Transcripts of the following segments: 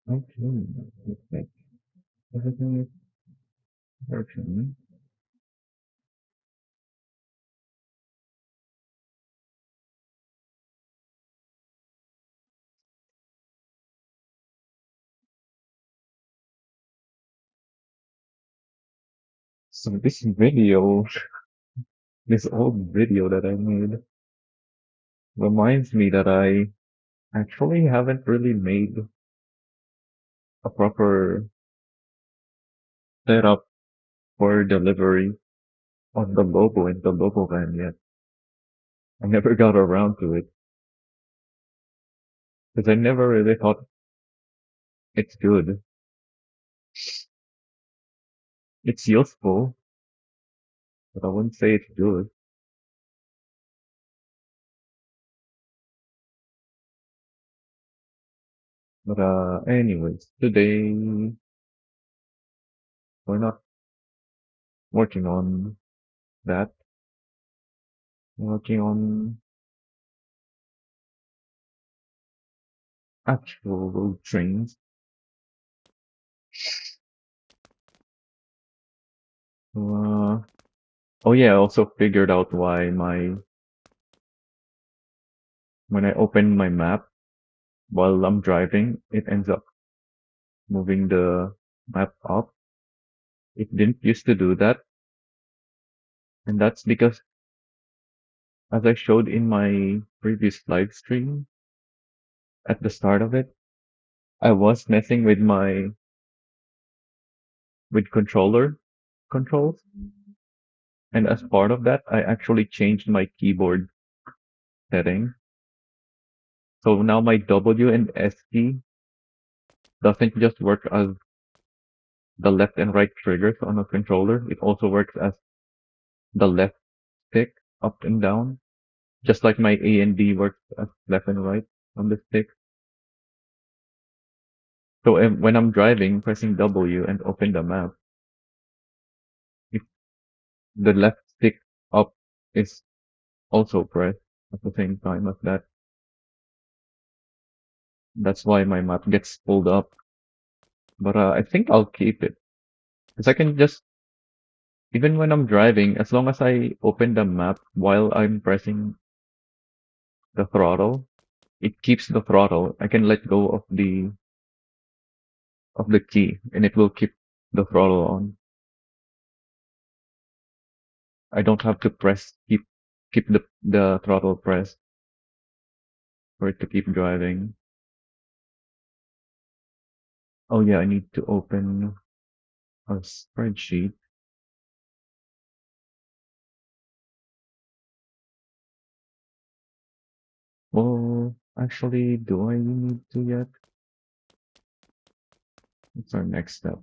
Okay, looks like everything is working. So this video, this old video that I made, reminds me that I actually haven't really made a proper setup for delivery on the logo in the logo van yet. I never got around to it because I never really thought it's good. It's useful, but I wouldn't say it's good. But anyways, today we're not working on that. We're working on actual road trains. Uh, oh yeah, I also figured out why when I open my map while I'm driving, it ends up moving the map up. It didn't used to do that, and that's because, as I showed in my previous live stream at the start of it, I was messing with my with controller controls, and as part of that, I actually changed my keyboard setting. So now my W and S key doesn't just work as the left and right triggers on a controller, it also works as the left stick up and down, just like my A and D works as left and right on the stick. So when I'm driving, pressing W and open the map, if the left stick up is also pressed at the same time as that, that's why my map gets pulled up. But I think I'll keep it. Because I can just, even when I'm driving, as long as I open the map while I'm pressing the throttle, it keeps the throttle. I can let go of the key and it will keep the throttle on. I don't have to keep the throttle pressed for it to keep driving. Oh yeah, I need to open a spreadsheet. Well, actually, do I need to yet? What's our next step?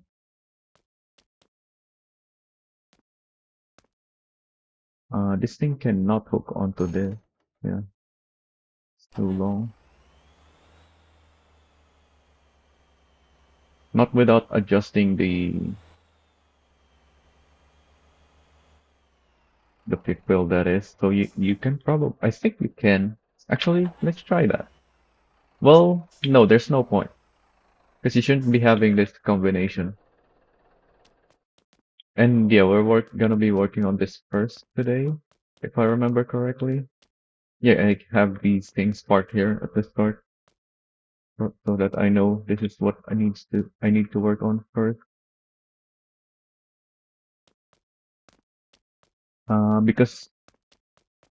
This thing cannot hook onto this. Yeah, it's too long. Not without adjusting the pick wheel that is. So you can probably, I think you can. Actually, let's try that. Well, no, there's no point. Because you shouldn't be having this combination. And yeah, gonna be working on this first today, if I remember correctly. Yeah, I have these things marked here at the start so that I know this is what I need to work on first. Because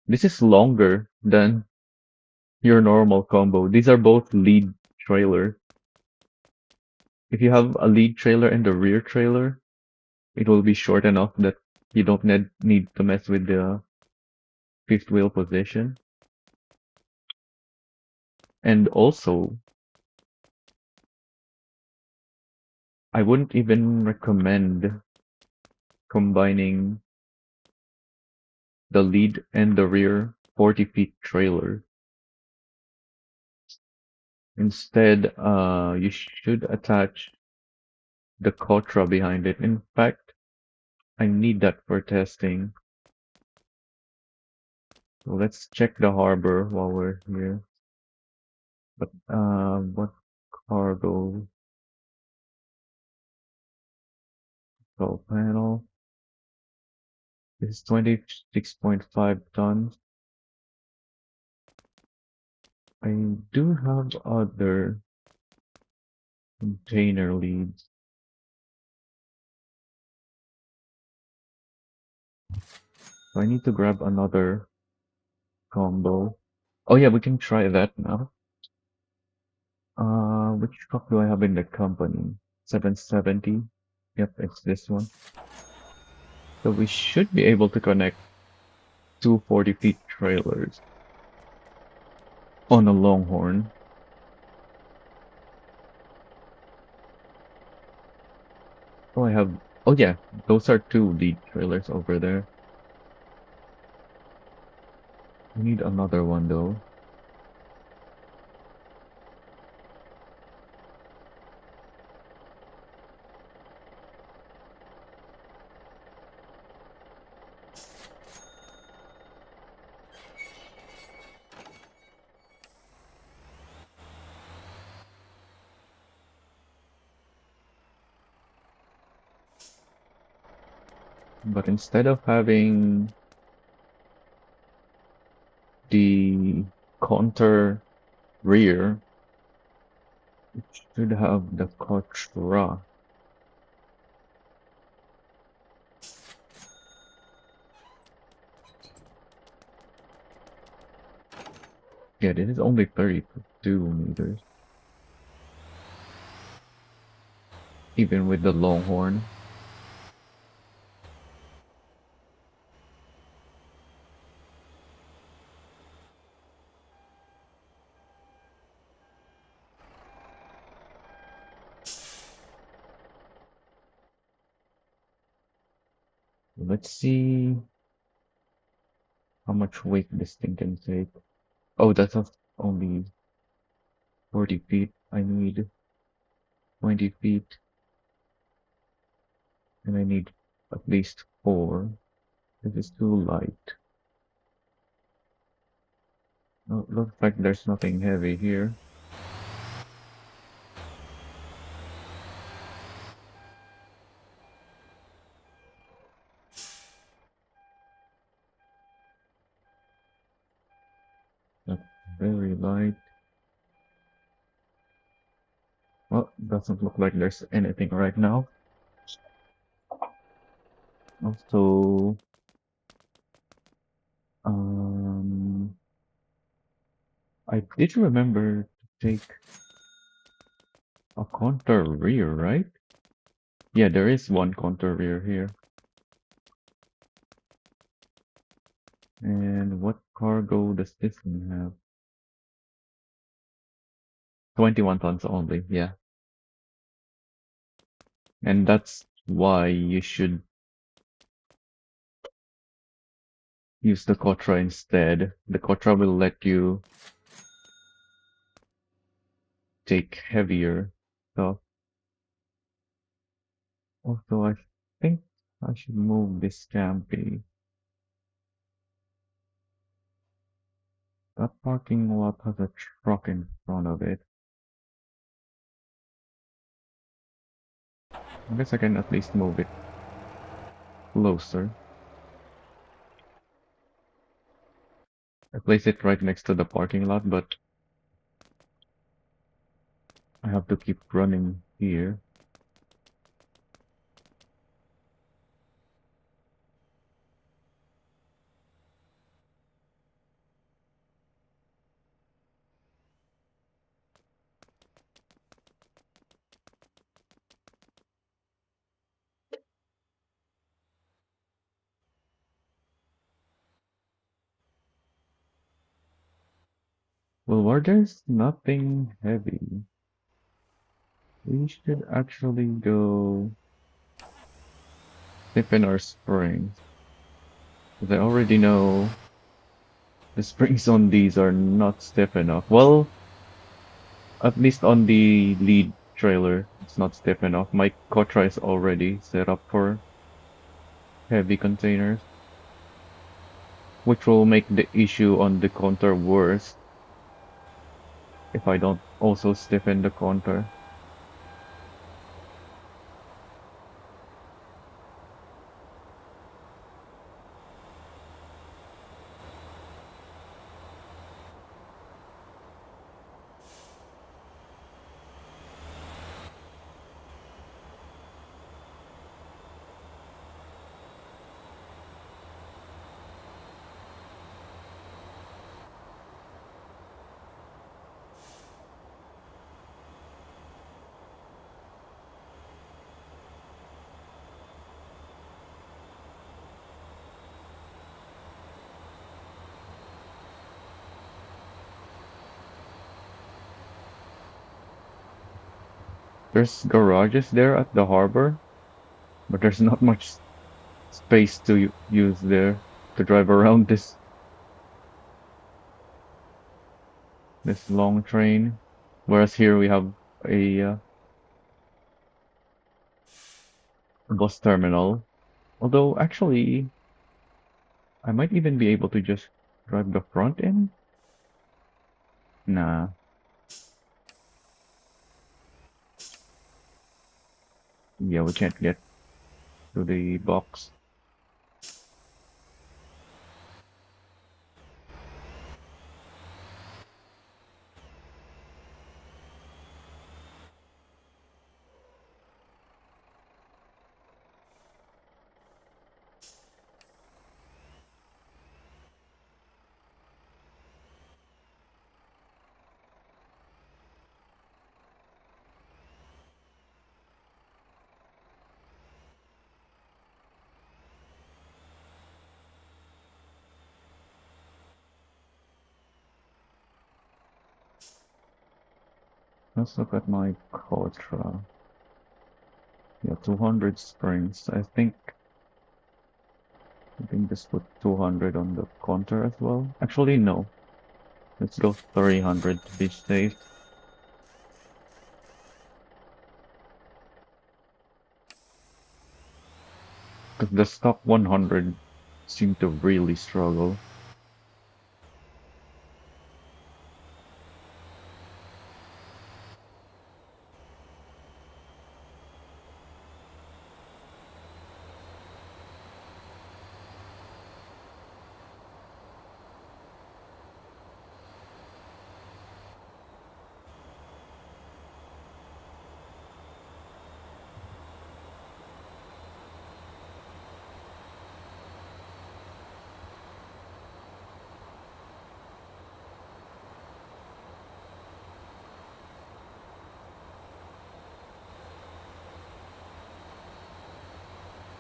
this is longer than your normal combo. These are both lead trailer. If you have a lead trailer and a rear trailer, it will be short enough that you don't need to mess with the fifth wheel position. And also, I wouldn't even recommend combining the lead and the rear 40 feet trailer. Instead, you should attach the Kotra behind it. In fact, I need that for testing. So let's check the harbor while we're here. But what cargo? Control panel. This is 26.5 tons. I do have other container leads. So I need to grab another combo. Oh yeah, we can try that now. Which truck do I have in the company? 770. Yep, it's this one. So we should be able to connect two 40 feet trailers on a Longhorn. Oh, I have. Oh yeah, those are two lead trailers over there. I need another one though. But instead of having the Conter rear, it should have the Cotra. Yeah, this is only 32 meters, even with the Longhorn. Let's see how much weight this thing can take. Oh, that's only 40 feet. I need 20 feet, and I need at least four. This is too light. Oh, looks like there's nothing heavy here. That's very light. Well, doesn't look like there's anything right now. Also, um, I did remember to take a counter rear, right? Yeah, there is one counter rear here. And what cargo does this one have? 21 tons only, yeah. And that's why you should use the Kotra instead. The Kotra will let you take heavier stuff. Also, I think I should move this Scampi. That parking lot has a truck in front of it. I guess I can at least move it closer. I place it right next to the parking lot, but I have to keep running here. Well, where there's nothing heavy, we should actually go stiffen our springs. Because I already know the springs on these are not stiff enough. Well, at least on the lead trailer, it's not stiff enough. My Kotra is already set up for heavy containers, which will make the issue on the Conter worse if I don't also stiffen the Conter. There's garages there at the harbor, but there's not much space to use there to drive around this long train. Whereas here we have a bus terminal. Although actually, I might even be able to just drive the front end. Nah, yeah, we can't get to the box. Let's look at my Kotra. Yeah, 200 springs. I think just put 200 on the counter as well. Actually, no. Let's go 300 to be safe. Because the stock 100 seem to really struggle.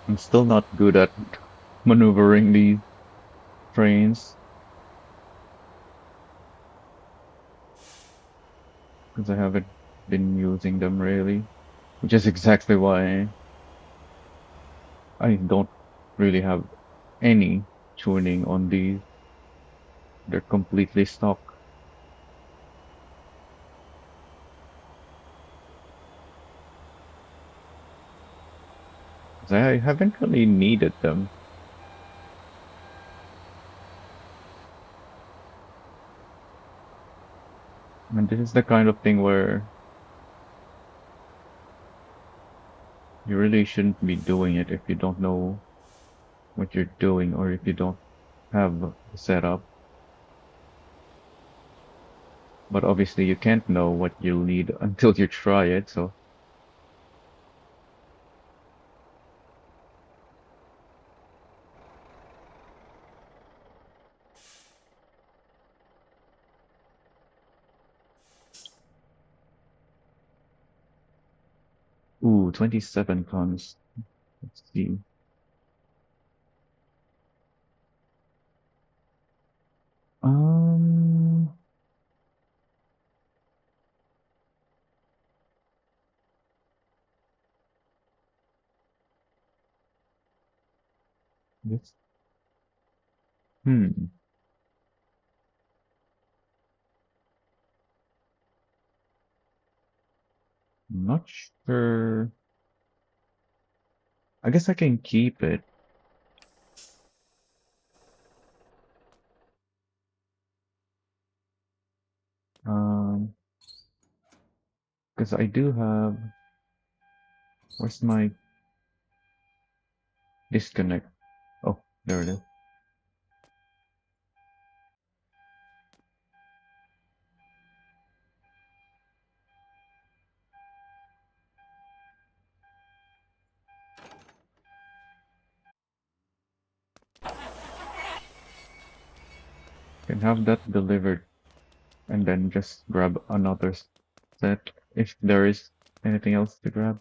I'm still not good at maneuvering these trains because I haven't been using them really, which is exactly why I don't really have any tuning on these. They're completely stock. 'Cause I haven't really needed them. And this is the kind of thing where you really shouldn't be doing it if you don't know what you're doing or if you don't have a setup. But obviously you can't know what you'll need until you try it, so ooh, 27 tons. Let's see. Um This. Hmm. Not sure. I guess I can keep it. Um, because I do have. Where's my disconnect? Oh, there it is. Can have that delivered and then just grab another set if there is anything else to grab.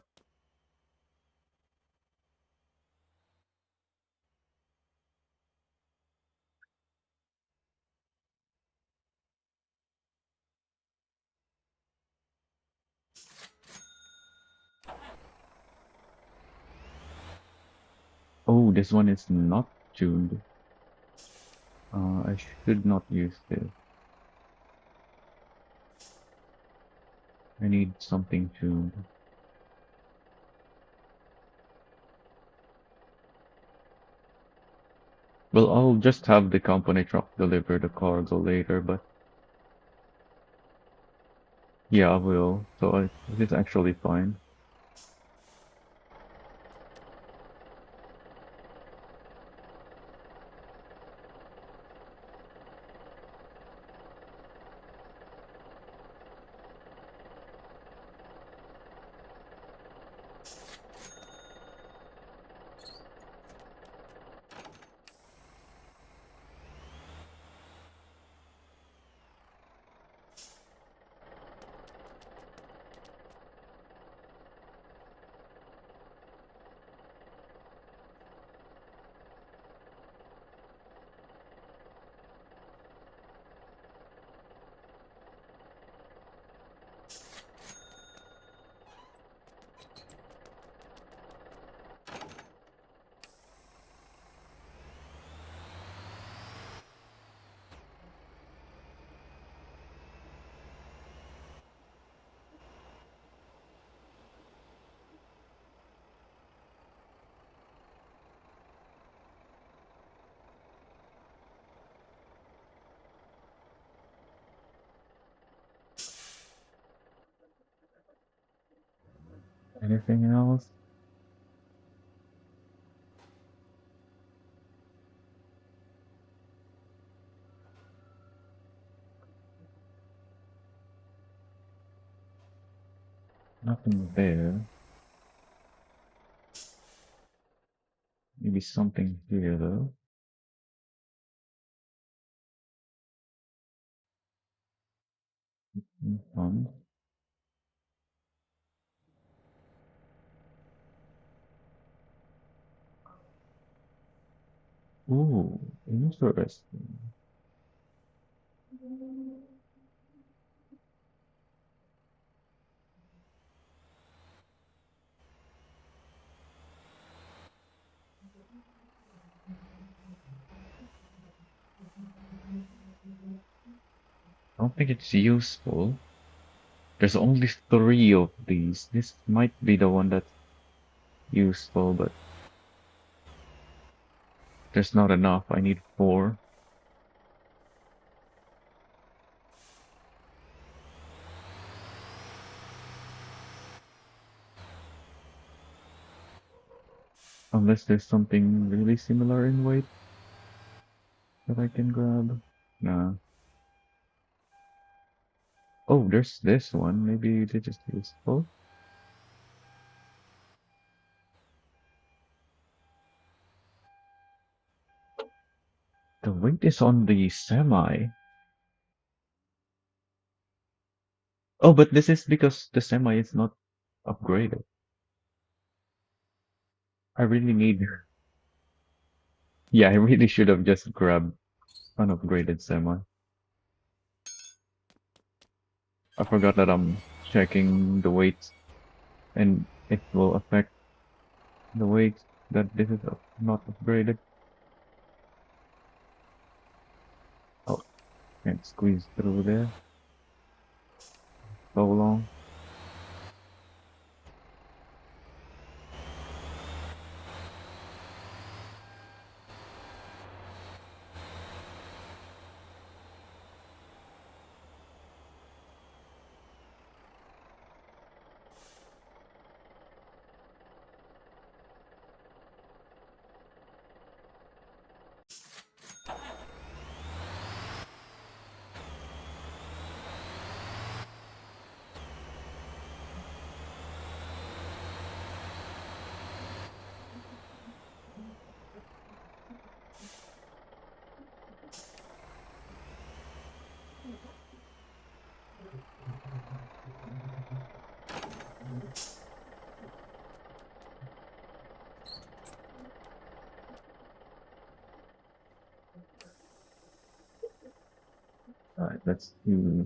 Oh, this one is not tuned. I should not use this. I need something tuned. Well, I'll just have the company truck deliver the cargo later, but yeah, I will. So this is actually fine. Anything else? Nothing there. Maybe something here though. Fun. Ooh, interesting. I don't think it's useful. There's only three of these. This might be the one that's useful, but there's not enough. I need four. Unless there's something really similar in weight that I can grab. Nah. Oh, there's this one. Maybe this is useful. The weight is on the semi. Oh, but this is because the semi is not upgraded. I really need. Yeah, I really should have just grabbed an upgraded semi. I forgot that I'm checking the weights and it will affect the weights that this is not upgraded. Can't squeeze through there so long. Alright, let's see.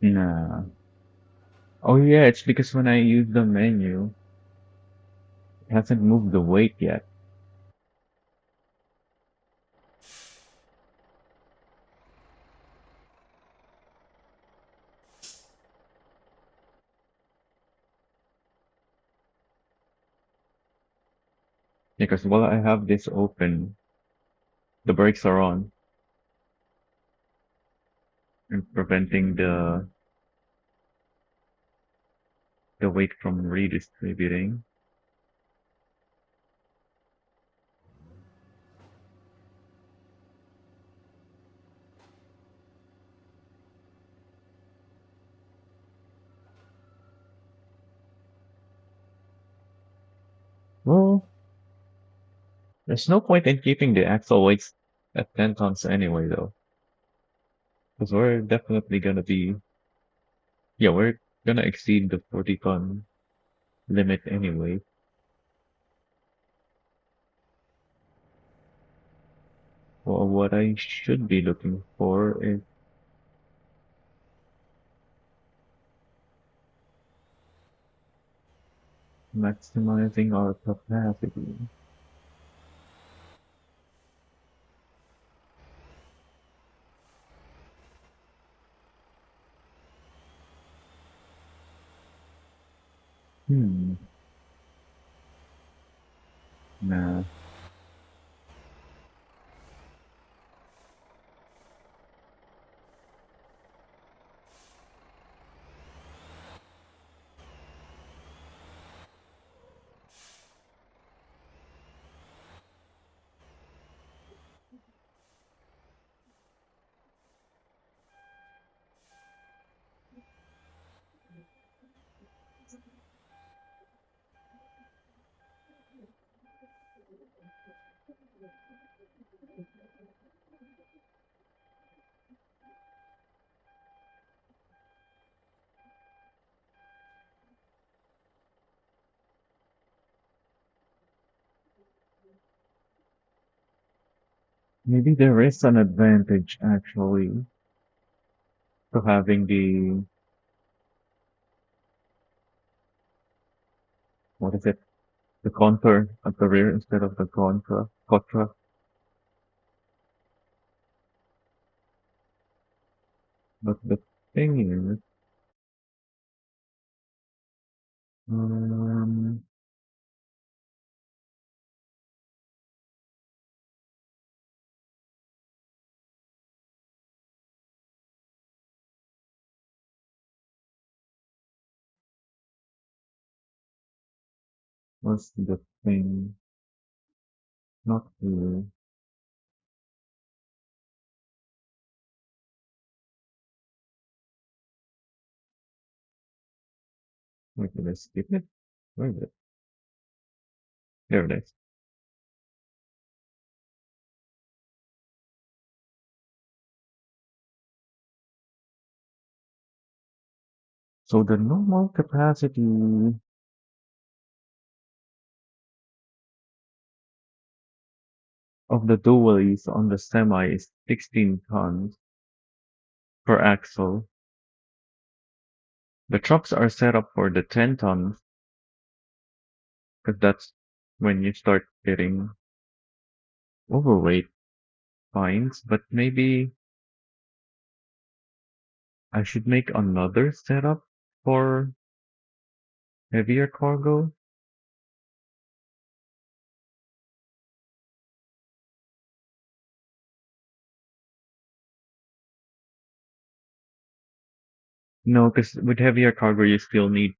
Nah. Oh yeah, it's because when I use the menu, it hasn't moved the weight yet. Because while I have this open, the brakes are on and preventing the weight from redistributing. Well, there's no point in keeping the axle weights at 10 tons anyway, though. Because we're definitely gonna be, yeah, we're gonna exceed the 40-ton limit anyway. Well, what I should be looking for is maximizing our capacity. Hmm, nah. Maybe there is an advantage actually to having what is it, the contour at the rear instead of the contra. But the thing is, um, what's the thing? Not here. Wait, did I skip it? Where is it? There it is. So the normal capacity of the dualies on the semi is 16 tons per axle. The trucks are set up for the 10 tons because that's when you start getting overweight spines, but maybe I should make another setup for heavier cargo. No, because with heavier cargo, you still need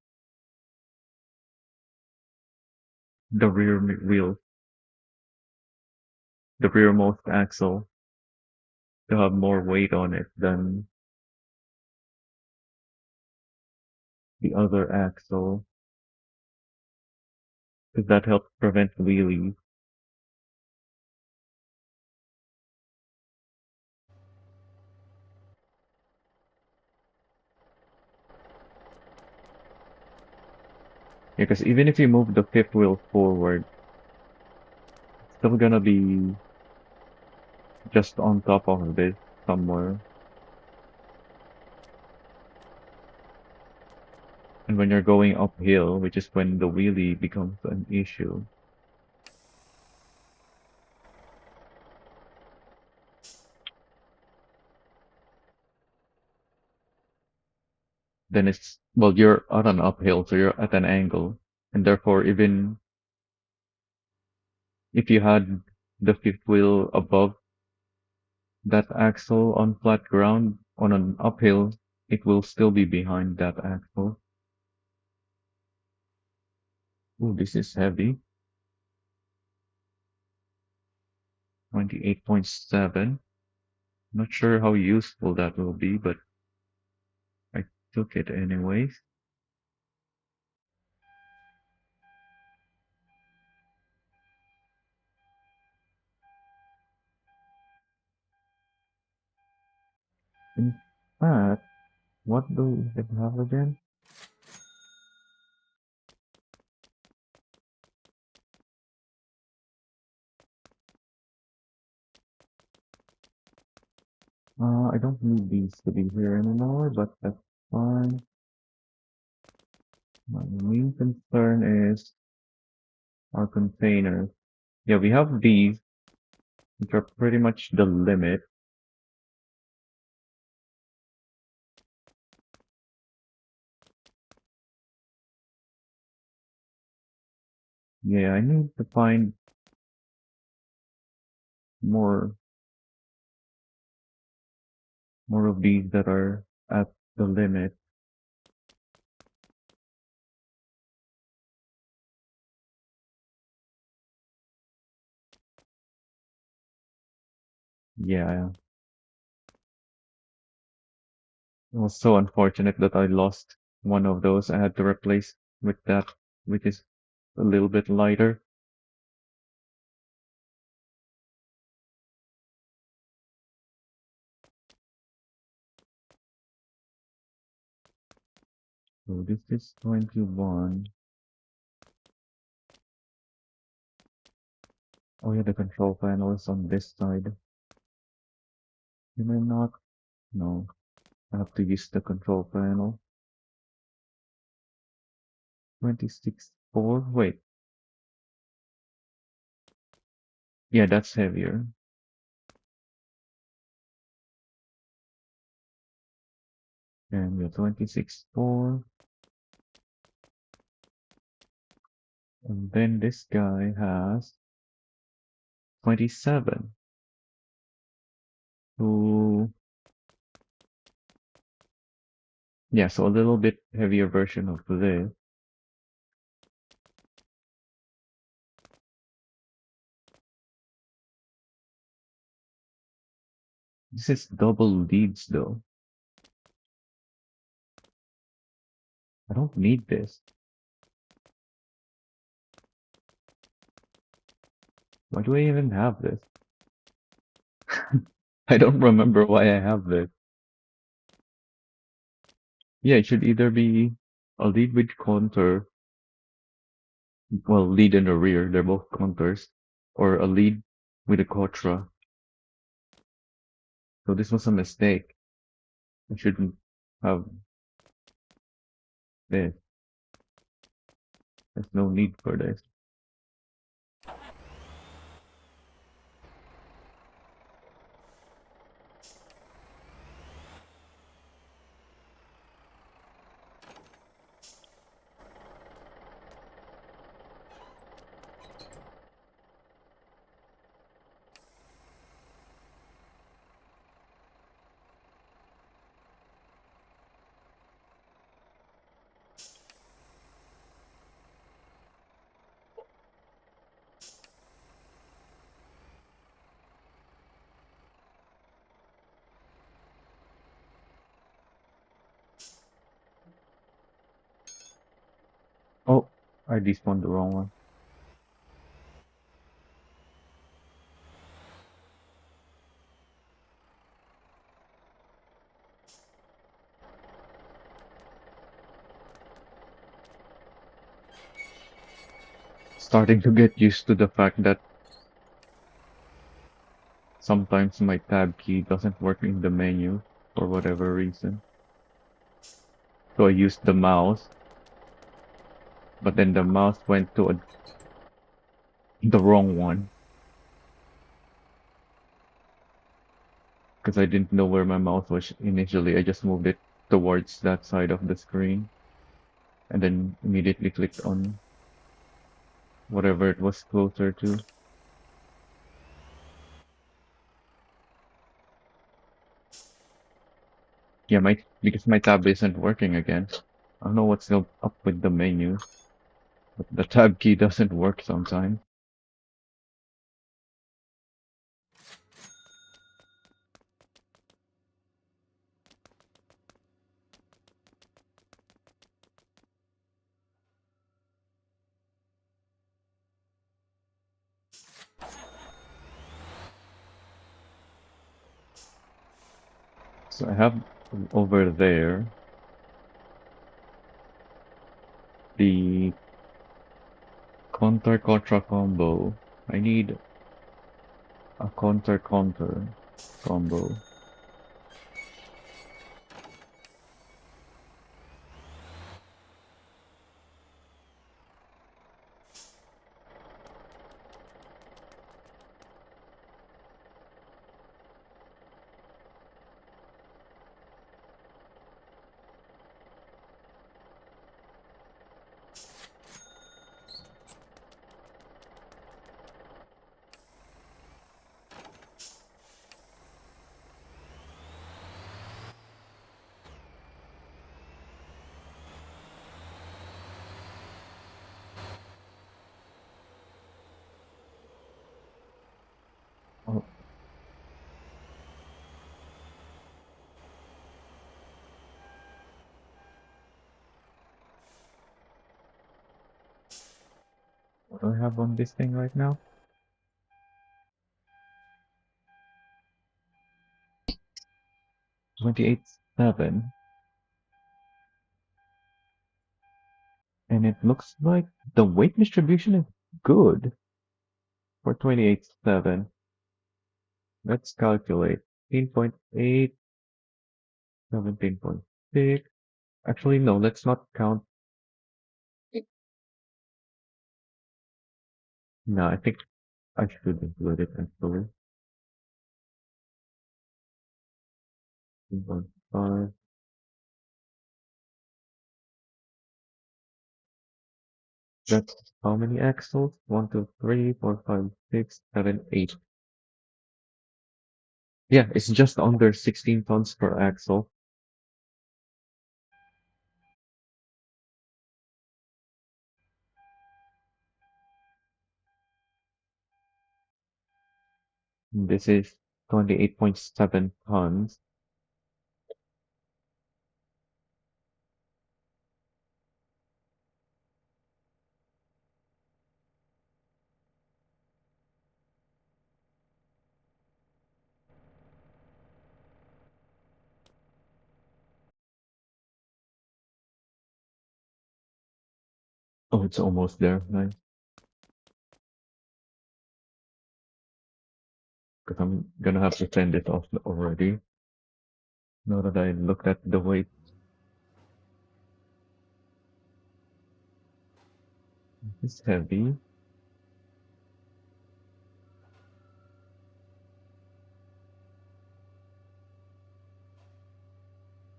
the wheel, the rearmost axle to have more weight on it than the other axle, because that helps prevent wheelies. Yeah, because even if you move the fifth wheel forward, it's still gonna be just on top of this somewhere. And when you're going uphill, which is when the wheelie becomes an issue, then it's, well, you're at an uphill, so you're at an angle. And therefore, even if you had the fifth wheel above that axle on flat ground on an uphill, it will still be behind that axle. Ooh, this is heavy. 28.7. Not sure how useful that will be, but I took it anyways. In fact, what do it have again? I don't need these to be here anymore, but that's fine. My main concern is our containers. Yeah, we have these, which are pretty much the limit. Yeah, I need to find more more of these that are at the limit. Yeah, it was so unfortunate that I lost one of those. I had to replace with that, which is a little bit lighter. So this is 21. Oh yeah, the control panel is on this side. Can I not? No, I have to use the control panel. 26.4. Wait, yeah, that's heavier. And the 26.4. And then this guy has 27. So yeah, so a little bit heavier version of this. This is double leads though. I don't need this. Why do I even have this? I don't remember why I have this. Yeah, it should either be a lead with Conter, well, lead in the rear, they're both Conters, or a lead with a Contra. So this was a mistake. I shouldn't have this. There's no need for this. I despawned the wrong one. Starting to get used to the fact that sometimes my tab key doesn't work in the menu for whatever reason. So I used the mouse, but then the mouse went to the wrong one because I didn't know where my mouse was initially. I just moved it towards that side of the screen and then immediately clicked on whatever it was closer to. Yeah, my because my tab isn't working again. I don't know what's up with the menu, but the tab key doesn't work sometimes. So I have over there the Conter Contra combo. I need a Conter combo. Oh, what do I have on this thing right now? 28.7. And it looks like the weight distribution is good for 28.7. Let's calculate. 18.8, 17.6. Actually, no, let's not count. No, I think I should include it actually. 18.5. That's how many axles? 1, 2, 3, 4, 5, 6, 7, 8. Yeah, it's just under 16 tons per axle. This is 28.7 tons. Oh, it's almost there. Nice. Because I'm gonna have to send it off already. Now that I looked at the weight, it's heavy.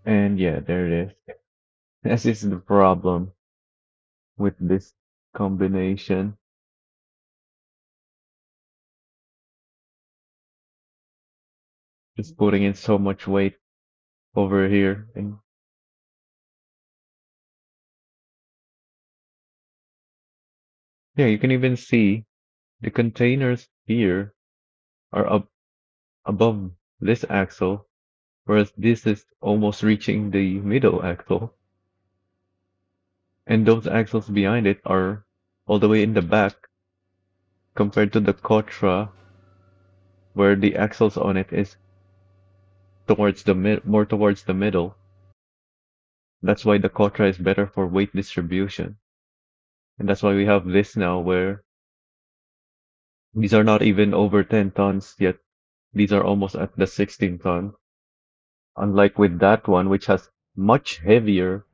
And yeah, there it is. This is the problem with this combination. Just putting in so much weight over here. And yeah, you can even see the containers here are up above this axle, whereas this is almost reaching the middle axle. And those axles behind it are all the way in the back compared to the Kotra, where the axles on it is towards the more towards the middle. That's why the Kotra is better for weight distribution. And that's why we have this now where these are not even over 10 tons yet. These are almost at the 16 ton. Unlike with that one, which has much heavier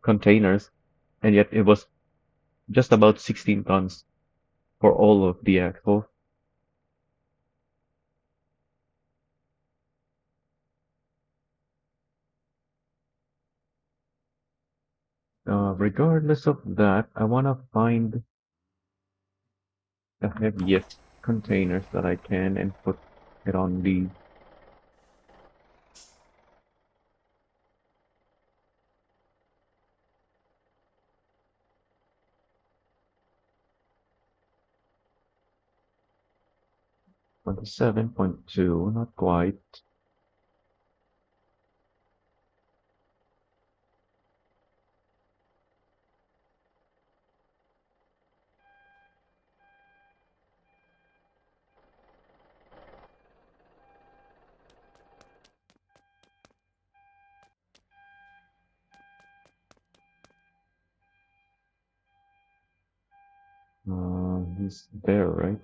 containers, and yet it was just about 16 tons for all of the axles. Regardless of that, I want to find the heaviest containers that I can and put it on the 27.2, not quite. He's there, right?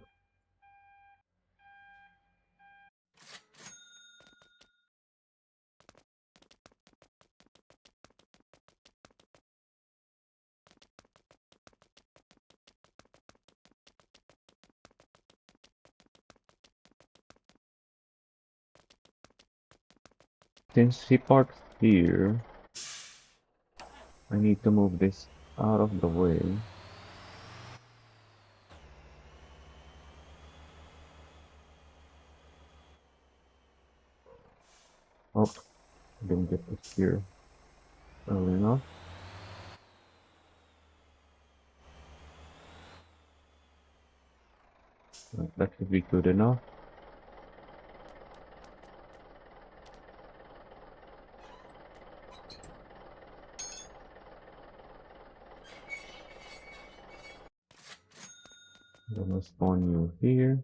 Since he parks here, I need to move this out of the way. Oh, didn't get this here early enough. That should be good enough. I'm gonna spawn you here.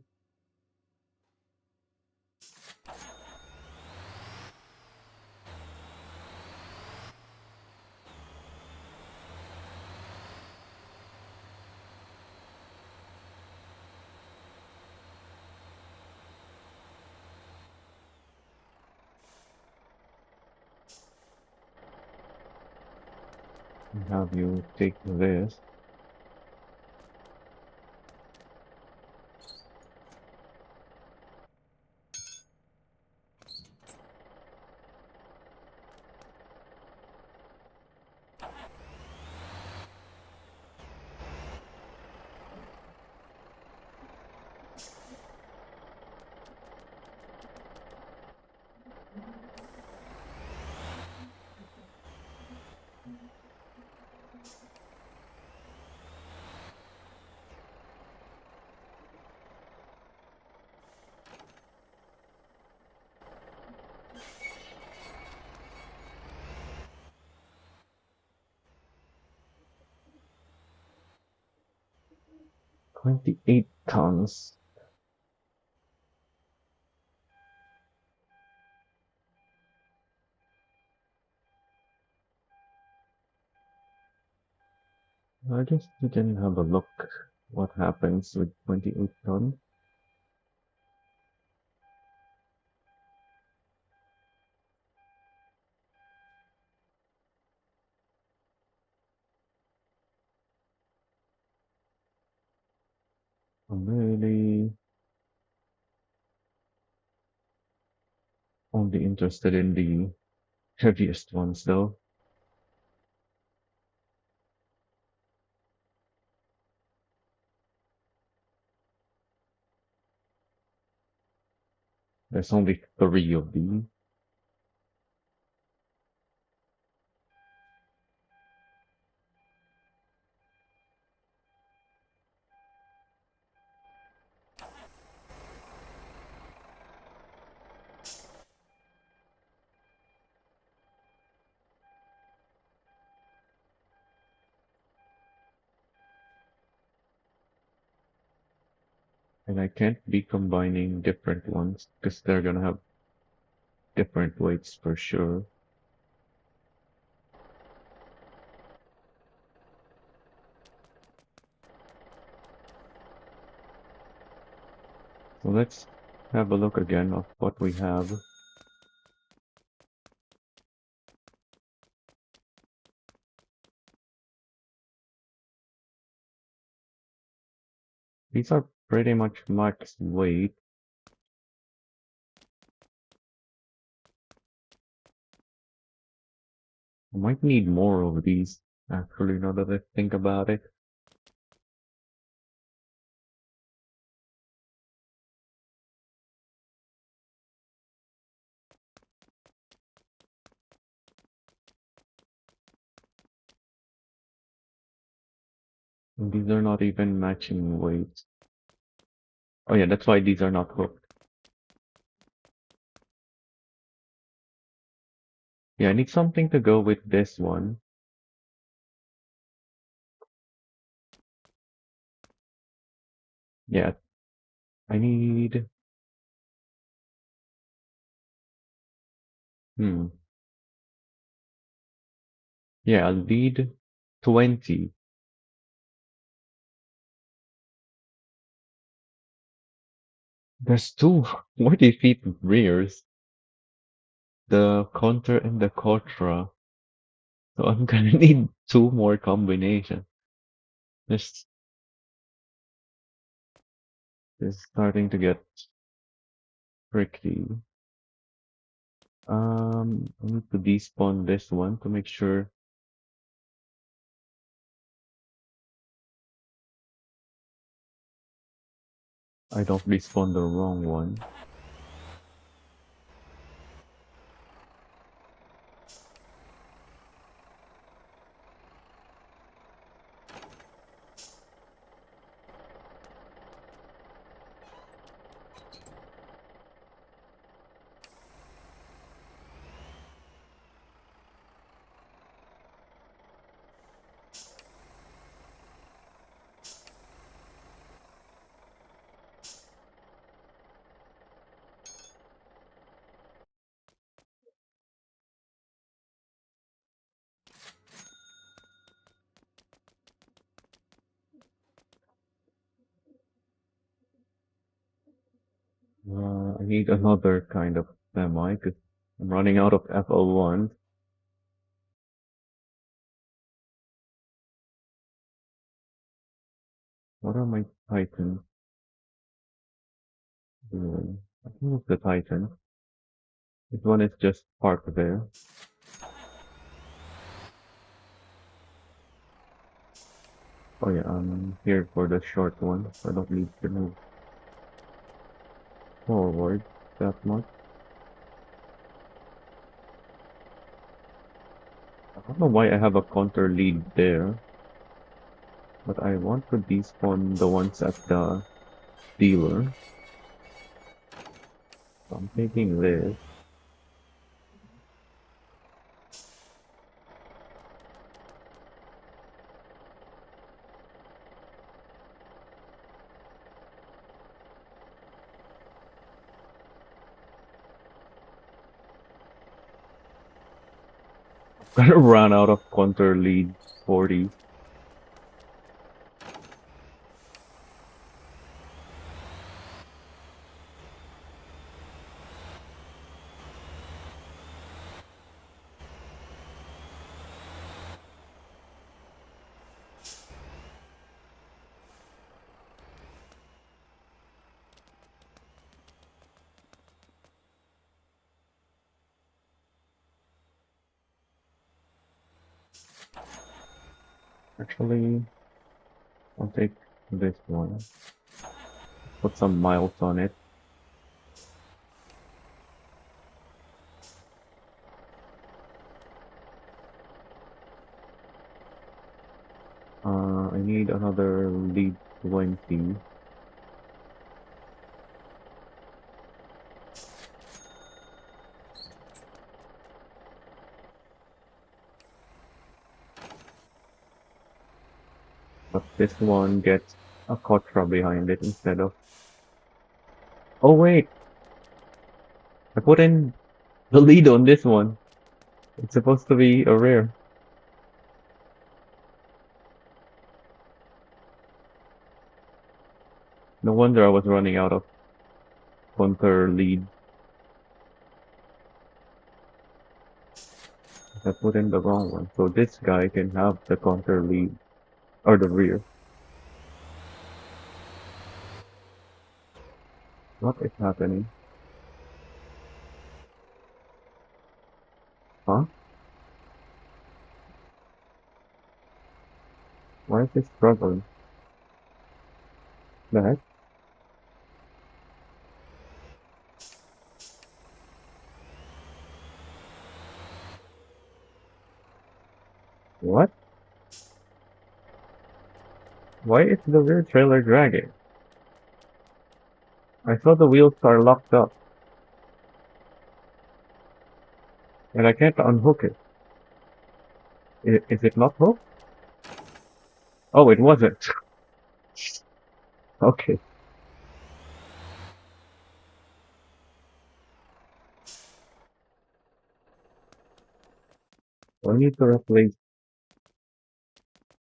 And have you take this. "28 tons." I guess we can have a look what happens with 28 ton. I'm really only interested in the heaviest ones though. There's only 3 of these. And I can't be combining different ones because they're gonna have different weights for sure. So let's have a look again of what we have. These are pretty much max weight. I might need more of these, actually, now that I think about it. And these are not even matching weights. Oh yeah, that's why these are not hooked. Yeah, I need something to go with this one. Yeah, I need... Hmm. Yeah, lead 20. There's two. What defeat rears? The Conter and the Contra. So I'm gonna need two more combinations. This is starting to get tricky. I need to despawn this one to make sure I don't respawn the wrong one. I need another kind of semi because I'm running out of FL1. What are my titans doing? I think it's the titan. This one is just parked there. Oh yeah, I'm here for the short one, so I don't need to move forward that much. I don't know why I have a counter lead there, but I want to despawn the ones at the dealer. So I'm taking this. Gonna run out of counter lead 40. Actually, I'll take this one. Put some miles on it. I need another lead 20. But this one gets a Kotra behind it instead of Oh wait, I put in the lead on this one. It's supposed to be a rear. No wonder I was running out of Conter lead. I put in the wrong one. So this guy can have the Conter lead or the rear. What is happening? Huh? Why is this struggling? The heck? What? Why is the rear trailer dragging? I thought the wheels are locked up and I can't unhook it. Is it not hooked? Oh, it wasn't. Okay. So I need to replace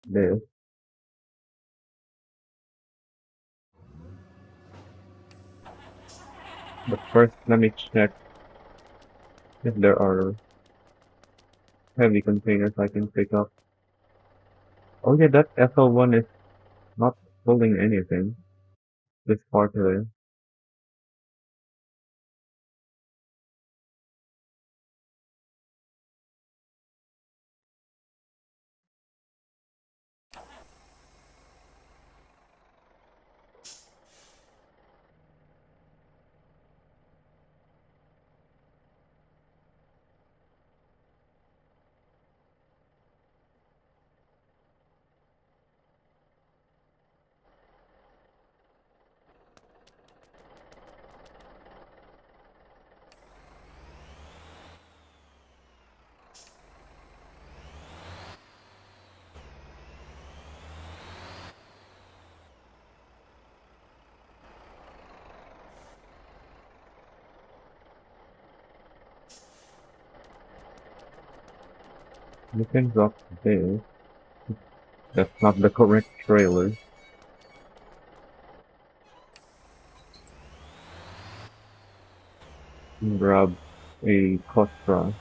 this. But first, let me check if there are heavy containers I can pick up. Oh yeah, that FL1 is not pulling anything. This part of it. You can drop this. That's not the correct trailer. And grab a Cotra.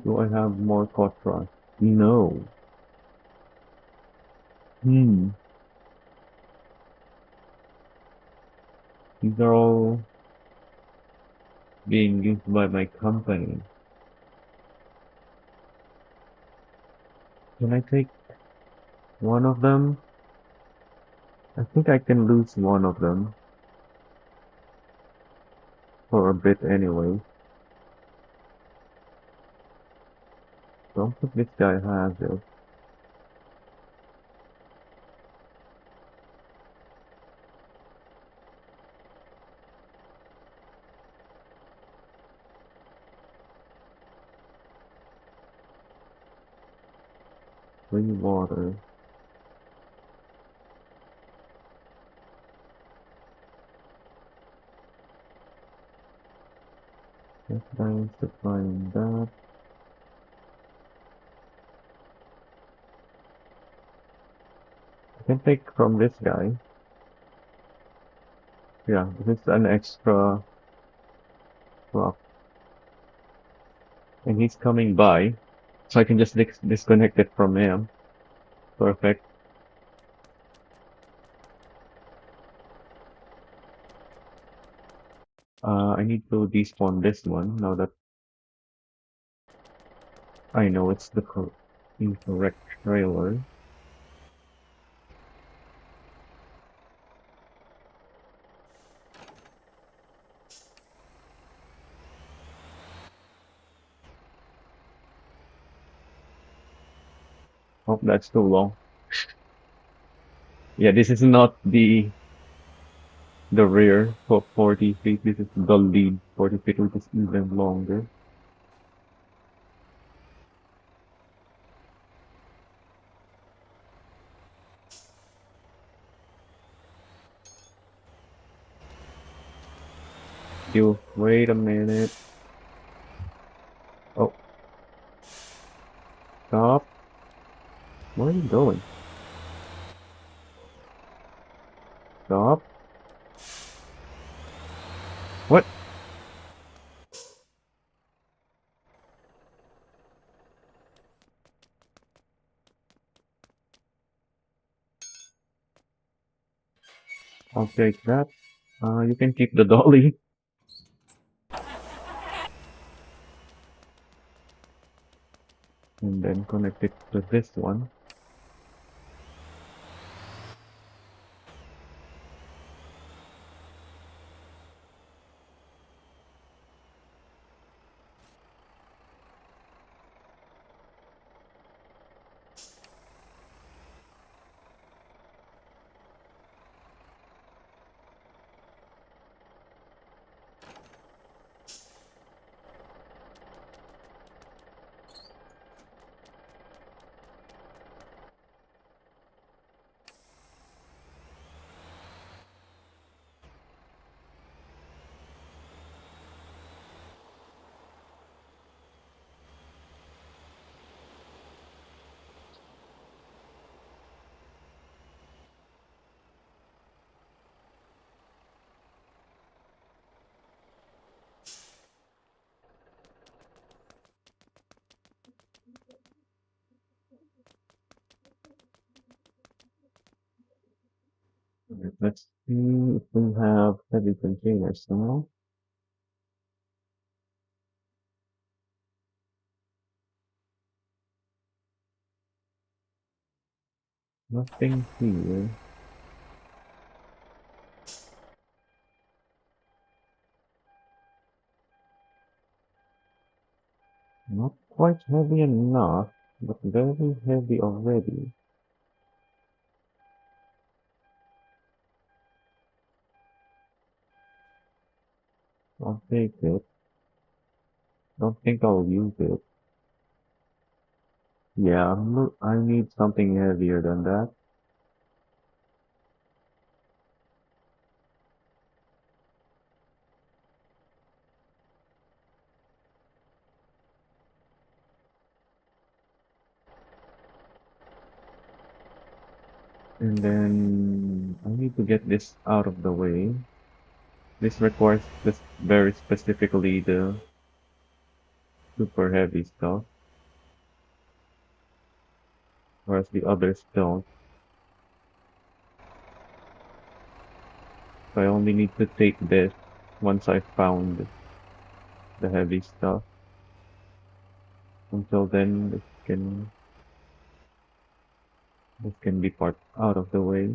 Do I have more Cotra? No. Hmm. These are all being used by my company. Can I take one of them? I think I can lose one of them for a bit anyway. Don't think this guy has it. Clean water. That's nice to find that. I can take from this guy. Yeah, this is an extra clock. And he's coming by. So I can just disconnect it from him. Perfect. I need to despawn this one now that I know it's the incorrect trailer. Oh, that's too long. Yeah, this is not the rear for 40 feet. This is the lead 40 feet, which is even longer. You wait a minute. Oh, stop. Where are you going? Stop. What? I'll take that. You can keep the dolly and then connect it to this one. Let's see if we have heavy containers now. Nothing here. Not quite heavy enough, but very heavy already. I'll take it. Don't think I'll use it. Yeah, I need something heavier than that. And then I need to get this out of the way. This requires this very specifically the super heavy stuff, whereas the others don't. So I only need to take this once I found the heavy stuff. Until then, this can be part out of the way.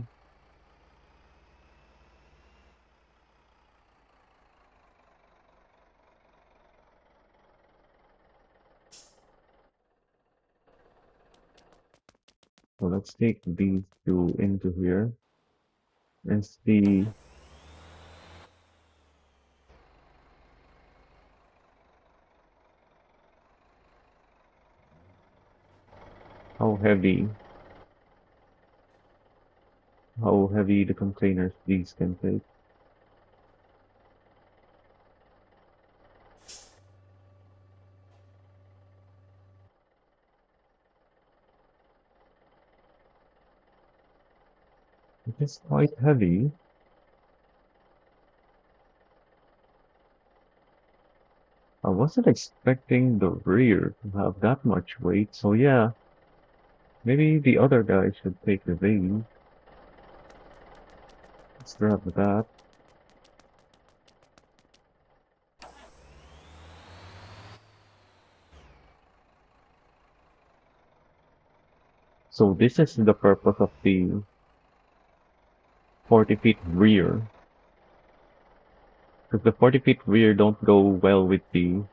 So let's take these two into here and see how heavy the containers these can take. It is quite heavy. I wasn't expecting the rear to have that much weight, so yeah, maybe the other guy should take the these. Let's grab that. So this is the purpose of the 40 feet rear. Because the 40 feet rear don't go well with the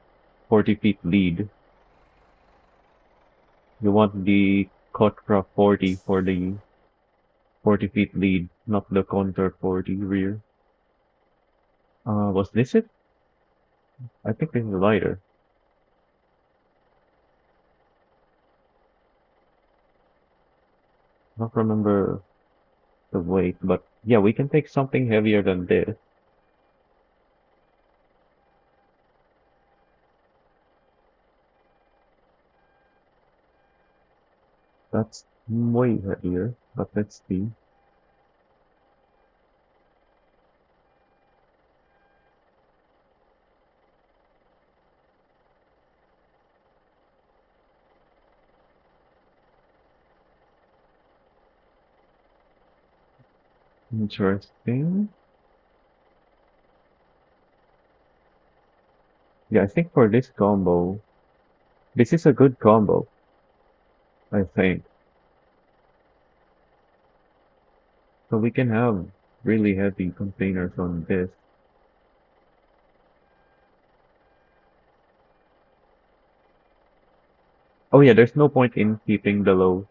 40 feet lead. You want the Kotra 40 for the 40 feet lead, not the Conter 40 rear. Was this it? I think this is lighter. I don't remember the weight, but yeah, we can take something heavier than this. That's way heavier, but let's see. Interesting. Yeah, I think for this combo, this is a good combo, I think. So we can have really heavy containers on this. Oh yeah, there's no point in keeping below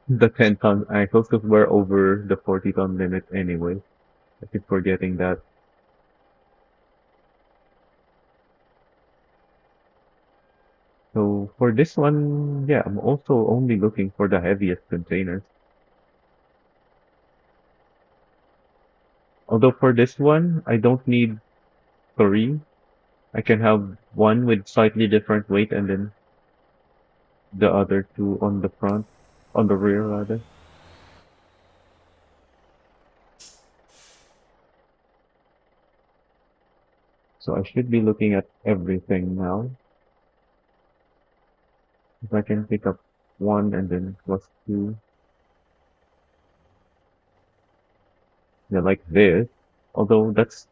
the 10-ton axles because we're over the 40-ton limit anyway. I keep forgetting that. So for this one, yeah, I'm also only looking for the heaviest containers. Although for this one, I don't need three. I can have one with slightly different weight and then the other two on the front, on the rear rather. So I should be looking at everything now. If I can pick up one and then plus two. Yeah, like this. Although that's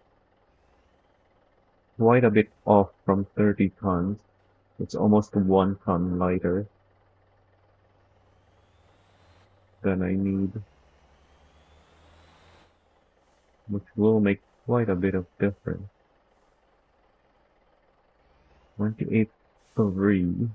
quite a bit off from 30 tons. It's almost 1 ton lighter than I need, which will make quite a bit of difference. 28.3.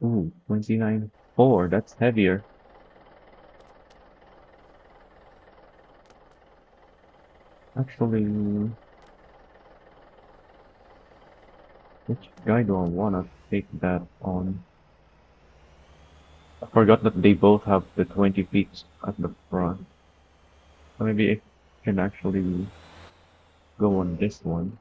Ooh, 29.4. That's heavier. Actually, which guy do I wanna take that on? I forgot that they both have the 20 feet at the front. So maybe I can actually go on this one.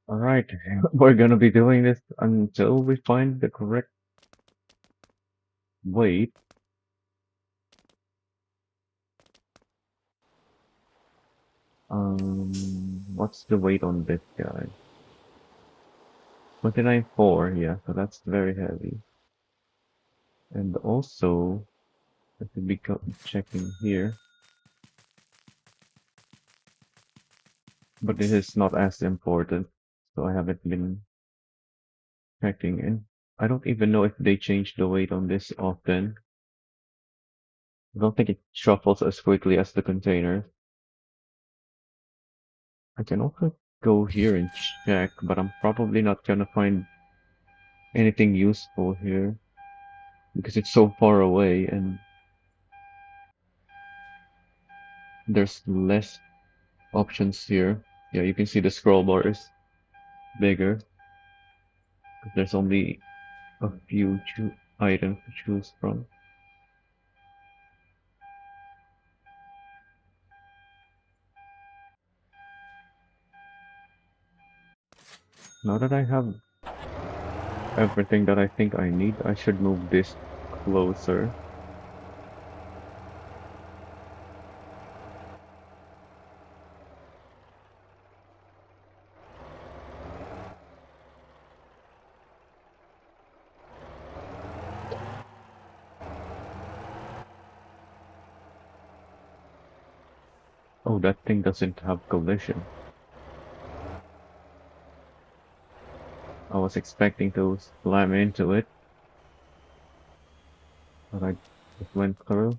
Alright, we're gonna be doing this until we find the correct weight. What's the weight on this guy? 29.4, yeah, so that's very heavy. And also, I should be checking here. but it is not as important, so I haven't been checking in. I don't even know if they change the weight on this often. I don't think it shuffles as quickly as the container. I can also go here and check, but I'm probably not gonna find anything useful here because it's so far away and there's less options here. Yeah, you can see the scroll bar is bigger. There's only a few items to choose from. Now that I have everything that I think I need, I should move this closer. Oh, that thing doesn't have collision. I was expecting to slam into it, but I just went through.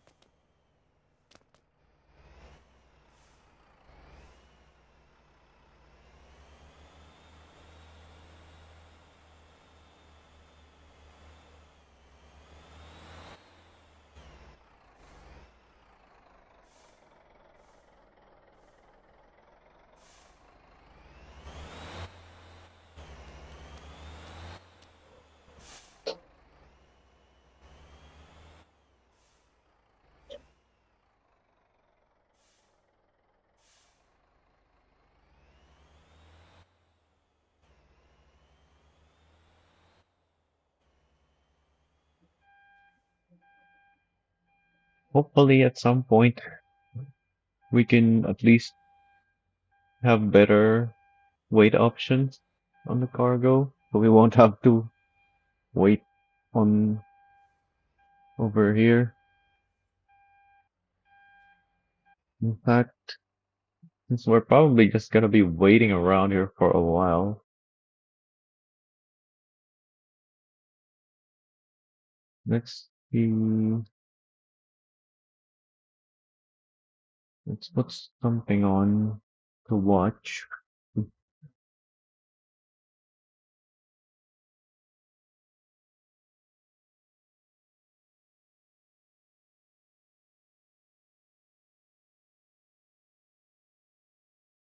Hopefully, at some point, we can at least have better weight options on the cargo, so we won't have to wait on over here. In fact, since we're probably just gonna be waiting around here for a while, let's see. Let's put something on to watch.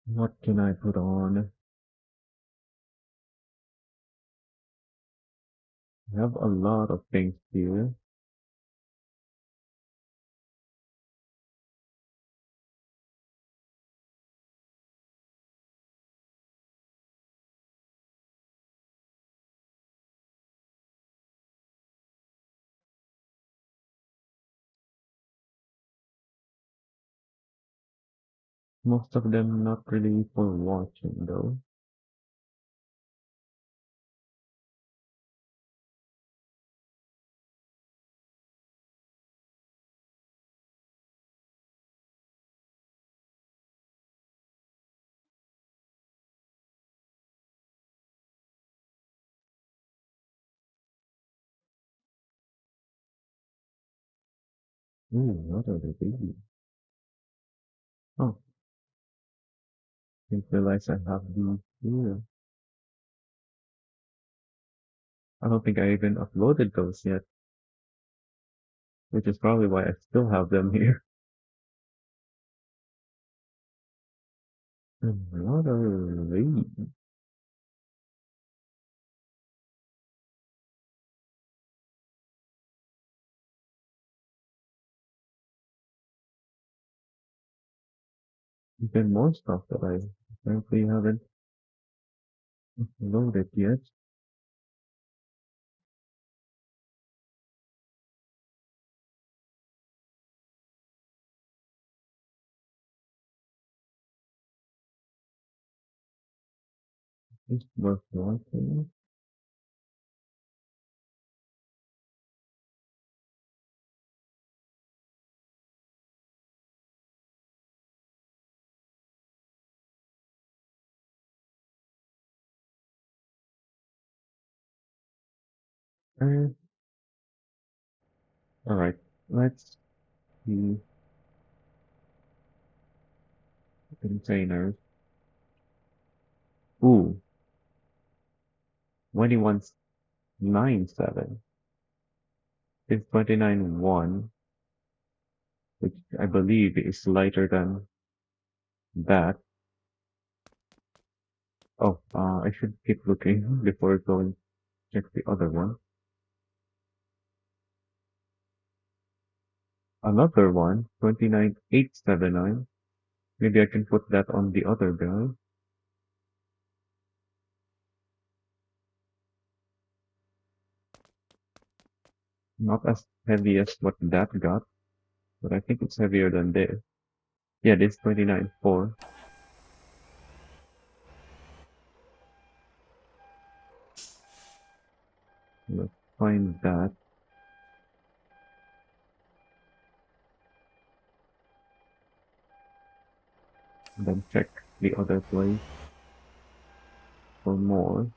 What can I put on? I have a lot of things here. Most of them not really for watching though. Ooh, what are they baby? Oh, didn't realize I have these here. I don't think I even uploaded those yet, which is probably why I still have them here. And what are these? Even more stuff that I apparently haven't uploaded yet. It's worth watching. Uh, all right, let's see containers. Ooh, 2197 is 29.1, which I believe is lighter than that. Oh, I should keep looking before going check the other one. Another one, 29,879. Maybe I can put that on the other guy. Not as heavy as what that got, but I think it's heavier than this. Yeah, this 29.4. Let's find that. And then check the other place for more.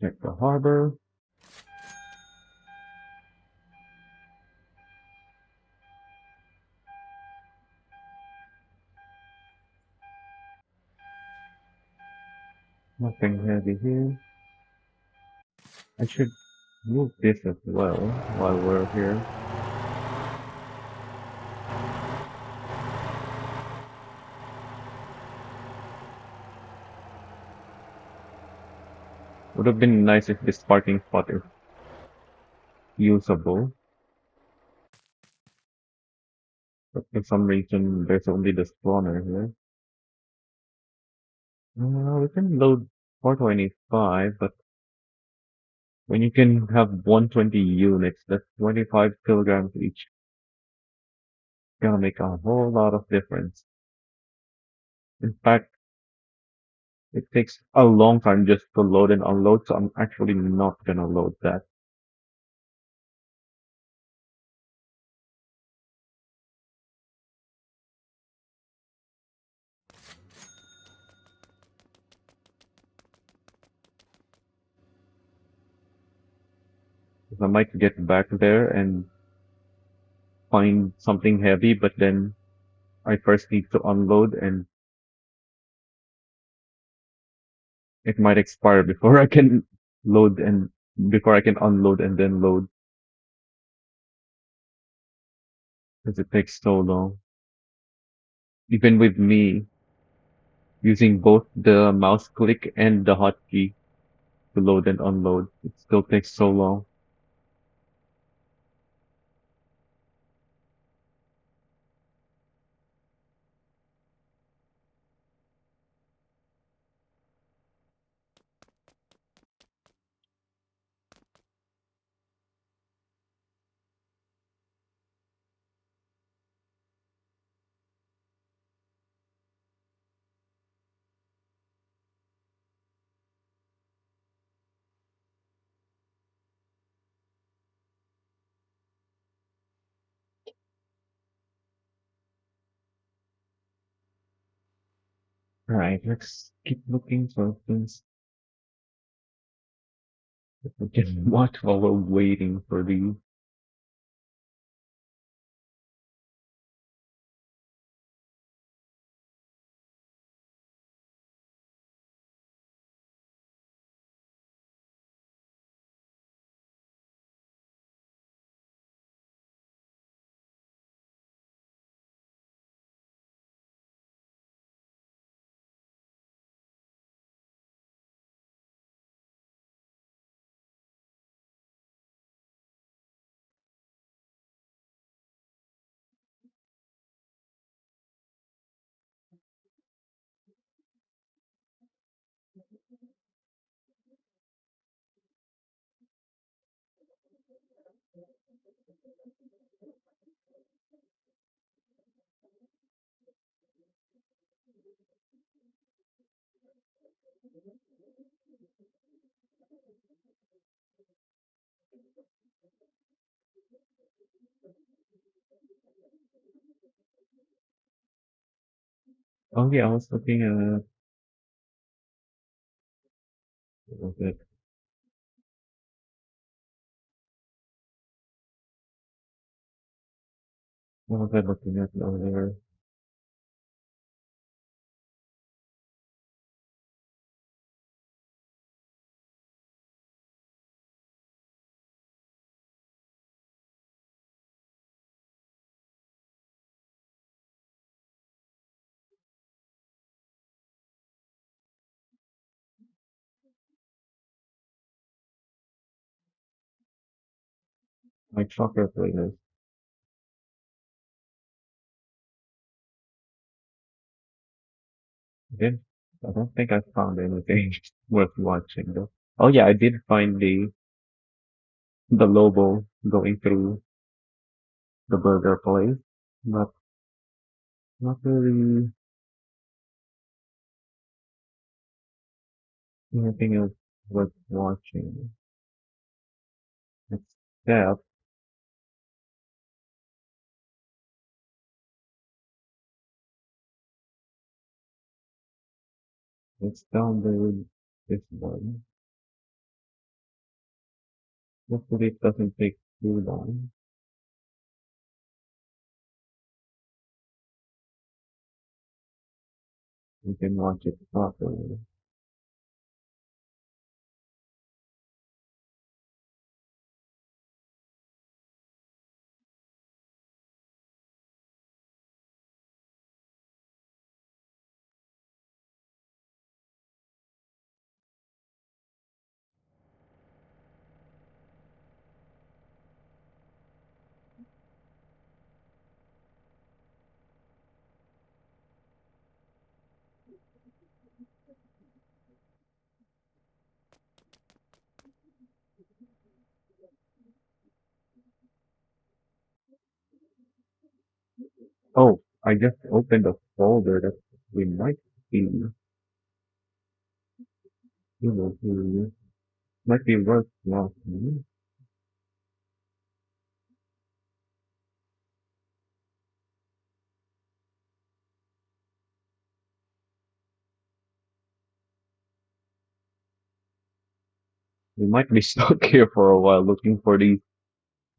Check the harbor. Nothing heavy here. I should move this as well while we're here. Would have been nice if this parking spot is usable, but for some reason there's only the spawner here. We can load 425, but when you can have 120 units, that's 25 kilograms each. Gonna make a whole lot of difference. In fact, it takes a long time just to load and unload, so I'm actually not gonna load that. 'Cause I might get back there and find something heavy, but then I first need to unload and it might expire before I can load and before I can unload and then load because it takes so long. Even with me using both the mouse click and the hotkey to load and unload, it still takes so long. Alright, let's keep looking for things that we can watch while we're waiting for the Oh yeah, I was looking at what was it? What was I looking at earlier? My chocolate playlist. Did I don't think I found anything worth watching though. Oh yeah, I did find the Lobo going through the burger place. Not not really anything else worth watching. Except let's download this one. Hopefully it doesn't take too long. We can watch it properly. Oh, I just opened a folder that we might be able to, might be worth watching. We might be stuck here for a while looking for these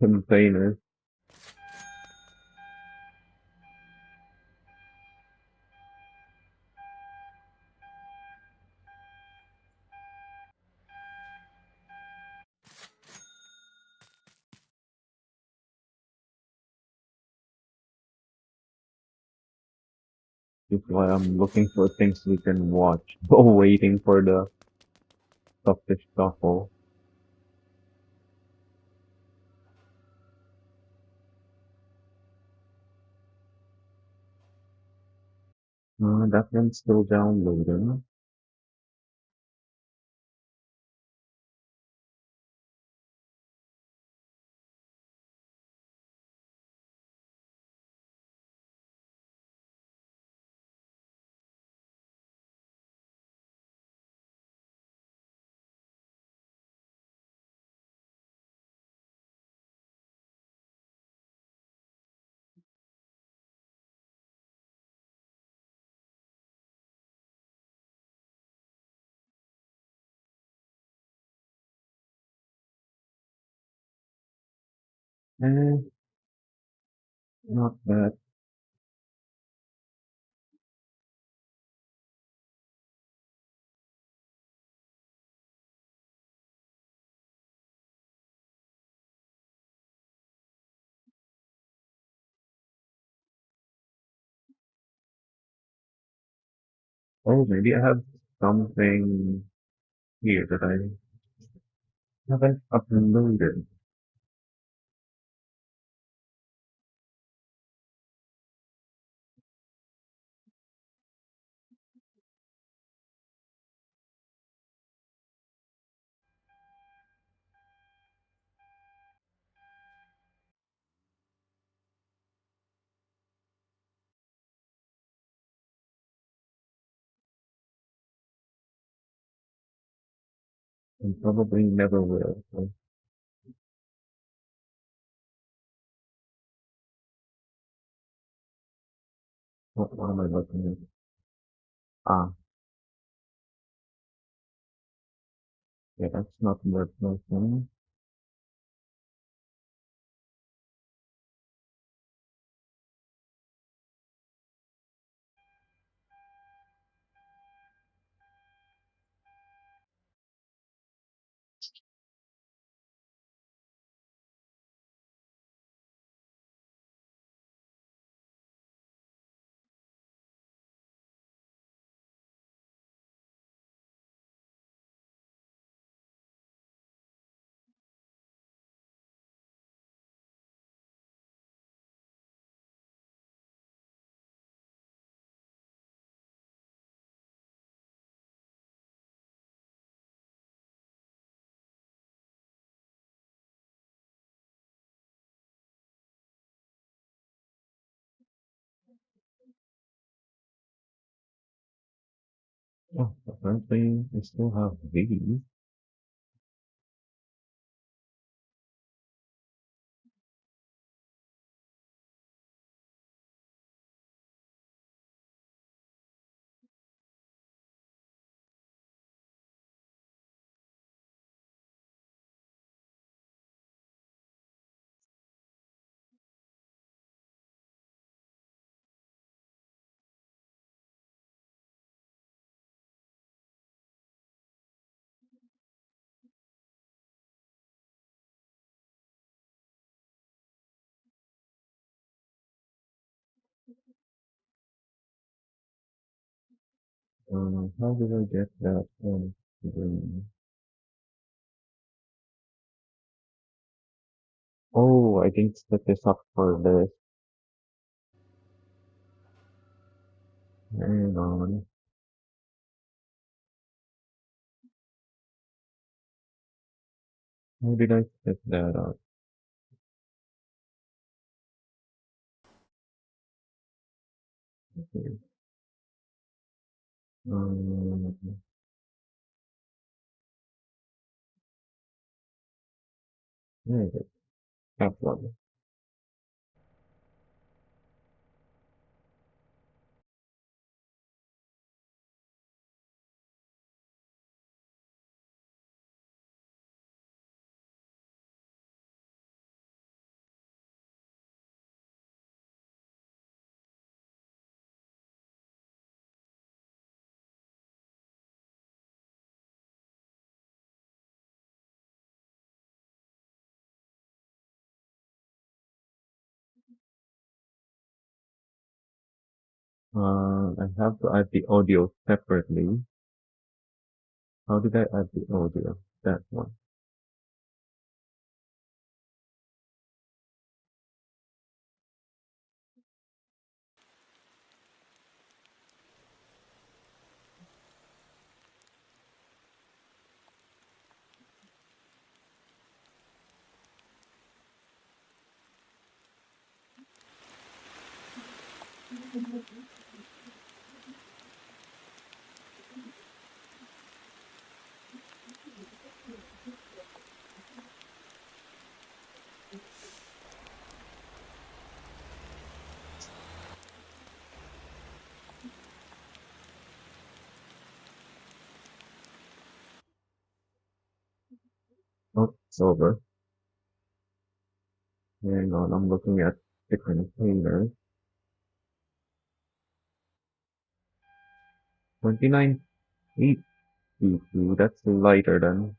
containers. That's why I'm looking for things we can watch while waiting for the stuff to shuffle. That one's still downloading. Eh, not bad. Oh, maybe I have something here that I haven't uploaded. And probably never will. So What am I looking at? Ah, yeah, that's not worth nothing. Oh, apparently I still have these. How did I get that one? Oh, I didn't set this up for this. Hang on. How did I set that up? Okay. Um, there it is. That one. I have to add the audio separately. How did I add the audio? That one. Oh, it's over. Hang on, I'm looking at the container. 29.8 that's lighter than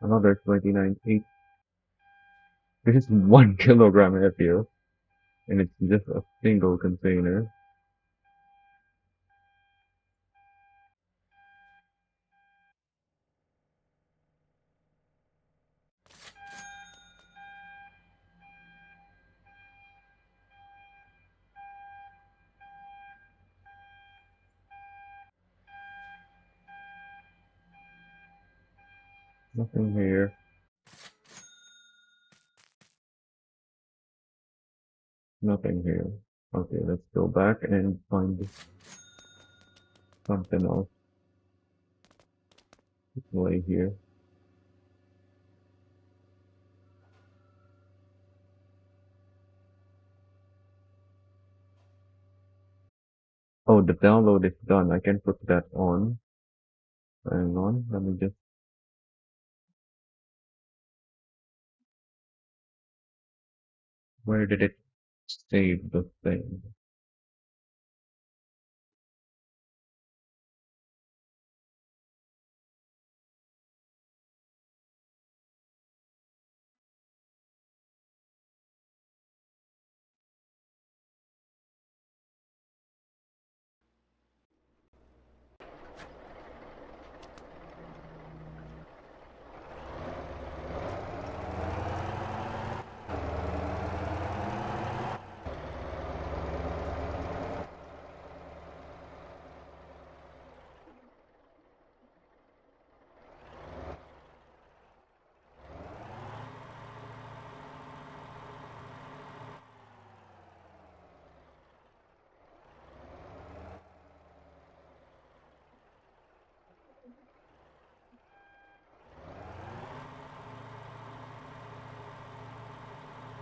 another 29.8. This is 1 kilogram heavier, and it's just a single container. Nothing here. Nothing here. Okay, let's go back and find something else to play here. Oh, the download is done. I can put that on. Hang on. Let me just. Where did it save the thing?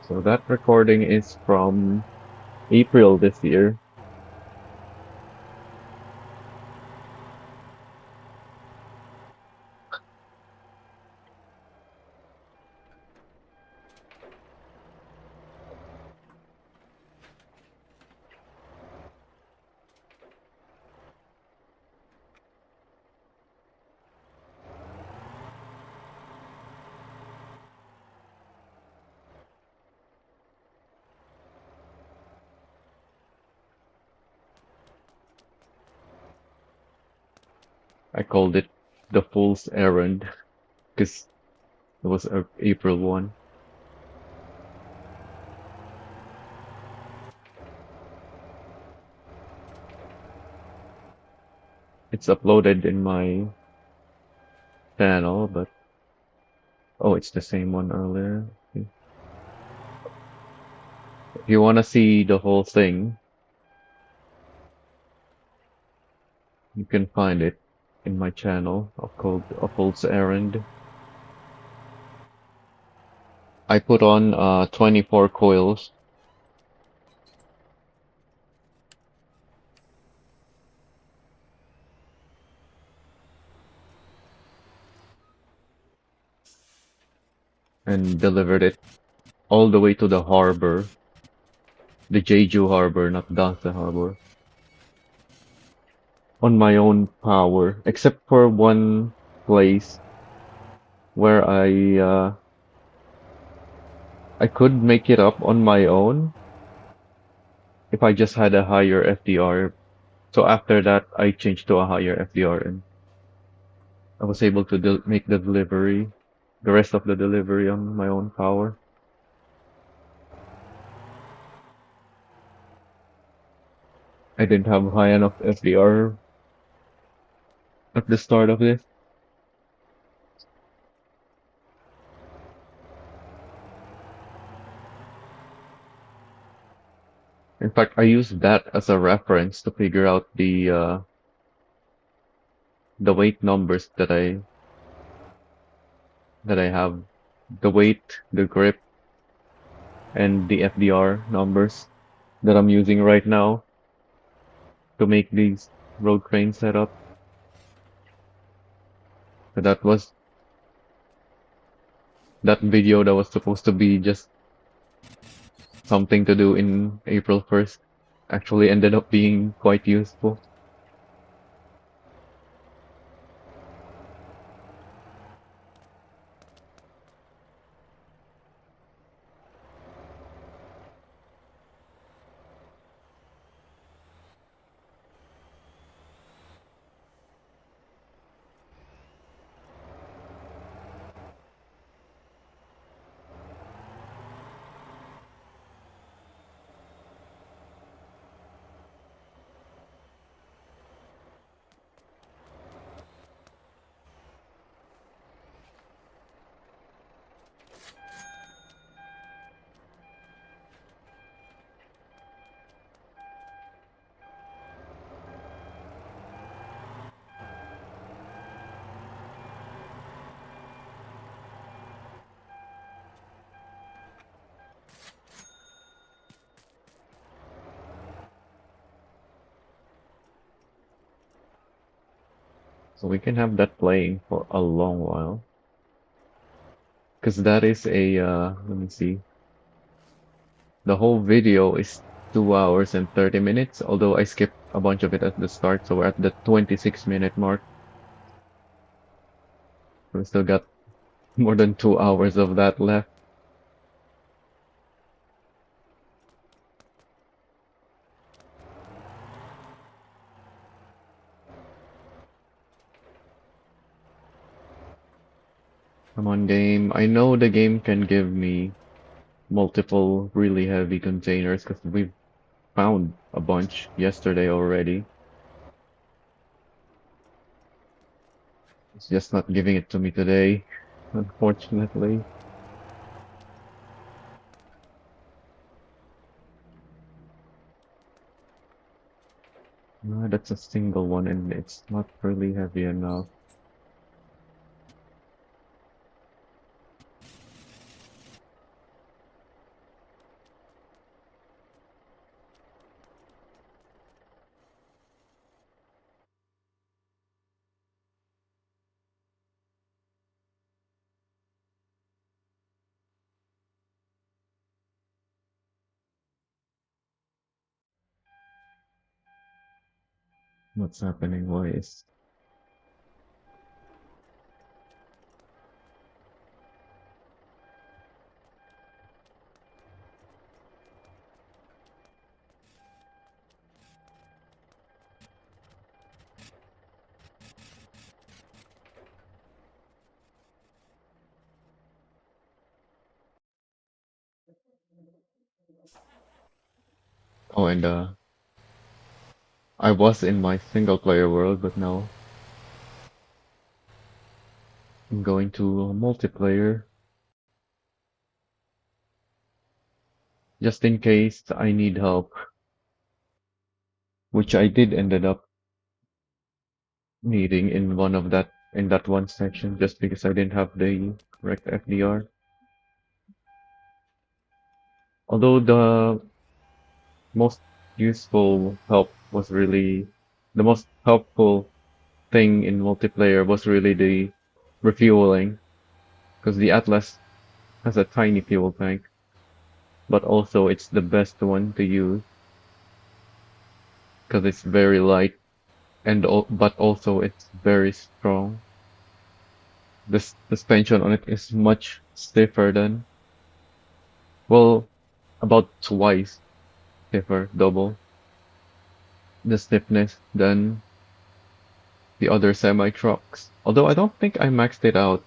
So that recording is from April this year. I called it the Fool's Errand because it was April 1. It's uploaded in my channel, but oh, it's the same one earlier. Okay. If you want to see the whole thing, you can find it in my channel called A Fool's Errand. I put on 24 coils and delivered it all the way to the harbor, the Jeju harbor, not Dasa harbor, on my own power, except for one place where I could make it up on my own if I just had a higher FDR. So after that, I changed to a higher FDR and I was able to make the delivery, the rest of the delivery on my own power. I didn't have high enough FDR at the start of this. In fact, I used that as a reference to figure out the weight numbers that I have, the weight, the grip, and the FDR numbers that I'm using right now to make these road crane setup. So that video that was supposed to be just something to do in April 1st actually ended up being quite useful. So we can have that playing for a long while. Because that is let me see. The whole video is 2 hours and 30 minutes, although I skipped a bunch of it at the start, so we're at the 26-minute mark. We still got more than 2 hours of that left. Come on, game. I know the game can give me multiple really heavy containers because we've found a bunch yesterday already. It's just not giving it to me today, unfortunately. That's a single one and it's not really heavy enough. What's happening? Why is... Oh, and I was in my single player world, but now I'm going to multiplayer just in case I need help, which I did ended up needing in that one section just because I didn't have the correct FDR. Although the most useful help was really the most helpful thing in multiplayer was really the refueling, because the Atlas has a tiny fuel tank, but also it's the best one to use because it's very light and but also it's very strong. The suspension on it is much stiffer than, well, about twice stiffer, double the stiffness than the other semi trucks. Although I don't think I maxed it out.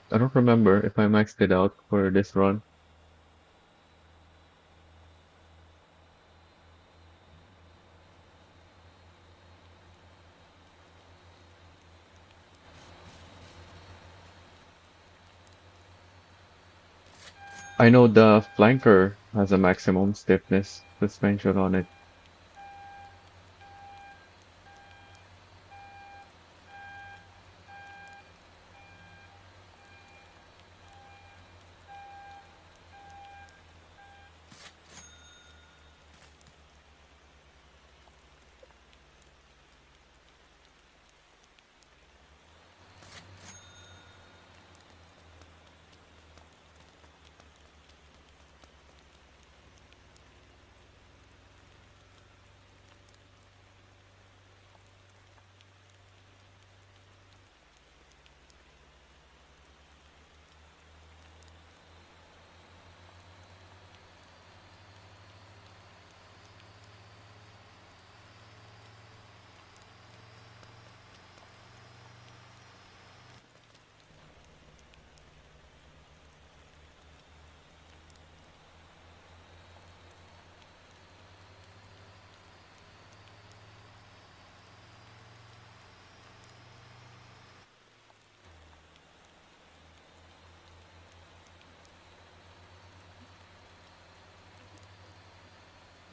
I don't remember if I maxed it out for this run. I know the flanker has a maximum stiffness suspension on it.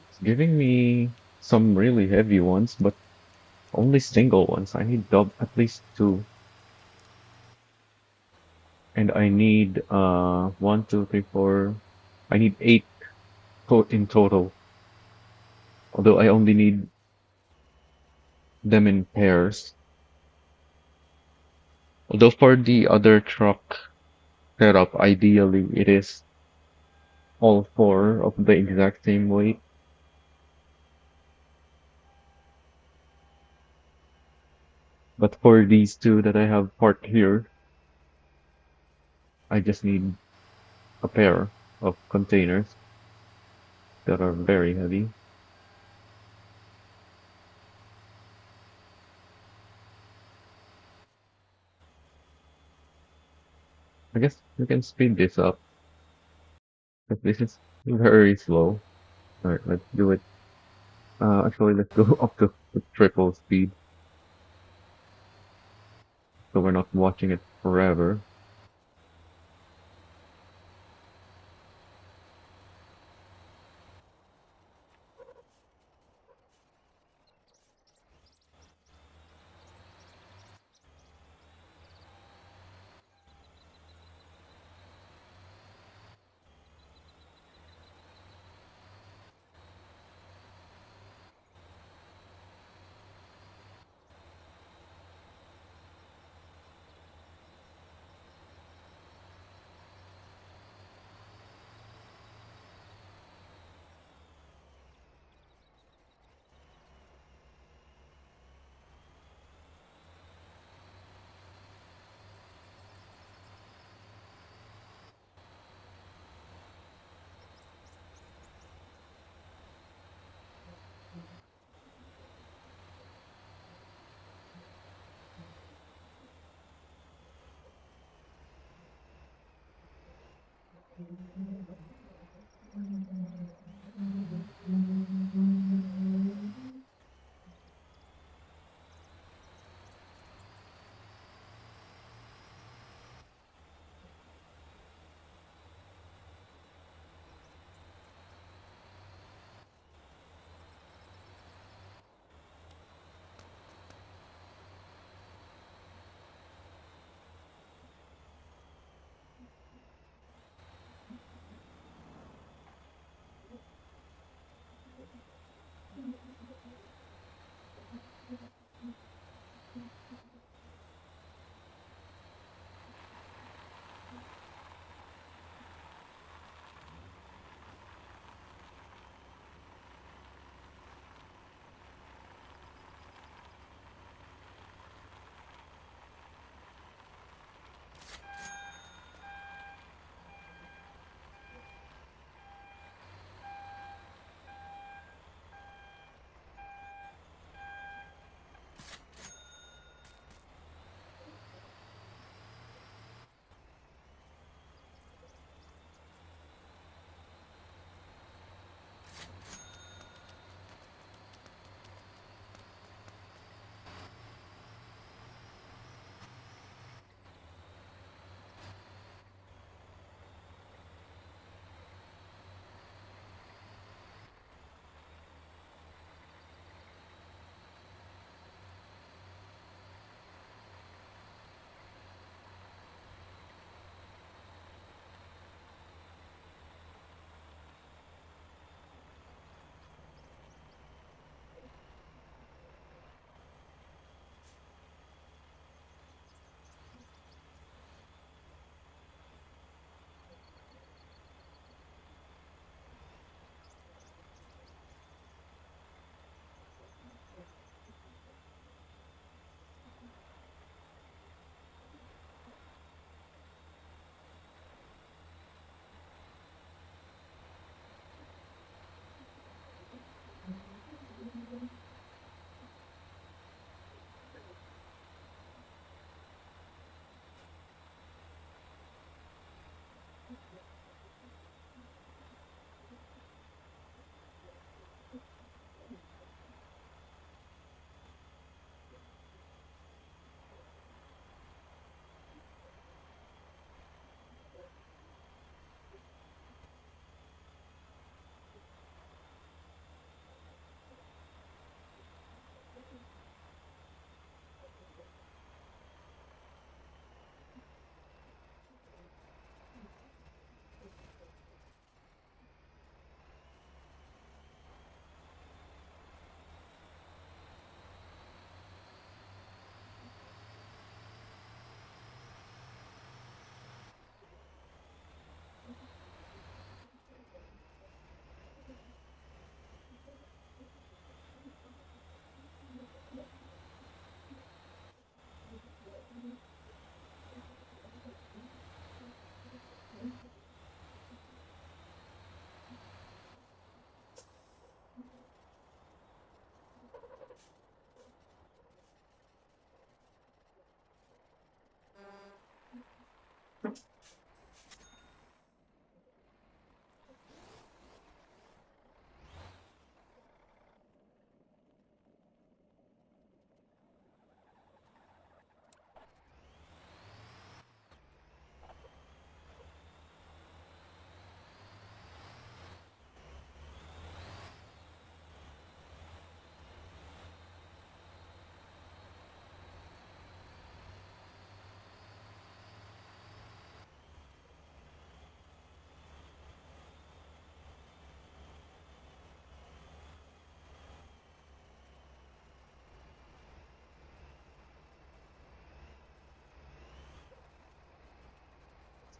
It's giving me some really heavy ones, but only single ones. I need at least two. And I need one, two, three, four. I need eight in total. Although I only need them in pairs. Although for the other truck setup, ideally it is all four of the exact same weight. But for these two that I have parked here, I just need a pair of containers that are very heavy. I guess we can speed this up, but this is very slow. Alright, let's do it. Actually, let's go up to triple speed so we're not watching it forever.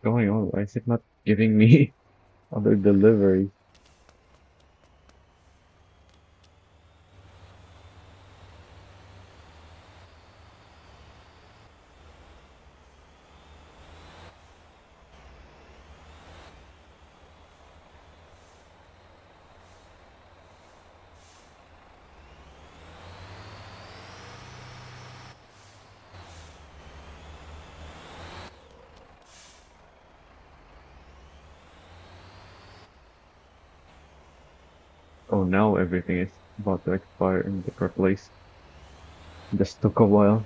going on? Why is it not giving me other deliveries? Oh, now everything is about to expire and get replaced. Just took a while.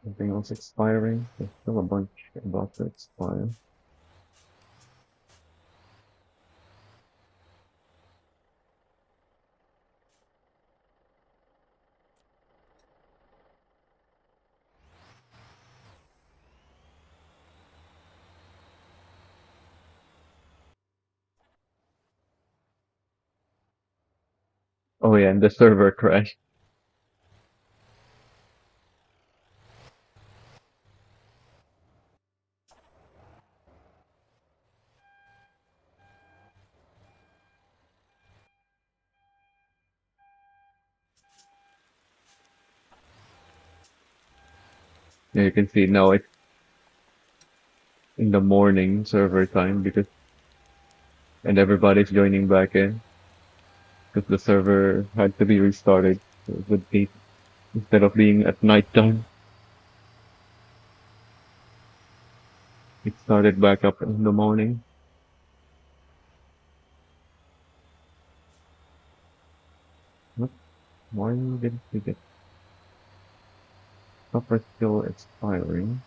Something else expiring. There's still a bunch about to expire. Oh yeah, and the server crashed. Yeah, you can see now it's in the morning server time because and everybody's joining back in because the server had to be restarted with 8 instead of being at night time. It started back up in the morning. What? Why didn't we get copper still expiring?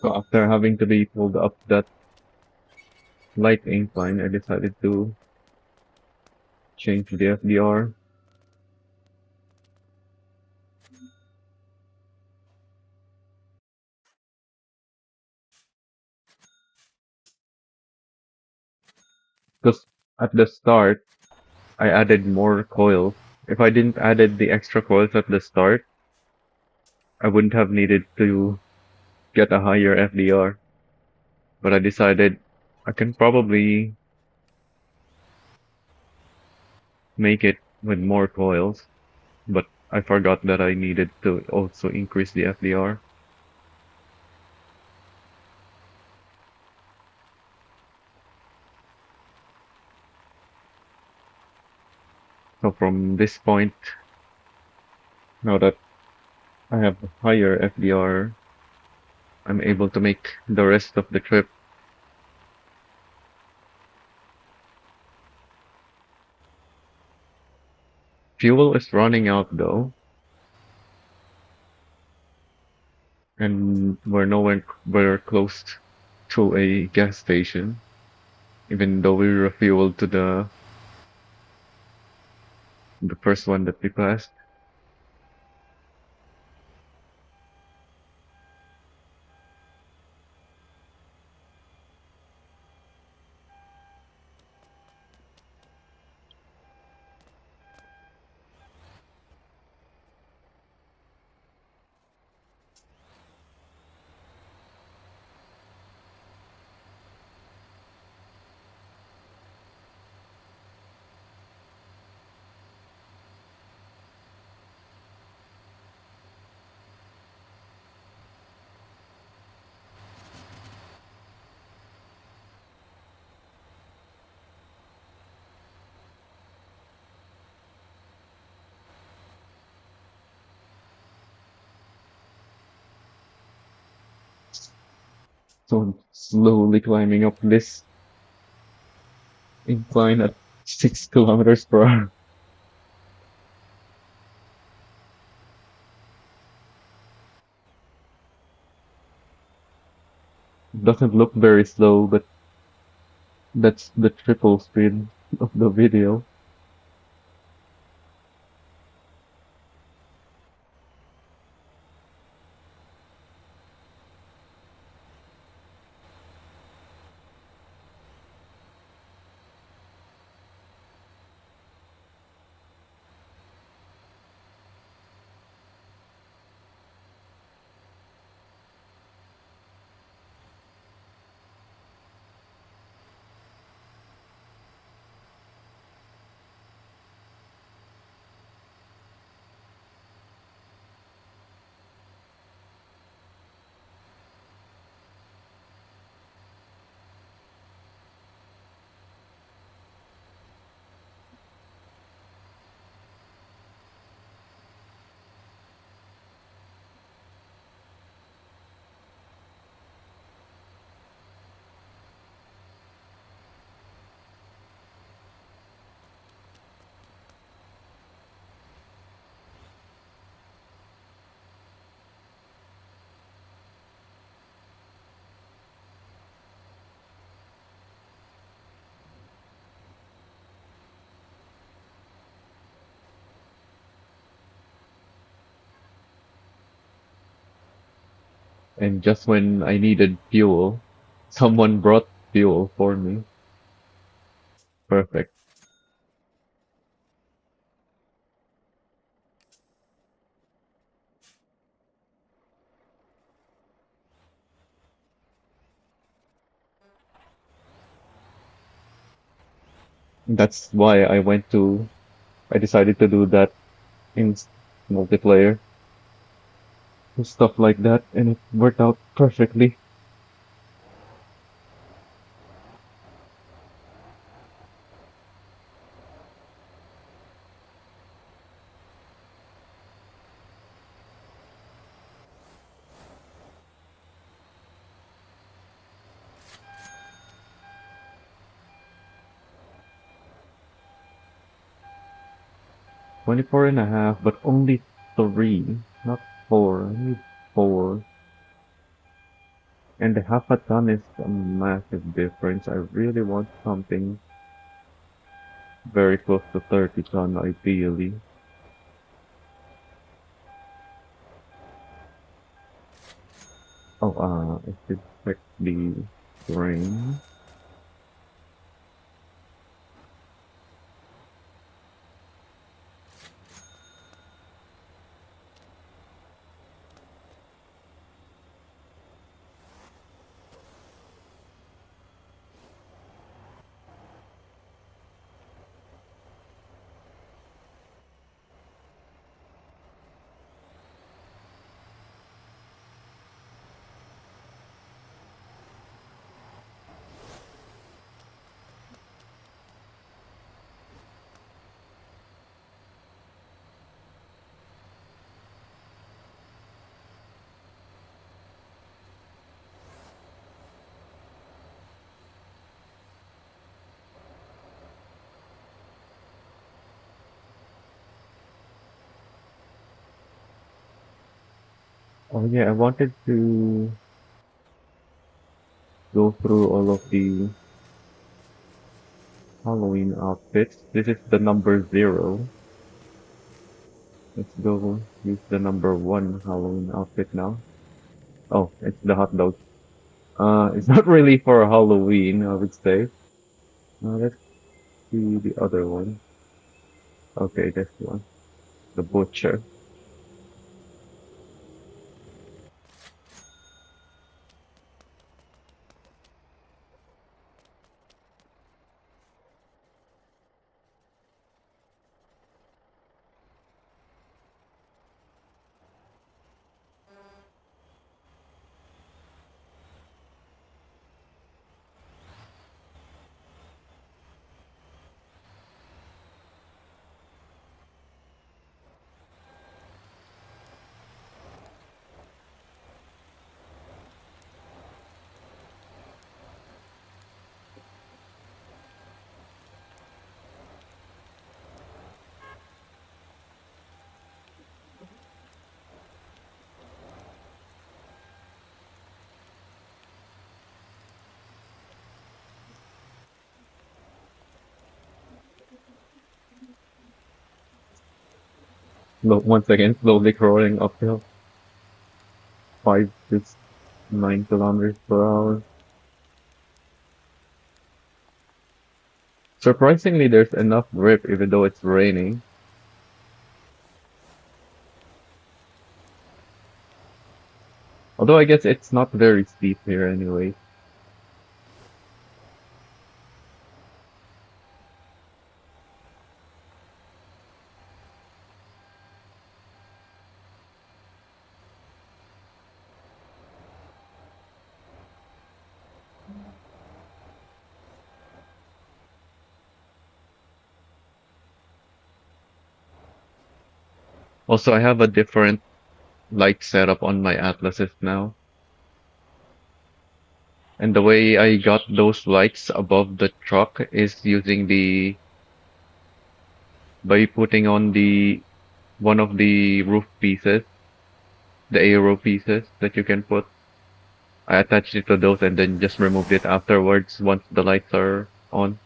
So after having to be pulled up that light incline, I decided to change the FDR because at the start I added more coils. If I didn't added the extra coils at the start, I wouldn't have needed to get a higher FDR. But I decided I can probably make it with more coils, but I forgot that I needed to also increase the FDR. So from this point, now that I have higher FDR, I'm able to make the rest of the trip. Fuel is running out though, and we're nowhere we're close to a gas station, even though we refueled to the first one that we passed. So I'm slowly climbing up this incline at 6 kilometers per hour. It doesn't look very slow, but that's the triple speed of the video. And just when I needed fuel, someone brought fuel for me. Perfect. That's why I decided to do that in multiplayer. Stuff like that, and it worked out perfectly. 24 and a half, but only 3, not 4. I need 4. And the half a ton is a massive difference. I really want something very close to 30 ton, ideally. Oh, I should check the ring. Oh yeah, I wanted to go through all of the Halloween outfits. This is the number 0. Let's go use the number 1 Halloween outfit now. Oh, it's the hot dog. It's not really for Halloween, I would say. Let's see the other one. Okay, this one. The butcher. Once again, slowly crawling uphill. 5 to 9 kilometers per hour. Surprisingly, there's enough grip even though it's raining. Although I guess it's not very steep here anyway. Also, I have a different light setup on my Atlases now. And the way I got those lights above the truck is using by putting on the one of the roof pieces, the aero pieces that you can put. I attached it to those and then just removed it afterwards once the lights are on.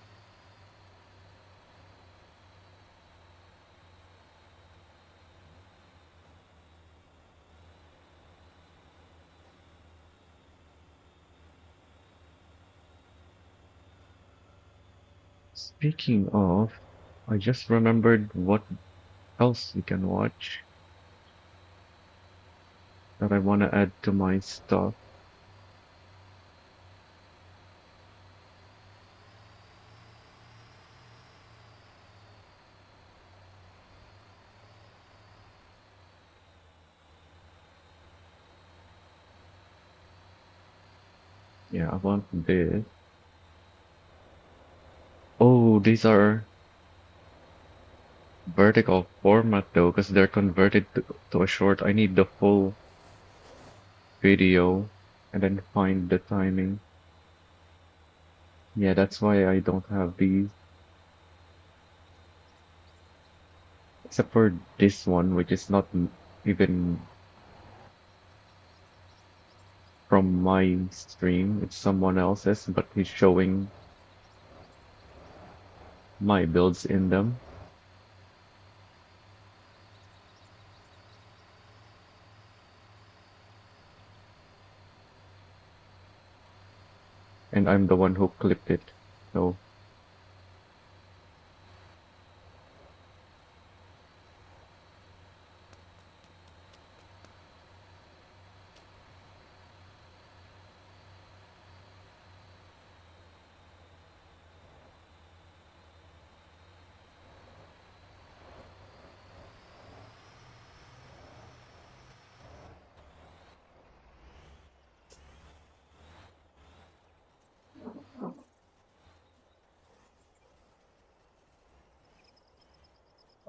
Speaking of, I just remembered what else you can watch that I want to add to my stuff. Yeah, I want this. Oh, these are vertical format though, because they're converted to a short. I need the full video and then find the timing. Yeah, that's why I don't have these. Except for this one, which is not even from my stream. It's someone else's, but he's showing my builds in them. And I'm the one who clipped it. So,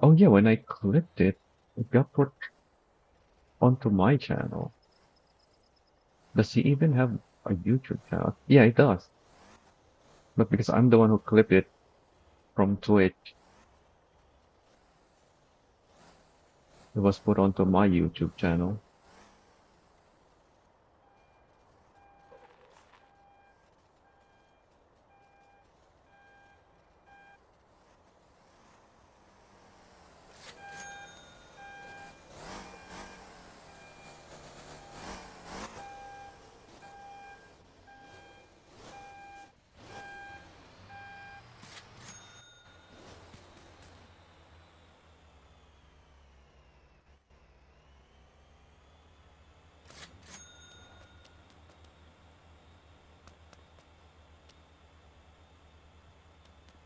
oh yeah, when I clipped it, it got put onto my channel. Does he even have a YouTube channel? Yeah, it does. But because I'm the one who clipped it from Twitch, it was put onto my YouTube channel.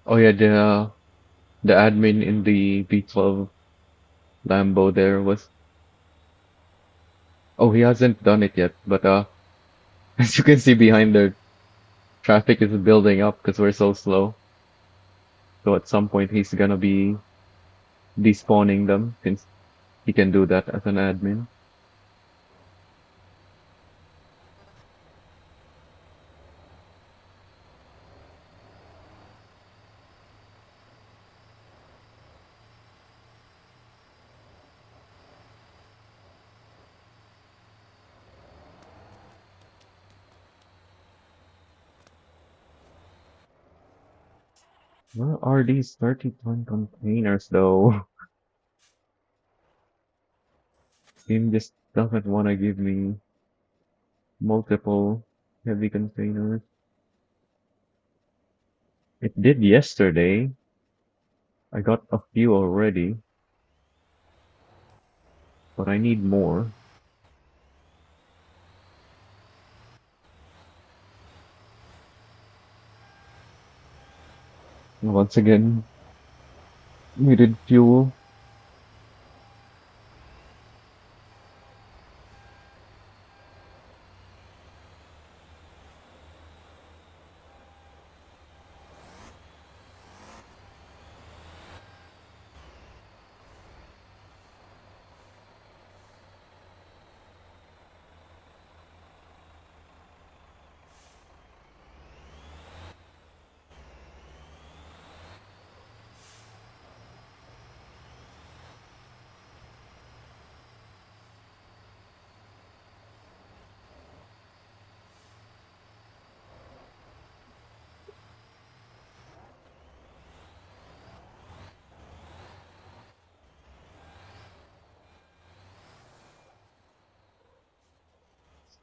Oh yeah, the admin in the V12 Lambo there was. Oh, he hasn't done it yet, but as you can see behind there, traffic is building up because we're so slow. So at some point he's gonna be despawning them since he can do that as an admin. Where are these 30-ton containers though? Game just doesn't want to give me multiple heavy containers. It did yesterday. I got a few already, but I need more. Once again, needed fuel.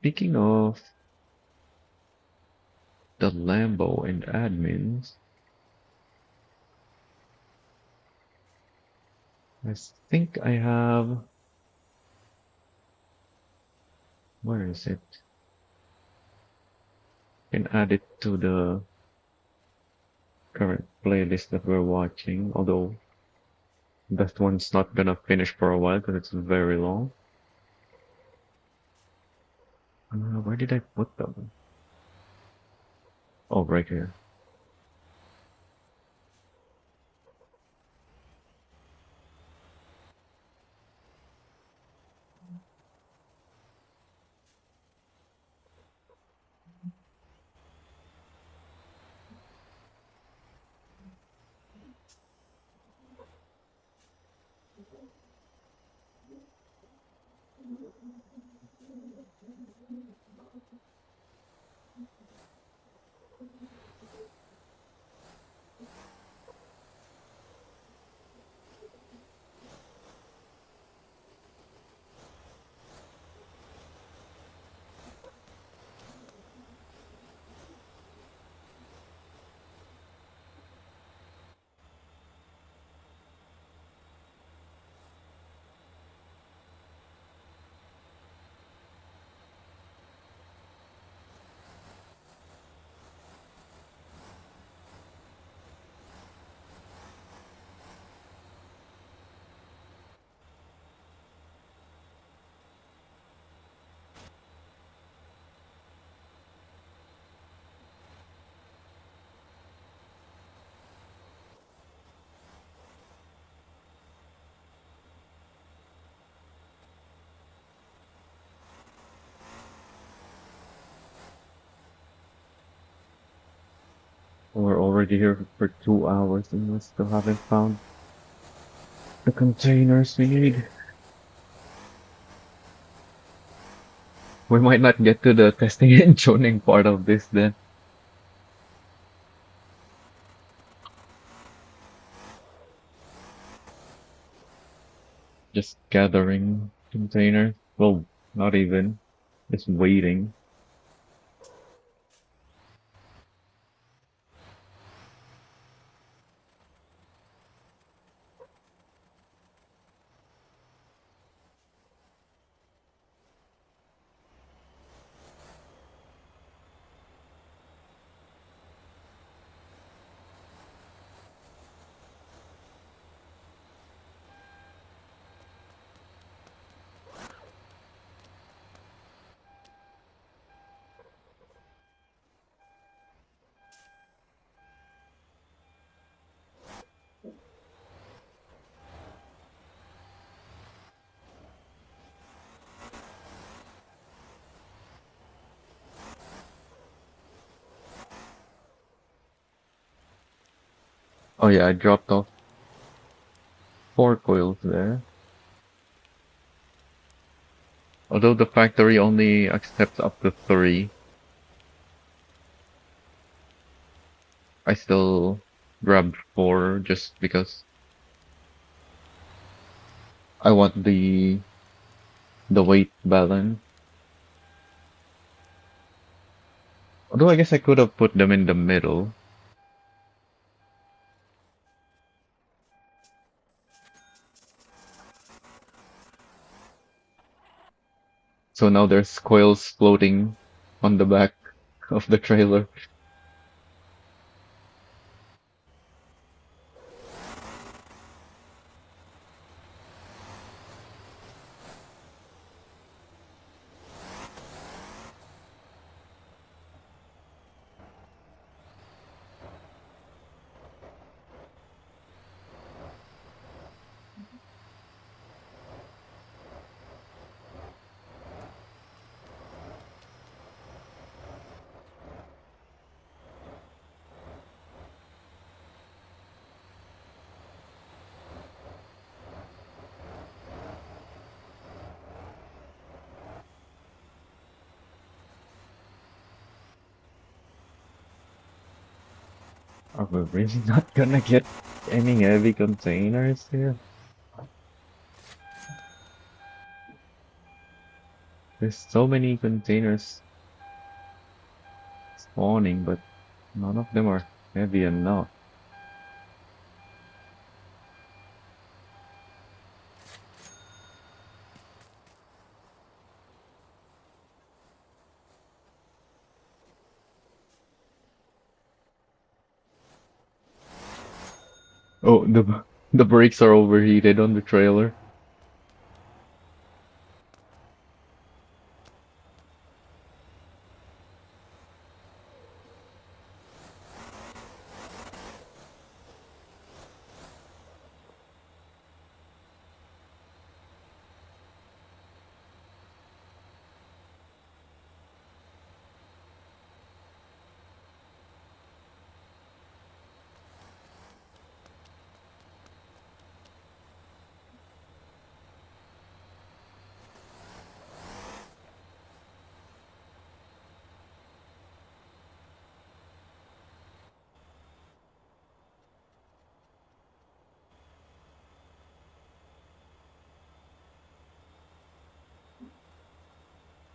Speaking of the Lambo and admins, I think I have. Where is it? Can add it to the current playlist that we're watching, although that one's not gonna finish for a while because it's very long. Where did I put them? Oh, right here. We're already here for 2 hours and we still haven't found the containers we need. We might not get to the testing and tuning part of this then. Just gathering containers. Well, not even. Just waiting. Oh yeah, I dropped off 4 coils there. Although the factory only accepts up to 3, I still grabbed 4 just because I want the weight balance. Although I guess I could have put them in the middle. So now there's coils floating on the back of the trailer. Are we really not gonna get any heavy containers here? There's so many containers spawning, but none of them are heavy enough. Oh, the brakes are overheated on the trailer.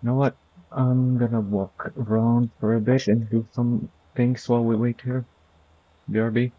You know what? I'm gonna walk around for a bit and do some things while we wait here. BRB.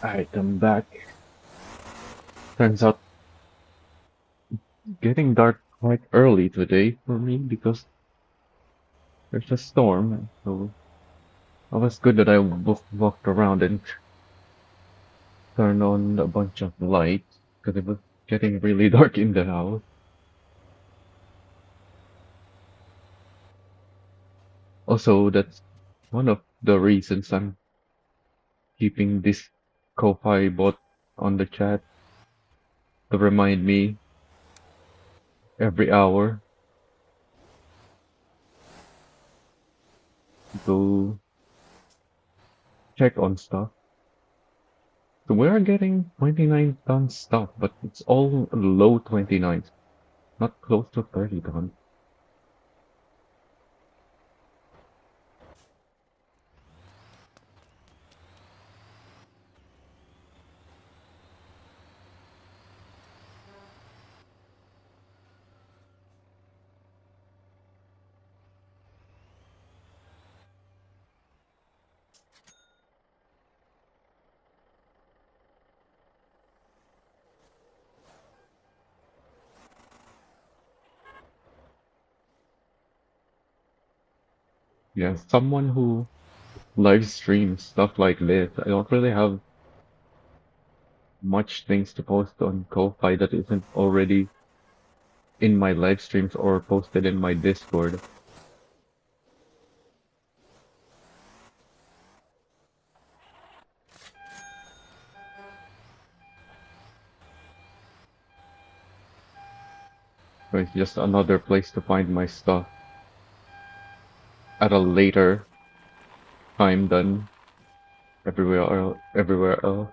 Alright, I'm back. Turns out getting dark quite early today for me because there's a storm. So it was good that I walked around and turned on a bunch of lights because it was getting really dark in the house. Also, that's one of the reasons I'm keeping this Ko-Fi bot on the chat to remind me every hour to check on stuff. So we are getting 29 ton stuff, but it's all low 29s, not close to 30 ton. Yeah, someone who live streams stuff like this, I don't really have much things to post on Ko-Fi that isn't already in my live streams or posted in my Discord. So it's just another place to find my stuff at a later time than everywhere else.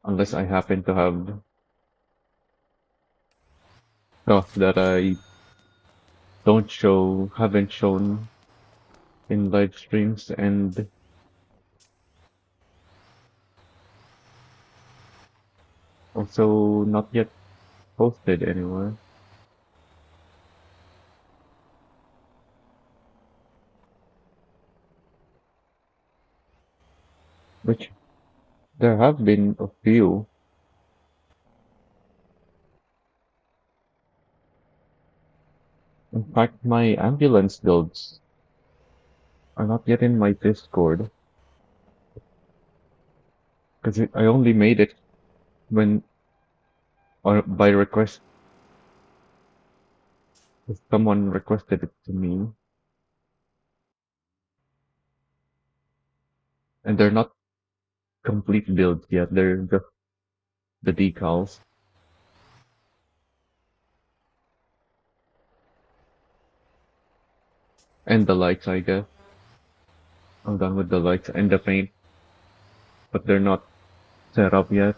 Unless I happen to have stuff that I haven't shown in live streams and also not yet posted anywhere. Which there have been a few. In fact, my ambulance builds are not yet in my Discord because I only made it when or by request. If someone requested it to me, and they're not complete builds yet. They're just the decals and the lights, I guess. I'm done with the lights and the paint, but they're not set up yet.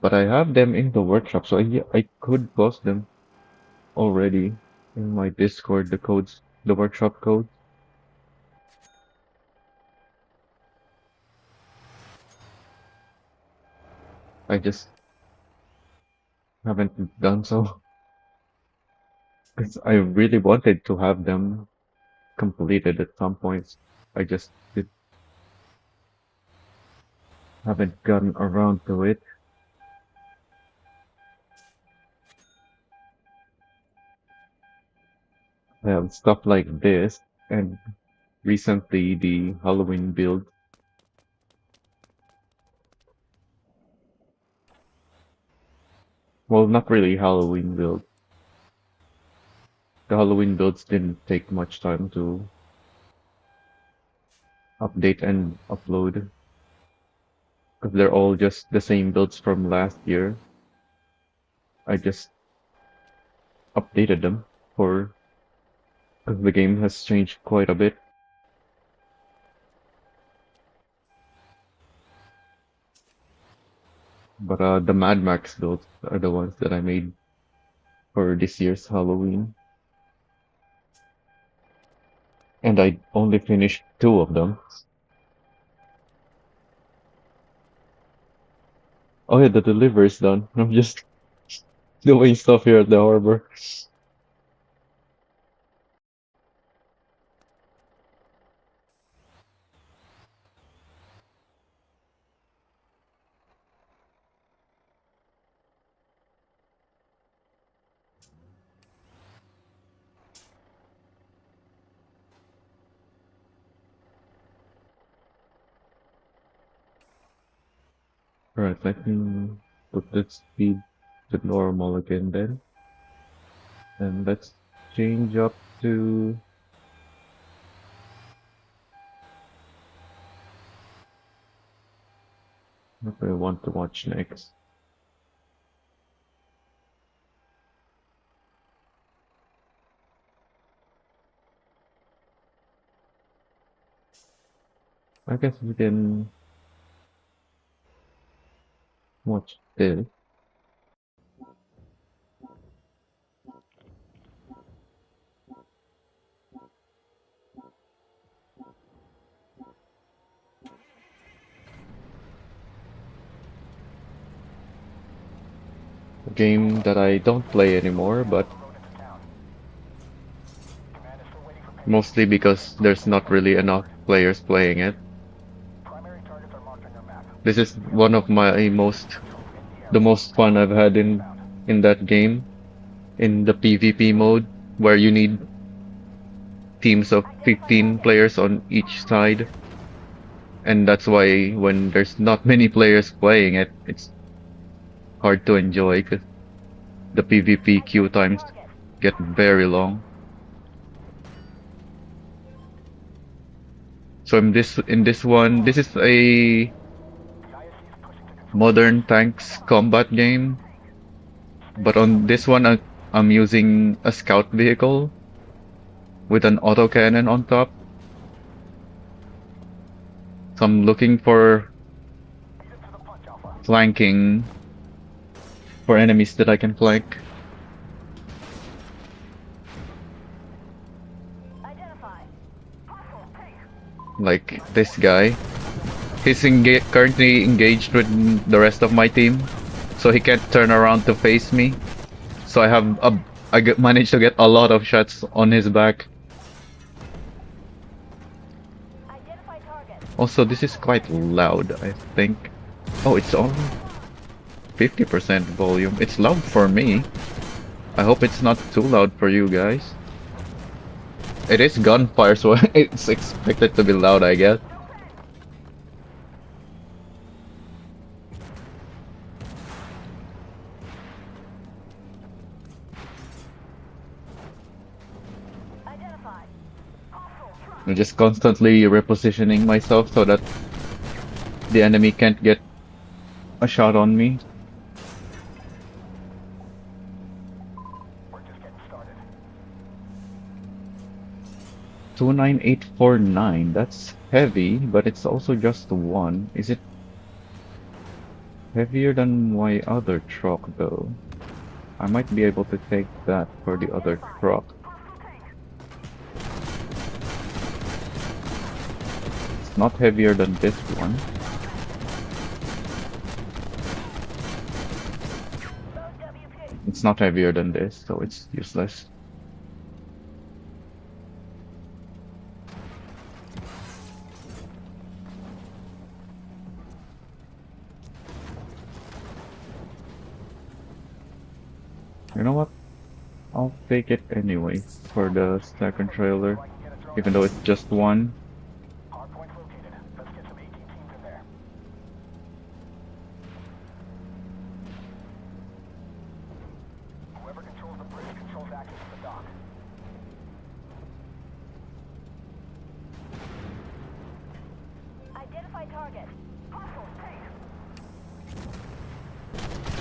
But I have them in the workshop, so I could post them already in my Discord, the codes, the workshop code. I just haven't done so because I really wanted to have them completed at some points. I just haven't gotten around to it. I have stuff like this, and recently the Halloween build. Well, not really Halloween build. The Halloween builds didn't take much time to update and upload because they're all just the same builds from last year. I just updated them for because the game has changed quite a bit. But the Mad Max builds are the ones that I made for this year's Halloween, and I only finished two of them. Oh yeah, the delivery's done. I'm just doing stuff here at the harbor. Alright, let me put the speed to normal again then. And let's change up to what do I want to watch next. I guess we can watch this. A game that I don't play anymore, but mostly because there's not really enough players playing it. This is one of the most fun I've had in that game, in the PvP mode, where you need teams of 15 players on each side. And that's why when there's not many players playing it, it's hard to enjoy because the PvP queue times get very long. So in this one, this is a modern tanks combat game, but on this one I'm using a scout vehicle with an autocannon on top. So I'm looking for flanking for enemies that I can flank. Like this guy. He's currently engaged with the rest of my team, so he can't turn around to face me. So managed to get a lot of shots on his back. Also, this is quite loud, I think. Oh, it's only 50% volume. It's loud for me. I hope it's not too loud for you guys. It is gunfire, so it's expected to be loud, I guess. I'm just constantly repositioning myself so that the enemy can't get a shot on me. We're just getting started. 29849. That's heavy, but it's also just one. Is it heavier than my other truck though? I might be able to take that for the other truck. It's not heavier than this one. It's not heavier than this, so it's useless. You know what? I'll take it anyway for the second trailer, even though it's just one.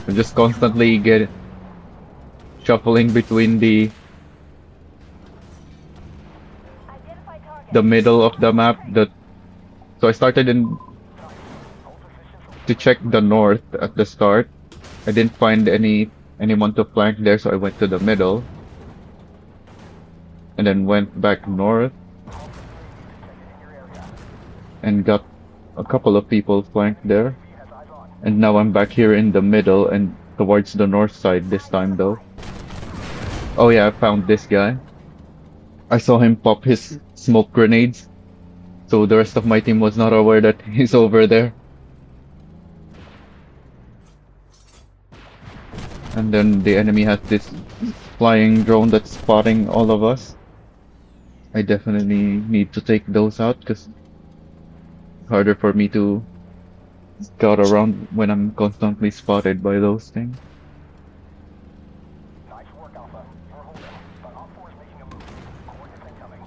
I'm just constantly shuffling between the middle of the map. So I started to check the north at the start. I didn't find anyone to flank there, so I went to the middle, and then went back north and got a couple of people flanked there. And now I'm back here in the middle and towards the north side this time though. Oh yeah, I found this guy. I saw him pop his smoke grenades, so the rest of my team was not aware that he's over there. And then the enemy has this flying drone that's spotting all of us. I definitely need to take those out because it's harder for me to scout around when I'm constantly spotted by those things. Nice work, Alpha. You're holding, but Op 4 is making a move. Coordinates incoming.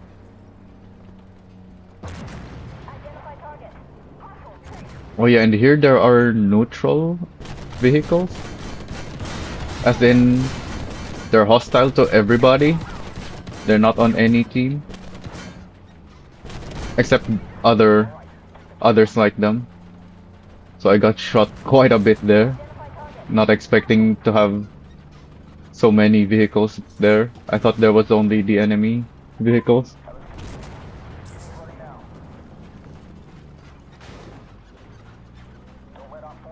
Identify target. Hostile, take. Oh yeah, and here there are neutral vehicles. As in, they're hostile to everybody. They're not on any team. Except others like them. So I got shot quite a bit there. Not expecting to have so many vehicles there. I thought there was only the enemy vehicles.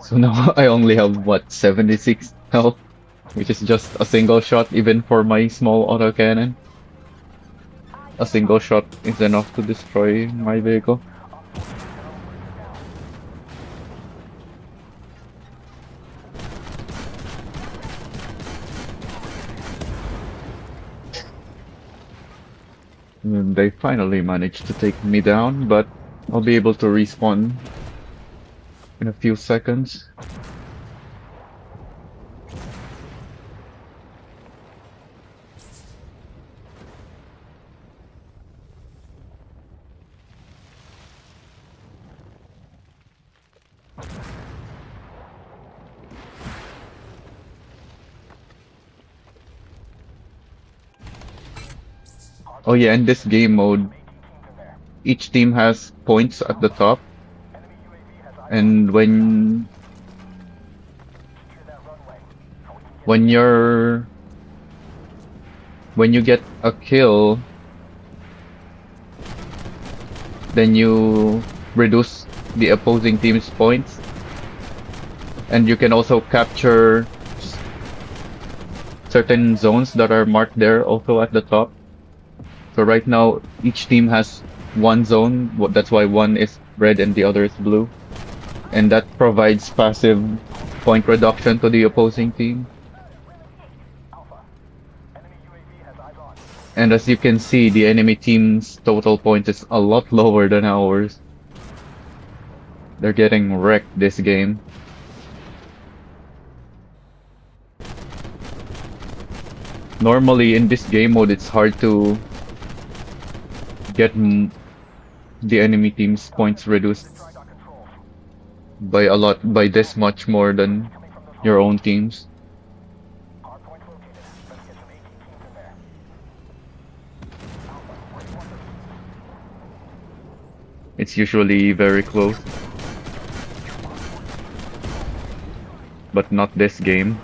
So now I only have what, 76 health, which is just a single shot even for my small autocannon. A single shot is enough to destroy my vehicle. And they finally managed to take me down, but I'll be able to respawn in a few seconds. Oh yeah, in this game mode, each team has points at the top, and when you're when you get a kill, then you reduce the opposing team's points, and you can also capture certain zones that are marked there also at the top. So right now, each team has one zone. That's why one is red and the other is blue. And that provides passive point reduction to the opposing team. And as you can see, the enemy team's total points is a lot lower than ours. They're getting wrecked this game. Normally in this game mode, it's hard to get the enemy team's points reduced by a lot, by this much more than your own teams. It's usually very close, but not this game.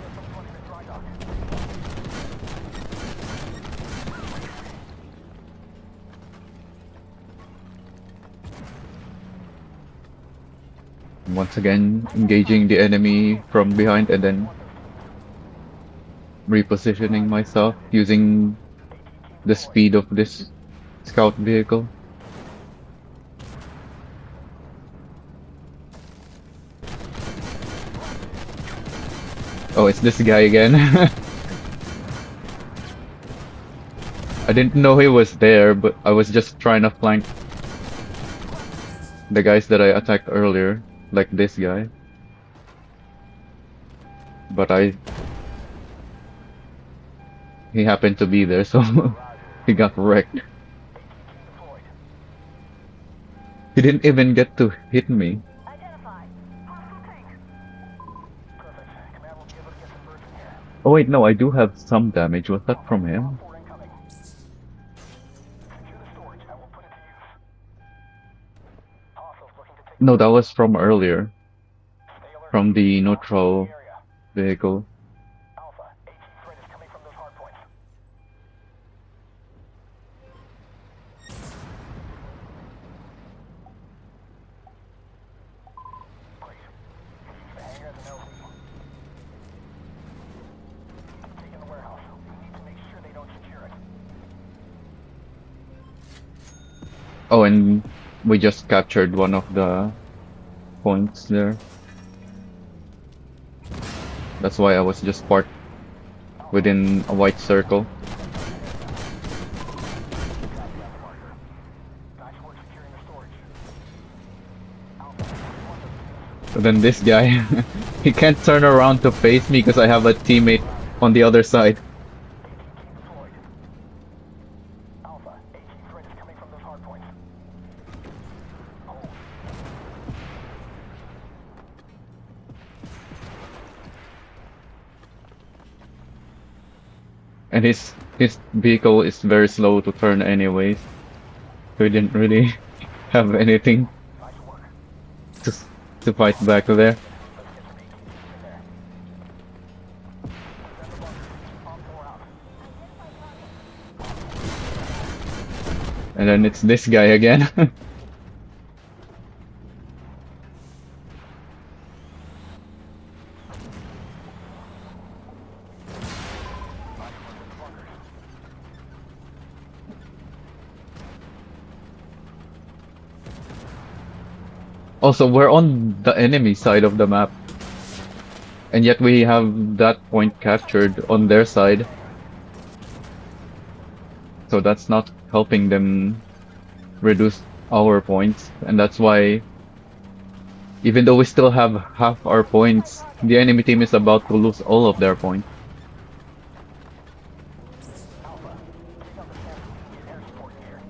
Once again, engaging the enemy from behind and then repositioning myself using the speed of this scout vehicle. Oh, it's this guy again. I didn't know he was there, but I was just trying to flank the guys that I attacked earlier, like this guy. But he happened to be there, so he got wrecked. He didn't even get to hit me. Oh wait, no, I do have some damage. Was that from him? No, that was from earlier. From the neutral vehicle. Oh, and we just captured one of the points there. That's why I was just parked within a white circle. Then this guy, he can't turn around to face me because I have a teammate on the other side. Deployed. Alpha, AT threat is coming from those hard points. Hold. And his vehicle is very slow to turn anyways. So he didn't really have anything Nice work. to to fight back there. Let's get some AT in there. Defend the bunker. On 4 out. And then it's this guy again. Also, we're on the enemy side of the map, and yet we have that point captured on their side. So that's not helping them reduce our points, and that's why even though we still have half our points, the enemy team is about to lose all of their points. Alpha, take out the chance to get air support here.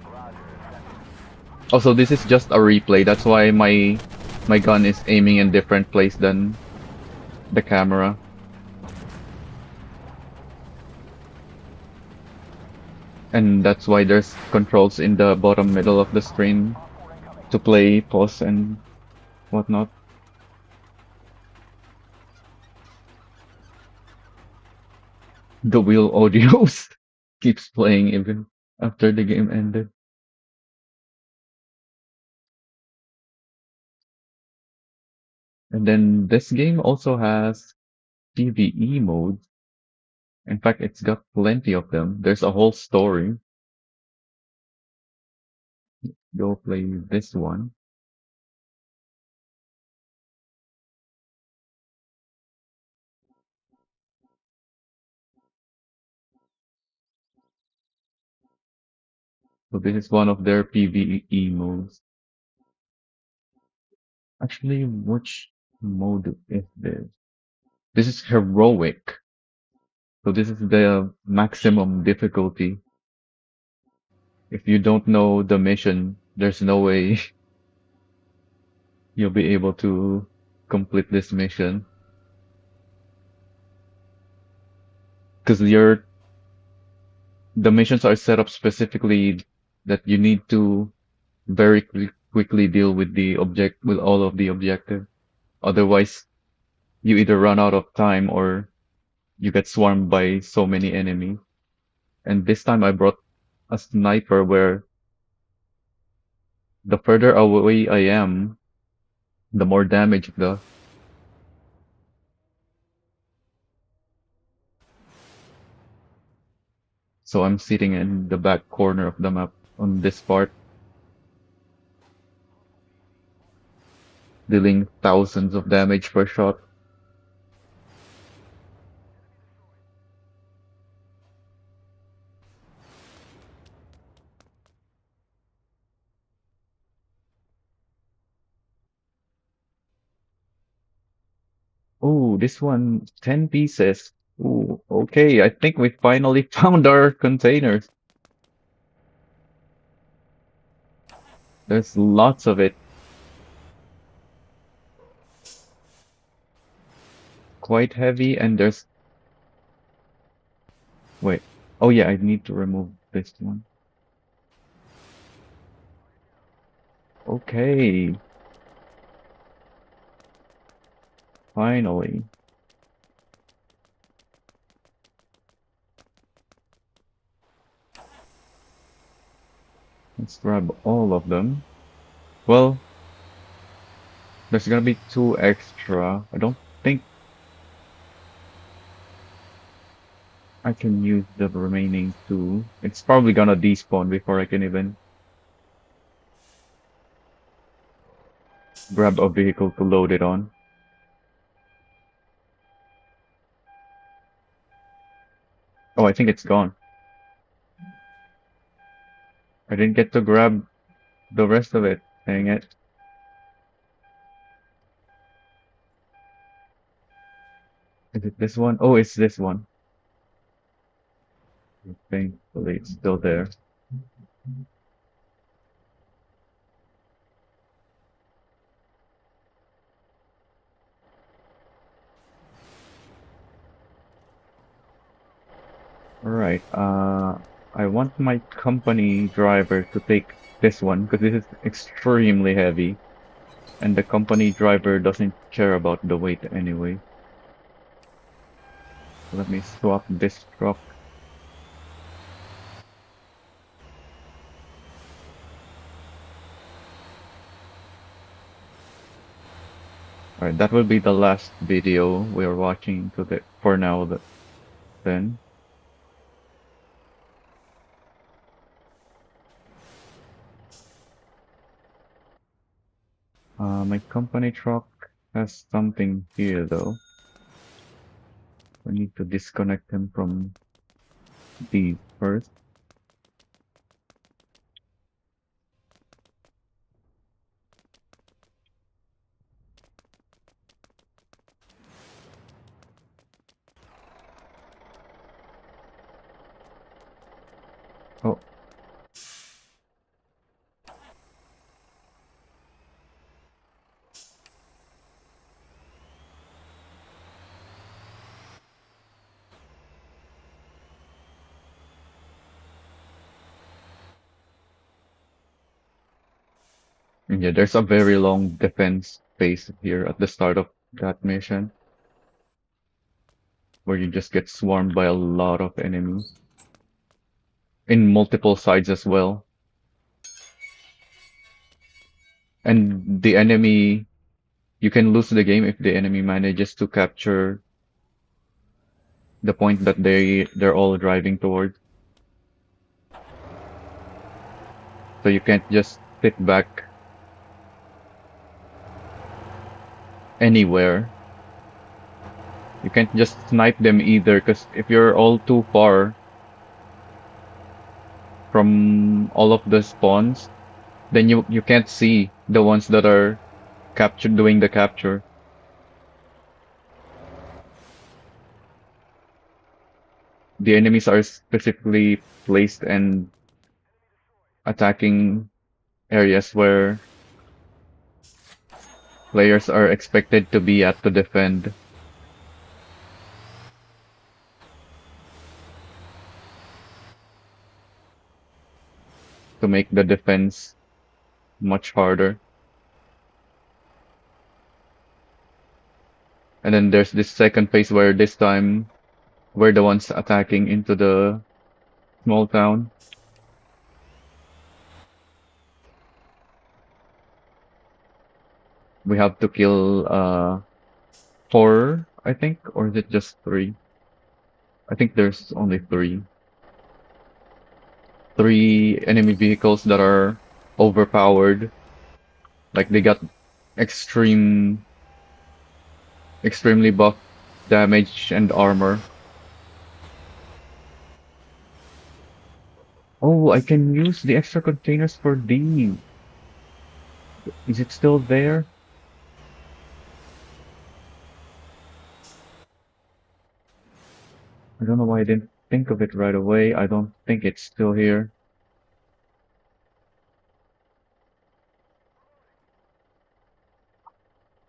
Roger, sending. Also, this is just a replay. That's why my gun is aiming in different place than the camera. And that's why there's controls in the bottom middle of the screen On 4 incoming. to play, pause, and whatnot. The wheel audios keeps playing even after the game ended. And then this game also has PvE modes. In fact, it's got plenty of them. There's a whole story. Go play this one. So this is one of their PvE modes. Actually, which mode is this? This is heroic. So this is the maximum difficulty. If you don't know the mission, there's no way you'll be able to complete this mission. Because the missions are set up specifically that you need to very quickly deal with with all of the objective. Otherwise, you either run out of time or you get swarmed by so many enemies. And this time I brought a sniper where the further away I am, the more damage it does. So I'm sitting in the back corner of the map on this part, dealing thousands of damage per shot. Oh, this one, 10 pieces. Ooh, okay, I think we finally found our containers. There's lots of it. Quite heavy, and there's... Wait. Oh yeah, I need to remove this one. Okay, finally. Let's grab all of them. Well, there's gonna be two extra. I don't think I can use the remaining two. It's probably gonna despawn before I can even grab a vehicle to load it on. Oh, I think it's gone. I didn't get to grab the rest of it. Dang it. Is it this one? Oh, it's this one. Thankfully, it's still there. Alright, I want my company driver to take this one because this is extremely heavy, and the company driver doesn't care about the weight anyway. Let me swap this truck. Alright, that will be the last video we're watching for now then. My company truck has something here though. I need to disconnect him from these first. Oh, and yeah, there's a very long defense phase here at the start of that mission where you just get swarmed by a lot of enemies in multiple sides as well. And the enemy, you can lose the game if the enemy manages to capture the point that they're all driving towards. So you can't just sit back anywhere. You can't just snipe them either, because if you're all too far from all of the spawns, then you can't see the ones that are doing the capture. The enemies are specifically placed and attacking areas where players are expected to be at to defend. To make the defense much harder. And then there's this second phase where this time we're the ones attacking into the small town. We have to kill four, I think, or is it just three? I think there's only three. Three enemy vehicles that are overpowered. Like they got extreme, extremely buff damage and armor. Oh, I can use the extra containers for these. Is it still there? I don't know why I didn't think of it right away. I don't think it's still here.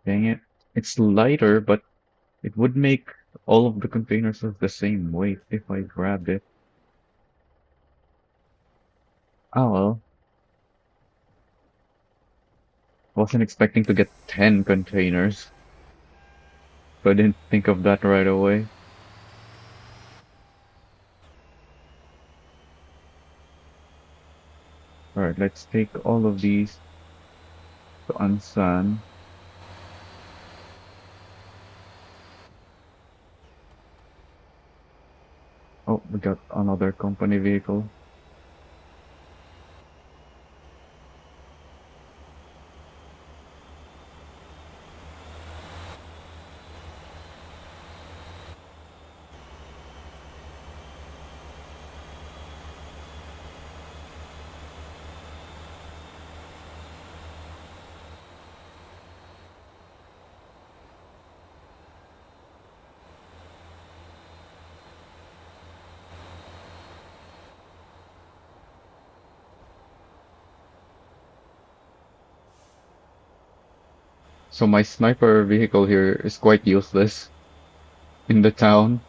Dang it. It's lighter, but it would make all of the containers of the same weight if I grabbed it. Oh well. Wasn't expecting to get 10 containers, so I didn't think of that right away. Alright, let's take all of these to Ansan. Oh, we got another company vehicle. So my sniper vehicle here is quite useless in the town.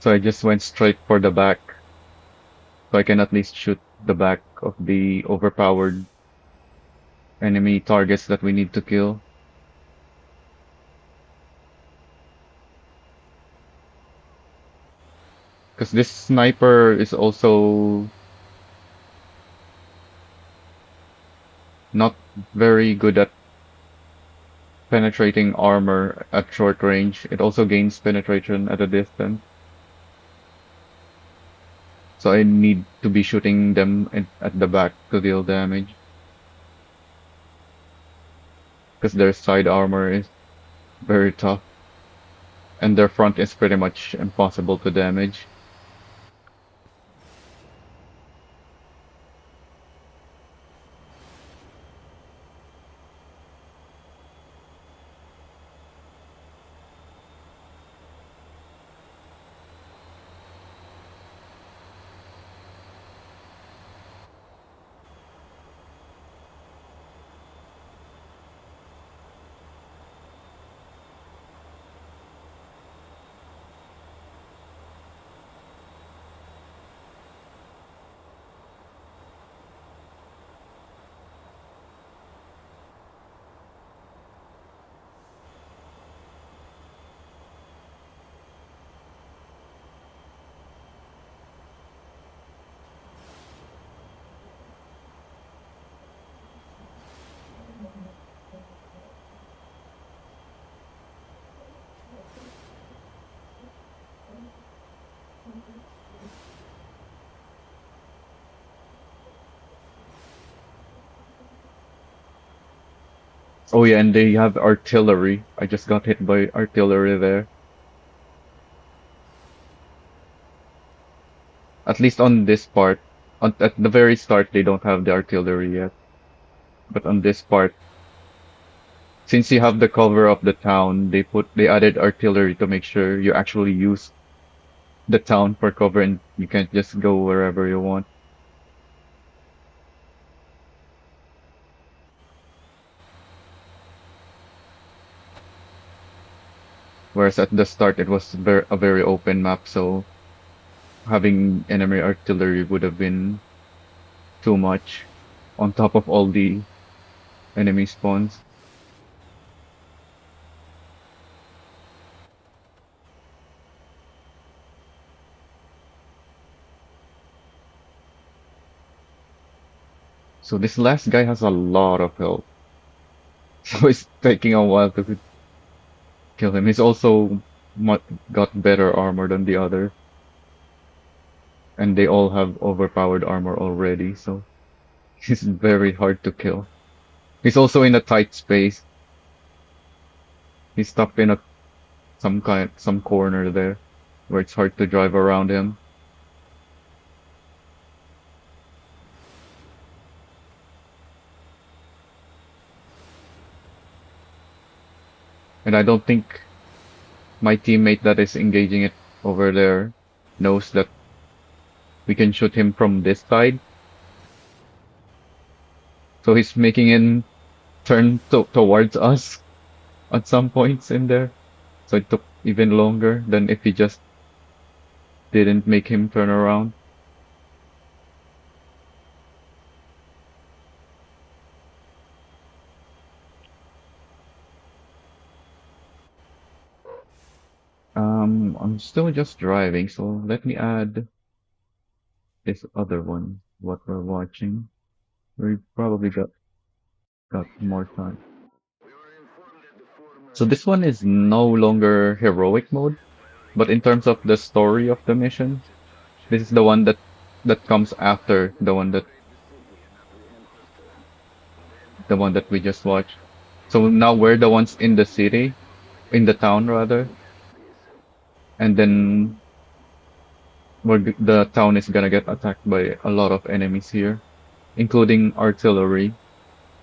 So I just went straight for the back, so I can at least shoot the back of the overpowered enemy targets that we need to kill. Because this sniper is also not very good at penetrating armor at short range. It also gains penetration at a distance. So I need to be shooting them at the back to deal damage. Because their side armor is very tough. And their front is pretty much impossible to damage. Oh yeah, and they have artillery. I just got hit by artillery there. At least on this part. At the very start, they don't have the artillery yet. But on this part, since you have the cover of the town, they added artillery to make sure you actually use the town for cover and you can't just go wherever you want. Whereas at the start, it was a very open map, so having enemy artillery would have been too much on top of all the enemy spawns. So this last guy has a lot of health. So it's taking a while to kill him. He's also got better armor than the other, and they all have overpowered armor already, so he's very hard to kill. He's also in a tight space. He's stuck in some corner there where it's hard to drive around him. And I don't think my teammate that is engaging it over there knows that we can shoot him from this side. So he's making him turn towards us at some points in there. So it took even longer than if he just didn't make him turn around. I'm still just driving, so let me add this other one, what we're watching. We probably got more time. So this one is no longer heroic mode, but in terms of the story of the mission, this is the one that comes after the one that we just watched. So now we're the ones in the city, in the town rather, and then the town is gonna get attacked by a lot of enemies here, including artillery.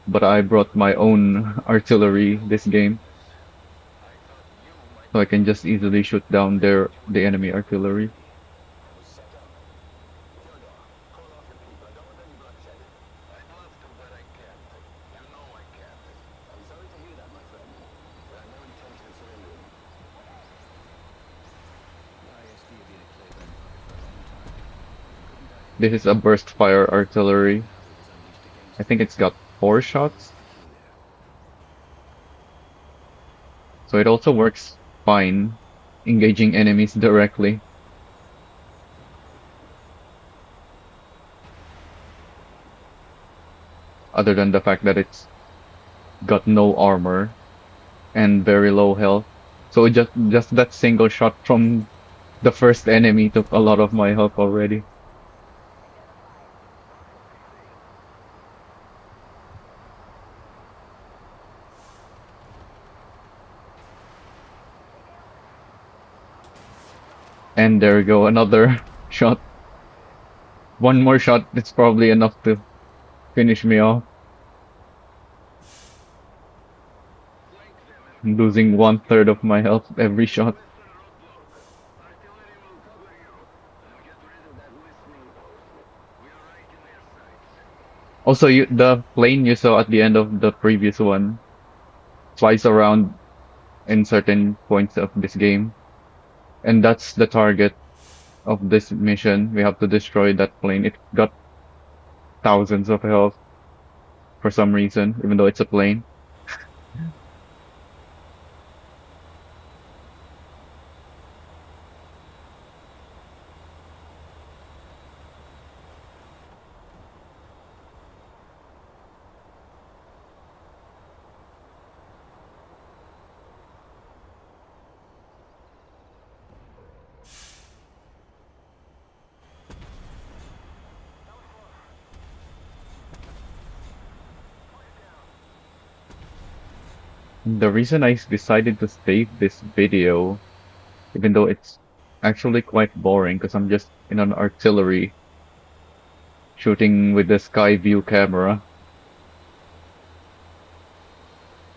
But I brought my own artillery this game, so I can just easily shoot down the enemy artillery. This is a burst fire artillery. I think it's got 4 shots, so it also works fine engaging enemies directly, other than the fact that it's got no armor and very low health. So just that single shot from the first enemy took a lot of my health already. And there we go, another shot. One more shot, it's probably enough to finish me off. I'm losing 1/3 of my health every shot. Also, the plane you saw at the end of the previous one flies around in certain points of this game, and that's the target of this mission. We have to destroy that plane. It got thousands of health for some reason, even though it's a plane. The reason I decided to save this video, even though it's actually quite boring, because I'm just in an artillery shooting with the sky view camera,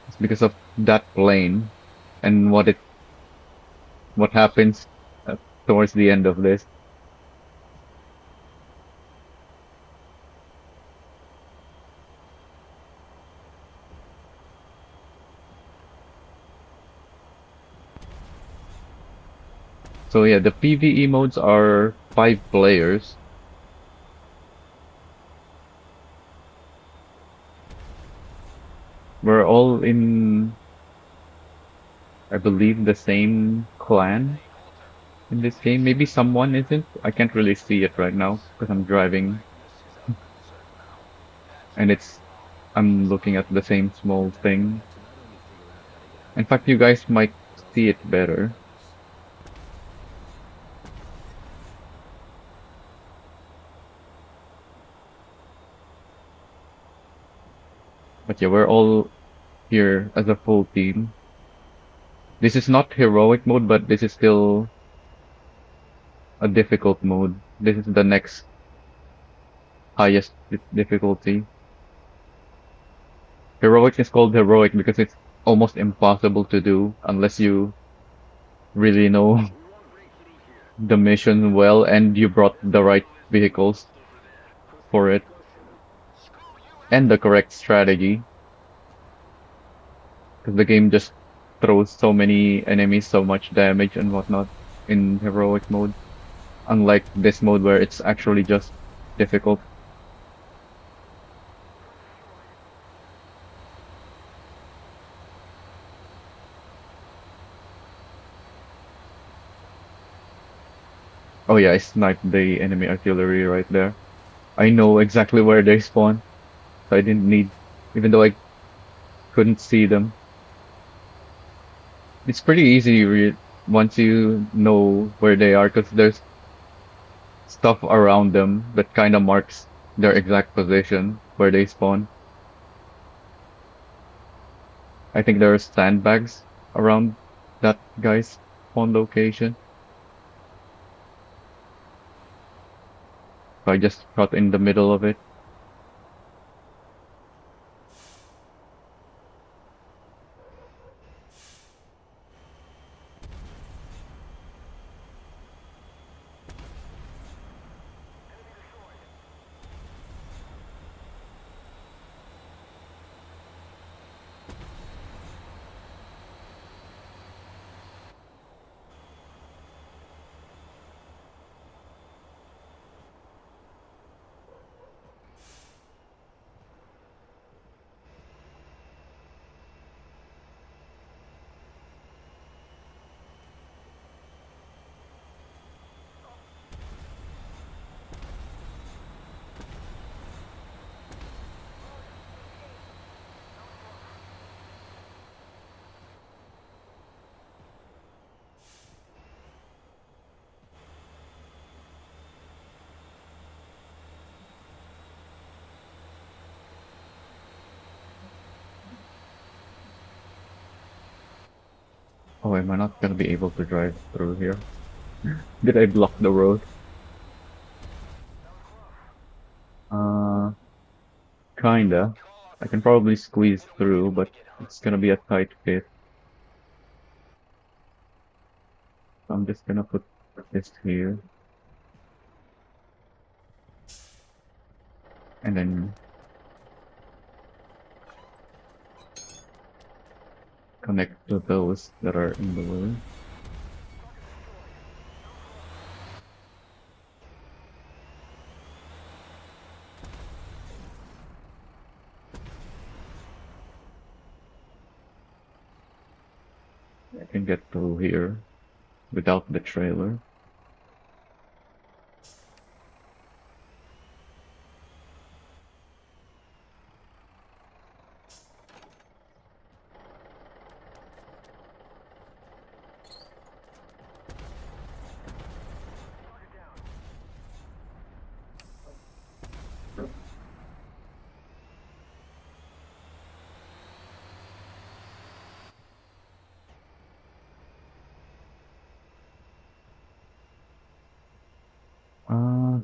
is because of that plane and what happens towards the end of this. So yeah, the PvE modes are 5 players. We're all in, I believe, the same clan in this game. Maybe someone isn't. I can't really see it right now because I'm driving and I'm looking at the same small thing. In fact, you guys might see it better. But yeah, we're all here as a full team. This is not heroic mode, but this is still a difficult mode. This is the next highest difficulty. Heroic is called heroic because it's almost impossible to do unless you really know the mission well and you brought the right vehicles for it and the correct strategy. Because the game just throws so many enemies, so much damage and whatnot in heroic mode. Unlike this mode where it's actually just difficult. Oh yeah, I sniped the enemy artillery right there. I know exactly where they spawn, so I didn't need, even though I couldn't see them. It's pretty easy once you know where they are, because there's stuff around them that kind of marks their exact position where they spawn. I think there are sandbags around that guy's spawn location. So I just got in the middle of it. Oh, am I not gonna be able to drive through here? Did I block the road? Uh, kinda. I can probably squeeze through, but it's gonna be a tight fit. So I'm just gonna put this here and then connect to those that are in the way. I can get through here without the trailer.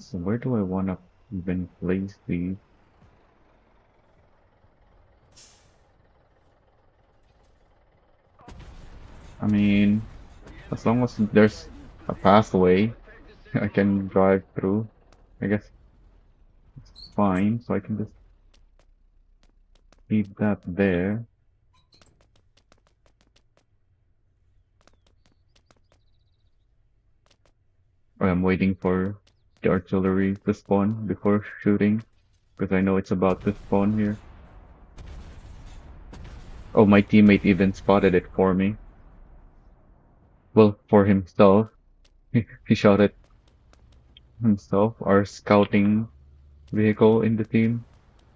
So where do I wanna even place these? I mean, as long as there's a pathway I can drive through, I guess it's fine. So I can just leave that there. Or I'm waiting for the artillery to spawn before shooting, because I know it's about to spawn here. Oh, my teammate even spotted it for me. Well, for himself. He shot it himself. Our scouting vehicle in the team.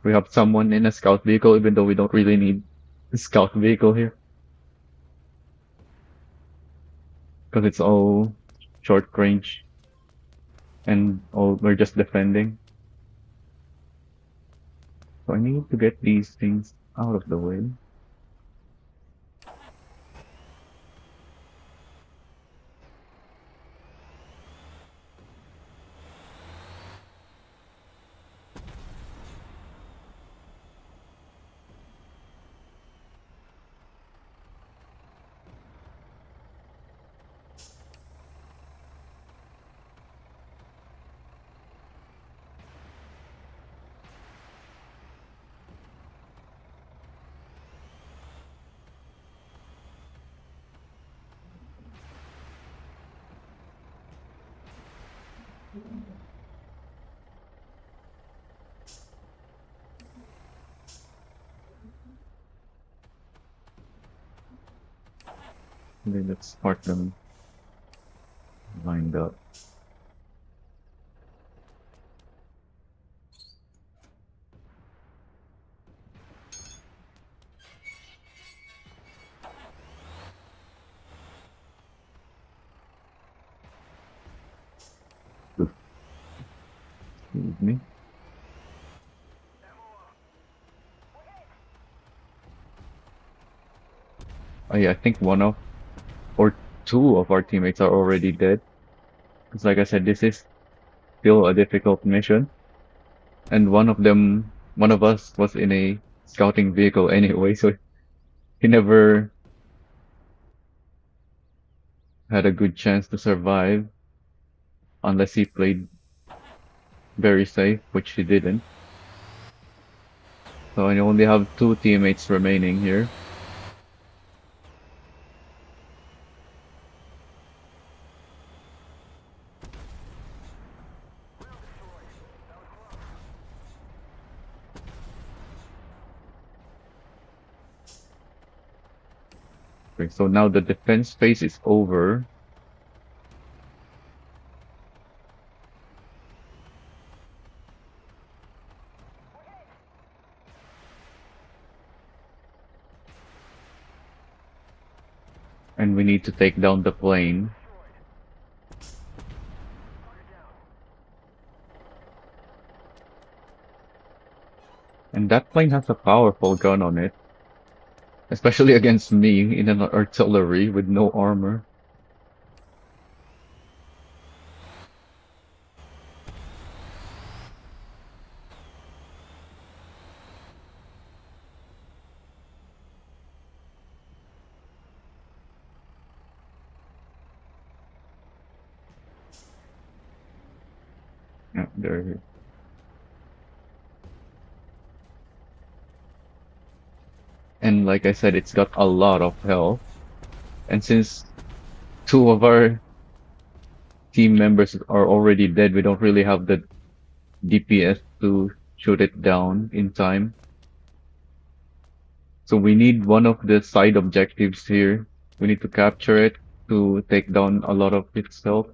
We have someone in a scout vehicle, even though we don't really need a scout vehicle here. Because it's all short range and all we're just defending. So I need to get these things out of the way. And then let's start them lined up. Excuse me. Oh yeah, I think one of or two of our teammates are already dead. Because like I said, this is still a difficult mission. And one of us was in a scouting vehicle anyway, so he never had a good chance to survive unless he played very safe, which he didn't. So I only have two teammates remaining here. Okay, so now the defense phase is over. And we need to take down the plane. And that plane has a powerful gun on it. especially against me in an artillery with no armor. Yeah, there. And like I said, it's got a lot of health. And since two of our team members are already dead, we don't really have the DPS to shoot it down in time. So we need one of the side objectives here. We need to capture it to take down a lot of its health.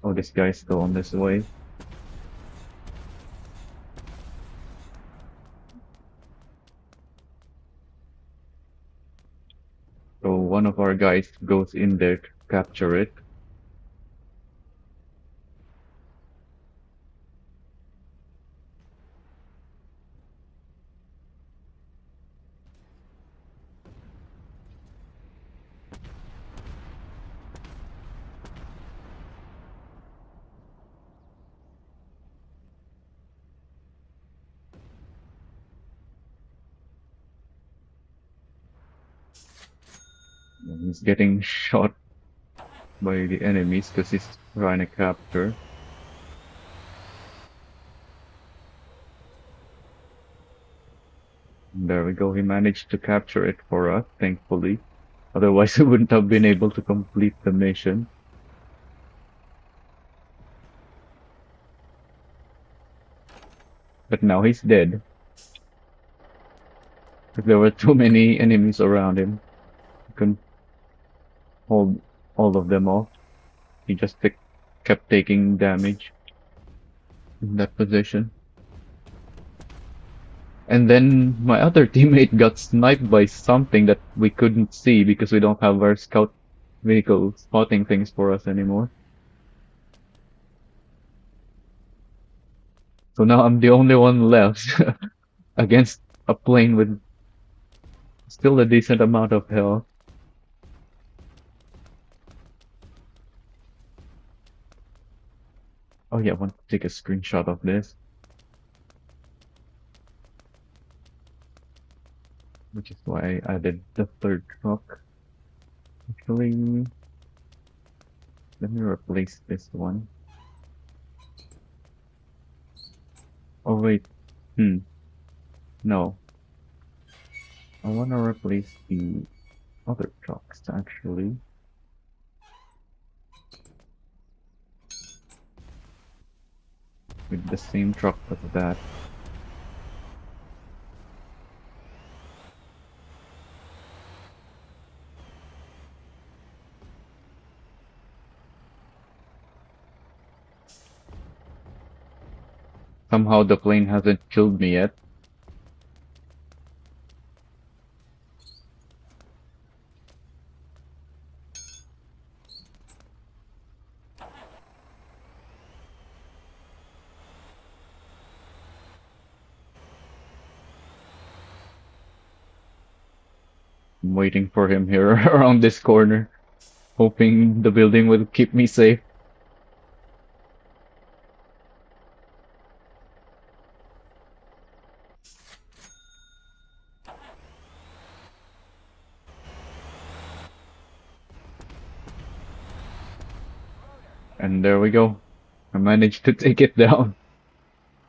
Oh, this guy's still on this way. So one of our guys goes in there to capture it. And he's getting shot by the enemies because he's trying to capture. And there we go. He managed to capture it for us, thankfully. Otherwise, we wouldn't have been able to complete the mission. But now he's dead. Because there were too many enemies around him. He couldn't hold all of them off. He just kept taking damage in that position. And then my other teammate got sniped by something that we couldn't see because we don't have our scout vehicle spotting things for us anymore. So now I'm the only one left against a plane with still a decent amount of health. Oh yeah, I want to take a screenshot of this, which is why I added the third truck. Actually, let me replace this one. Oh wait, no. I want to replace the other trucks actually with the same truck as that. Somehow the plane hasn't killed me yet. I'm waiting for him here around this corner, hoping the building will keep me safe. And there we go. I managed to take it down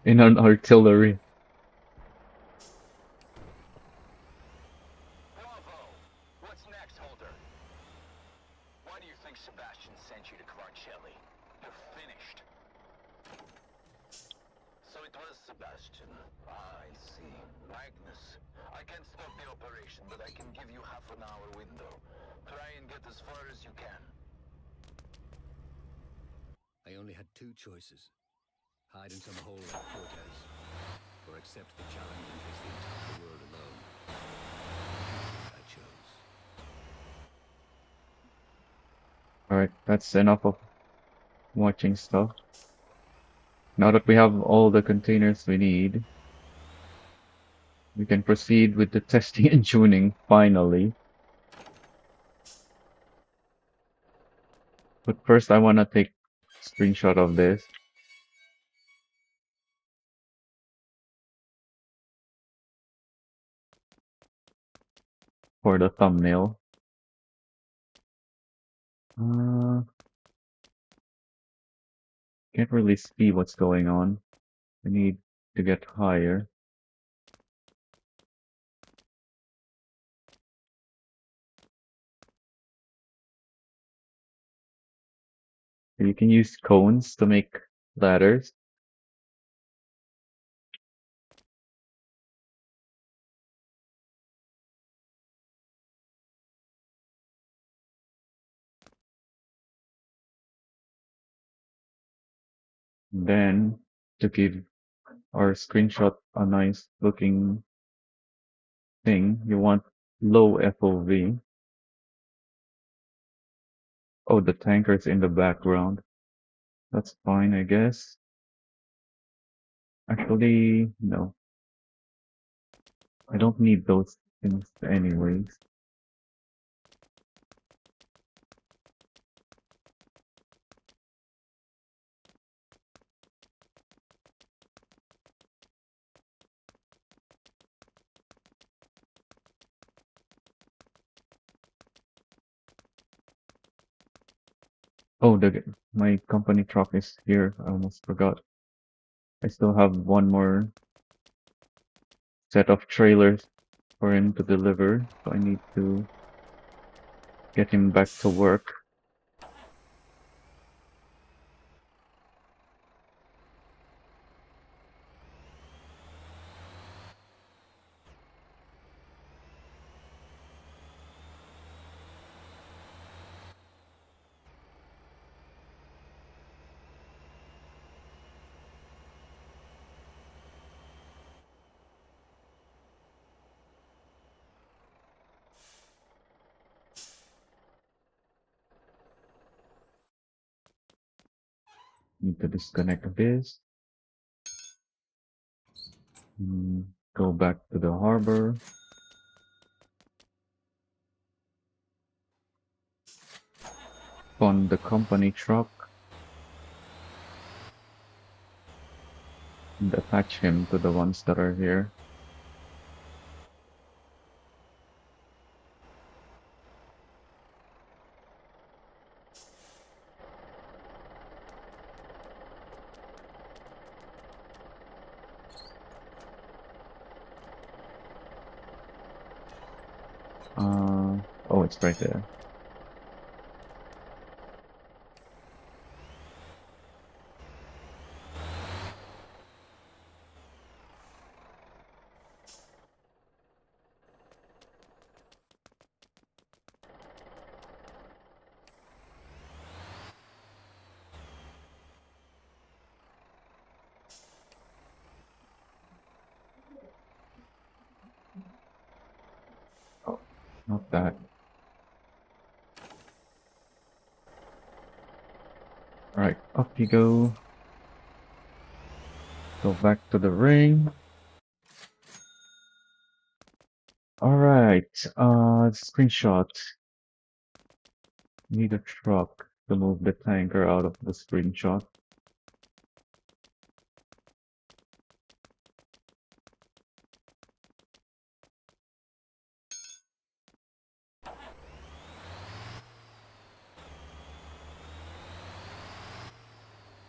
in an artillery. Bravo! What's next, Holder? Why do you think Sebastian sent you to Clarcelli? You're finished. So it was Sebastian. I see. Magnus. I can't stop the operation, but I can give you half an hour window. Try and get as far as you can. I only had two choices. Hide in some hole like Conters, or accept the challenge and face the entire world alone. I chose. Alright, that's enough of watching stuff. Now that we have all the containers we need, we can proceed with the testing and tuning finally. But first I wanna take a screenshot of this for the thumbnail. Can't really see what's going on. I need to get higher. You can use cones to make ladders. Then, to give our screenshot a nice looking thing, you want low FOV. Oh, the tanker's in the background. That's fine, I guess. Actually, no. I don't need those things anyways. Oh, my company truck is here. I almost forgot. I still have one more set of trailers for him to deliver, so I need to get him back to work. Need to disconnect this. Go back to the harbor. Fund the company truck. And attach him to the ones that are here. Oh, it's right there. Oh, not that. Alright, up you go. Go back to the ring. Alright, screenshot. Need a truck to move the tanker out of the screenshot.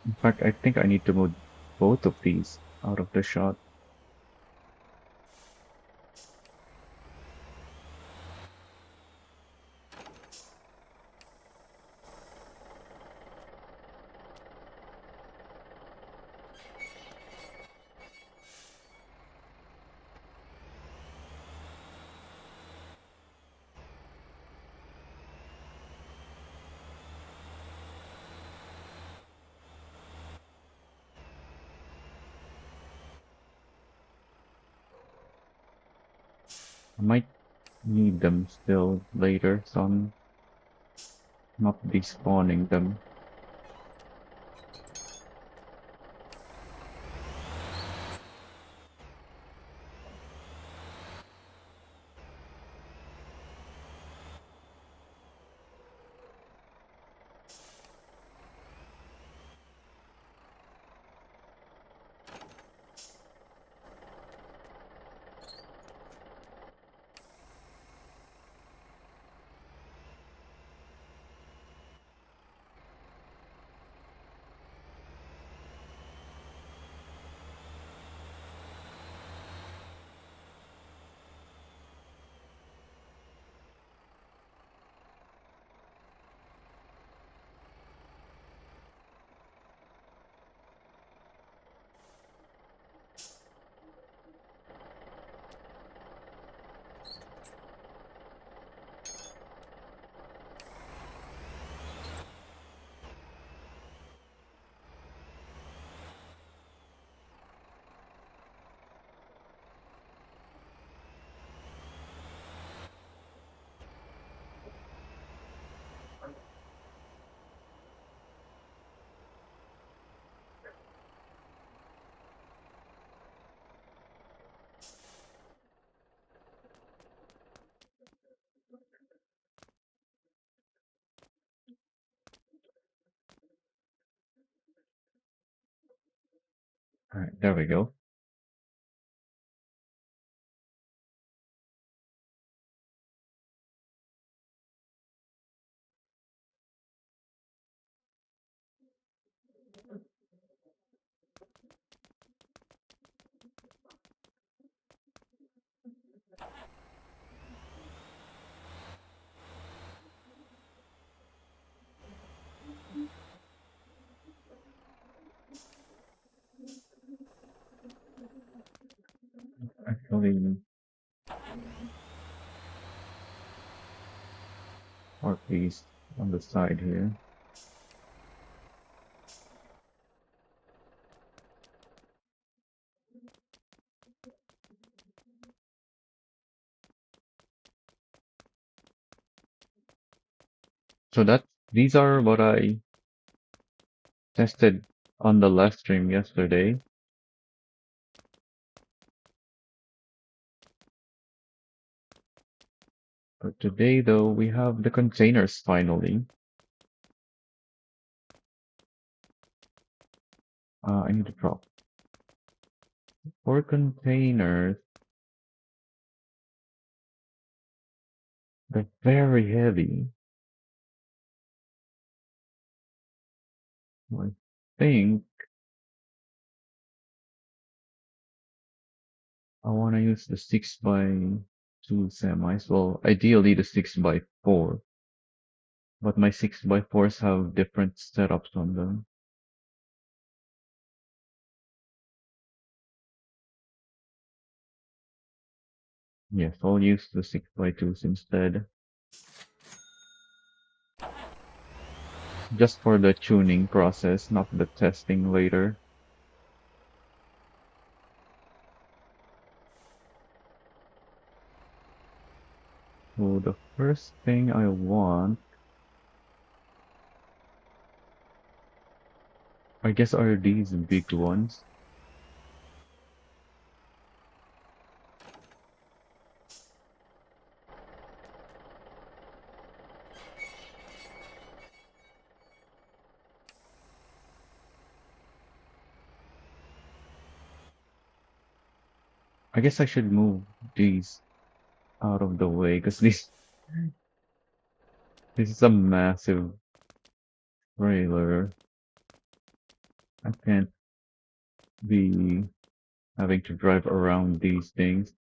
In fact, I think I need to move both of these out of the shot. I might need them still later, so I'm not despawning them. All right, there we go. Actually, or piece on the side here. So that these are what I tested on the live stream yesterday. But today, though, we have the containers finally. I need to drop 4 containers. They're very heavy. I think I want to use the 6x2 semis. Well, ideally the 6x4. But my 6x4s have different setups on them. Yes, I'll use the 6x2s instead. Just for the tuning process, not the testing later. So the first thing I want, I guess, are these big ones. I guess I should move these out of the way because this is a massive trailer. I can't be having to drive around these things.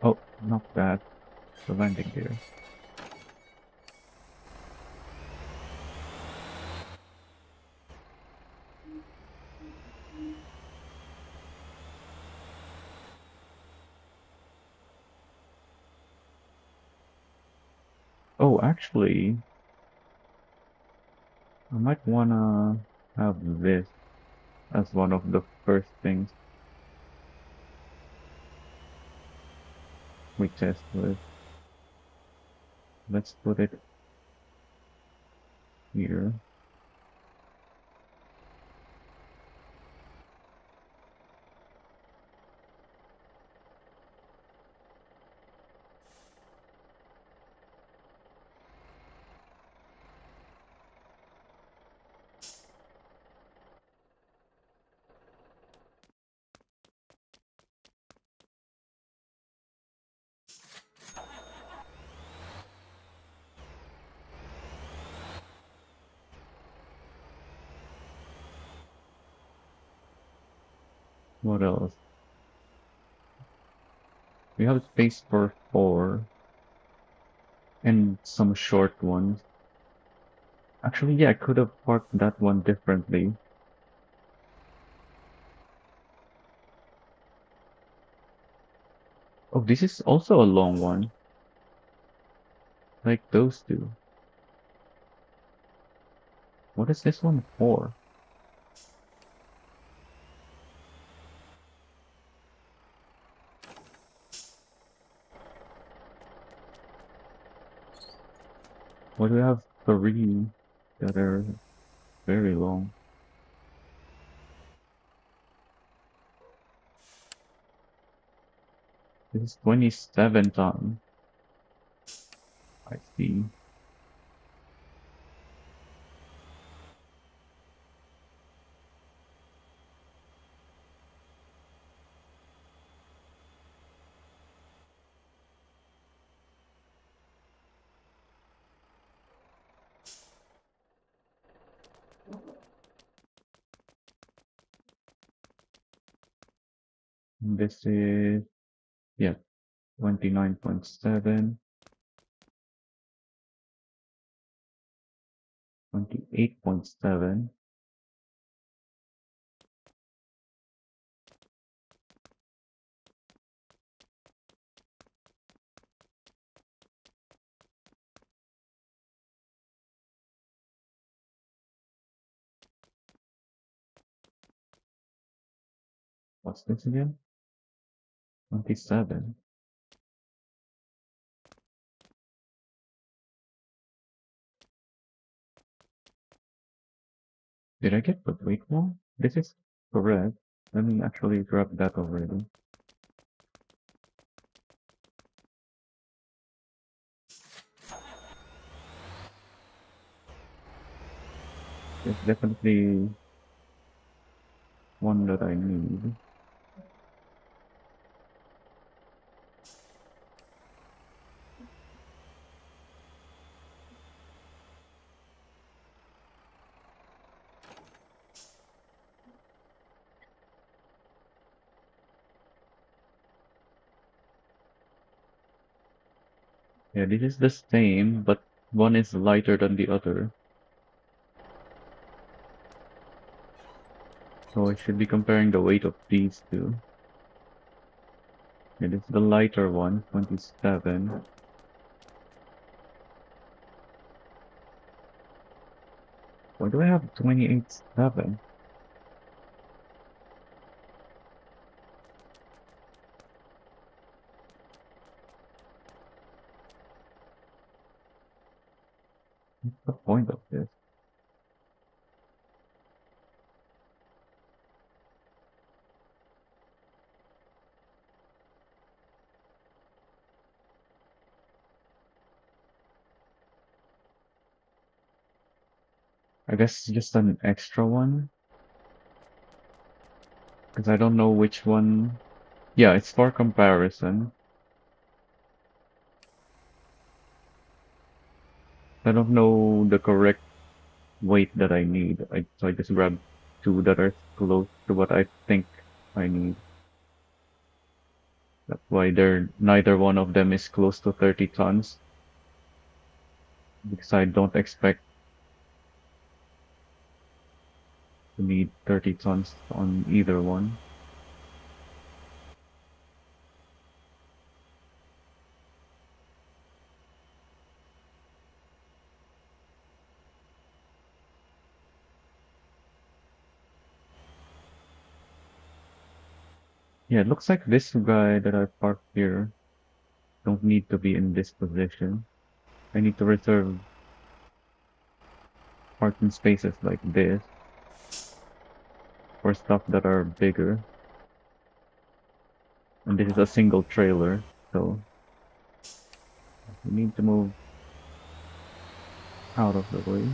Oh, not that. The landing gear. Oh, actually, I might wanna have this as one of the first things we test with. Let's put it here. What else? We have space for 4 and some short ones. Actually, yeah, I could have parked that one differently. Oh, this is also a long one, like those two. What is this one for? Why do we have 3 that are very long? This is 27 tons. I see. This is, yeah, 29.7, 28.7. What's this again? 27. Did I get the weight wrong? This is correct. Let me actually grab that already. There's definitely one that I need. Yeah, this is the same, but one is lighter than the other. So I should be comparing the weight of these two. It is the lighter one, 27. Why do I have 28.7? What's the point of this? I guess just an extra one? Because I don't know which one. Yeah, it's for comparison. I don't know the correct weight that I need. So I just grabbed two that are close to what I think I need. That's why neither one of them is close to 30 tons. Because I don't expect to need 30 tons on either one. Yeah, it looks like this guy that I parked here don't need to be in this position. I need to reserve parking spaces like this for stuff that are bigger. And this is a single trailer, so we need to move out of the way.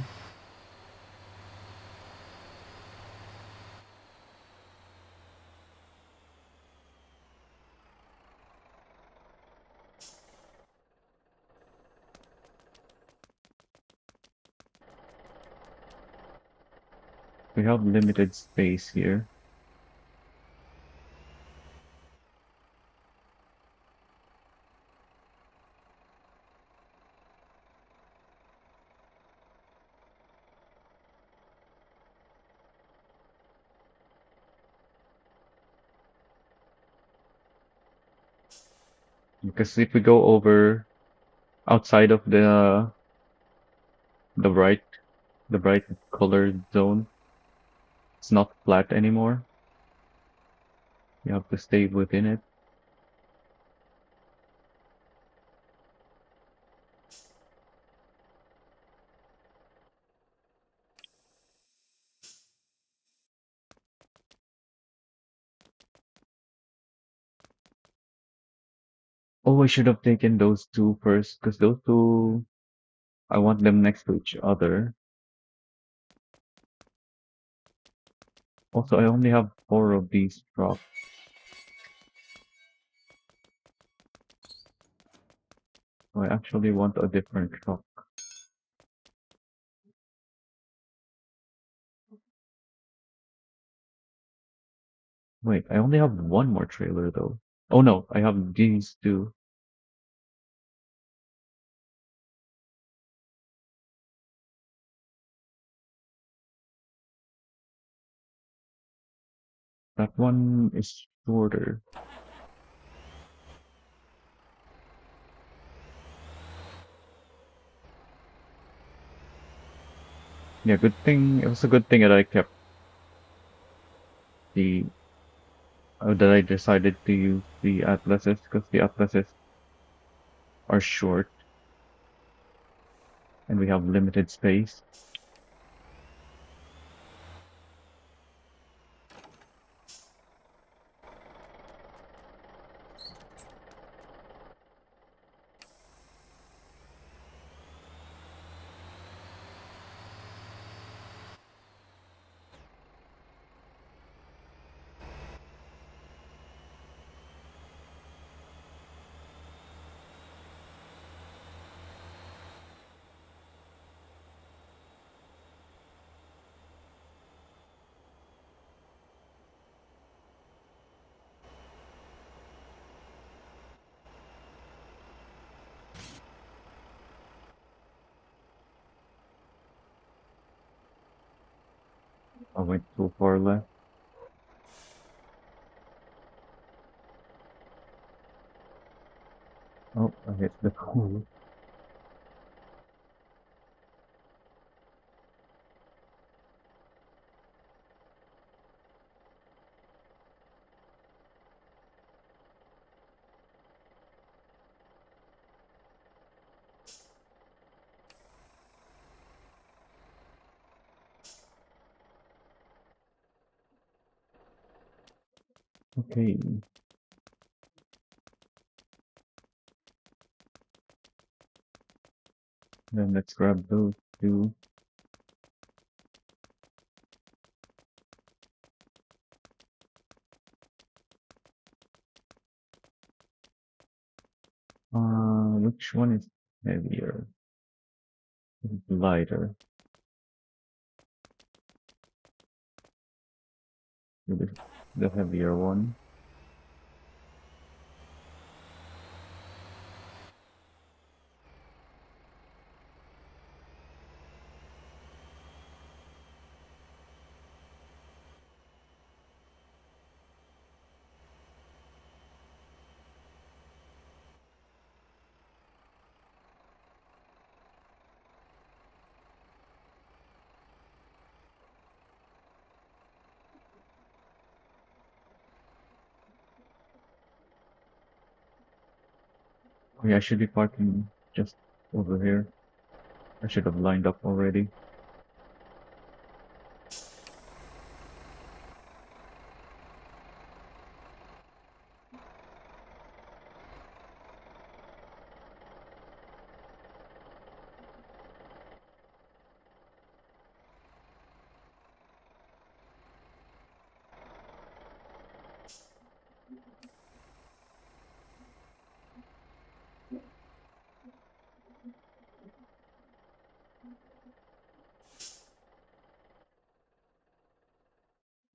We have limited space here. Because if we go over outside of the bright the bright colored zone, it's not flat anymore. You have to stay within it. Oh, I should have taken those two first, because those two, I want them next to each other. Also, I only have 4 of these drops. So I actually want a different truck. Wait, I only have one more trailer though. Oh no, I have these two. That one is shorter. Yeah, good thing. It was a good thing that I kept the that I decided to use the atlases because the atlases are short and we have limited space. I went too far left. Oh, I hit the hole. Okay, then let's grab those two. Which one is heavier? Lighter. The, the heavier one. Oh yeah, I should be parking just over here. I should have lined up already.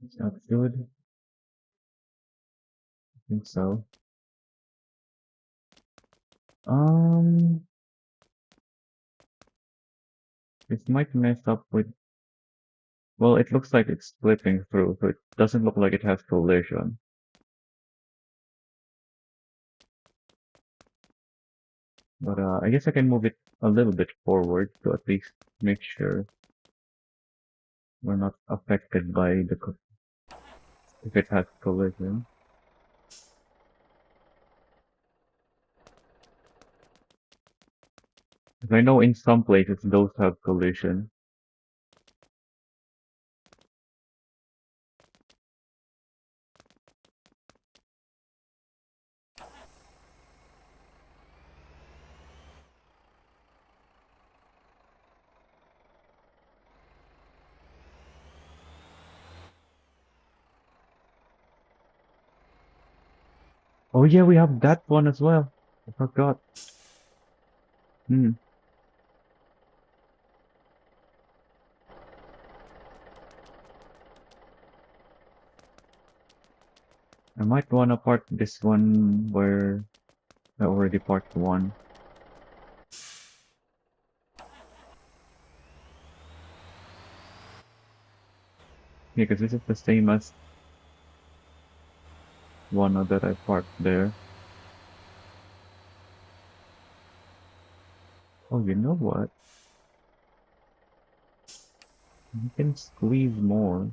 Is that good? I think so. Um, it might mess up with. Well, it looks like it's slipping through, so it doesn't look like it has collision. But I guess I can move it a little bit forward to at least make sure we're not affected by if it has collision. 'Cause I know in some places those have collision. Oh yeah, we have that one as well. I forgot. Hmm. I might wanna part this one where I already parked one. Yeah, because this is the same as one that I parked there. Oh, you know what? You can squeeze more.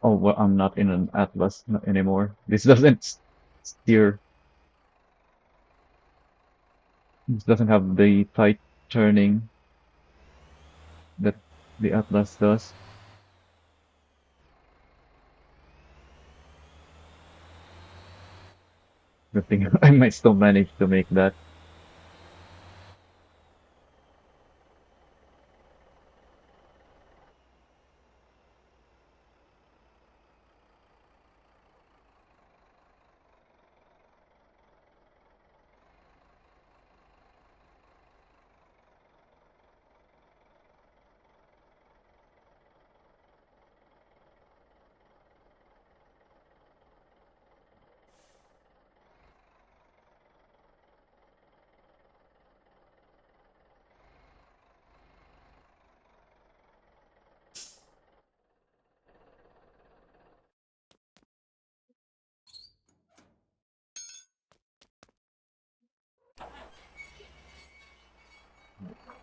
Oh, well, I'm not in an Atlas anymore. This doesn't steer. This doesn't have the tight turning that the Atlas does. Good thing I might still manage to make that.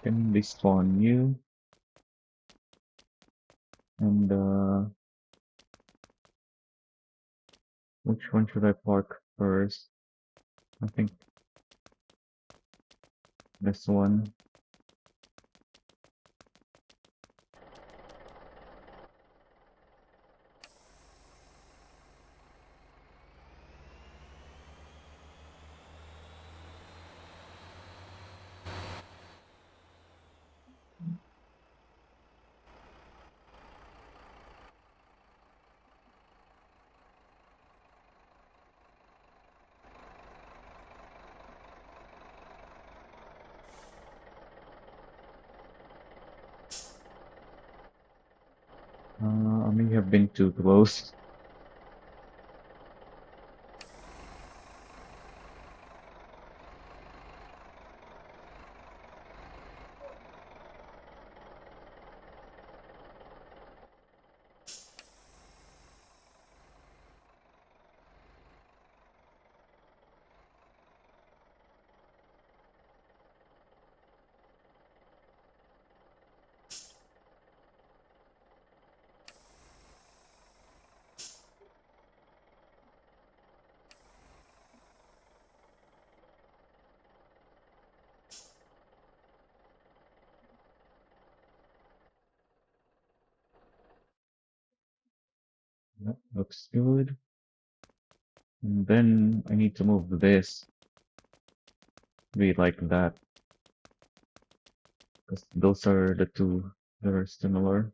Can respawn you and which one should I park first? I think this one. I may have been too close. That looks good. And then I need to move this to be like that, because those are the two that are similar.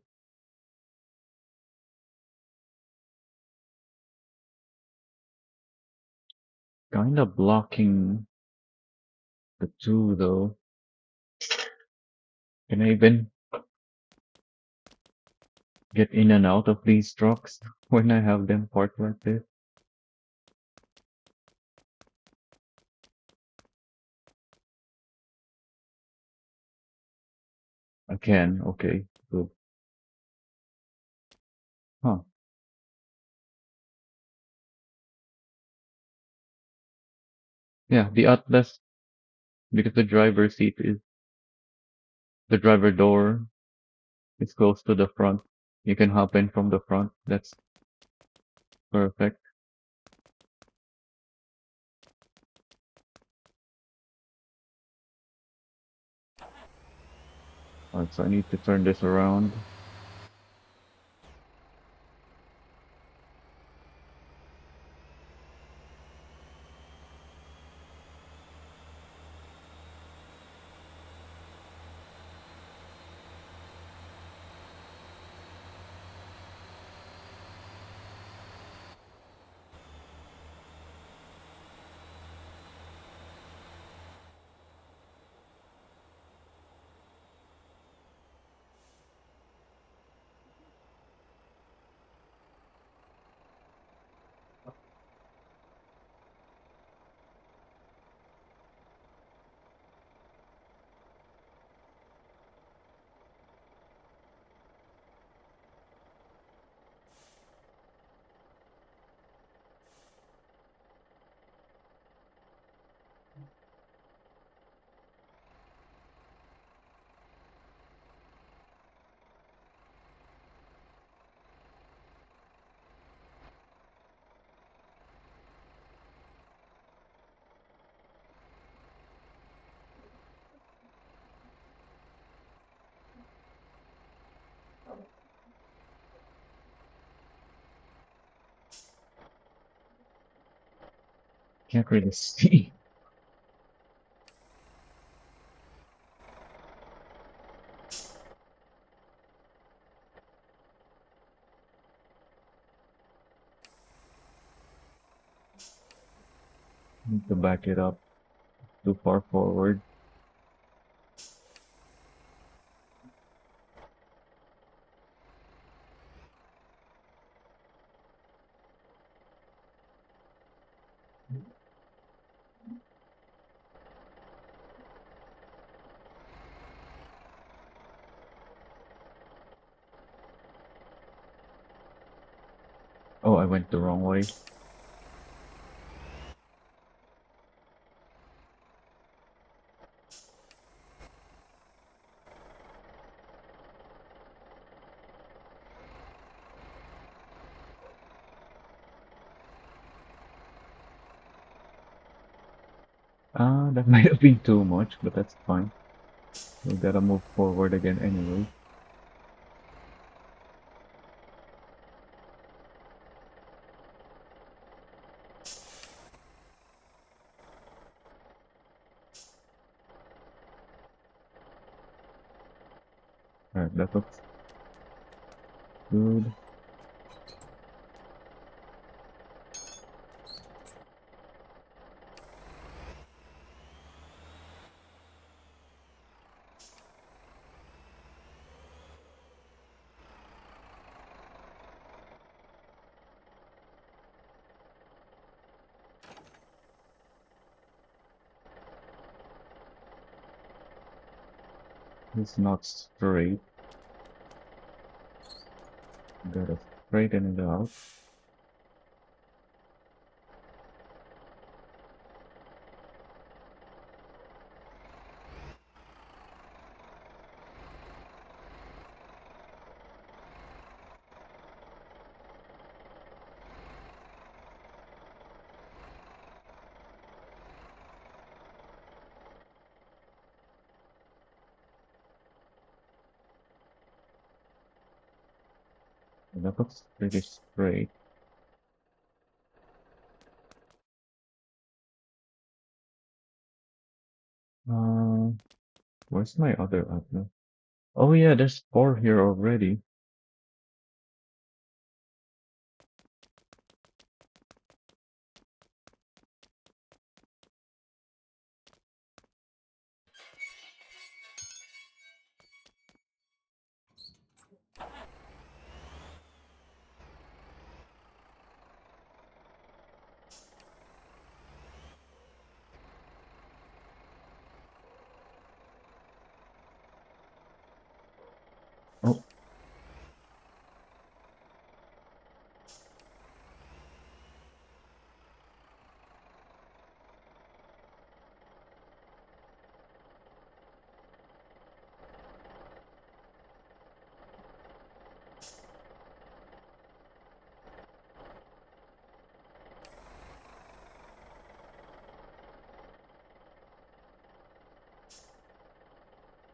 Kind of blocking the two though. Can I even get in and out of these trucks when I have them parked like this? I can, okay, good. Huh. Yeah, the Atlas, because the driver door is close to the front. You can hop in from the front. That's perfect. Alright, so I need to turn this around. Can't really see. Need to back it up too far forward. Oh, I went the wrong way. Ah, that might have been too much, but that's fine. We gotta move forward again anyway. Alright, that looks good. It's not straight. Gotta straighten it out. And that looks pretty straight. Uh, where's my other atlas? Oh yeah, there's 4 here already. Oh,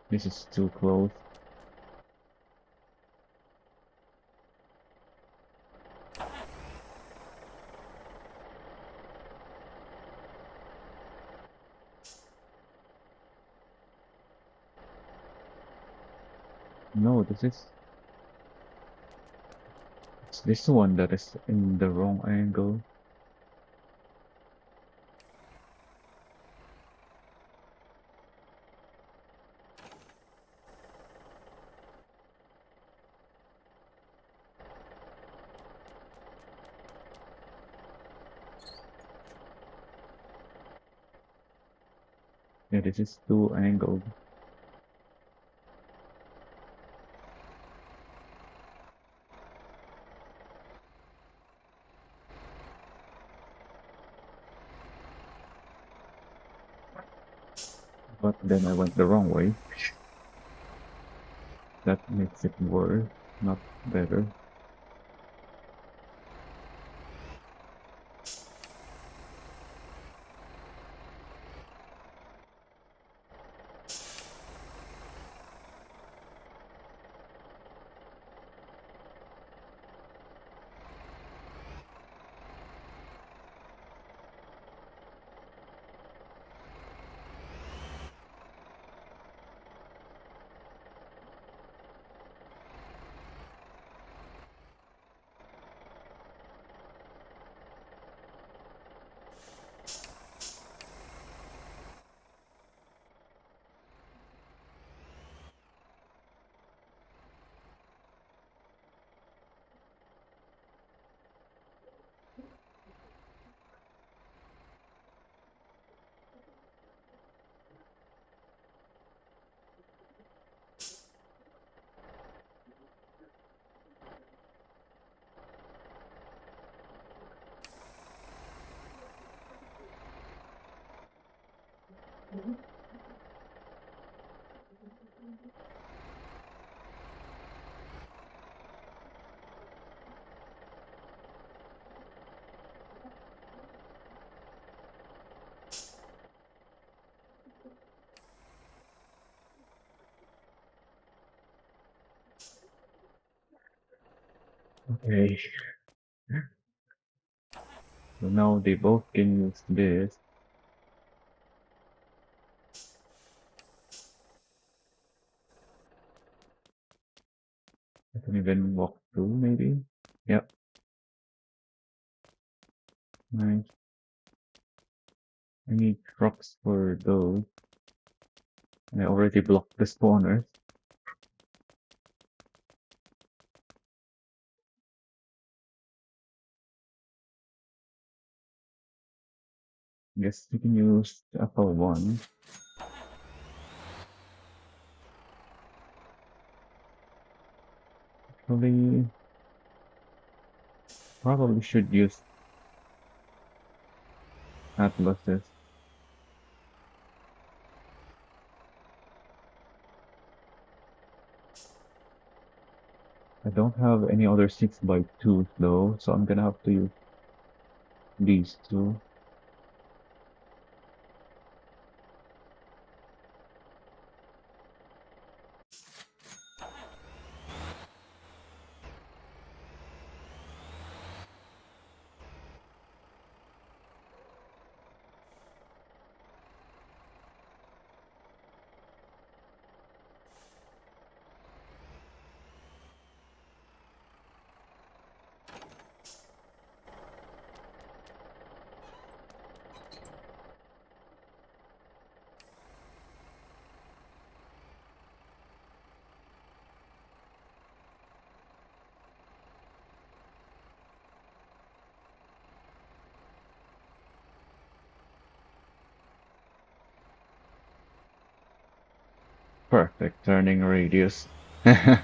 This is too close. No, it's this one that is in the wrong angle. Yeah, this is too angled. But then I went the wrong way. That makes it worse, not better. Okay, so now they both can use this. I can even walk through, maybe. Yep, nice. I need trucks for those. I already blocked the spawners. Guess we can use the upper one. Probably, probably should use atlases. I don't have any other 6x2s though, so I'm gonna have to use these two. Perfect turning radius. This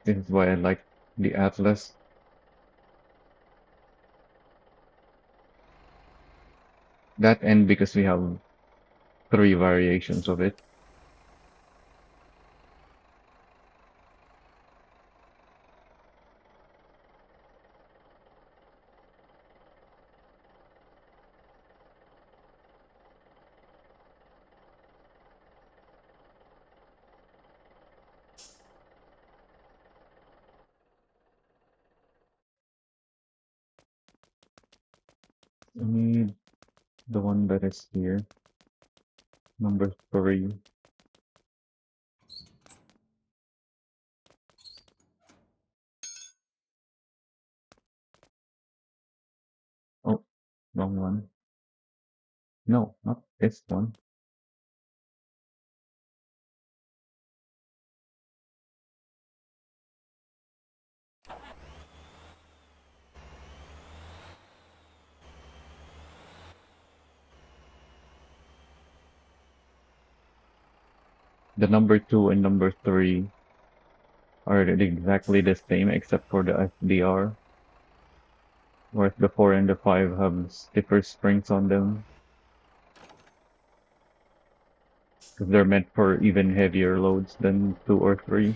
is why I like the atlas. That and because we have three variations of it. I need the one that is here. Number 3. Oh, wrong one. No, not this one. The number 2 and number 3 are exactly the same except for the FDR, whereas the 4 and the 5 have stiffer springs on them because they're meant for even heavier loads than 2 or 3.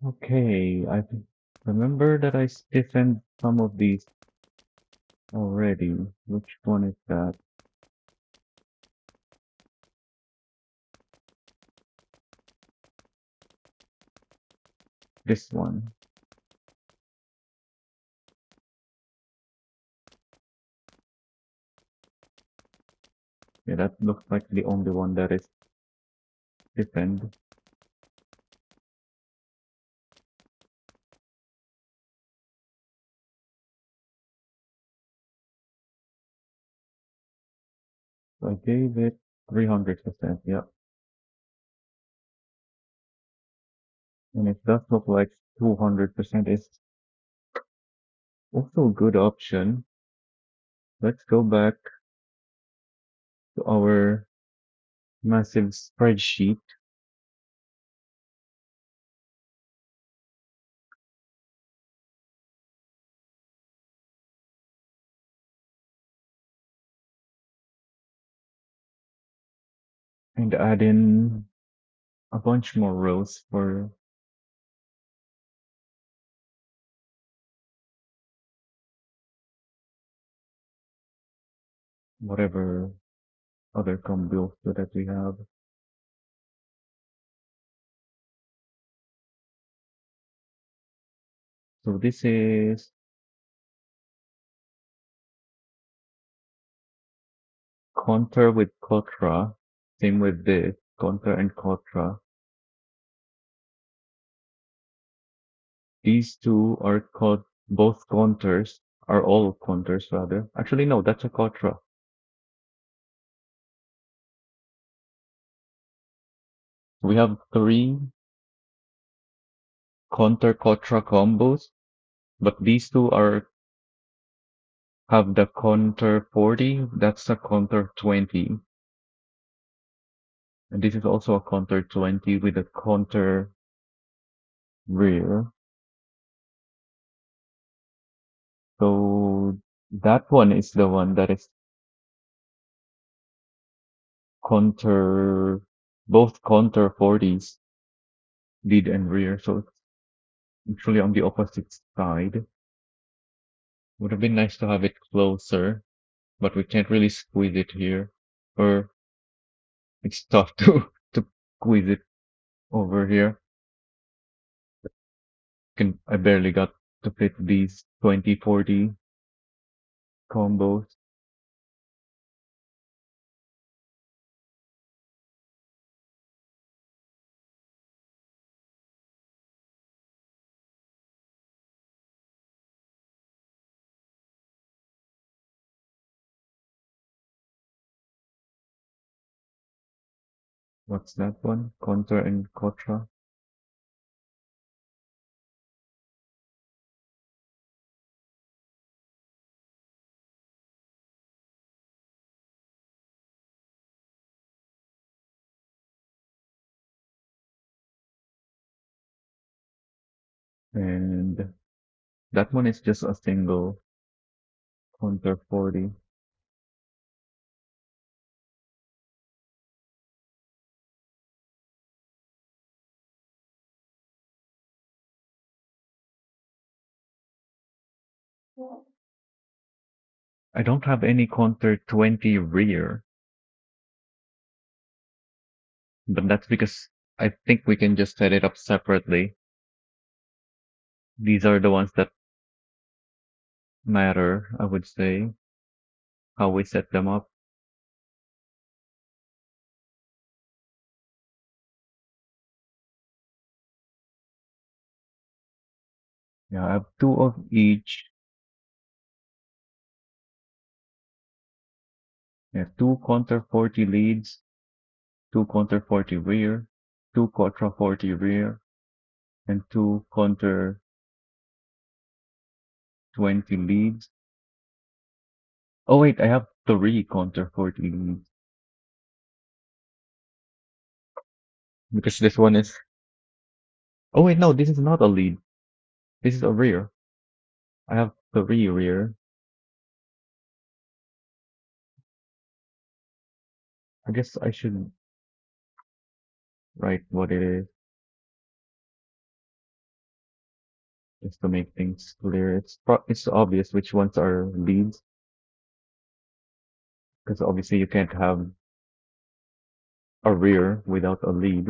Okay, I remember that I stiffened some of these already. Which one is that? This one. Yeah, that looks like the only one that is stiffened. So I gave it 300%, yeah. And it does look like 200% is also a good option. Let's go back to our massive spreadsheet. And add in a bunch more rows for whatever other combos that we have. So this is Conter with Kotra. Same with this, Conter and Kotra. These two are called both Conters, are all Conters rather. Actually, no, that's a Kotra. We have 3 Conter Kotra combos, but these two are have the Conter 40, that's a Conter 20. And this is also a Conter 20 with a Conter rear. So that one is the one that is Conter, both Conter 40s, lead and rear. So it's actually on the opposite side. Would have been nice to have it closer, but we can't really squeeze it here. Or it's tough to squeeze it over here. I barely got to fit these 2040 combos. What's that one? Contra and Contra. And that one is just a single Conter 40. I don't have any Conter 20 rear, but that's because I think we can just set it up separately. These are the ones that matter, I would say, how we set them up. Yeah, I have two of each. Yeah, two Conter 40 leads, two Conter 40 rear, two Contra 40 rear, and two Conter 20 leads. Oh wait, I have three Conter 40 leads because this one is. Oh wait, no, this is not a lead. This is a rear. I have three rear. I guess I should write what it is just to make things clear. It's obvious which ones are leads because obviously you can't have a rear without a lead.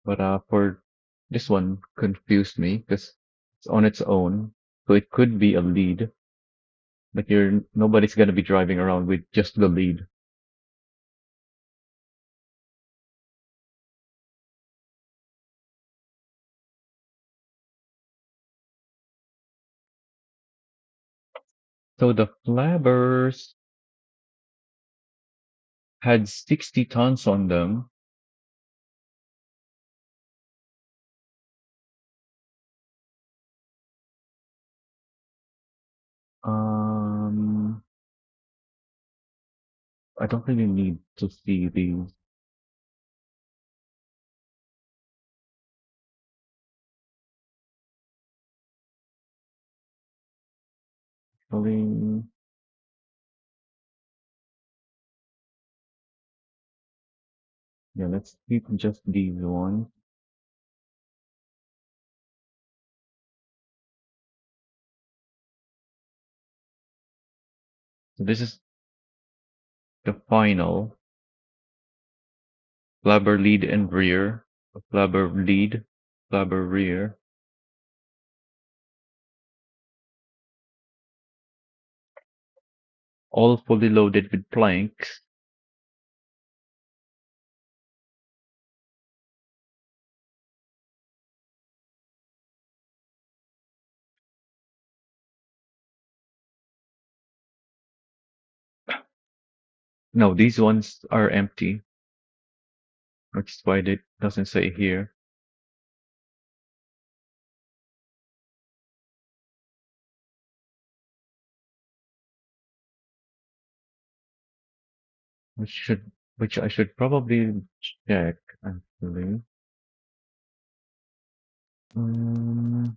But for this one confused me because it's on its own, so it could be a lead, but nobody's gonna be driving around with just the lead. So the flabbers had 60 tons on them. Um, I don't really need to see these. Actually, yeah, let's keep just these ones. So this is the final flabber lead and rear, flabber lead, flabber rear, all fully loaded with planks. No, these ones are empty, which is why it doesn't say here. Which should, which I should probably check actually. Mm,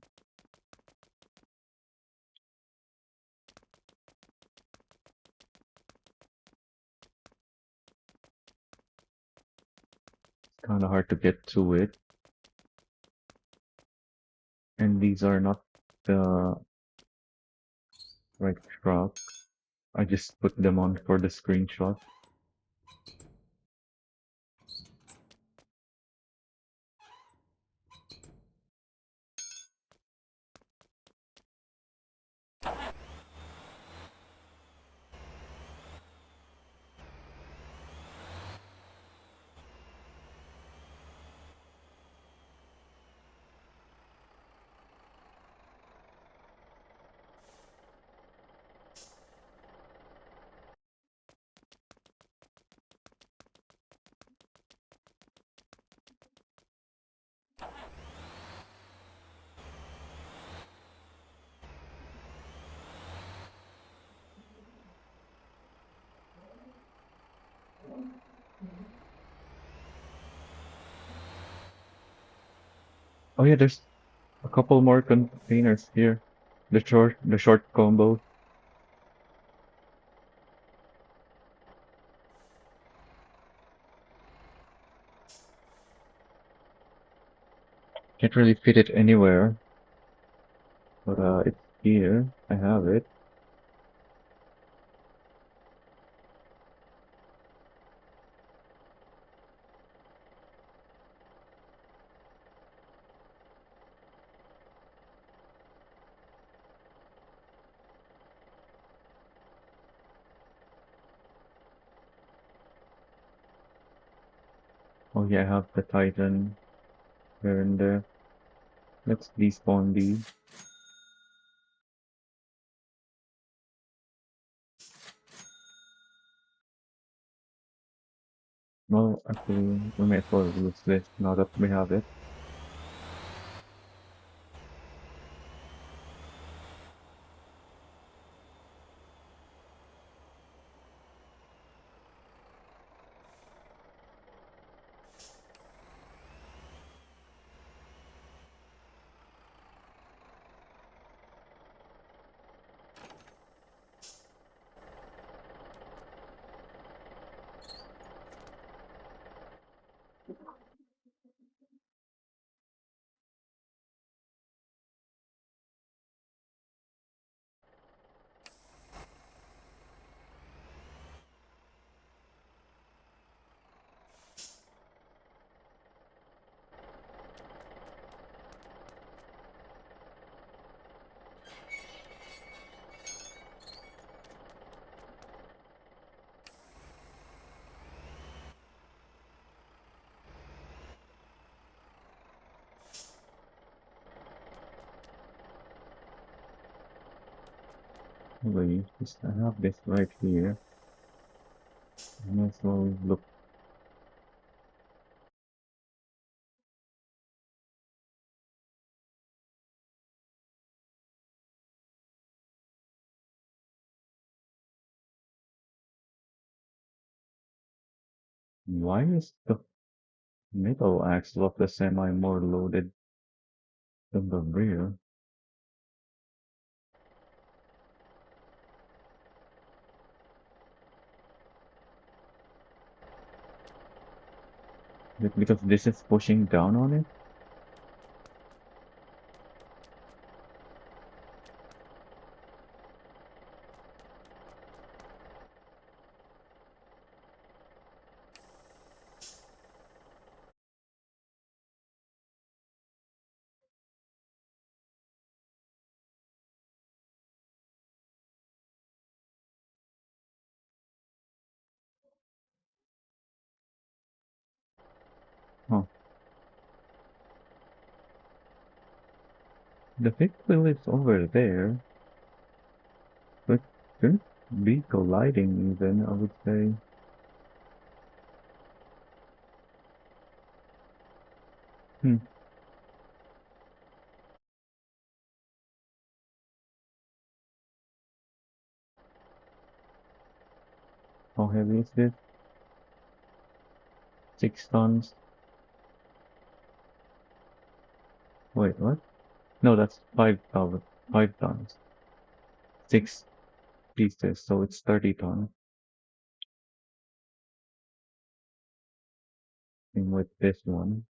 it's kind of hard to get to it, and these are not the right truck. I just put them on for the screenshot. Oh yeah, there's a couple more containers here. The short combo. Can't really fit it anywhere, but it's here. I have it. Oh yeah, I have the Titan here and there. Let's despawn these. Well, actually, we may as well use this now that we have it. Wait, I have this right here. I may as well look. Why is the middle axle of the semi more loaded than the rear? Is it because this is pushing down on it? Oh, the fifth wheel is over there, but shouldn't be colliding even, I would say. Hmm, how heavy is this? 6 tons? Wait, what? No, that's 5,000, 5 tons. 6 pieces, so it's 30 tons. And with this one,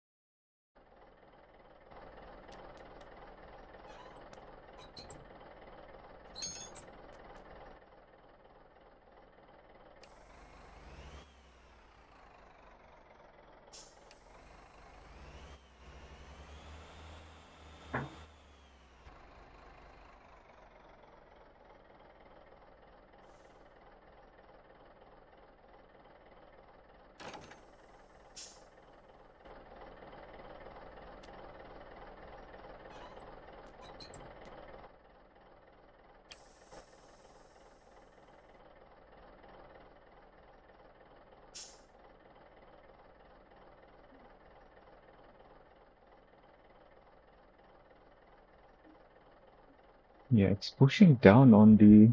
yeah, it's pushing down on the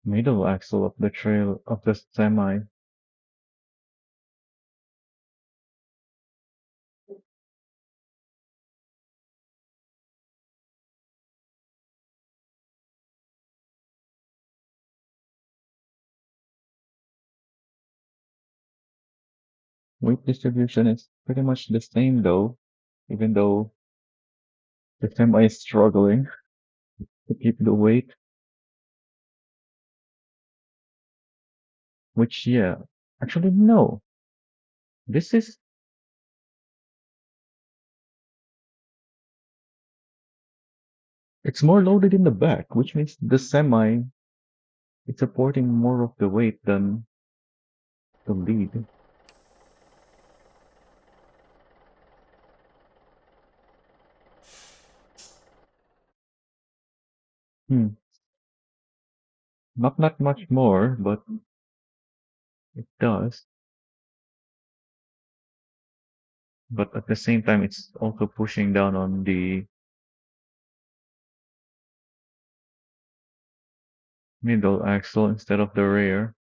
middle axle of the trail of the semi. Weight distribution is pretty much the same though, even though the semi is struggling to keep the weight, which yeah, actually no. This is it's more loaded in the back, which means the semi is supporting more of the weight than the lead. Hmm. Not that much more, but it does. But at the same time, it's also pushing down on the middle axle instead of the rear.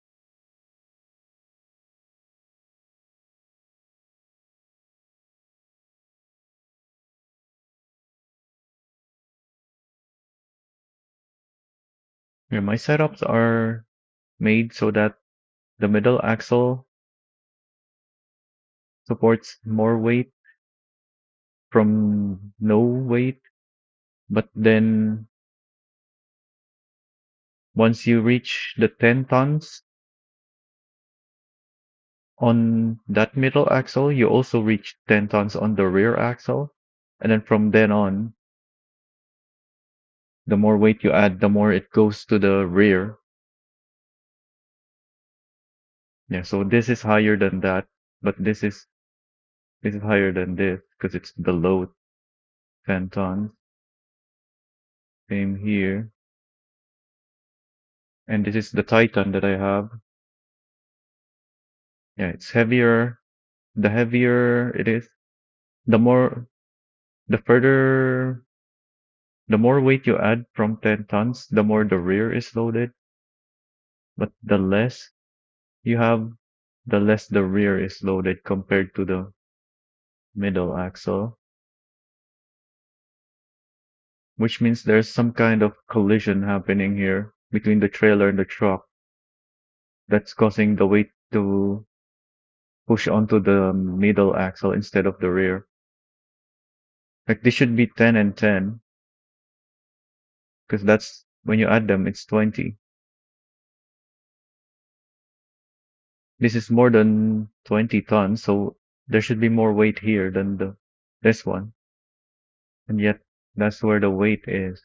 Yeah, my setups are made so that the middle axle supports more weight from no weight, but then once you reach the 10 tons on that middle axle, you also reach 10 tons on the rear axle. And then from then on, the more weight you add, the more it goes to the rear. Yeah, so this is higher than that, but this is higher than this because it's below 10 tons. Same here. And this is the Titan that I have. Yeah, it's heavier. The heavier it is, the more, the further, the more weight you add from 10 tons, the more the rear is loaded. But the less you have, the less the rear is loaded compared to the middle axle, which means there's some kind of collision happening here between the trailer and the truck that's causing the weight to push onto the middle axle instead of the rear. Like this should be 10 and 10 because that's when you add them, it's 20. This is more than 20 tons, so there should be more weight here than this one. And yet that's where the weight is.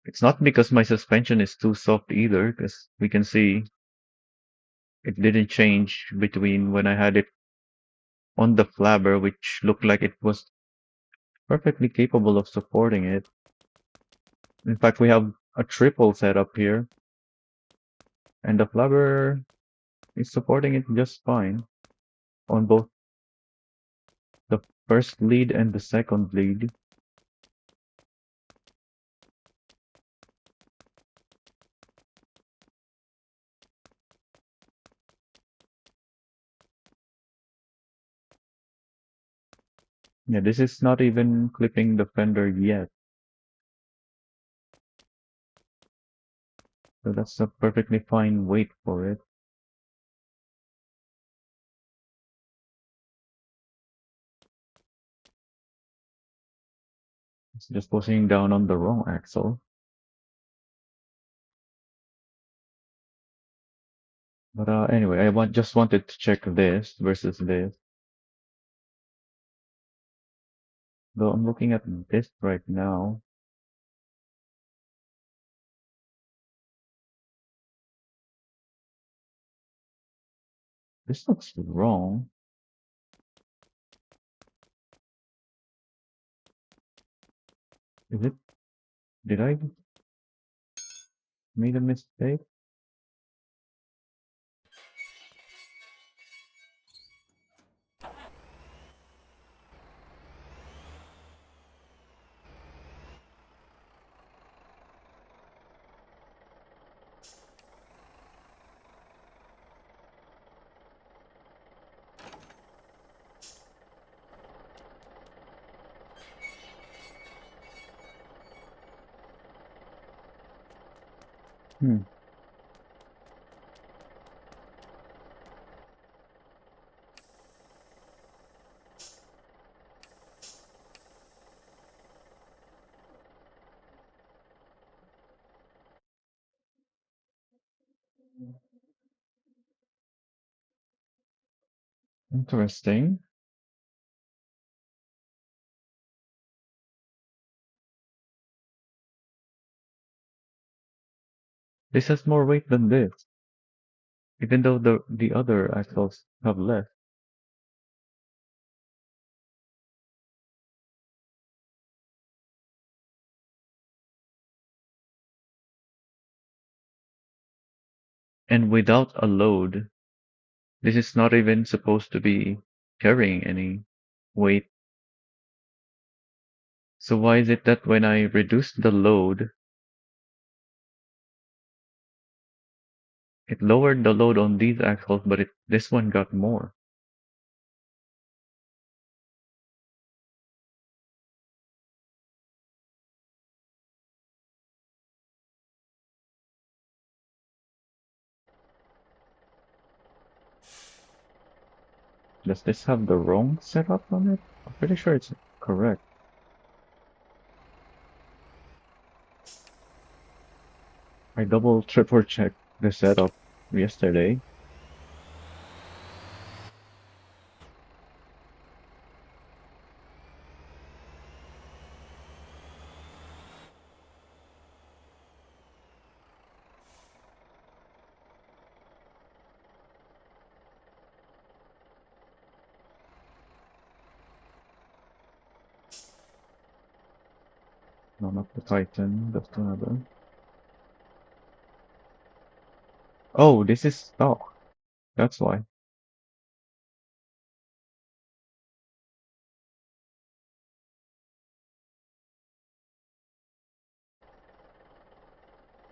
It's not because my suspension is too soft either, because we can see it didn't change between when I had it on the flabber, which looked like it was perfectly capable of supporting it. In fact, we have a triple setup here, and the flabber is supporting it just fine on both the first lead and the second lead. Yeah, this is not even clipping the fender yet. So that's a perfectly fine weight for it. It's just pushing down on the wrong axle. But anyway, just wanted to check this versus this. Though I'm looking at this right now. This looks wrong. Is it? Did I made a mistake? Hmm. Interesting. This has more weight than this, even though the other axles have less. And without a load, this is not even supposed to be carrying any weight. So why is it that when I reduce the load, it lowered the load on these axles, but this one got more? Does this have the wrong setup on it? I'm pretty sure it's correct. I double triple checked the setup yesterday. No, not the Titan, that's another. Oh, this is stock. That's why.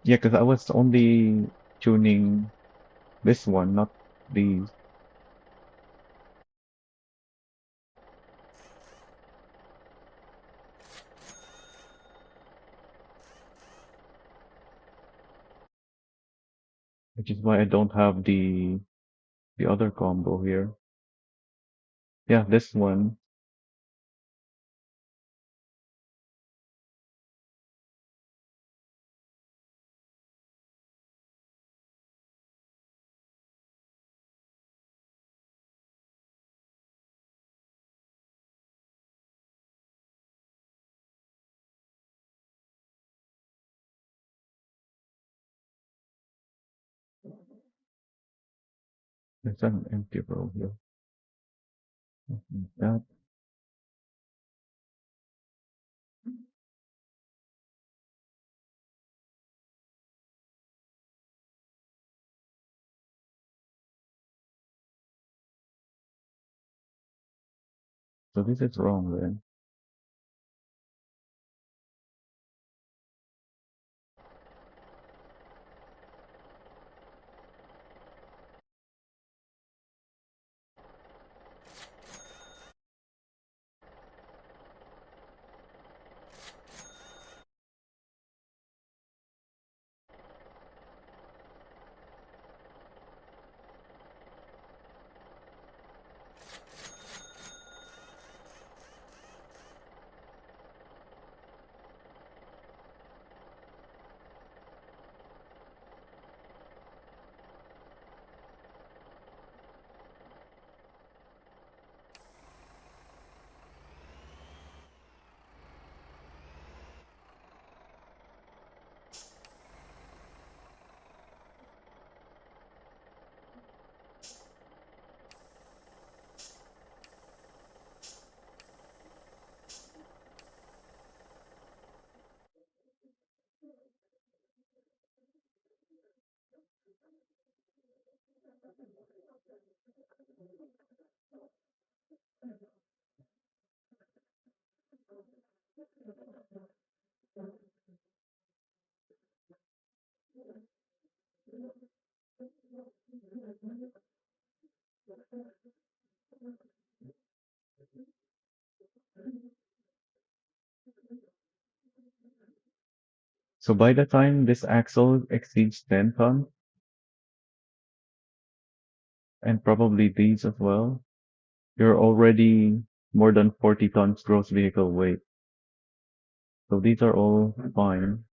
Yeah, because I was only tuning this one, not these. Which is why I don't have the other combo here. Yeah, this one. There's an empty row here. That. So this is wrong then. So by the time this axle exceeds 10 tons, and probably these as well, you're already more than 40 tons gross vehicle weight. So these are all fine.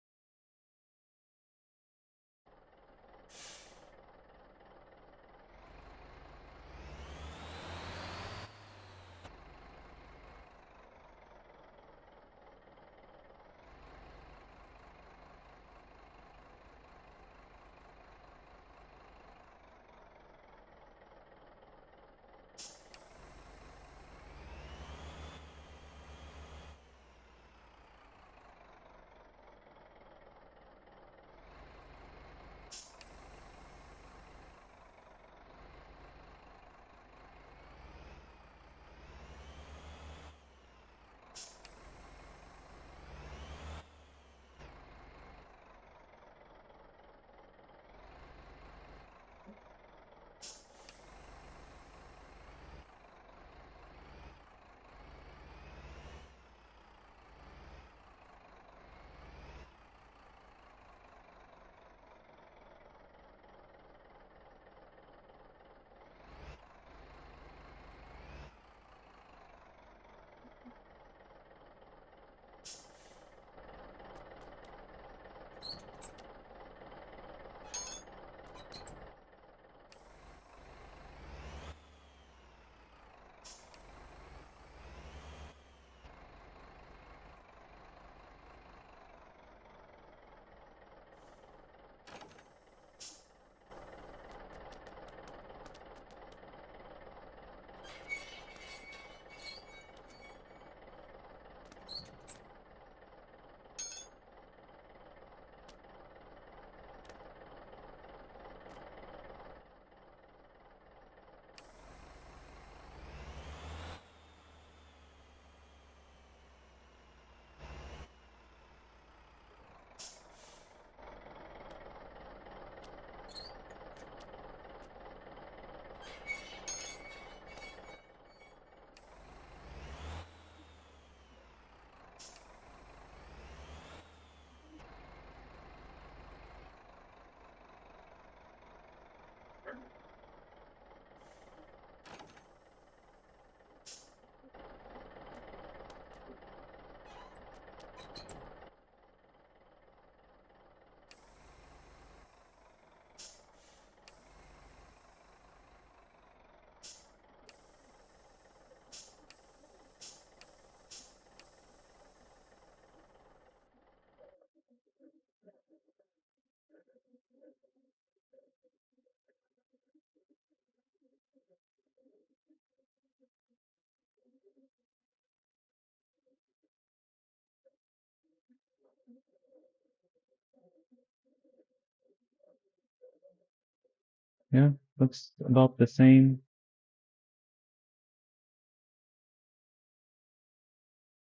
Yeah, looks about the same.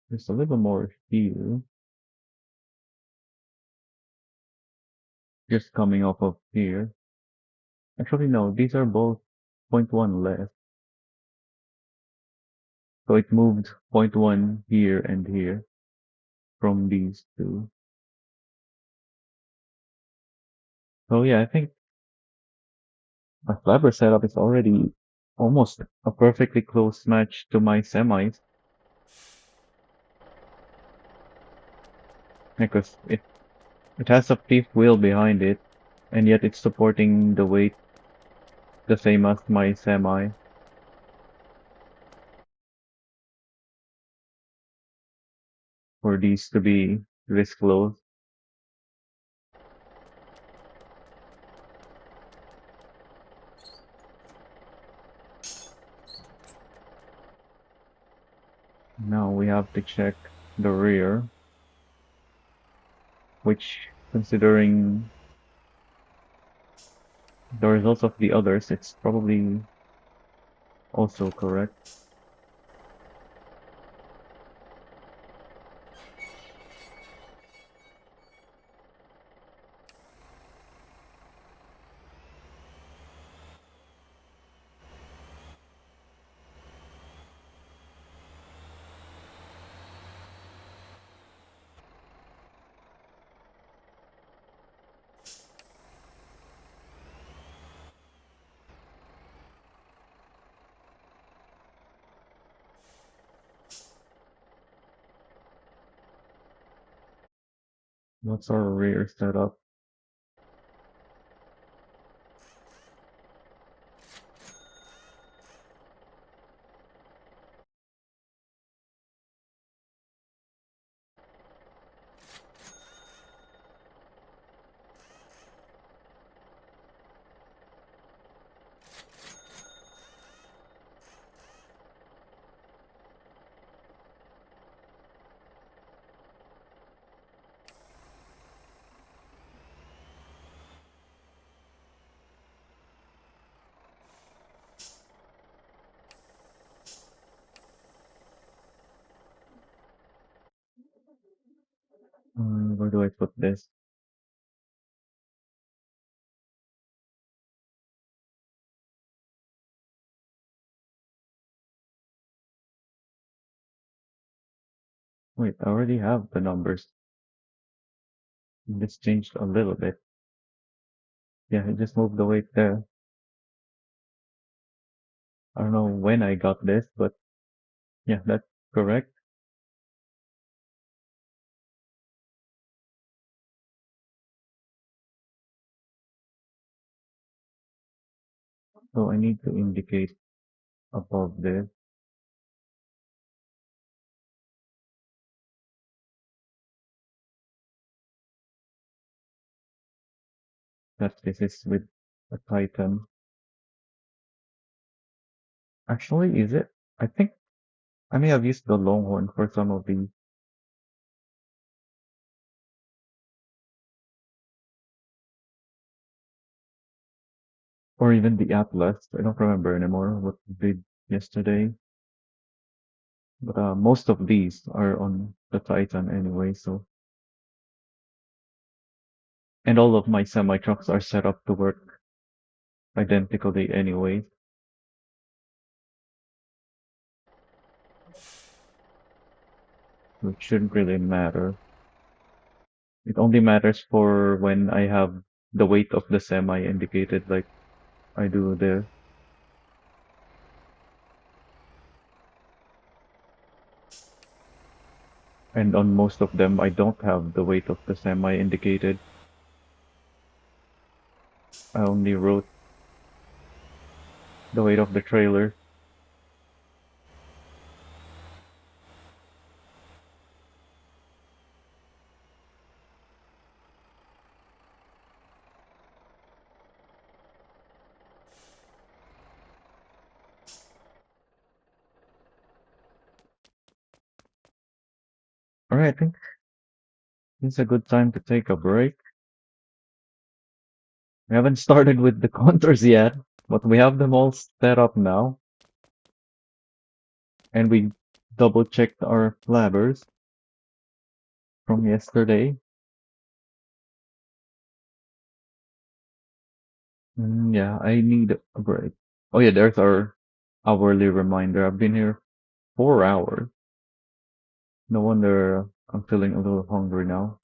There's a little more here, just coming off of here. Actually, no, these are both zero point 0.1 less. So it moved zero point 0.1 here and here from these two. So yeah, I think my Flabber setup is already almost a perfectly close match to my semis. Because it has a fifth wheel behind it, and yet it's supporting the weight the same as my semi for these to be risk lows. Now we have to check the rear, which, considering the results of the others, it's probably also correct. What's our rear setup? Where do I put this? Wait, I already have the numbers. This changed a little bit. Yeah, I just moved the weight there. I don't know when I got this, but yeah, that's correct. So I need to indicate above this that this is with a Titan. Actually, is it? I think I may have used the Longhorn for some of these, or even the Atlas. I don't remember anymore what we did yesterday. But most of these are on the Titan anyway, so. And all of my semi-trucks are set up to work identically anyway, so it shouldn't really matter. It only matters for when I have the weight of the semi indicated like I do there. And on most of them, I don't have the weight of the semi indicated. I only wrote the weight of the trailer. Alright, I think it's a good time to take a break. We haven't started with the contours yet, but we have them all set up now. And we double checked our flabbers from yesterday. Yeah, I need a break. Oh yeah, there's our hourly reminder. I've been here 4 hours. No wonder I'm feeling a little hungry now.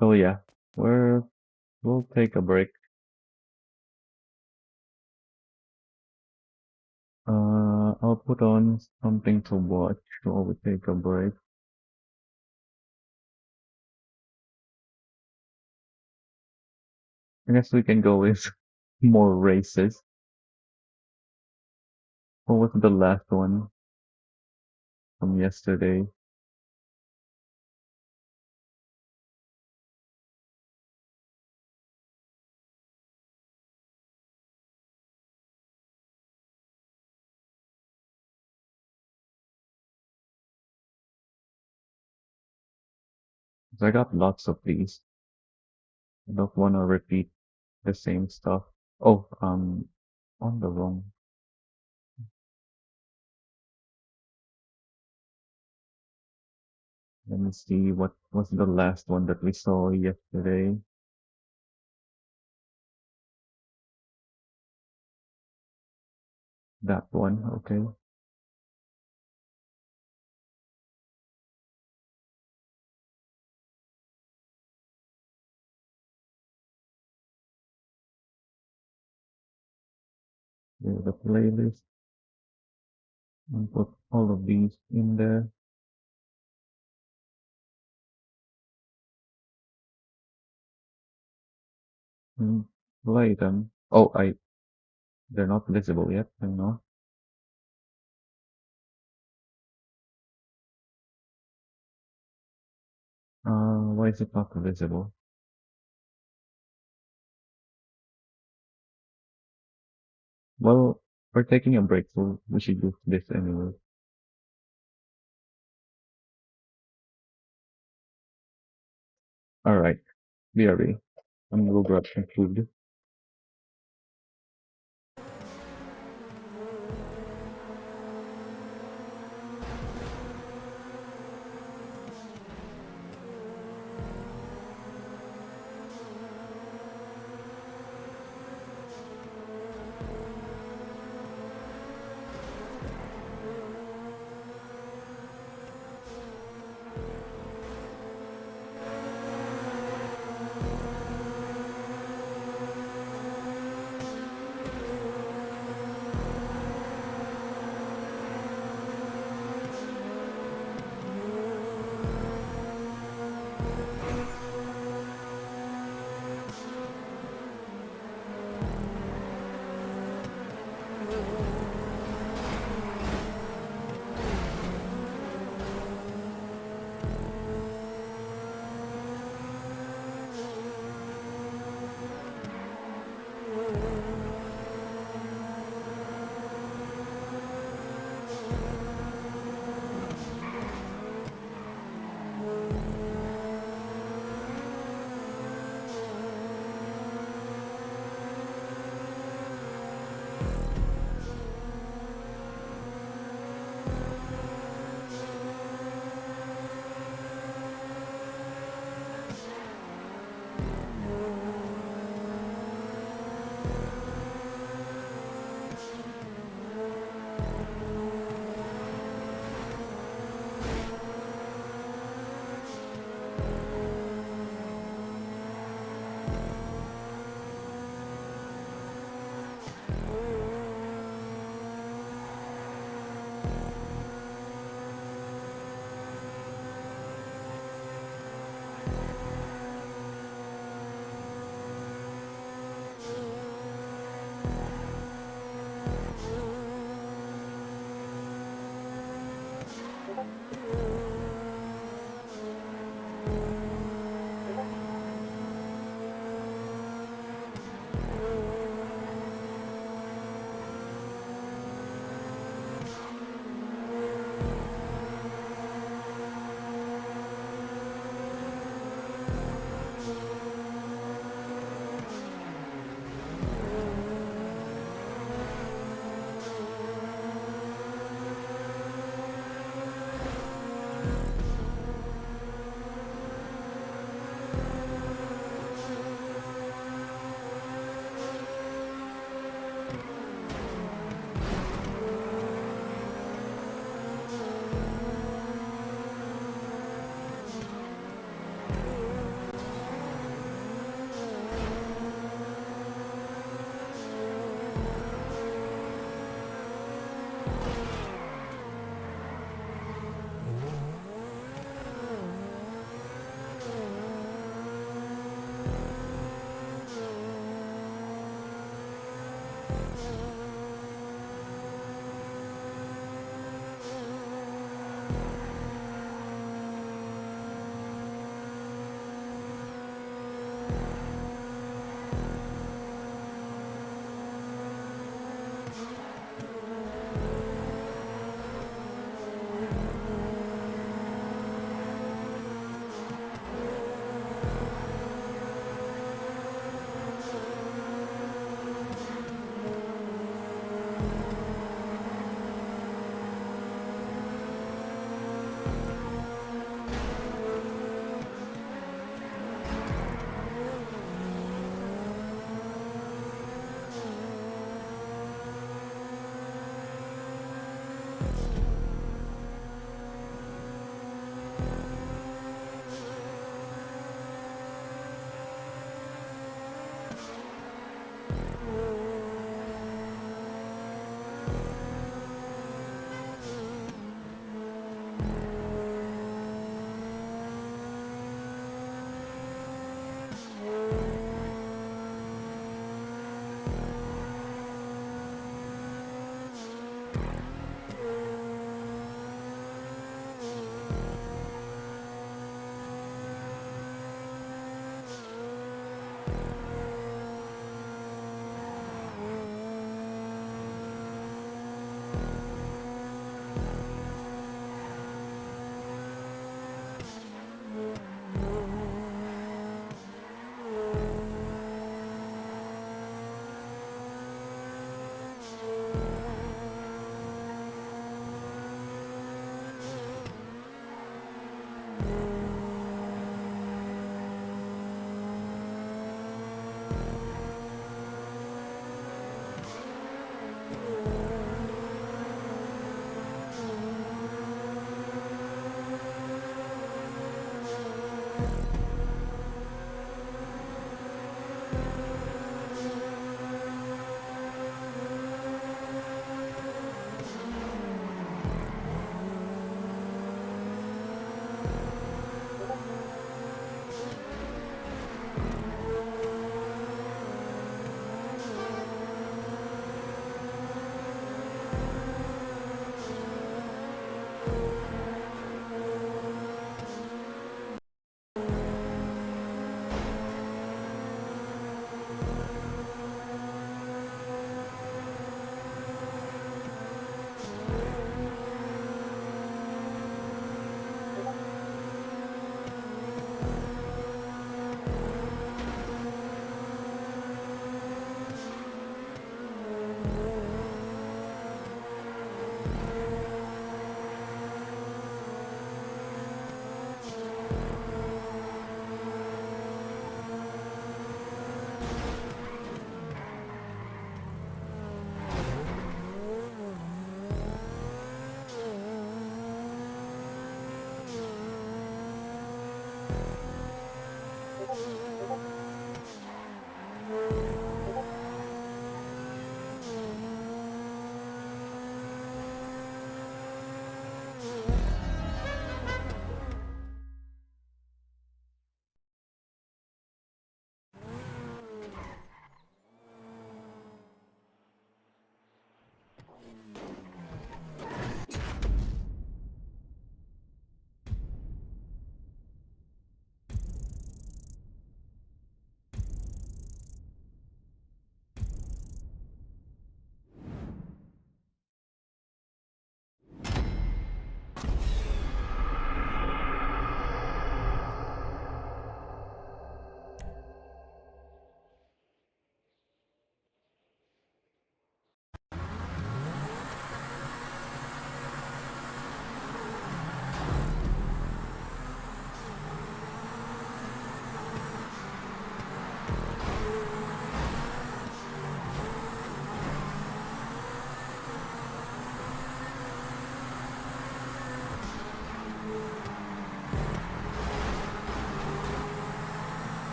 So yeah, we'll take a break. I'll put on something to watch while we take a break. I guess we can go with more races. What was the last one from yesterday? So I got lots of these. I don't want to repeat the same stuff. Oh, on the wrong. Let me see what was the last one that we saw yesterday. That one, okay. There's the playlist. And put all of these in there. And play them. Oh, they're not visible yet, I know. Why is it not visible? Well, we're taking a break, so we should use this anyway. Alright, BRB. I'm gonna go grab some food.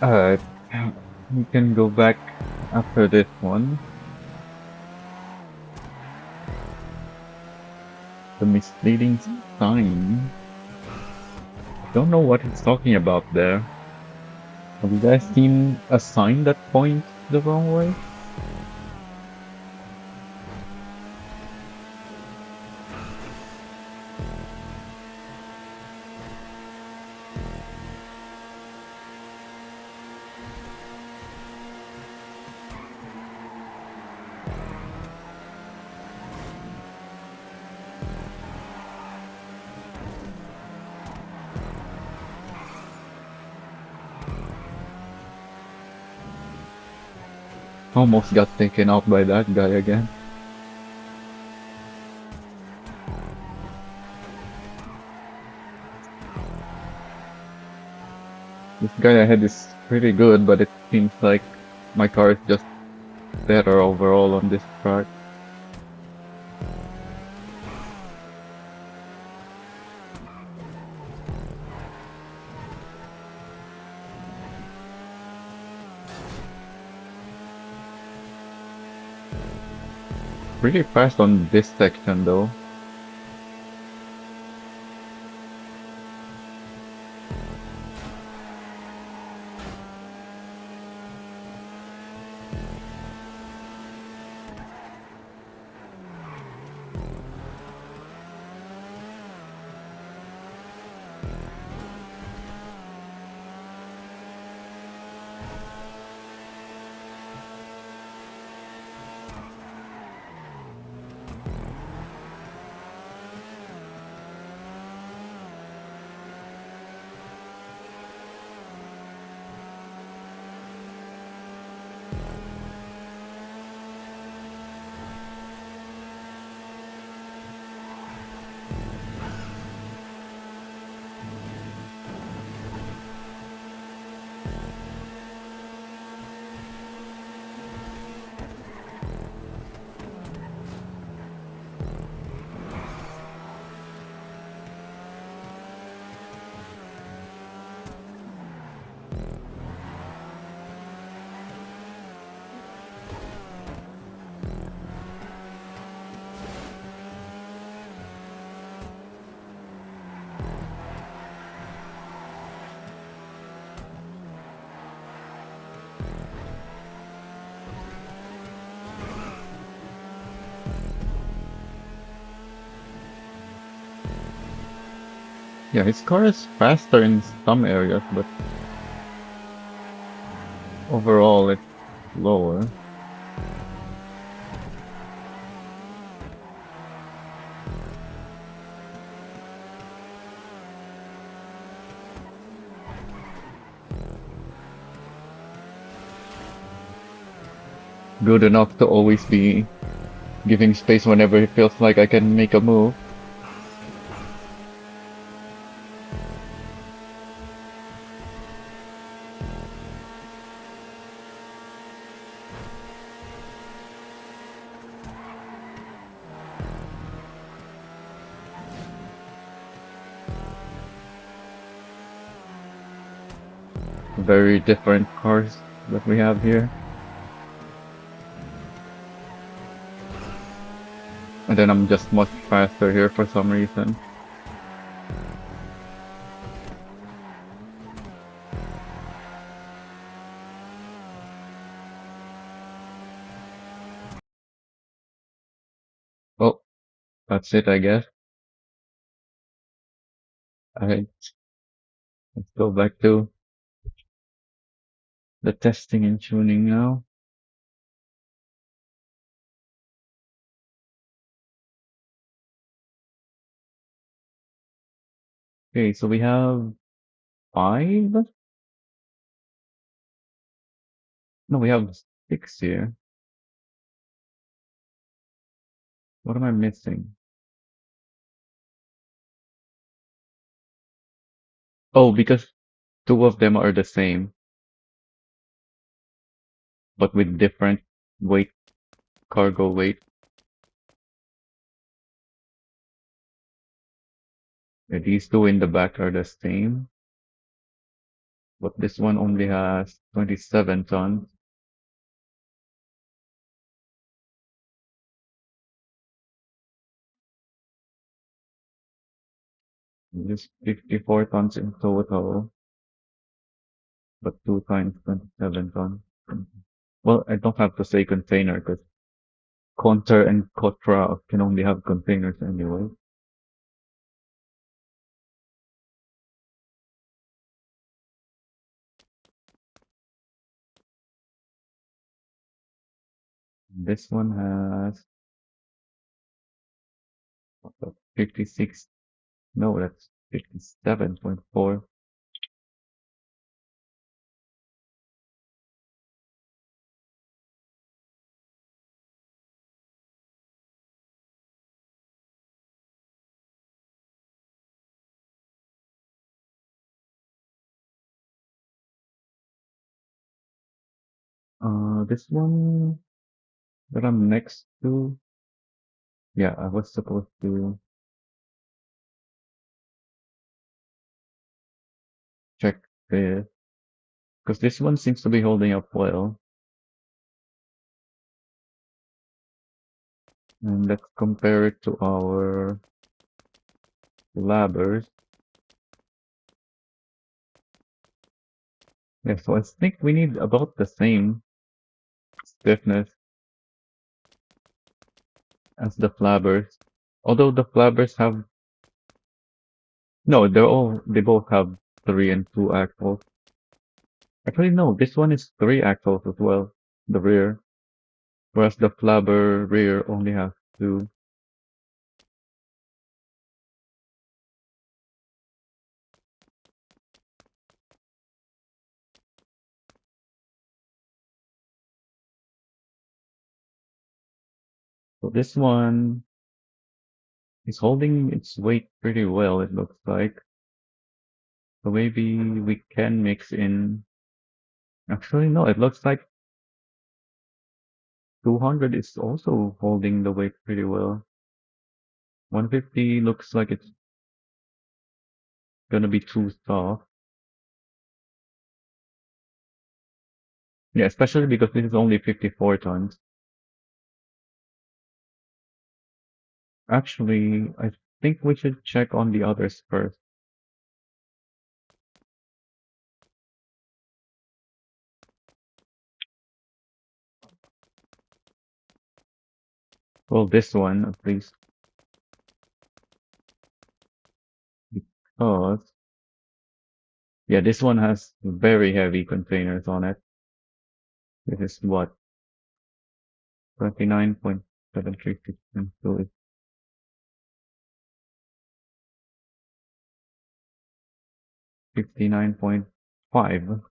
Alright, we can go back after this one. The misleading sign. Don't know what he's talking about there. Have you guys seen a sign that points the wrong way? Almost got taken out by that guy again. This guy ahead is pretty good, but it seems like my car is just better overall on this track. Pretty fast on this section though. Yeah, his car is faster in some areas, but overall it's slower. Good enough to always be giving space whenever it feels like I can make a move. Very different cars that we have here. And then I'm just much faster here for some reason. Oh, that's it, I guess. Alright, let's go back to the testing and tuning now. Okay, so we have 5? No, we have 6 here. What am I missing? Oh, because 2 of them are the same, but with different weight, cargo weight. Yeah, these 2 in the back are the same. but this one only has 27 tons. Just 54 tons in total, but 2 times 27 tons. Well, I don't have to say container because Conter and Cotra can only have containers anyway. This one has 56. No, that's 57.4. This one that I'm next to, yeah, I was supposed to check this because this one seems to be holding up well. And let's compare it to our labbers. Yeah, so I think we need about the same stiffness as the flabbers. Although the flabbers have, no, they both have 3 and 2 axles. Actually, no, this one is 3 axles as well, the rear. Whereas the flabber rear only has 2. So this one is holding its weight pretty well, it looks like. So maybe we can mix in. Actually, no, it looks like 200 is also holding the weight pretty well. 150 looks like it's gonna be too soft. Yeah, especially because this is only 54 tons. Actually, I think we should check on the others first. Well, this one at least, because yeah, this one has very heavy containers on it. This is what 29.736, so it's 59.5.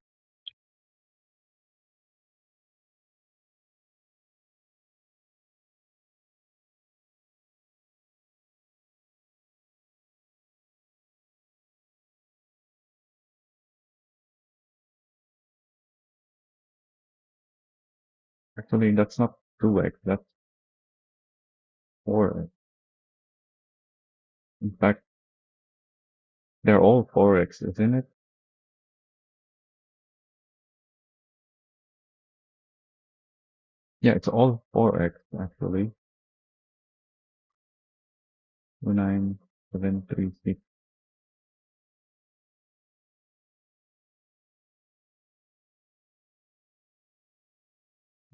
Actually, that's not 2x, that's 4x. In fact, they're all 4x, isn't it? Yeah, it's all 4x actually. 29736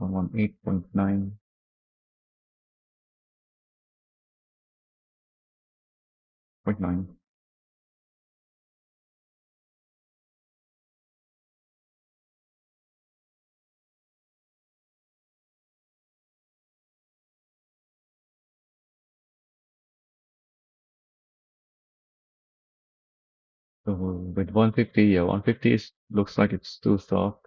118.9.9. So with 150, yeah, 150 is looks like it's too soft.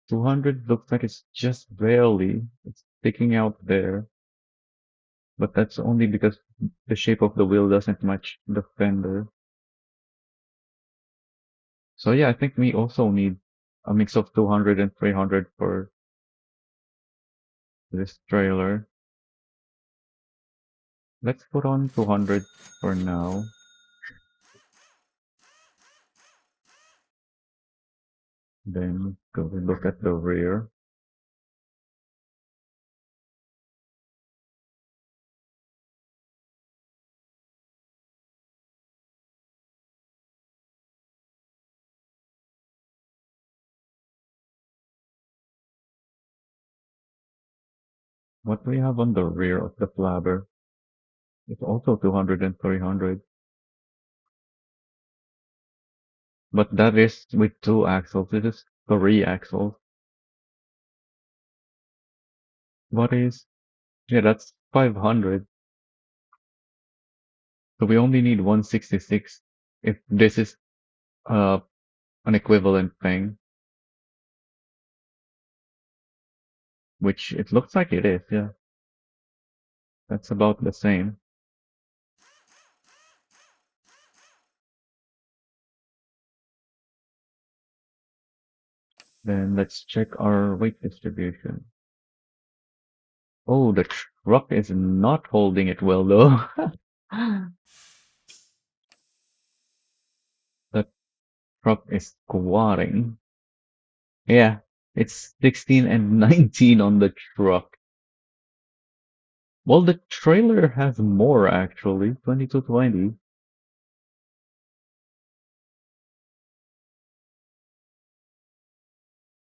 200 looks like it's just barely, it's sticking out there, but that's only because the shape of the wheel doesn't match the fender. So yeah, I think we also need a mix of 200 and 300 for this trailer. Let's put on 200 for now. Then go and look at the rear. What we have on the rear of the flabber is also 200 and 300, but that is with 2 axles. This is 3 axles. What is? Yeah, that's 500. So we only need 166 if this is uh an equivalent thing, which it looks like it is. Yeah, that's about the same. Then let's check our weight distribution. Oh, the truck is not holding it well though. The truck is squatting. Yeah, it's 16 and 19 on the truck. Well, the trailer has more actually, 2220.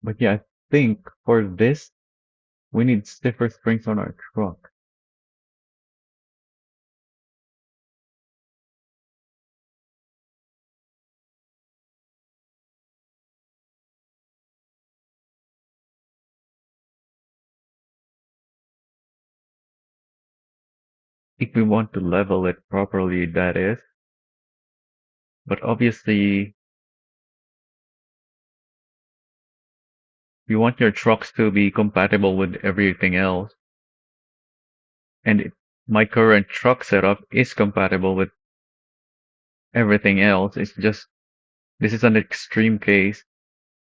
But yeah, I think for this, we need stiffer springs on our truck. If we want to level it properly, that is. But obviously, you want your trucks to be compatible with everything else. And my current truck setup is compatible with everything else. It's just, this is an extreme case.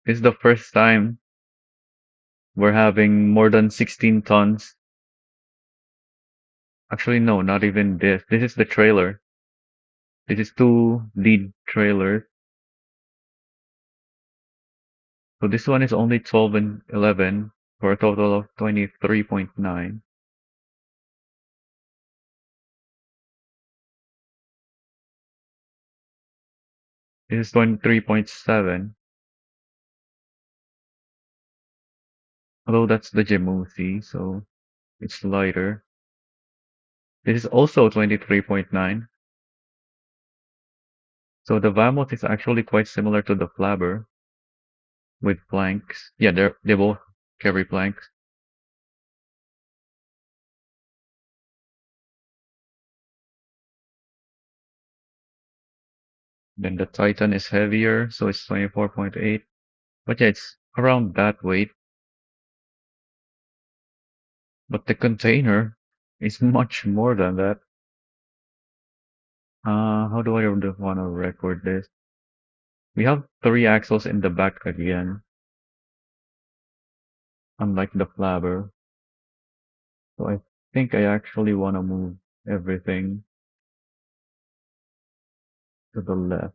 This is the first time we're having more than 16 tons. Actually, no, not even this. This is the trailer. This is two lead trailers. So this one is only 12 and 11 for a total of 23.9. This is 23.7. Although that's the Jamusi, so it's lighter. This is also 23.9. So the Vamos is actually quite similar to the Flabber with planks. Yeah, they both carry planks. Then the Titan is heavier, so it's 24.8. But yeah, it's around that weight. But the container is much more than that. How do I want to record this? We have 3 axles in the back again, unlike the Flabber. So I think I actually want to move everything to the left.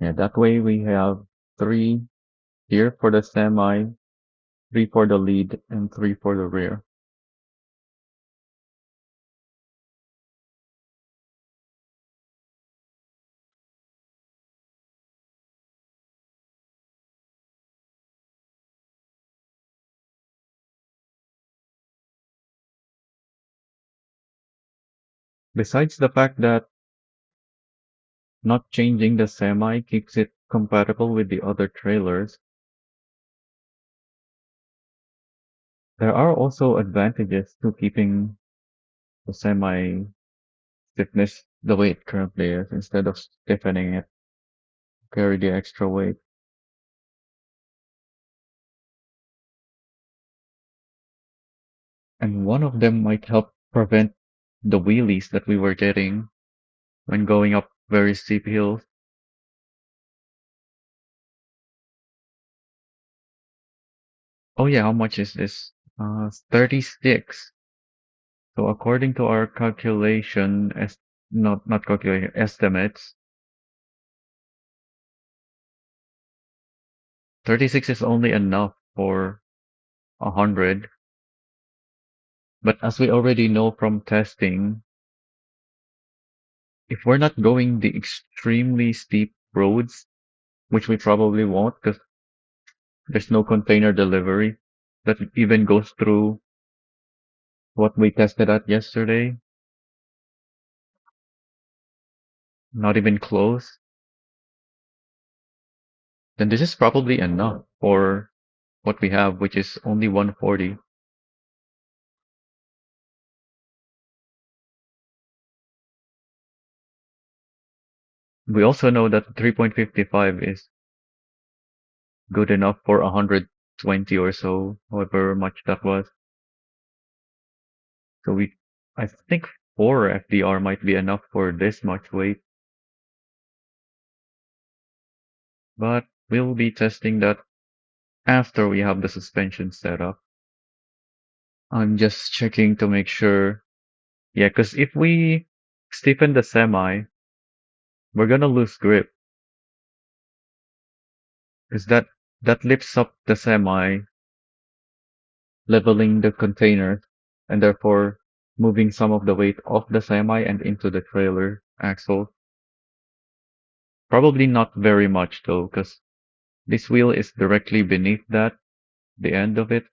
Yeah, that way we have 3 here for the semi, 3 for the lead, and 3 for the rear. Besides the fact that not changing the semi keeps it compatible with the other trailers, there are also advantages to keeping the semi stiffness the way it currently is instead of stiffening it, carry the extra weight. And one of them might help prevent the wheelies that we were getting when going up very steep hills. Oh yeah, how much is this? 36. So according to our calculation, not calculation, estimates, 36 is only enough for 100. But as we already know from testing, if we're not going the extremely steep roads, which we probably won't because there's no container delivery that even goes through what we tested at yesterday, not even close, then this is probably enough for what we have, which is only 140. We also know that 3.55 is good enough for 120 or so, however much that was. So I think 4 FDR might be enough for this much weight, but we'll be testing that after we have the suspension set up. I'm just checking to make sure. Yeah, because if we stiffen the semi, we're gonna lose grip. Because that lifts up the semi, leveling the container, and therefore moving some of the weight off the semi and into the trailer axle. Probably not very much though, because this wheel is directly beneath that, the end of it,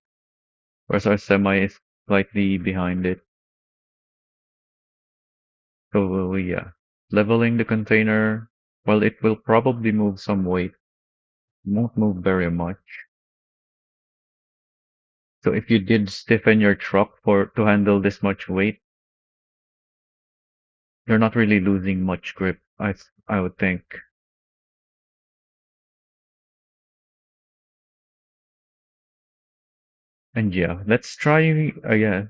whereas our semi is slightly behind it. So yeah, leveling the container, well, it will probably move some weight, won't move very much. So if you did stiffen your truck to handle this much weight, you're not really losing much grip, I would think. And yeah, let's try, yeah,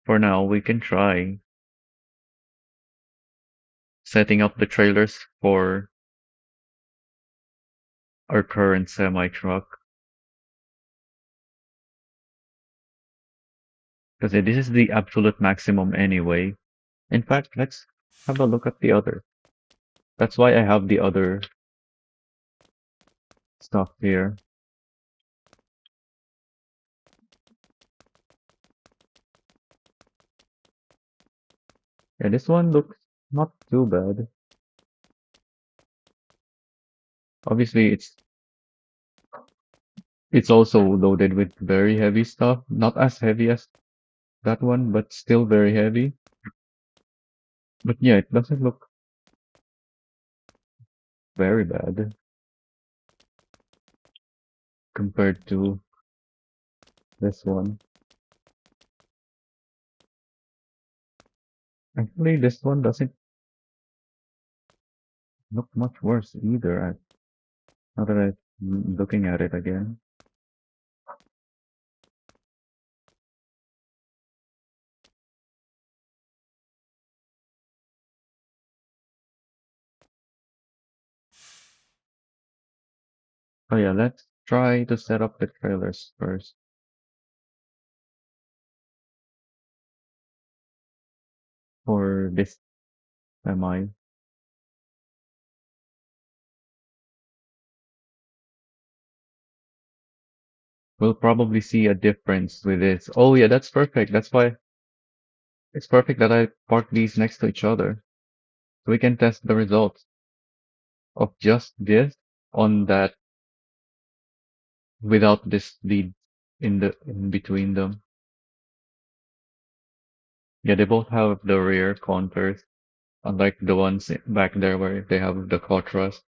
for now we can try setting up the trailers for our current semi truck. Because this is the absolute maximum anyway. In fact, let's have a look at the other. That's why I have the other stuff here. Yeah, this one looks not too bad. Obviously, it's also loaded with very heavy stuff. Not as heavy as that one, but still very heavy. But yeah, it doesn't look very bad compared to this one. Actually, this one doesn't look much worse either. Now that I'm looking at it again. Oh yeah, let's try to set up the trailers first for this semi. We'll probably see a difference with this. Oh yeah, that's perfect. That's why it's perfect that I parked these next to each other. So we can test the results of just this on that without this lead in between them. Yeah, they both have the rear counters, unlike the ones back there where they have the car truss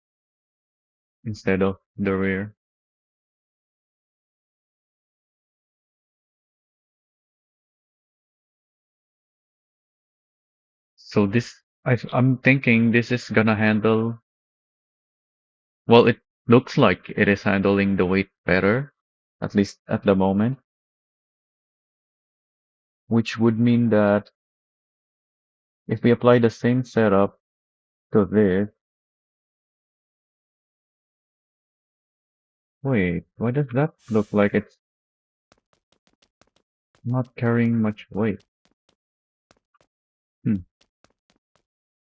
instead of the rear. So I'm thinking this is gonna handle, well, it looks like it is handling the weight better, at least at the moment, which would mean that if we apply the same setup, to this. Wait, why does that look like it's not carrying much weight? Hmm.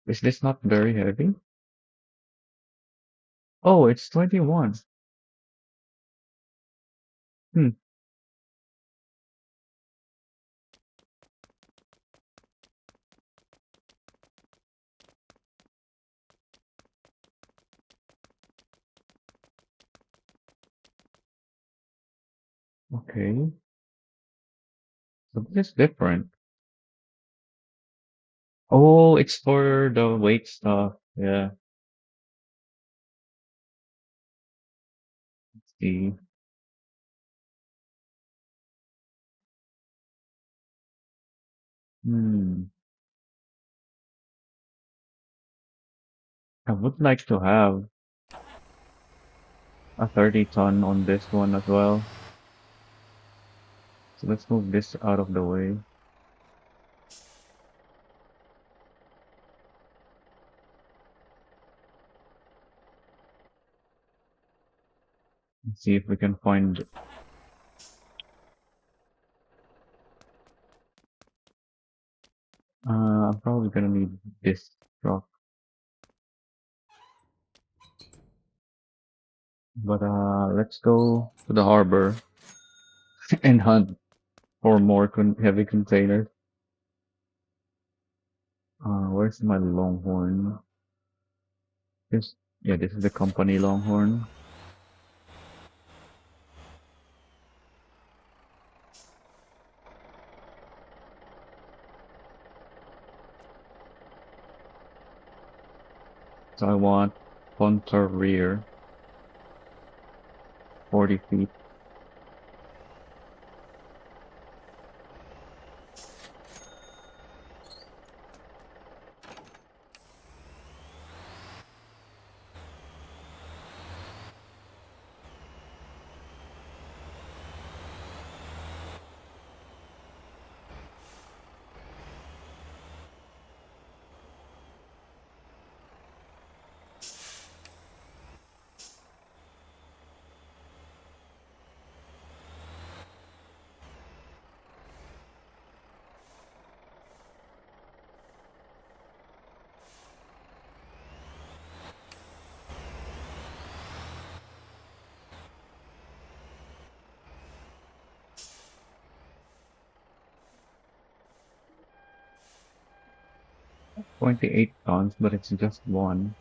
Is this not very heavy? Oh, it's 21. Hmm. Okay. So this is different. Oh, it's for the weight stuff. Yeah. See. Hmm. I would like to have a 30 ton on this one as well. So let's move this out of the way and see if we can find. I'm probably gonna need this truck, but let's go to the harbor and hunt for more heavy containers. Where's my Longhorn? This, yeah, this is the company Longhorn. So I want Conter rear, 40 feet. .28 tons, but it's just one.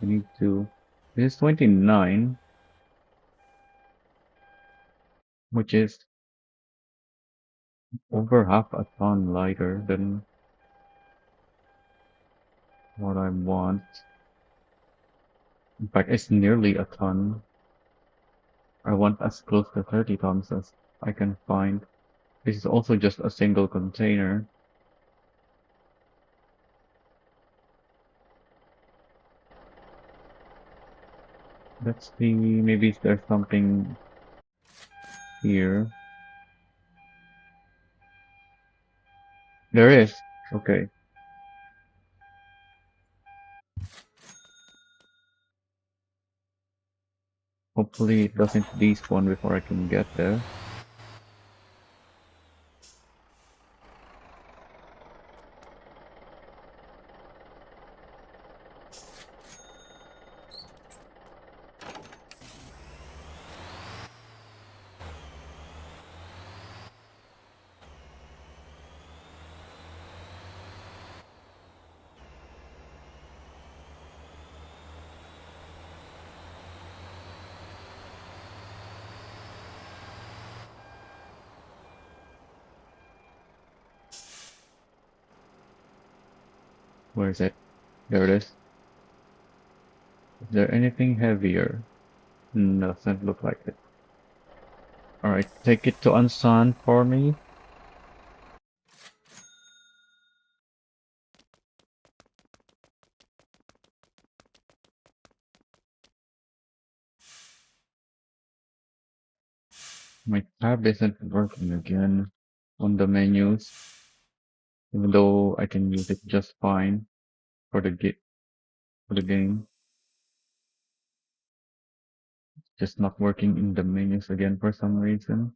I need to. This is 29, which is over half a ton lighter than what I want. In fact, it's nearly a ton. I want as close to 30 tons as I can find. This is also just a single container. Let's see, maybe there's something here. There is. Okay. Hopefully it doesn't despawn before I can get there. Where is it? There it is. Is there anything heavier? Doesn't look like it. Alright, take it to Ansan for me. My tab isn't working again on the menus, even though I can use it just fine for the git. for the game. Just not working in the menus again for some reason.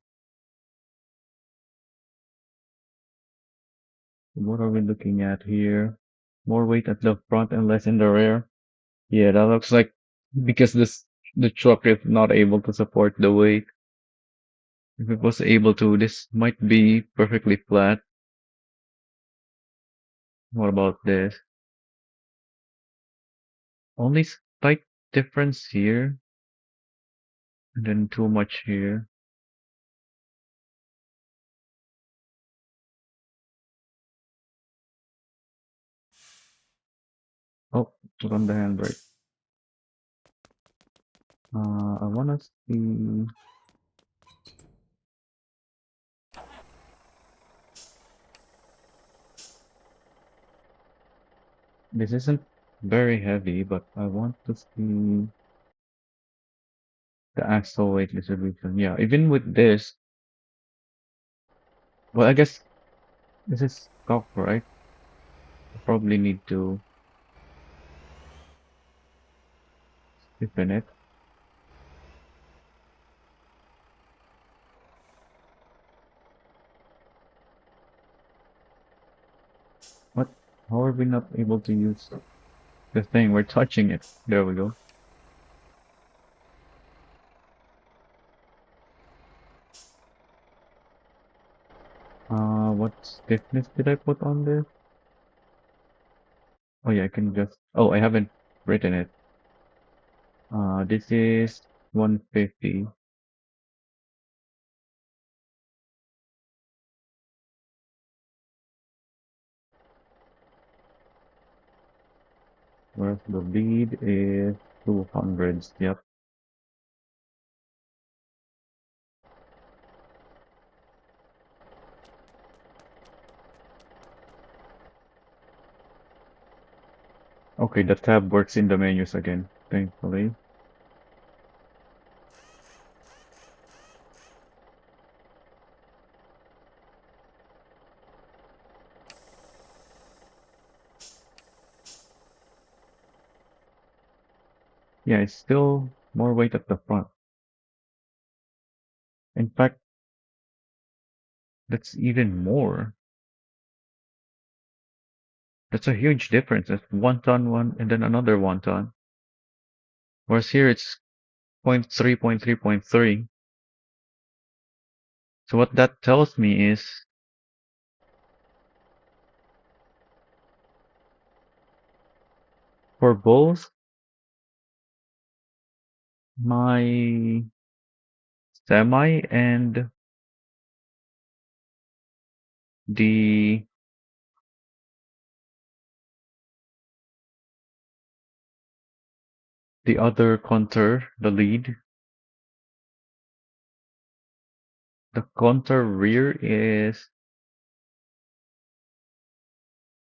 What are we looking at here? More weight at the front and less in the rear. Yeah, that looks like because the truck is not able to support the weight. If it was able to, this might be perfectly flat. What about this? Only slight difference here, and then too much here. Oh, put on the handbrake. I wanna see. This isn't very heavy, but I want to see the axle weight distribution. Yeah, even with this, well, I guess this is stock, right? I probably need to stiffen it. What? How are we not able to use the thing? We're touching it. There we go. What stiffness did I put on this? Oh yeah, I can just. Oh, I haven't written it. This is 150. Whereas the lead is 200s. Yep. Okay, the tab works in the menus again, thankfully. Yeah, it's still more weight at the front. In fact, that's even more. That's a huge difference. It's 1 ton one and then another 1 ton. Whereas here it's point 0.3, point 0.3, point 0.3. So what that tells me is for both my semi and the other Conter, the lead, the Conter rear is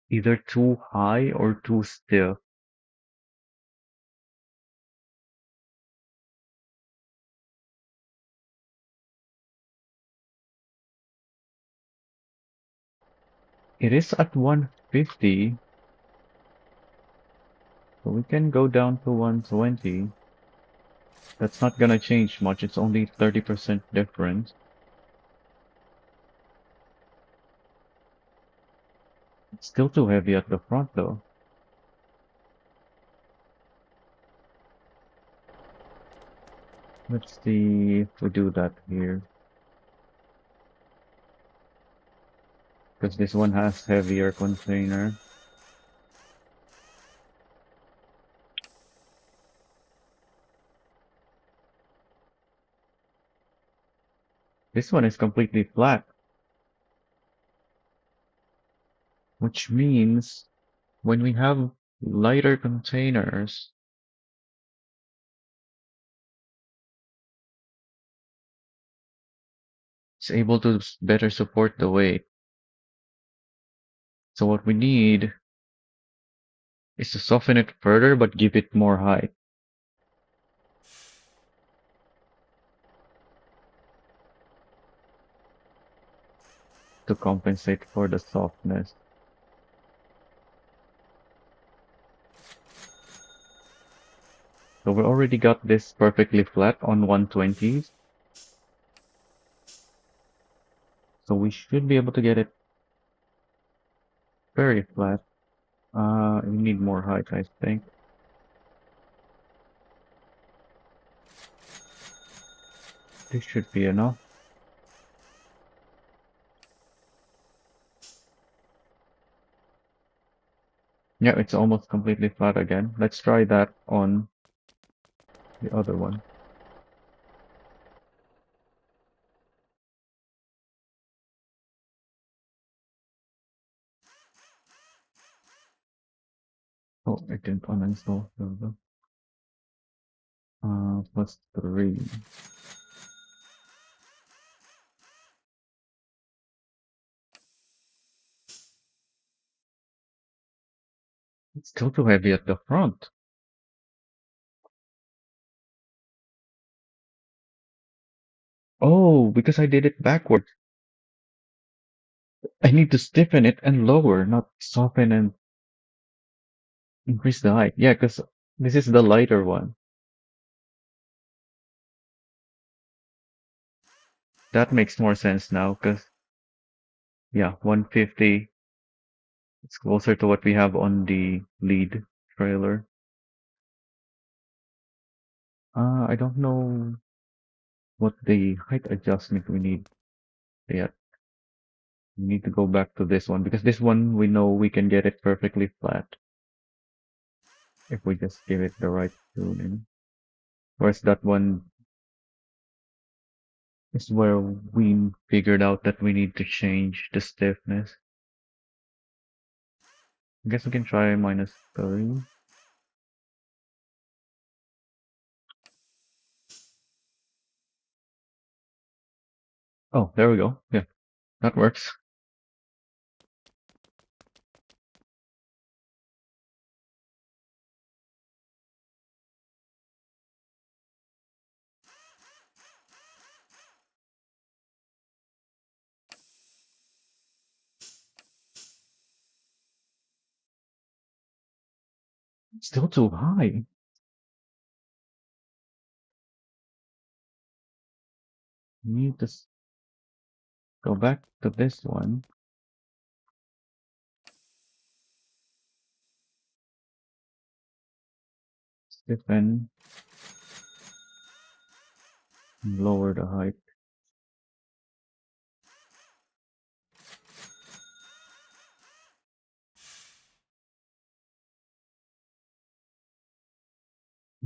either too high or too stiff. It is at 150, so we can go down to 120. That's not gonna change much, it's only 30% difference. It's still too heavy at the front though. Let's see if we do that here. Because this one has heavier container. This one is completely flat, which means when we have lighter containers, it's able to better support the weight. So what we need is to soften it further but give it more height to compensate for the softness. we already got this perfectly flat on 120s. So we should be able to get it very flat. We need more height, I think. This should be enough. Yeah, it's almost completely flat again. Let's try that on the other one. Oh, I didn't uninstall. There we go. Plus 3. It's still too heavy at the front. Oh, because I did it backwards. I need to stiffen it and lower, not soften and increase the height. Yeah, because this is the lighter one. That makes more sense now, because, yeah, 150. It's closer to what we have on the lead trailer. I don't know what the height adjustment we need yet. We need to go back to this one, because this one we know we can get it perfectly flat if we just give it the right tuning. Whereas that one is where we figured out that we need to change the stiffness. I guess we can try -3. Oh, there we go. Yeah, that works. Still too high. We need to go back to this one. Stiffen and lower the height.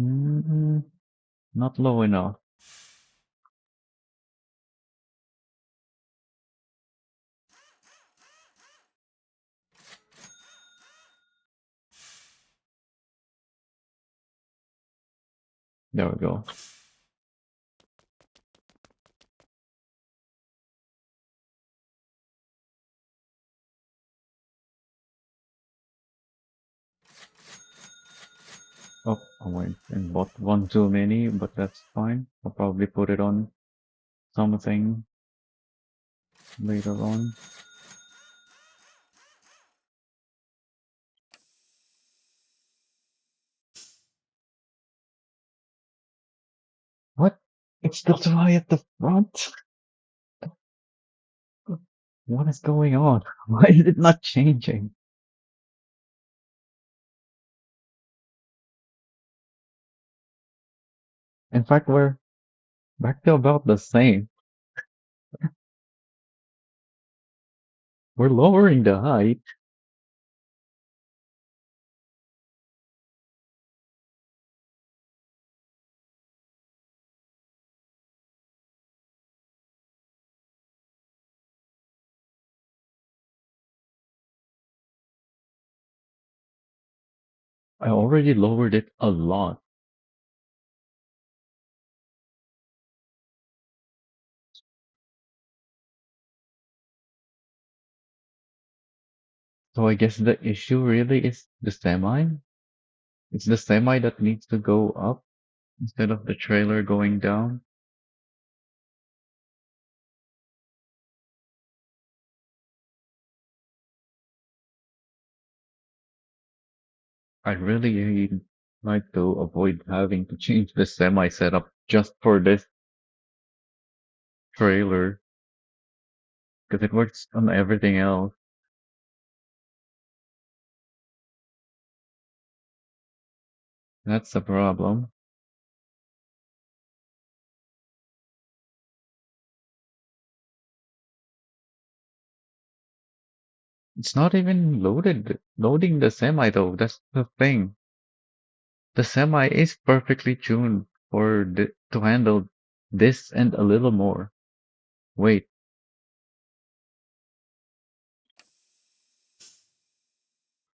Mm, not low enough. There we go. Oh, I went and bought one too many, but that's fine. I'll probably put it on something later on. What? It's still too high at the front? What is going on? Why is it not changing? In fact, we're back to about the same. We're lowering the height. I already lowered it a lot. So I guess the issue really is the semi. It's the semi that needs to go up instead of the trailer going down. I really Like to avoid having to change the semi setup just for this trailer because it works on everything else. That's the problem. It's not even loading the semi though. That's the thing. The semi is perfectly tuned for to handle this and a little more. Wait,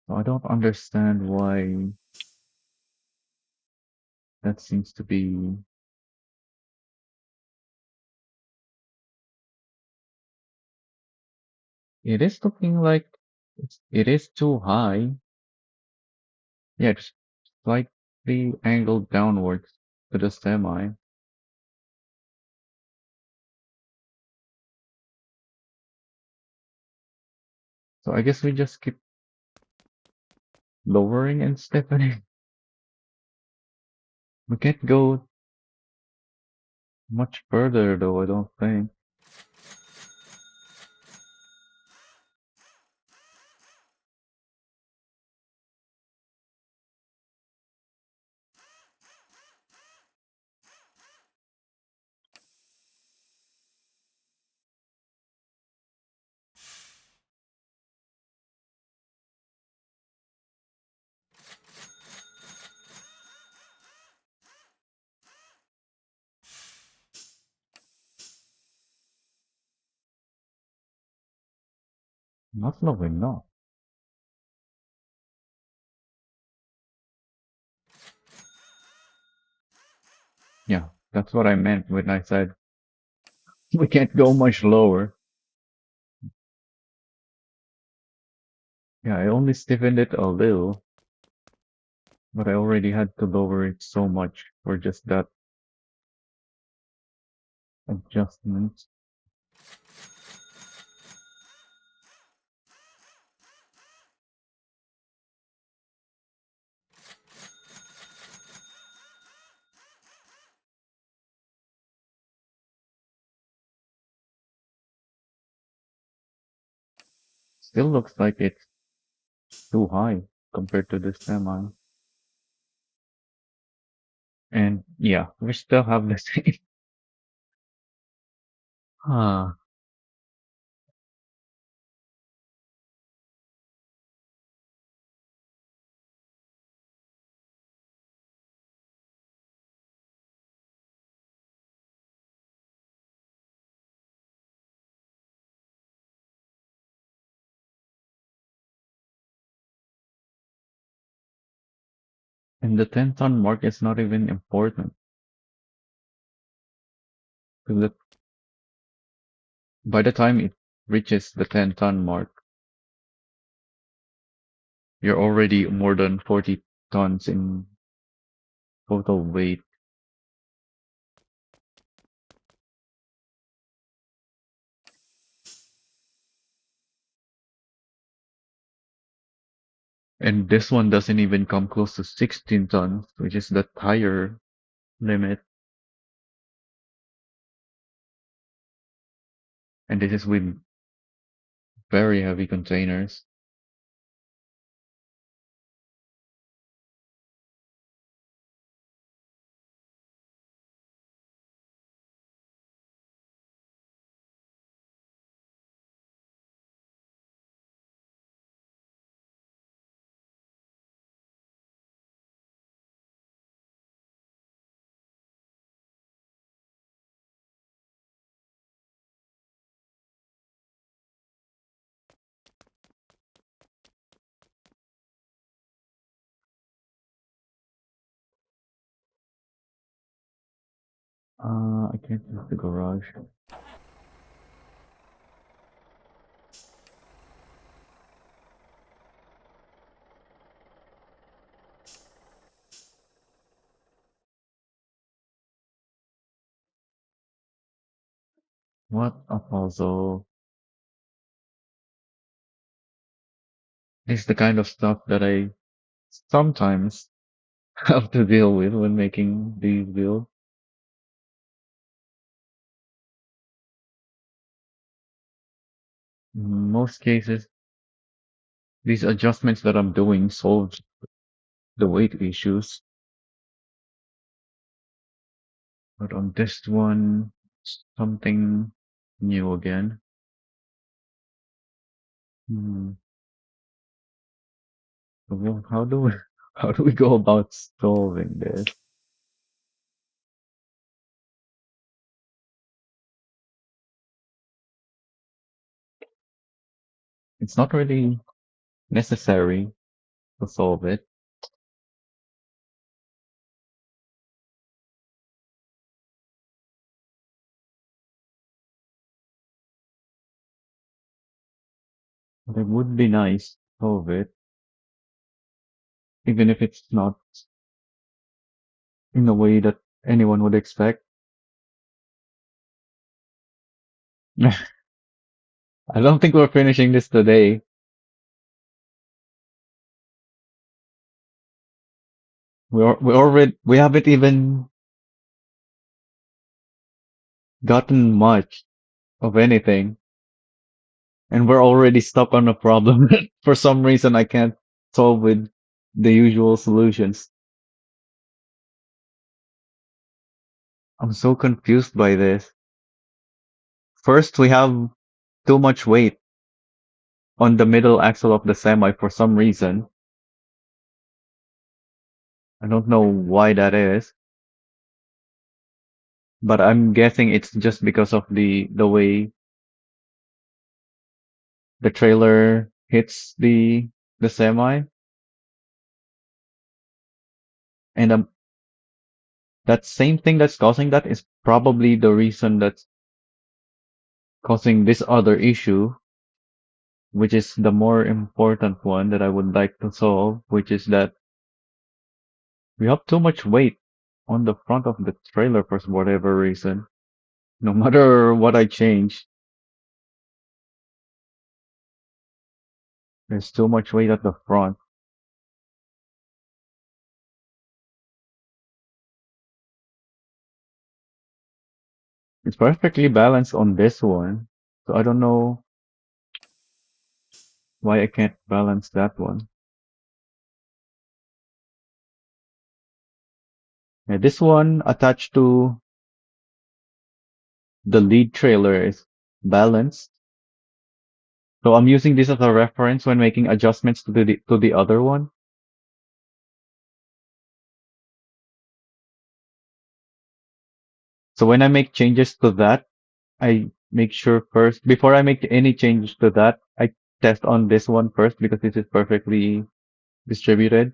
I don't understand why that seems to be. It is looking like it is too high. Yeah, it's slightly angled downwards to the semi. So I guess we just keep lowering and stiffening. We can't go much further though, I don't think. Not low enough. Yeah, that's what I meant when I said we can't go much lower. Yeah, I only stiffened it a little, but I already had to lower it so much for just that adjustment. Still looks like it's too high compared to the semi. And yeah, we still have the same. Ah, and the 10-ton mark is not even important. 'Cause by the time it reaches the 10-ton mark, you're already more than 40 tons in total weight. And this one doesn't even come close to 16 tons, which is the higher limit. And this is with very heavy containers. I can't use the garage. What a puzzle. This is the kind of stuff that I sometimes have to deal with when making these builds. In most cases, these adjustments that I'm doing solve the weight issues. But on this one, something new again. Hmm. Well, how do we how do we go about solving this? It's not really necessary to solve it. But it would be nice to solve it, even if it's not in a way that anyone would expect. I don't think we're finishing this today. We haven't even gotten much of anything, and we're already stuck on a problem that for some reason I can't solve with the usual solutions. I'm so confused by this. First, we have too much weight on the middle axle of the semi for some reason. I don't know why that is, but I'm guessing it's just because of the way the trailer hits the semi, and that same thing that's causing that is probably the reason that's causing this other issue, which is the more important one that I would like to solve, which is that we have too much weight on the front of the trailer for whatever reason. No matter what I change, there's too much weight at the front. It's perfectly balanced on this one, so I don't know why I can't balance that one. Yeah, this one attached to the lead trailer is balanced. So I'm using this as a reference when making adjustments to the other one. So when I make changes to that, I make sure first, before I make any changes to that, I test on this one first because this is perfectly distributed.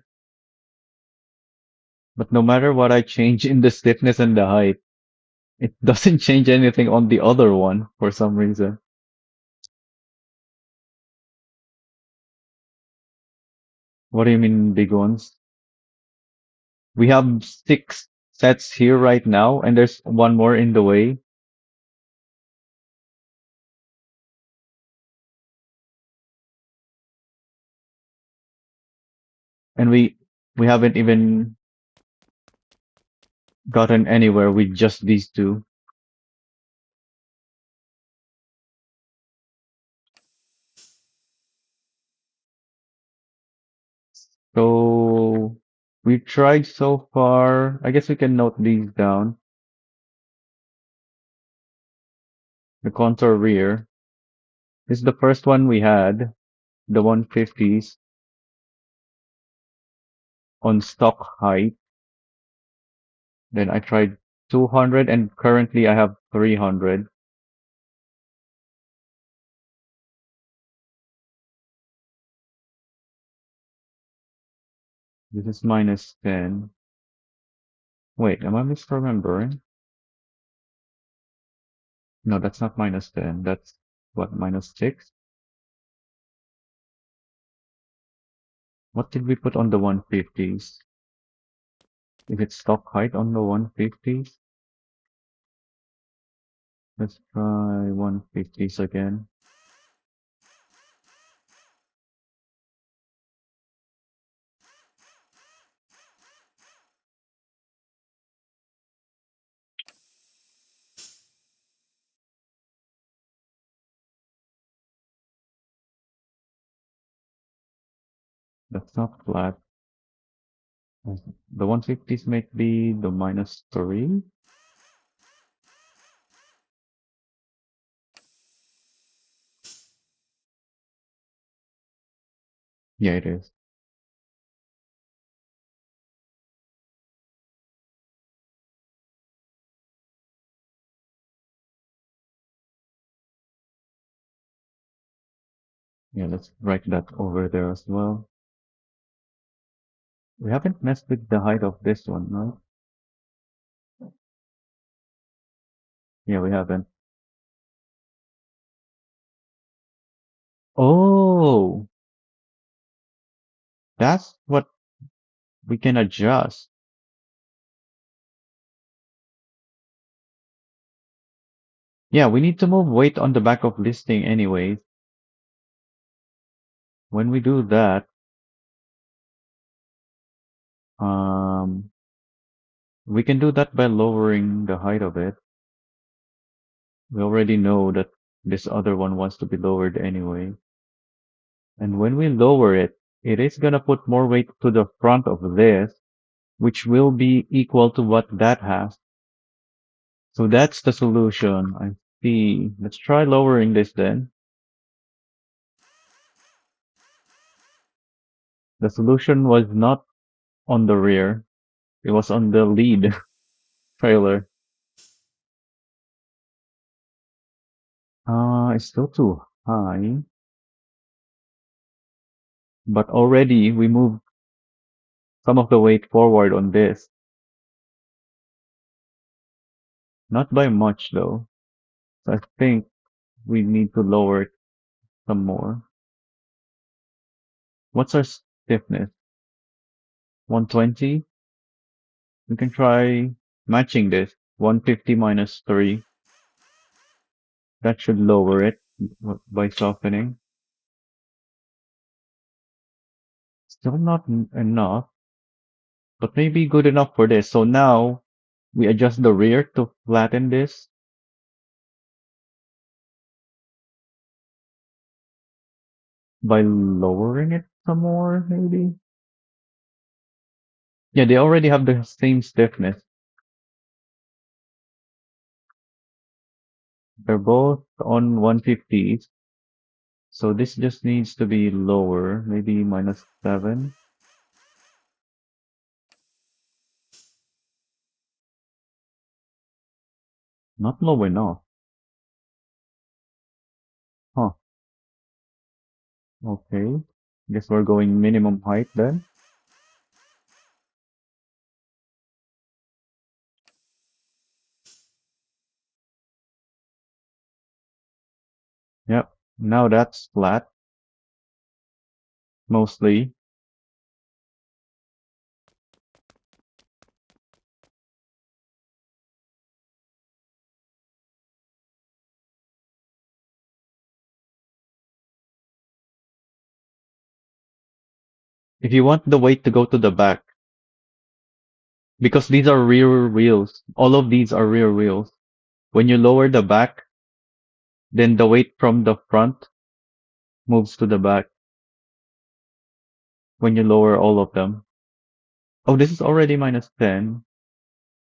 But no matter what I change in the stiffness and the height, it doesn't change anything on the other one for some reason. What do you mean big ones? We have 6 sets here right now, and there's one more in the way. And we haven't even gotten anywhere with just these two. So we tried so far. I guess we can note these down. The contour rear. This is the first one we had, the 150s on stock height. Then I tried 200 and currently I have 300. This is minus 10. Wait, am I misremembering? No, that's not minus 10. That's what, minus 6? What did we put on the 150s? Is it stock height on the 150s? Let's try 150s again. That's not flat. The 150s make be the -3. Yeah, it is. Yeah, let's write that over there as well. We haven't messed with the height of this one, right? Yeah, we haven't. Oh, that's what we can adjust. Yeah, we need to move weight on the back of listing anyways. When we do that, um, we can do that by lowering the height of it. We already know that this other one wants to be lowered anyway. And when we lower it, it is gonna put more weight to the front of this, which will be equal to what that has. So that's the solution. I see. Let's try lowering this then. The solution was not on the rear. It was on the lead trailer. It's still too high. But already we moved some of the weight forward on this. Not by much though. So I think we need to lower it some more. What's our stiffness? 120? We can try matching this. 150 -3. That should lower it by softening. Still not enough, but maybe good enough for this. So now we adjust the rear to flatten this by lowering it some more, maybe. Yeah, they already have the same stiffness. They're both on 150s. So this just needs to be lower, maybe -7. Not low enough. Huh. Okay. Guess we're going minimum height then. Yep. Now that's flat, mostly. If you want the weight to go to the back, because these are rear wheels, all of these are rear wheels. When you lower the back, then the weight from the front moves to the back when you lower all of them. Oh, this is already -10.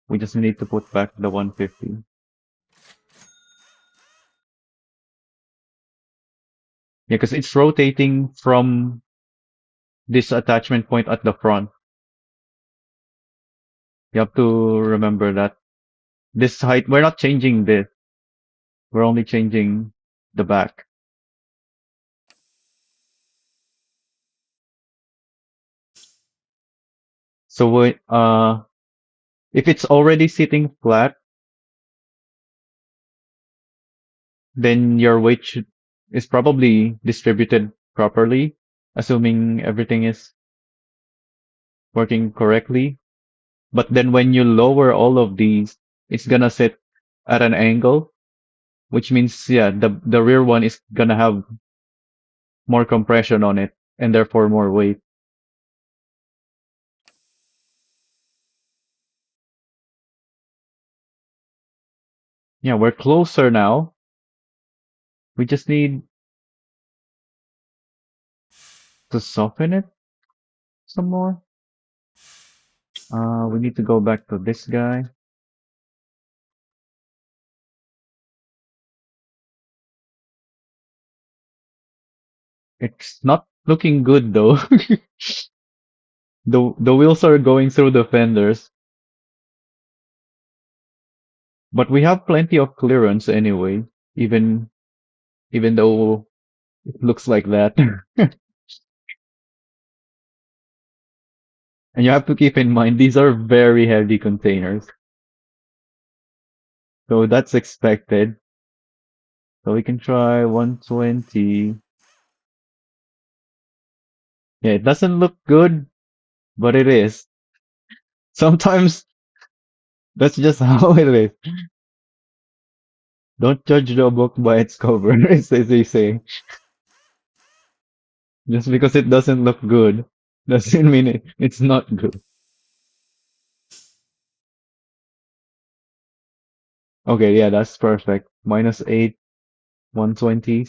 We just need to put back the 150. Yeah, because it's rotating from this attachment point at the front. You have to remember that. This height, we're not changing this. We're only changing the back. So if it's already sitting flat, then your weight is probably distributed properly, assuming everything is working correctly. But then when you lower all of these, it's gonna sit at an angle, which means, yeah, the rear one is gonna have more compression on it and therefore more weight. Yeah, we're closer now. We just need to soften it. some more. We need to go back to this guy. It's not looking good though. The wheels are going through the fenders, but we have plenty of clearance anyway, even even though it looks like that. And you have to keep in mind these are very heavy containers. So that's expected. So we can try 120. Yeah, it doesn't look good, but it is. Sometimes that's just how it is. Don't judge the book by its cover, as they say. Just because it doesn't look good doesn't mean it's not good. Okay, yeah, that's perfect. -8, 120.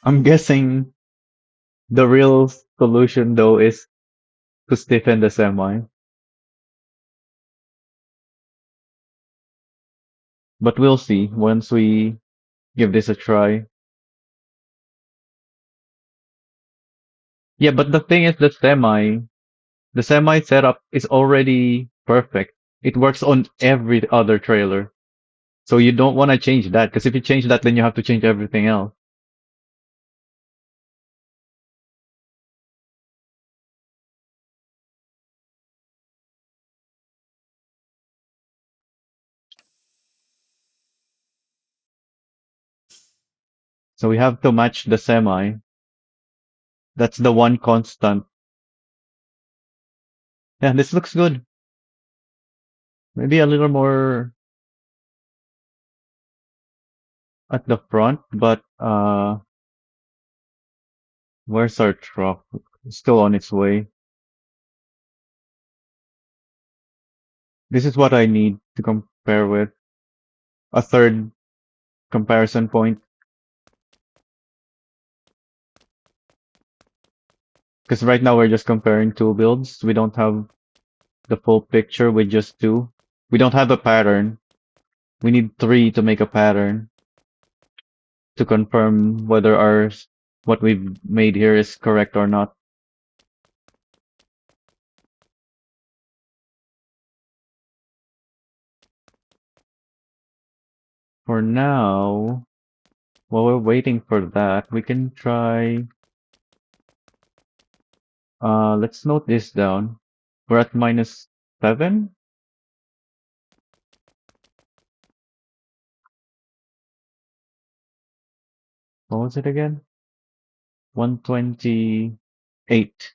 I'm guessing the real solution though is to stiffen the semi. But we'll see once we give this a try. Yeah, but the thing is the semi setup is already perfect. It works on every other trailer. So you don't want to change that because if you change that, then you have to change everything else. So we have to match the semi. That's the one constant. Yeah, this looks good. Maybe a little more at the front, but where's our truck? It's still on its way. This is what I need to compare with. A third comparison point. Because right now we're just comparing two builds. We don't have the full picture with just two. We don't have a pattern. We need three to make a pattern to confirm whether what we've made here is correct or not. For now, while we're waiting for that, we can try. Let's note this down. We're at -7. What was it again? 128.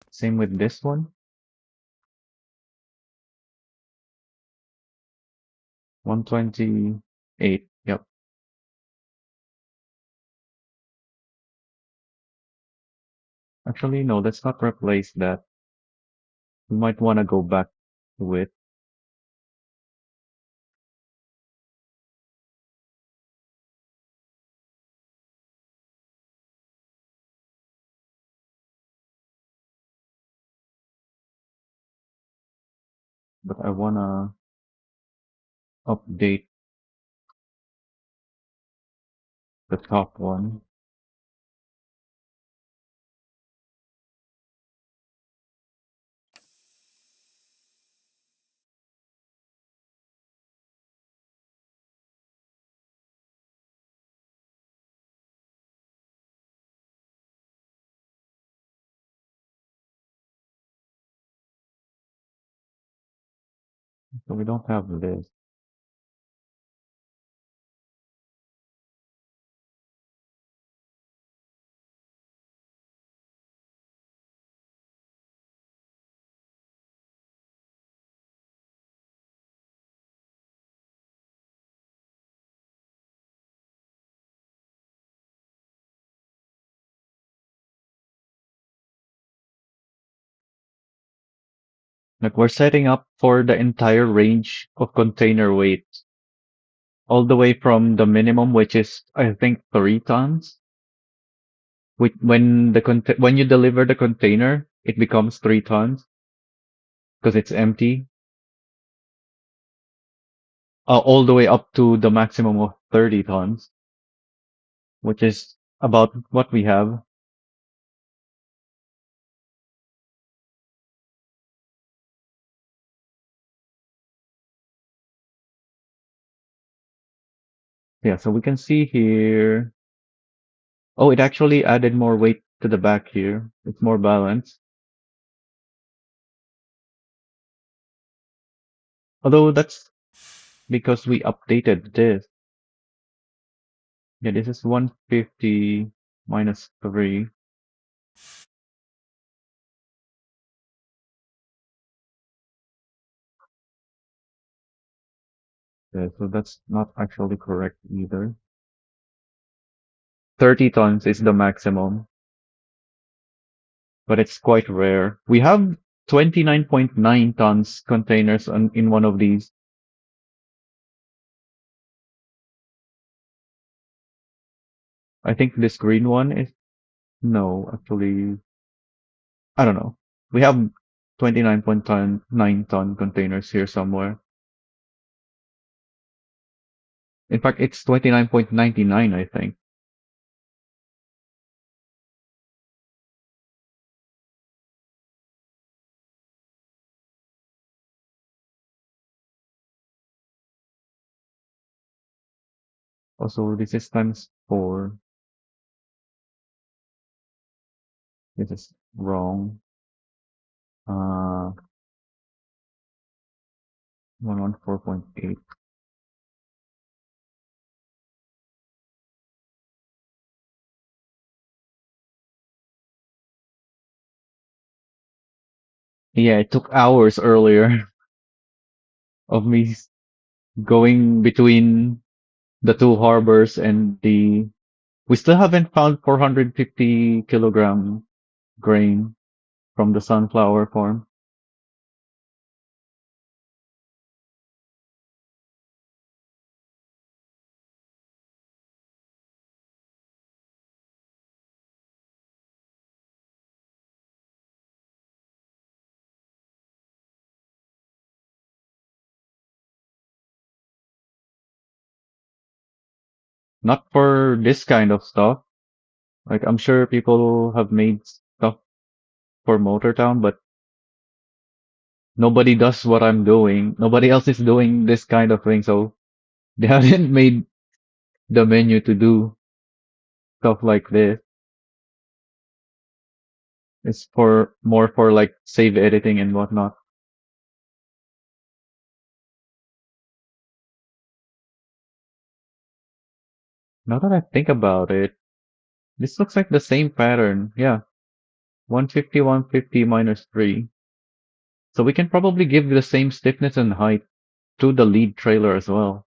Same with this one. 128. Yep. Actually, no, let's not replace that. We might want to go back to it. But I want to update the top one. So we don't have this. Like we're setting up for the entire range of container weight, all the way from the minimum, which is I think 3 tons. When you deliver the container, it becomes 3 tons because it's empty. All the way up to the maximum of 30 tons, which is about what we have. Yeah, so we can see here. Oh, it actually added more weight to the back here. It's more balanced. Although that's because we updated this. Yeah, this is 150 minus 3. Yeah, so that's not actually correct either. 30 tons is the maximum, but it's quite rare. We have 29.9 tons containers in one of these. I think this green one is no, actually, I don't know. We have 29.9 ton containers here somewhere. In fact, it's 29.99, I think. Also, this is times 4. This is wrong. 114.8. Yeah, it took hours earlier of me going between the two harbors and the. We still haven't found 450 kilogram grain from the sunflower farm. Not for this kind of stuff. Like, I'm sure people have made stuff for Motortown, but nobody does what I'm doing. Nobody else is doing this kind of thing, so they haven't made the menu to do stuff like this. It's for more for like save editing and whatnot. Now that I think about it, this looks like the same pattern. Yeah, 150, 150 minus 3. So we can probably give the same stiffness and height to the lead trailer as well.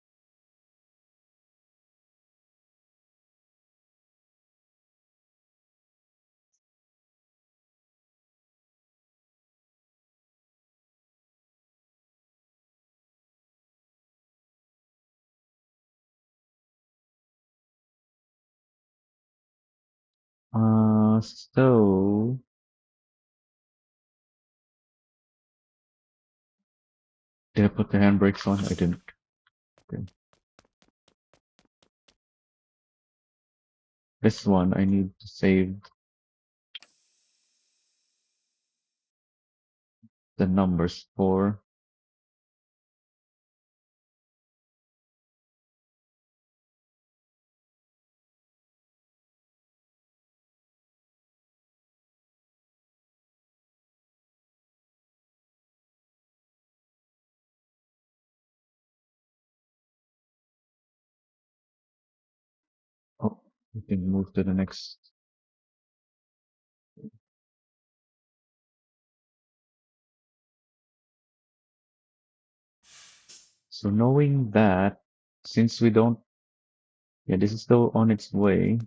So did I put the handbrakes on? I didn't. Okay. This one I need to save the numbers for. Oh, we can move to the next. So knowing that, since we don't, yeah, this is still on its way.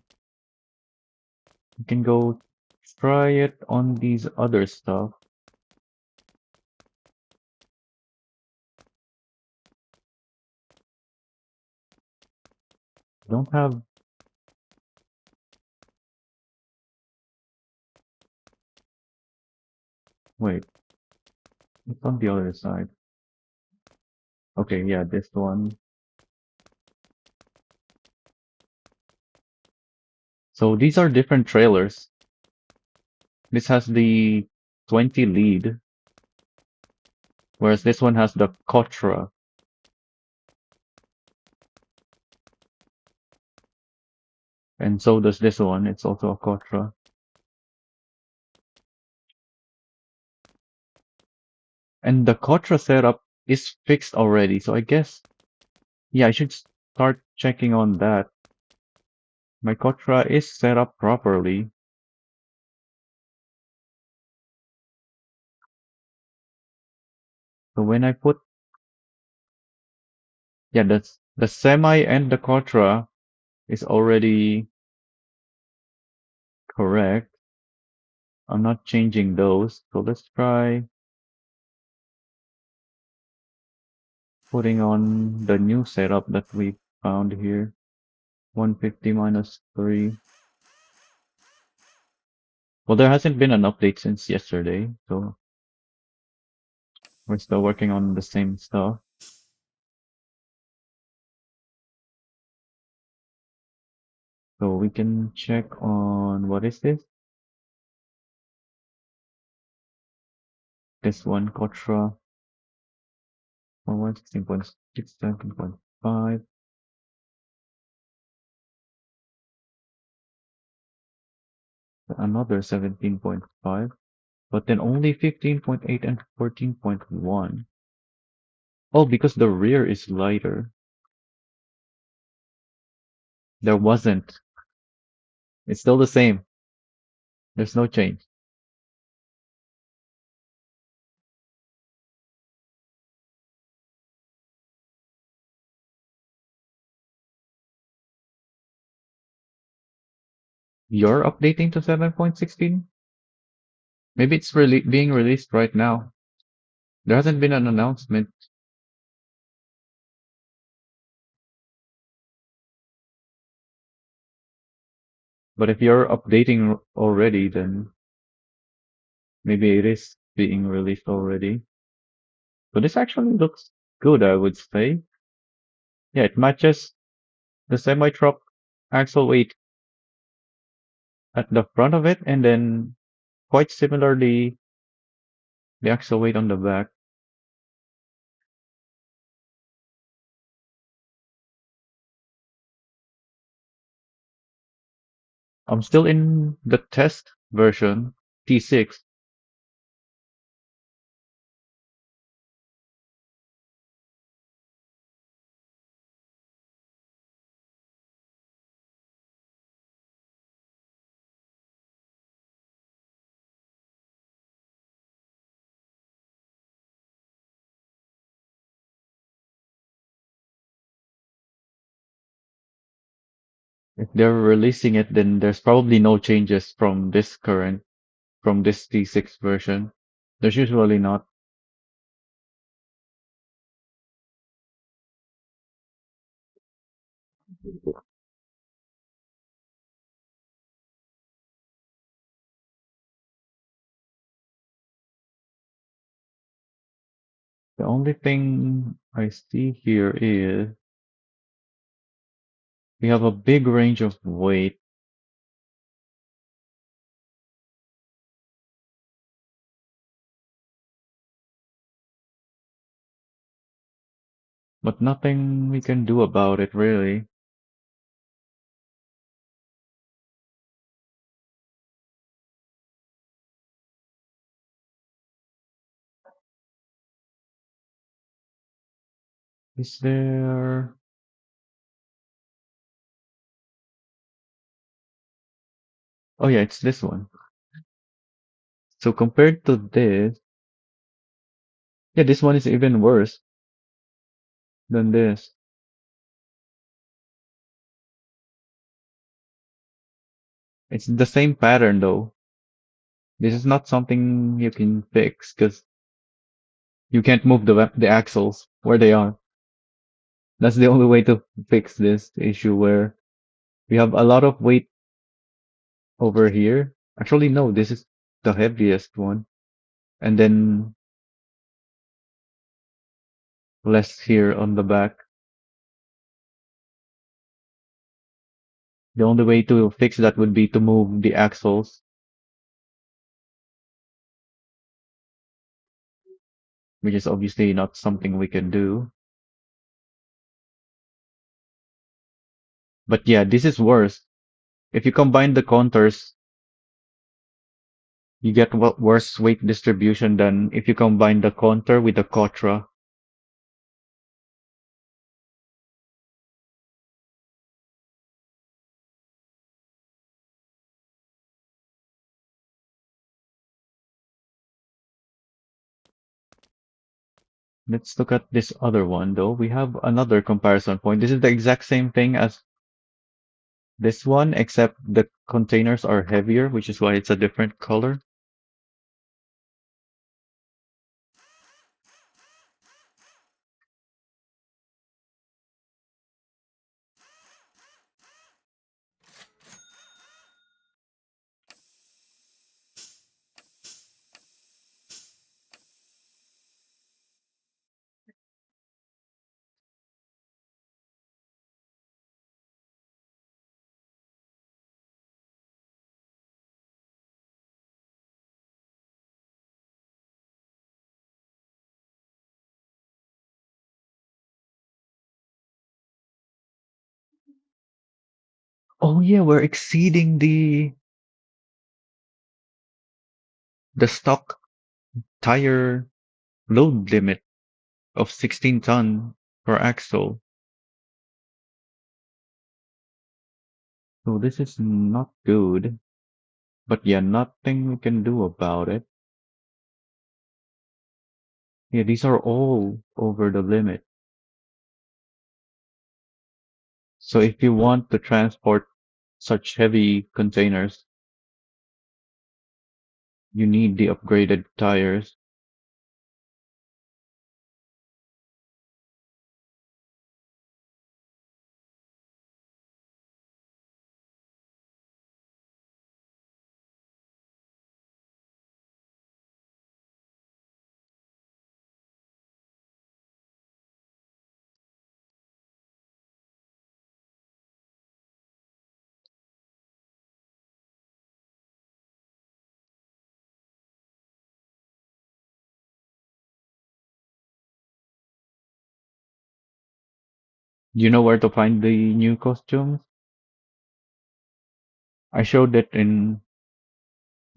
We can go try it on these other stuff. Don't have. Wait, it's on the other side. Okay, yeah, this one. So these are different trailers. This has the 20 lead, whereas this one has the Kotra. And so does this one. It's also a Kotra. And the Kotra setup is fixed already. So I guess, yeah, I should start checking on that. My Kotra is set up properly. So when I put, yeah, that's the semi and the Kotra is already correct. I'm not changing those. So let's try putting on the new setup that we found here. 150 minus 3. Well, there hasn't been an update since yesterday, so we're still working on the same stuff. So we can check on, what is this? This one, Kotra 16.6, 17.5. Another 17.5, but then only 15.8 and 14.1. Oh, because the rear is lighter. There wasn't. It's still the same. There's no change. You're updating to 7.16? Maybe it's being released right now. There hasn't been an announcement. But if you're updating already, then maybe it is being released already. But this actually looks good, I would say. Yeah, it matches the semi-truck axle weight at the front of it, and then quite similarly the axle weight on the back. I'm still in the test version, T6. If they're releasing it, then there's probably no changes from this T6 version. There's usually not. The only thing I see here is we have a big range of weight, but nothing we can do about it really. Is there... Oh yeah, it's this one. So compared to this, yeah, this one is even worse than this. It's the same pattern though. This is not something you can fix because you can't move the axles where they are. That's the only way to fix this issue where we have a lot of weight over here. Actually, no, this is the heaviest one. And then less here on the back. The only way to fix that would be to move the axles, which is obviously not something we can do. But yeah, this is worse. If you combine the contours, you get worse weight distribution than if you combine the contour with the Cotra. Let's look at this other one though. We have another comparison point. This is the exact same thing as this one, except the containers are heavier, which is why it's a different color. Oh yeah, we're exceeding the stock tire load limit of 16 ton per axle. So this is not good. But yeah, nothing we can do about it. Yeah, these are all over the limit. So if you want to transport such heavy containers, you need the upgraded tires. Do you know where to find the new costumes? I showed it in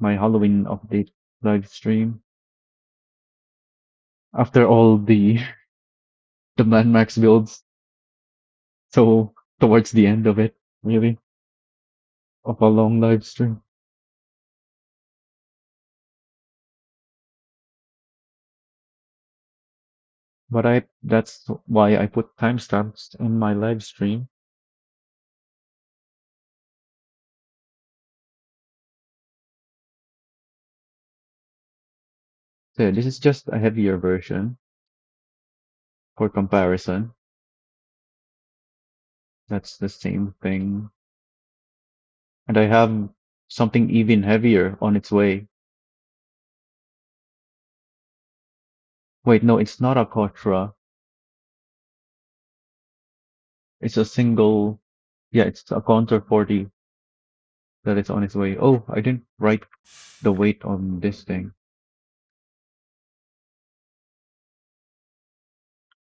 my Halloween update live stream. After all the Man Max builds, so towards the end of it, really, of a long live stream. But that's why I put timestamps in my live stream. So yeah, this is just a heavier version for comparison. That's the same thing. And I have something even heavier on its way. Wait, no, it's not a Quattro. It's a single, yeah, it's a Conter 40 that is on its way. Oh, I didn't write the weight on this thing.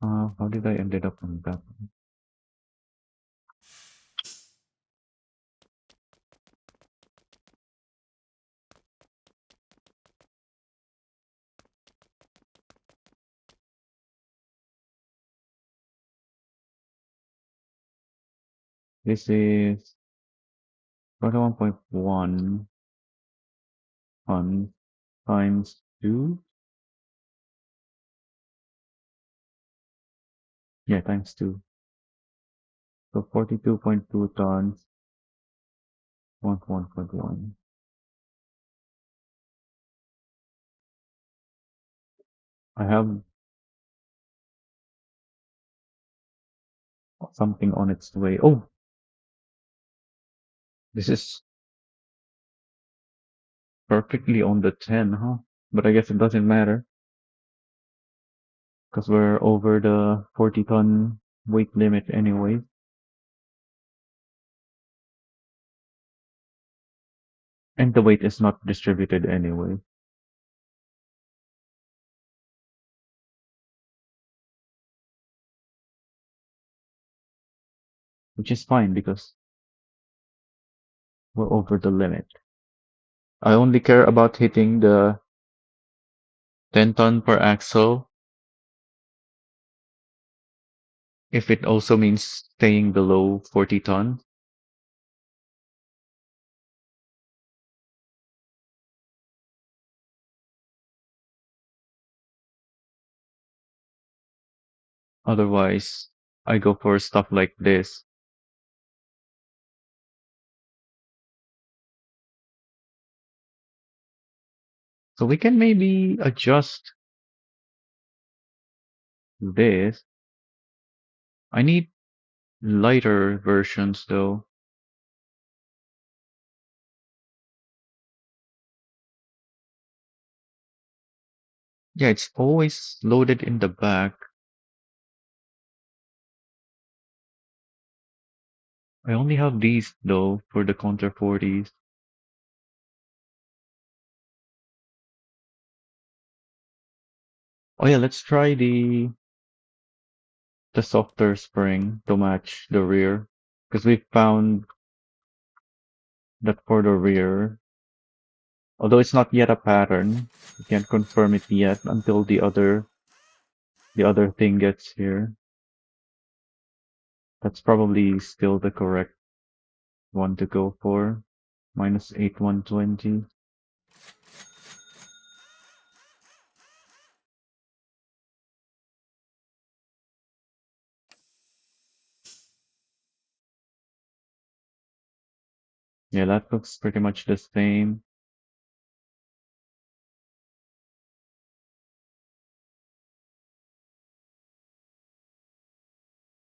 How did I ended up on that? This is 21.1 tons times 2. Yeah, times 2. So 42.2 tons, 1.1. I have something on its way. Oh, this is perfectly on the 10, huh? But I guess it doesn't matter because we're over the 40-ton weight limit anyway. And the weight is not distributed anyway, which is fine because we're over the limit. I only care about hitting the 10 ton per axle if it also means staying below 40 ton. Otherwise, I go for stuff like this. So we can maybe adjust this. I need lighter versions though. Yeah, it's always loaded in the back. I only have these though for the Conter 40s. Oh yeah, let's try the softer spring to match the rear. Because we found that for the rear, although it's not yet a pattern, we can't confirm it yet until the other thing gets here. That's probably still the correct one to go for. -8 120. Yeah, that looks pretty much the same.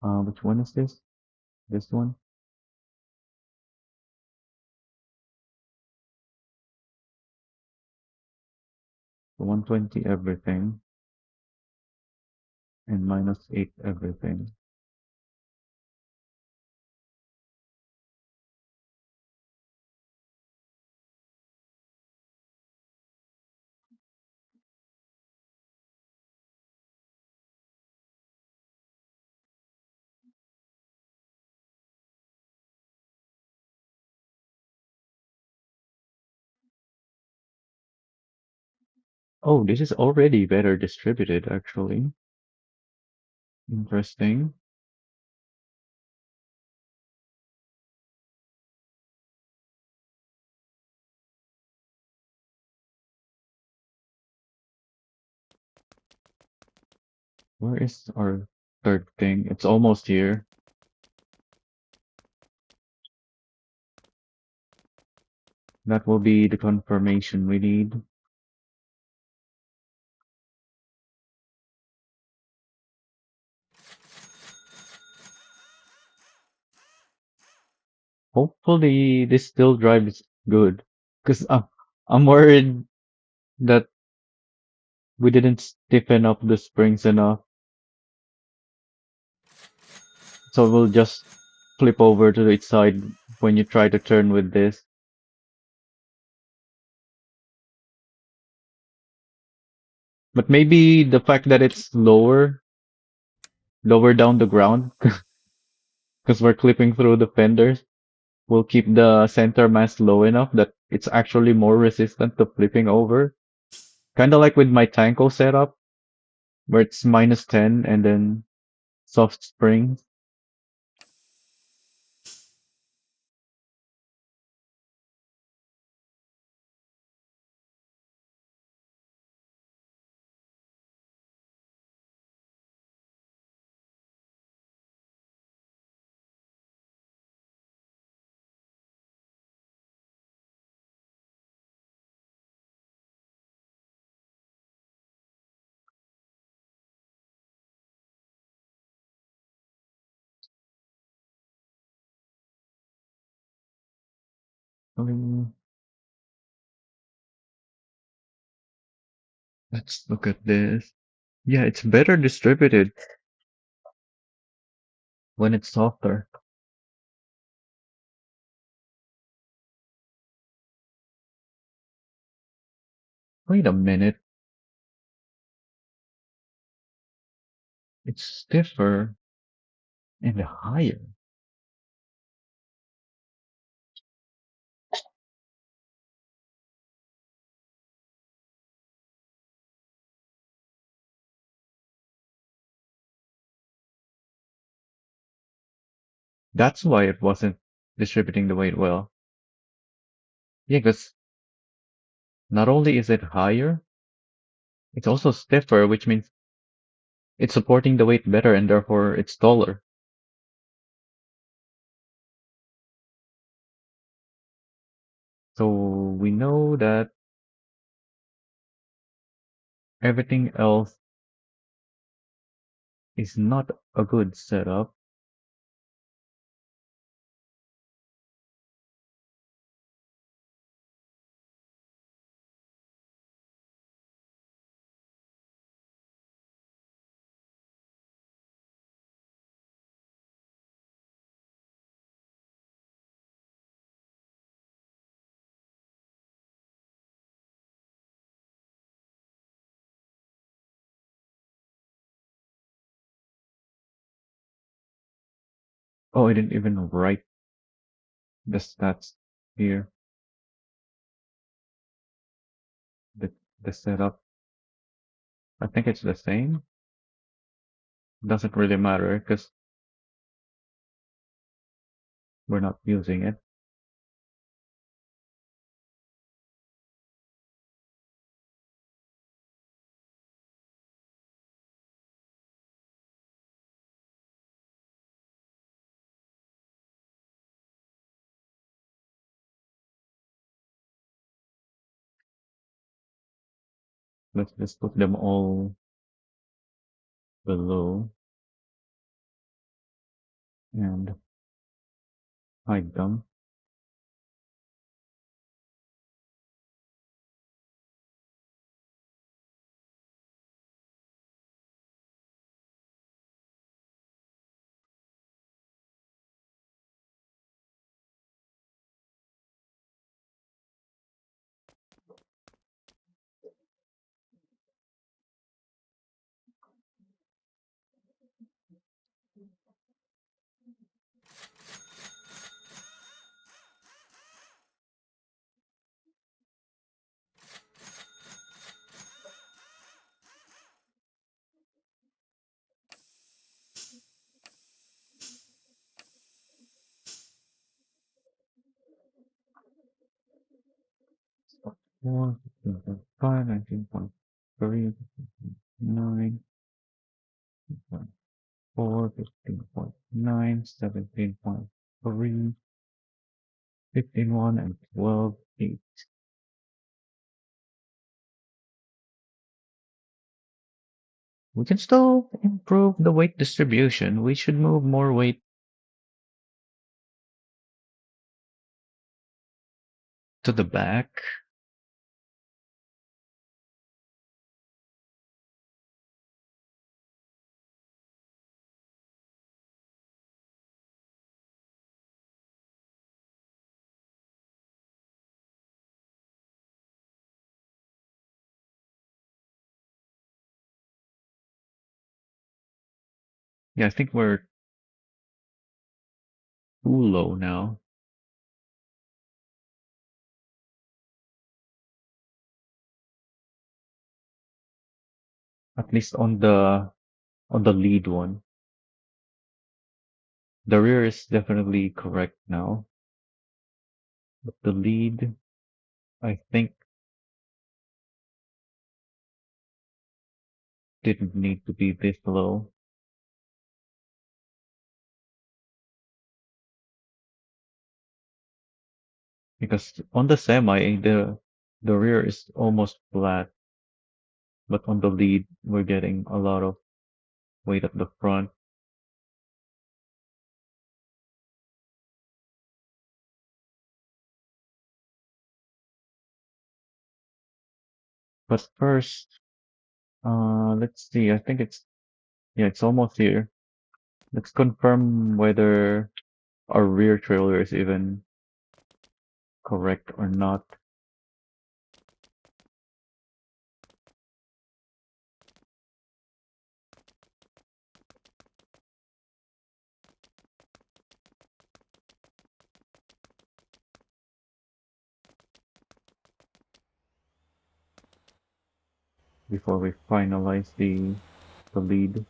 Which one is this? This one? The 120 everything and -8 everything. Oh, this is already better distributed actually. Interesting. Where is our third thing? It's almost here. That will be the confirmation we need. Hopefully this still drives good. Because I'm worried that we didn't stiffen up the springs enough. So we'll just flip over to its side when you try to turn with this. But maybe the fact that it's lower down the ground, because we're clipping through the fenders, will keep the center mass low enough that it's actually more resistant to flipping over. Kind of like with my Tanko setup, where it's -10 and then soft springs. Um, let's look at this. Yeah, it's better distributed when it's softer. Wait a minute. It's stiffer and higher. That's why it wasn't distributing the weight well. Yeah, because not only is it higher, it's also stiffer, which means it's supporting the weight better and therefore it's taller. So we know that everything else is not a good setup. Oh, I didn't even write the stats here. The the setup. I think it's the same. Doesn't really matter because we're not using it. Let's just put them all below and hide them. Four, 15.5, 19.3, 9, 4, 15.9, 17.3, 15.1, and 12.8. We can still improve the weight distribution. We should move more weight to the back. Yeah, I think we're too low now. At least on the lead one. The rear is definitely correct now, but the lead, I think, didn't need to be this low because on the semi, the rear is almost flat, but on the lead, we're getting a lot of weight at the front. But first, let's see. I think yeah, it's almost here. Let's confirm whether our rear trailer is even correct or not before we finalize the lead.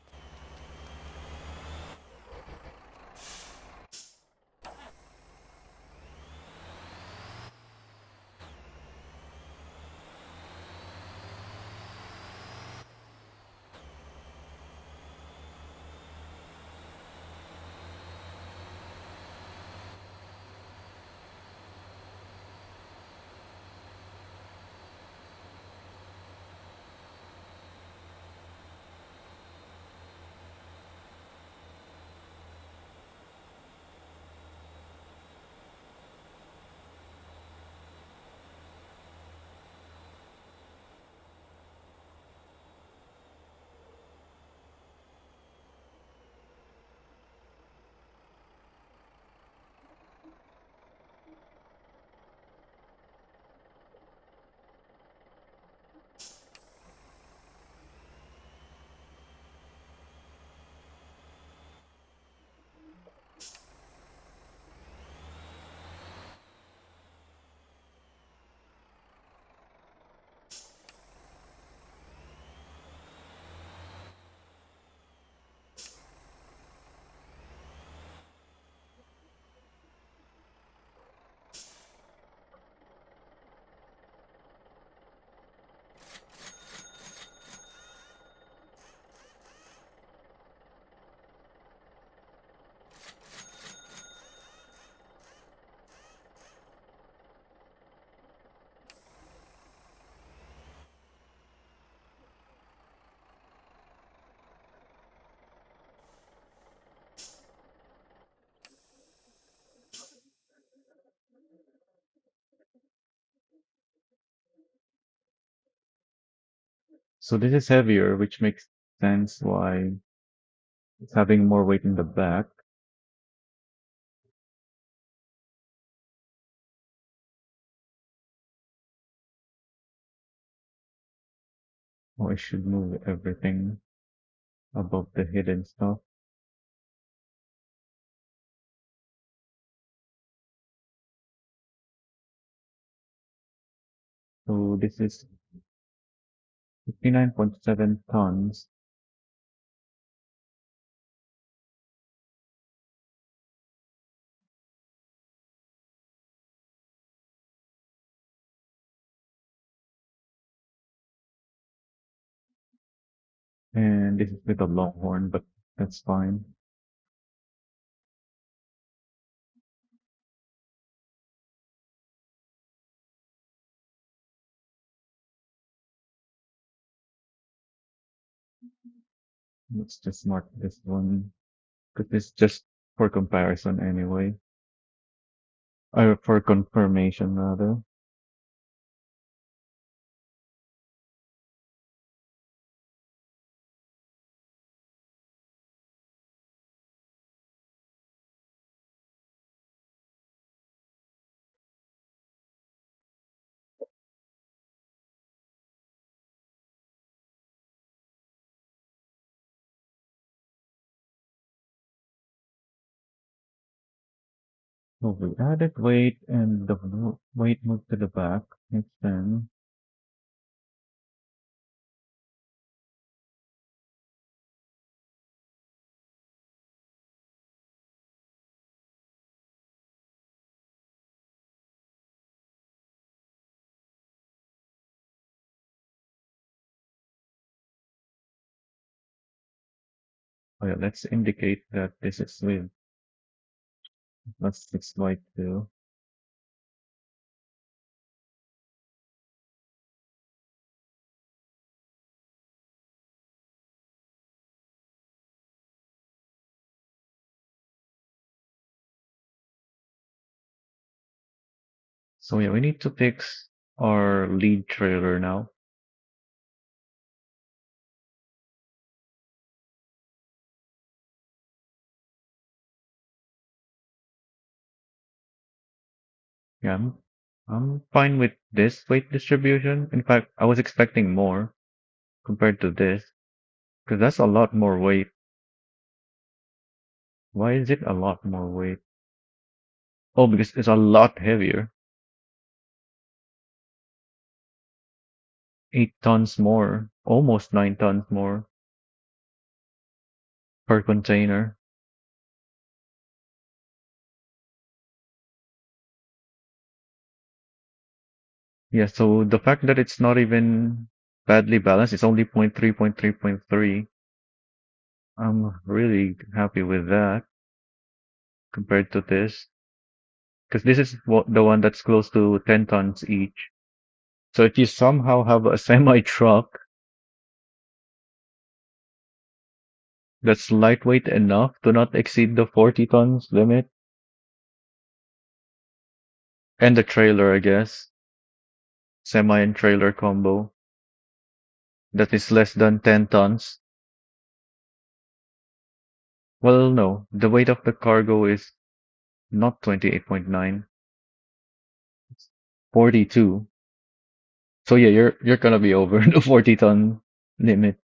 So this is heavier, which makes sense why it's having more weight in the back. Oh, I should move everything above the hidden stuff. So this is 59.7 tons. And this is with a longhorn, but that's fine. Let's just mark this one, because it's just for comparison anyway. Or for confirmation rather. So we added weight and the weight moved to the back. Makes sense. Oh yeah, let's indicate that this is with +6 light too. So yeah, we need to fix our lead trailer now. Yeah, I'm fine with this weight distribution. In fact, I was expecting more compared to this, because that's a lot more weight. Why is it a lot more weight? Oh, because it's a lot heavier. 8 tons more, almost 9 tons more per container. Yeah, so the fact that it's not even badly balanced, it's only point 0.3, point 0.3, point 0.3. I'm really happy with that compared to this, because this is the one that's close to 10 tons each. So if you somehow have a semi truck that's lightweight enough to not exceed the 40 tons limit, and the trailer, I guess, semi and trailer combo, that is less than 10 tons. Well, no, the weight of the cargo is not 28.9, it's 42. So yeah, you're gonna be over the 40-ton limit.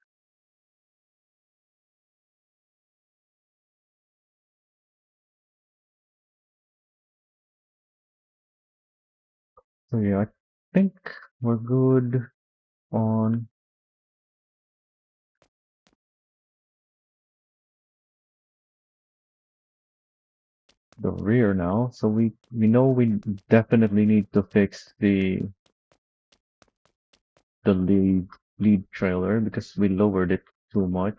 So yeah, I think we're good on the rear now. So we know we definitely need to fix the lead trailer because we lowered it too much.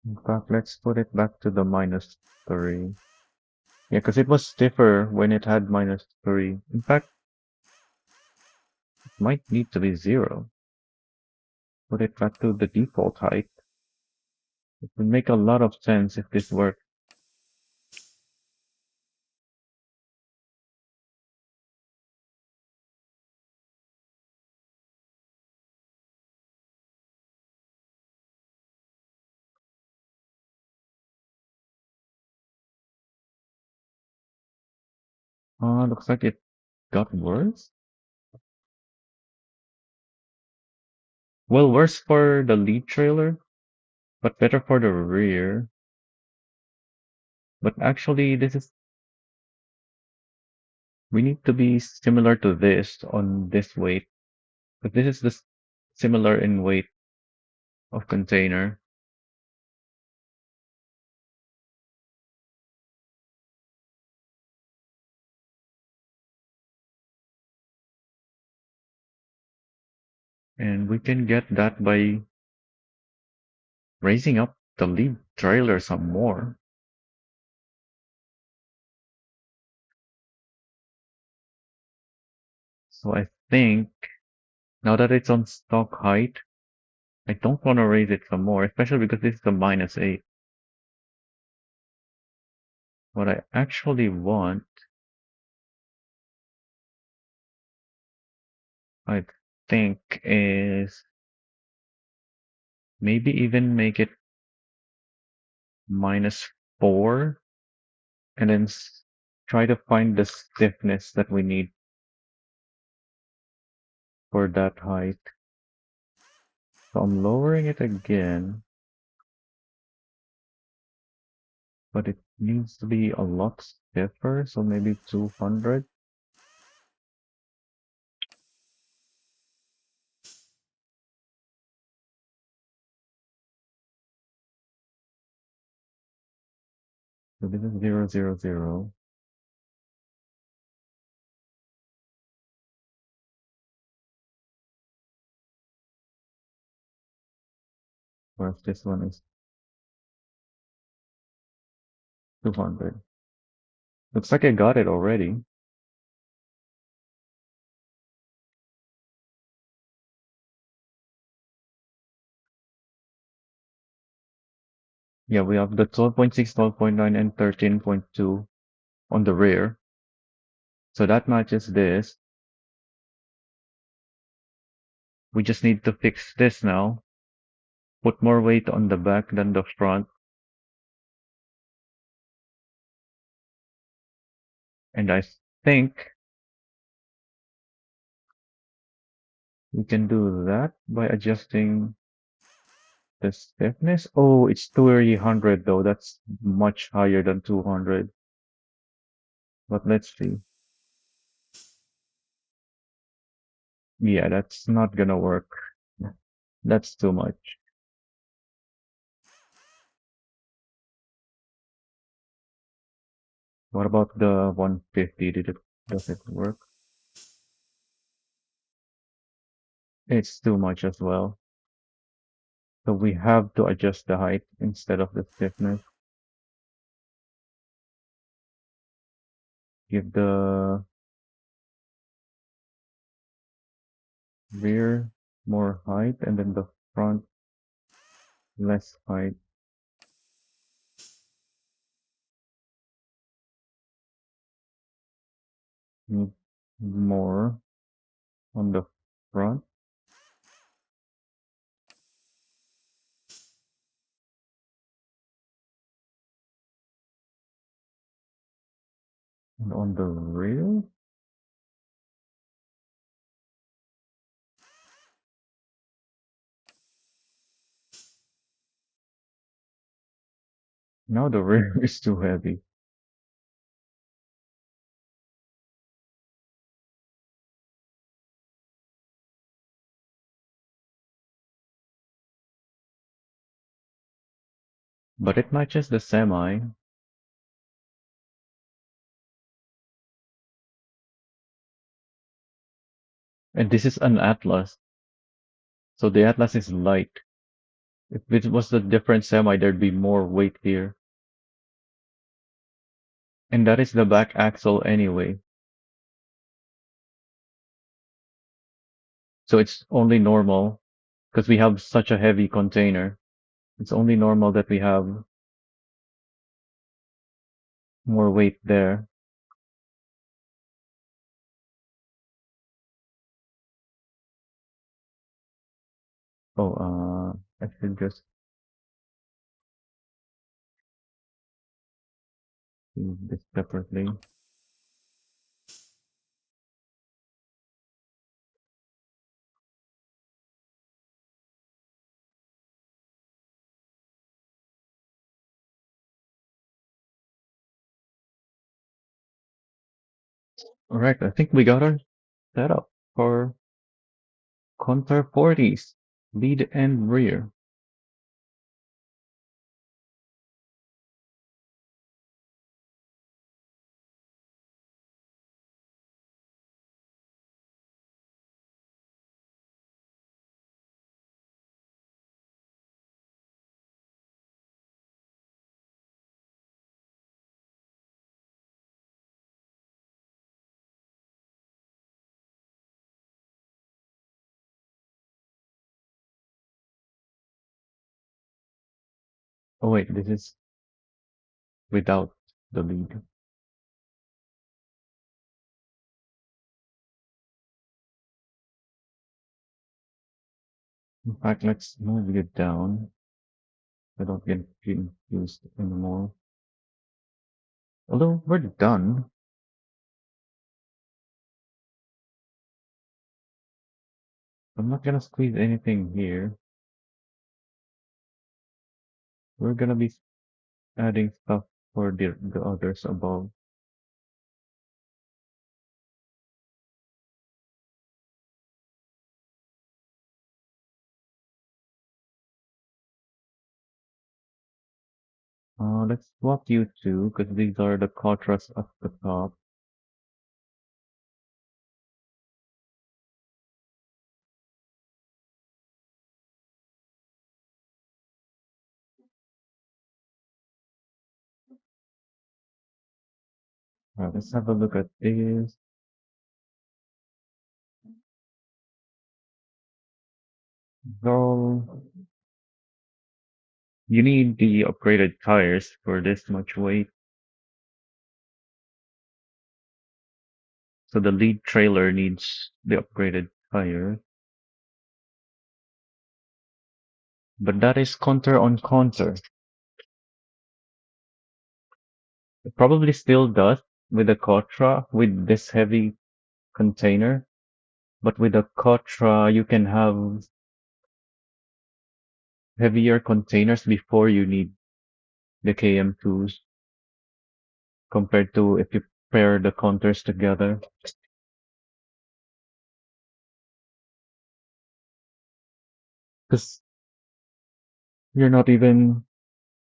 In fact, let's put it back to the -3. Yeah, because it was stiffer when it had -3. In fact, it might need to be 0. Put it back to the default height. It would make a lot of sense if this worked. Looks like it got worse. Well, worse for the lead trailer, but better for the rear. But actually, we need to be similar to this on this weight. But this is similar in weight of container. And we can get that by raising up the lead trailer some more. So I think now that it's on stock height, I don't want to raise it some more, especially because this is a -8. What I actually want, I think, is maybe even make it -4 and then try to find the stiffness that we need for that height. So I'm lowering it again, but it needs to be a lot stiffer, so maybe 200. So this is 000. Whereas this one is 200. Looks like I got it already. Yeah, we have the 12.6, 12.9, and 13.2. on the rear. So that matches this. We just need to fix this now. Put more weight on the back than the front. And I think we can do that by adjusting the stiffness. Oh, it's 300 though. That's much higher than 200. But let's see. Yeah, that's not gonna work. That's too much. What about the 150? Does it work? It's too much as well. So we have to adjust the height instead of the stiffness. Give the rear more height and then the front less height. Need more on the front and on the rear. Now the rear is too heavy. But it matches the semi. And this is an Atlas. So the Atlas is light. If it was a different semi, there'd be more weight here. And that is the back axle anyway. So it's only normal because we have such a heavy container. It's only normal that we have more weight there. Oh, I should just do this separately. Alright, I think we got our setup for Conter 40s, lead and rear. Oh wait, this is without the lead. In fact, let's move it down. I don't get confused anymore. Although we're done. I'm not gonna squeeze anything here. We're gonna be adding stuff for the others above. Let's swap you two, because these are the contrasts at the top. Let's have a look at this. So, you need the upgraded tires for this much weight. So the lead trailer needs the upgraded tire. But that is Conter on Conter. It probably still does with the Kotra with this heavy container. But with the Kotra, you can have heavier containers before you need the KM2s compared to if you pair the Conters together. Because you're not even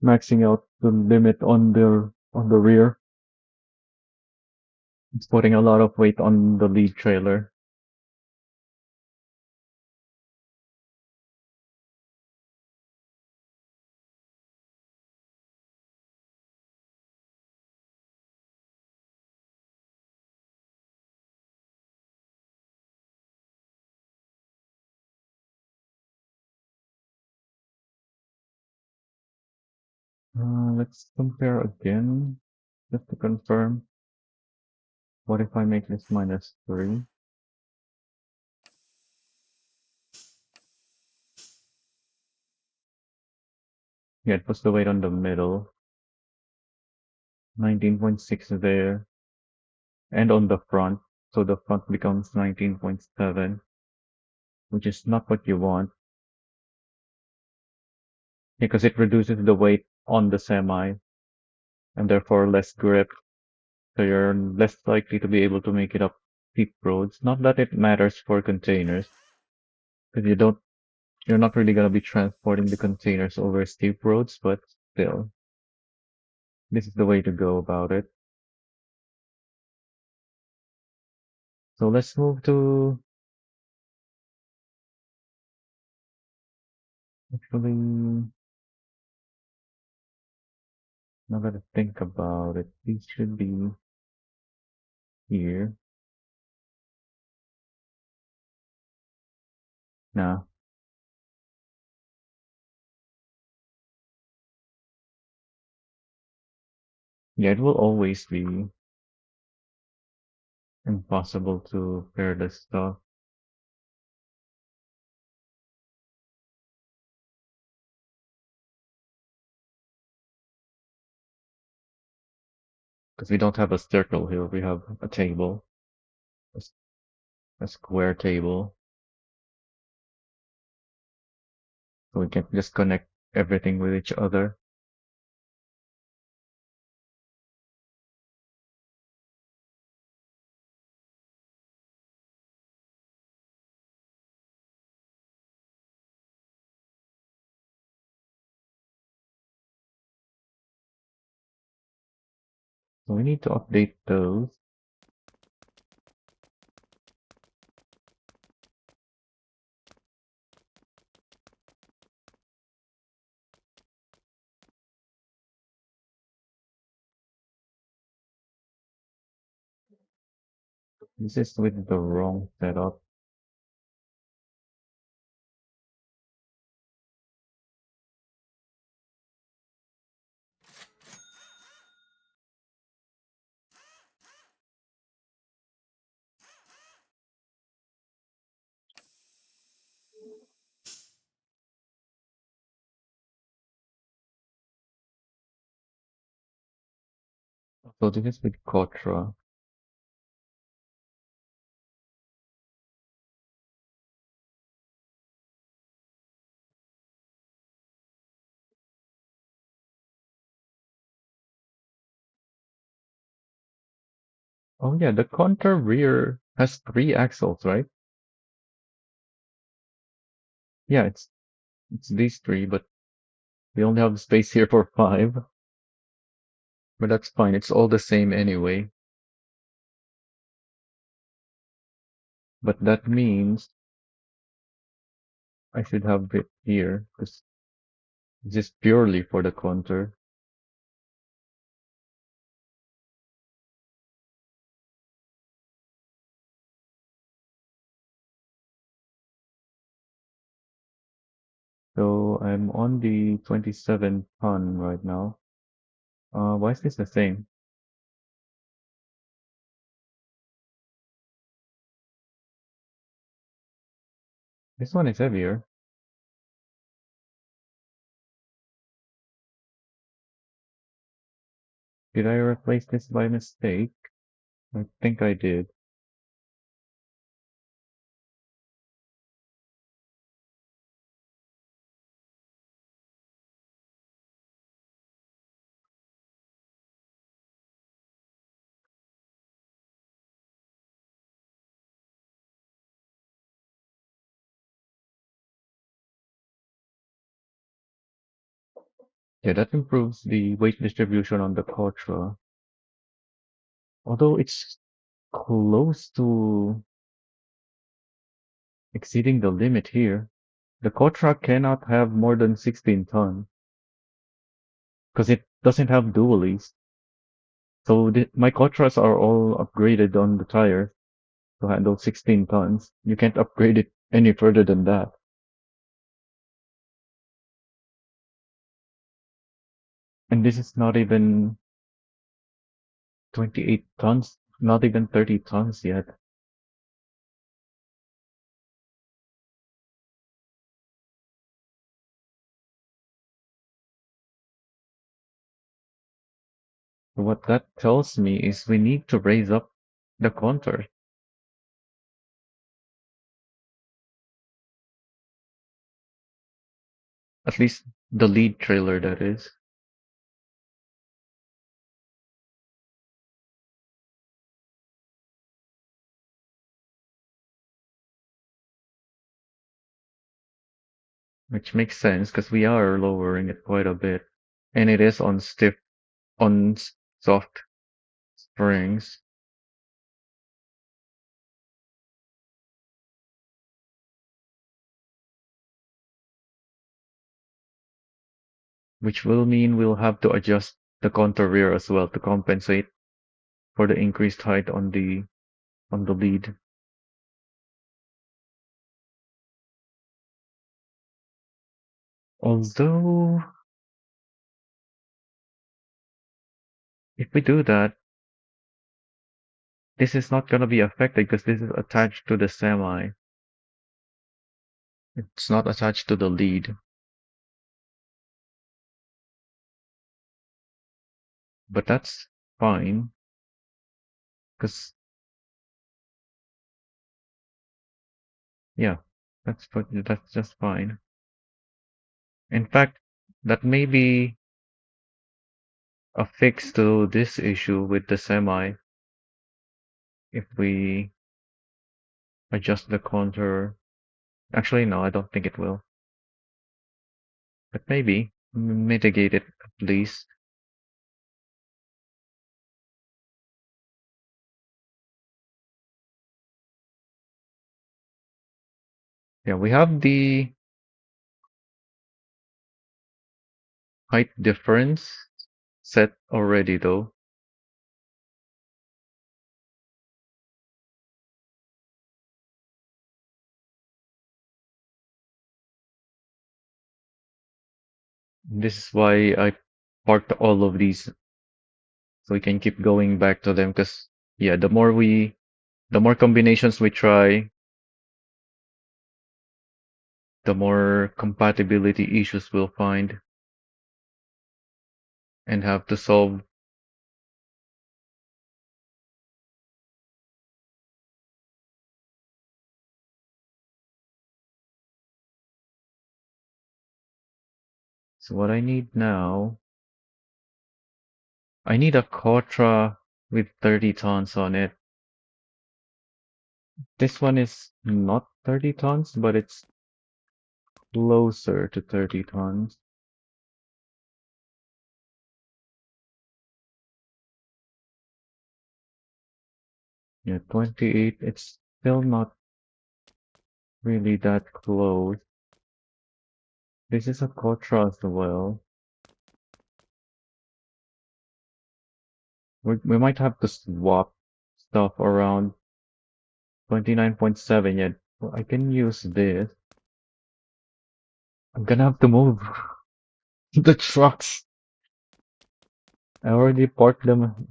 maxing out the limit on the rear. It's putting a lot of weight on the lead trailer. Let's compare again, just to confirm. What if I make this -3? Yeah, it puts the weight on the middle. 19.6 there. And on the front. So the front becomes 19.7, which is not what you want because it reduces the weight on the semi and therefore less grip. So you're less likely to be able to make it up steep roads. Not that it matters for containers, because you're not really going to be transporting the containers over steep roads, but still, this is the way to go about it. So let's move to, actually, now that I think about it, these should be here. Nah, yeah, it will always be impossible to pair this stuff because we don't have a circle here. We have a table, a square table, so we can just connect everything with each other. So we need to update those. This is with the wrong setup. So this is with Kotra. Oh yeah, the Conter rear has 3 axles, right? Yeah, it's these 3, but we only have space here for 5. But that's fine. It's all the same anyway. But that means I should have it here because this is purely for the Conter. So I'm on the 27 ton right now. Why is this the same? This one is heavier. Did I replace this by mistake? I think I did. Yeah, that improves the weight distribution on the Quattro. Although it's close to exceeding the limit here. The Quattro cannot have more than 16 tons because it doesn't have dualies. So my Quattros are all upgraded on the tire to handle 16 tons. You can't upgrade it any further than that. And this is not even 28 tons, not even 30 tons yet. What that tells me is we need to raise up the Conter. At least the lead trailer, that is. Which makes sense because we are lowering it quite a bit. And it is on soft springs. Which will mean we'll have to adjust the contour rear as well to compensate for the increased height on the lead. Although, if we do that, this is not gonna be affected because this is attached to the semi. It's not attached to the lead. But that's fine, because yeah, that's just fine. In fact, that may be a fix to this issue with the semi if we adjust the contour. Actually, no, I don't think it will. But maybe mitigate it at least. Yeah, we have the height difference set already though. This is why I parked all of these so we can keep going back to them because yeah, the more combinations we try, the more compatibility issues we'll find and have to solve. So what I need now, I need a Quattro with 30 tons on it. This one is not 30 tons, but it's closer to 30 tons. Yeah, 28. It's still not really that close. This is a Quattro as well. We might have to swap stuff around. 29.7 yet. Well, I can use this. I'm gonna have to move the trucks. I already parked them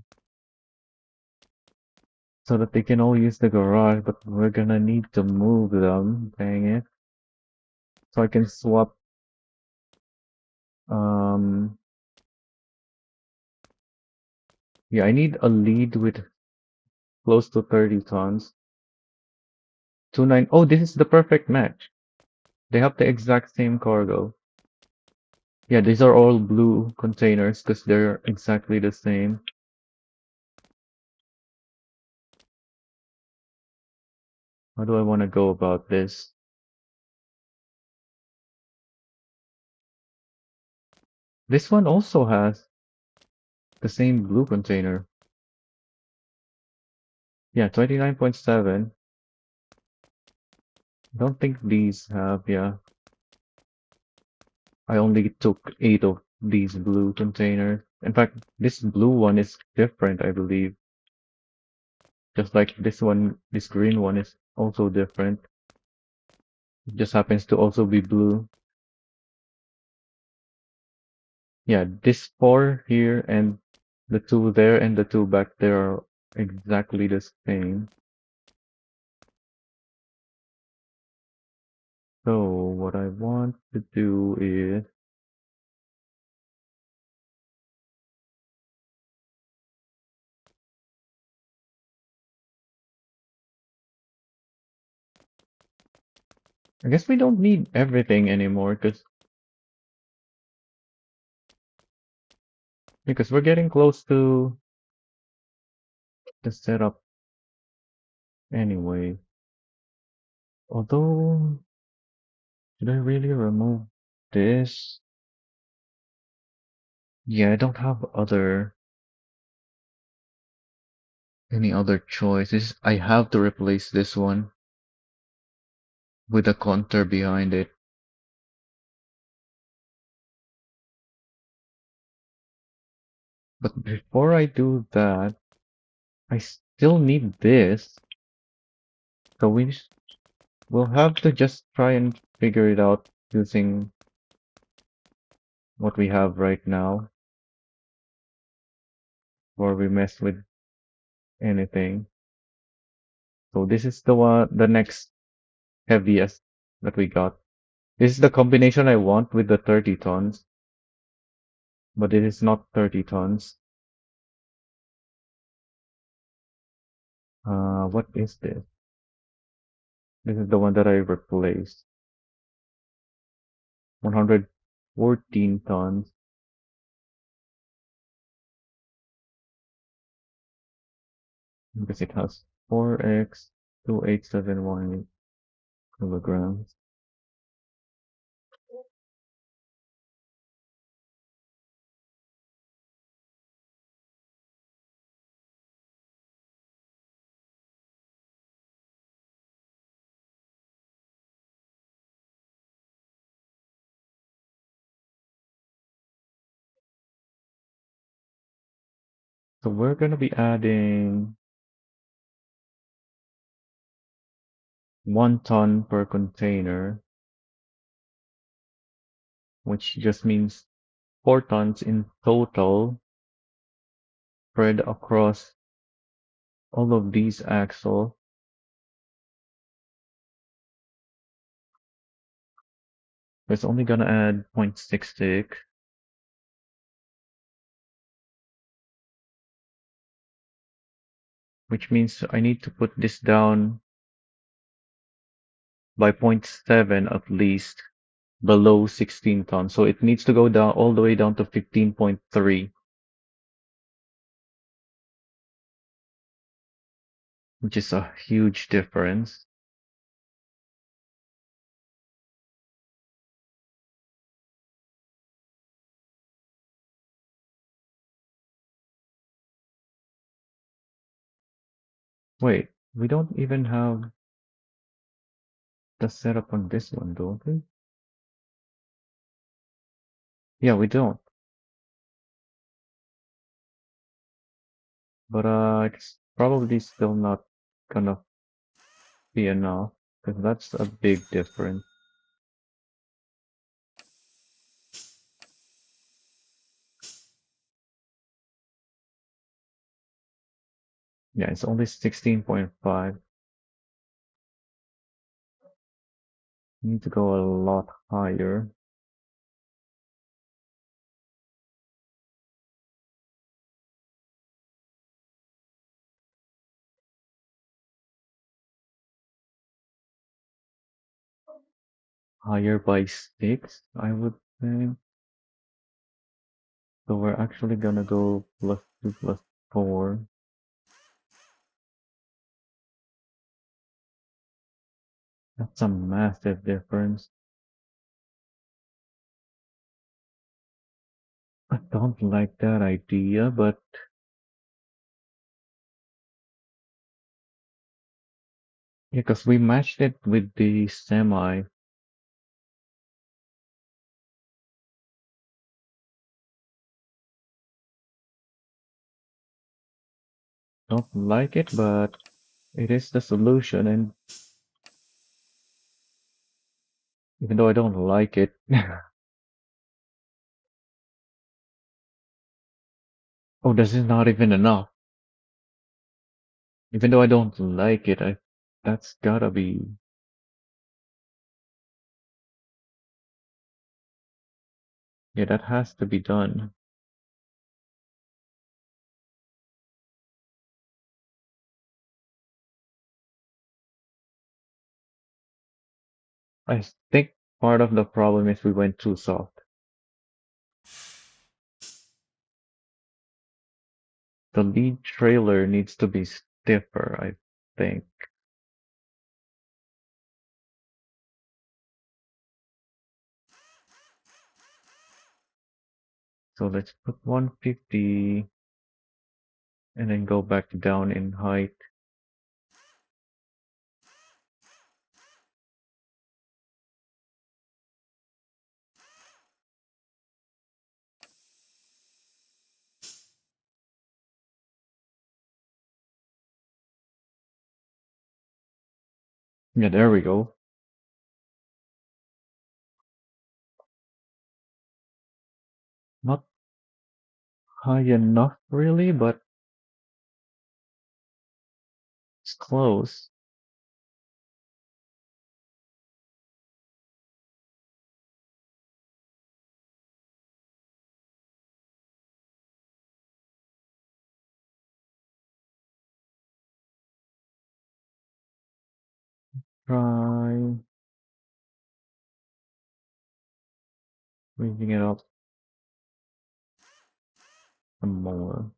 so that they can all use the garage, but we're gonna need to move them. Dang it. So I can swap. Um, yeah, I need a lead with close to 30 tons. 29. Oh, this is the perfect match. They have the exact same cargo. Yeah, these are all blue containers because they're exactly the same. How do I want to go about this? This one also has the same blue container. Yeah, 29.7. Don't think these have, yeah. I only took 8 of these blue containers. In fact, this blue one is different, I believe. Just like this one, this green one is also different. It just happens to also be blue. Yeah, this 4 here and the 2 there and the 2 back there are exactly the same. So what I want to do is, I guess we don't need everything anymore because we're getting close to the setup anyway. Although, should I really remove this? Yeah, I don't have any other choices. I have to replace this one with a Conter behind it. But before I do that, I still need this. So we'll have to just try and figure it out using what we have right now, before we mess with anything. So this is the next heaviest that we got. This is the combination I want with the 30 tons, but it is not 30 tons. What is this? This is the one that I replaced. 114 tons because it has 4x 2871 kilograms. So we're gonna be adding 1 ton per container, which just means 4 tons in total spread across all of these axles. It's only gonna add 0.66, which means I need to put this down by 0.7 at least below 16 tons. So it needs to go down all the way down to 15.3, which is a huge difference. Wait, we don't even have the setup on this one, don't we? Yeah, we don't. But it's probably still not gonna be enough because that's a big difference. Yeah, it's only 16.5. Need to go a lot higher. Higher by 6, I would think. So we're actually gonna go +2 +4. That's a massive difference. I don't like that idea, but yeah, because we matched it with the semi. Don't like it, but it is the solution, and even though I don't like it, oh, this is not even enough. Even though I don't like it, that's gotta be, yeah, that has to be done. I think part of the problem is we went too soft. The lead trailer needs to be stiffer, I think. So let's put 150 and then go back down in height. Yeah, there we go. Not high enough really, but it's close. Try raising it up some more.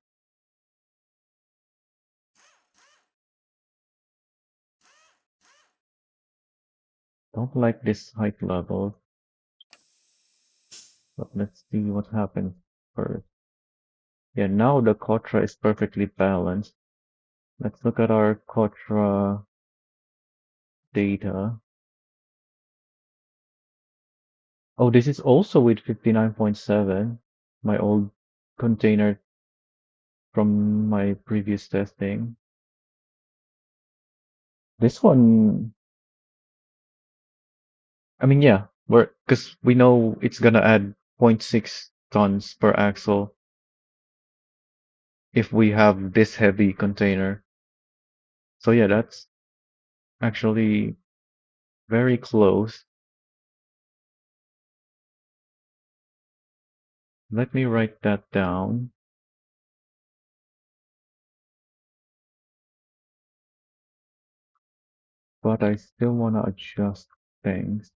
Don't like this height level, but let's see what happens first. Yeah, now the Kotra is perfectly balanced. Let's look at our Kotra data. Oh, this is also with 59.7, my old container from my previous testing. This one, I mean, yeah, because we know it's gonna add zero point 0.6 tons per axle if we have this heavy container. So yeah, that's actually very close. Let me write that down, but I still want to adjust things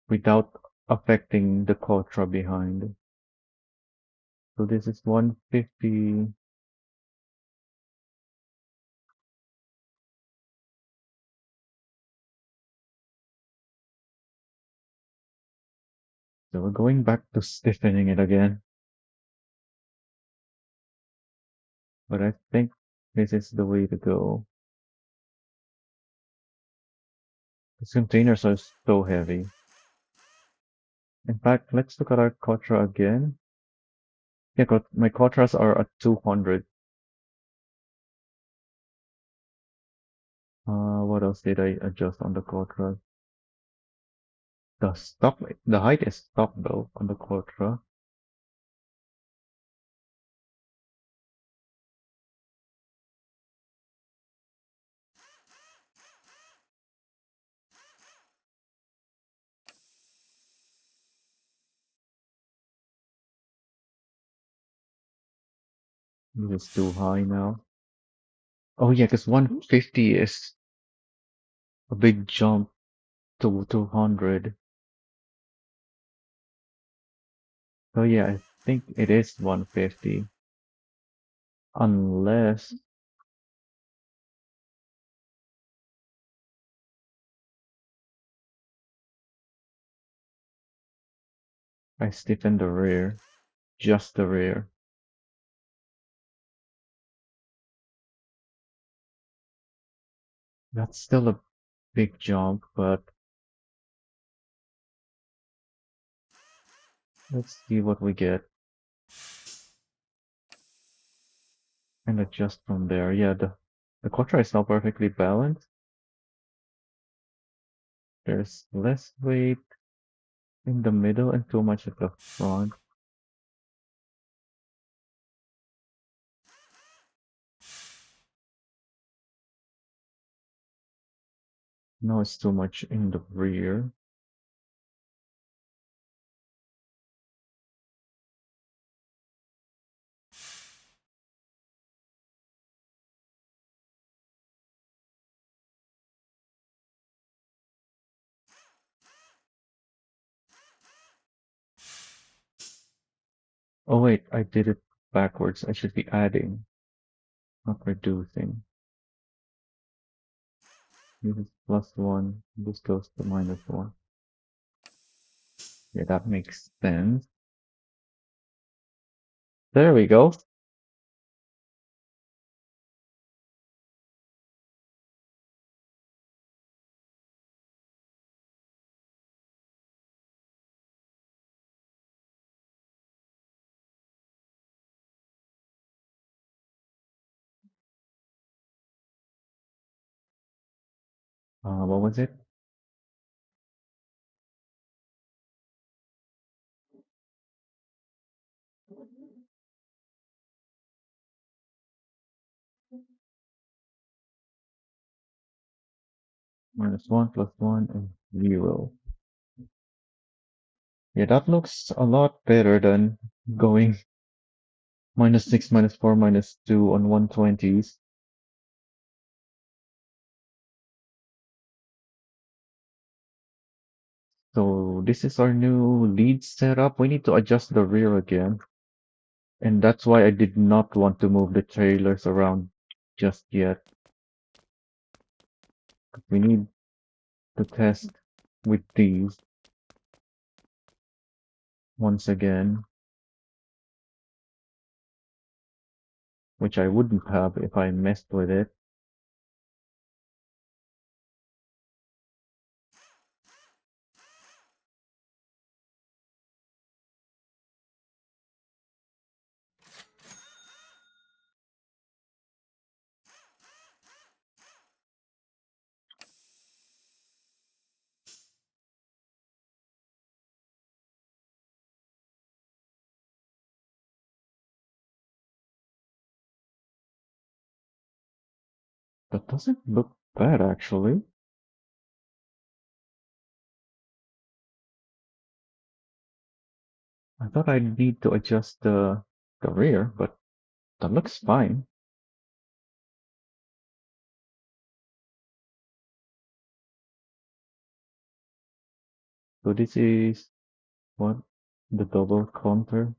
without affecting the Kotra behind. So this is 150. So we're going back to stiffening it again, but I think this is the way to go. These containers are so heavy. In fact, let's look at our Kotra again. Yeah, my Kotras are at 200. What else did I adjust on the Kotras? The height is stock though on the Quattro. This is too high now. Oh yeah, because 150 is a big jump to 200. So yeah, I think it is 150. Unless I stiffen the rear. Just the rear. That's still a big jump, but let's see what we get and adjust from there. Yeah, the Quattro is now perfectly balanced. There's less weight in the middle and too much at the front. No, it's too much in the rear. Oh wait, I did it backwards. I should be adding, not reducing. This is +1. This goes to -1. Yeah, that makes sense. There we go. What was it? -1 +1 and 0. Yeah, that looks a lot better than going -6, -4, -2 on 120s. So this is our new lead setup. We need to adjust the rear again. And that's why I did not want to move the trailers around just yet. We need to test with these once again, which I wouldn't have if I messed with it. That doesn't look bad actually. I thought I'd need to adjust the rear, but that looks fine. So this is what? The double counter.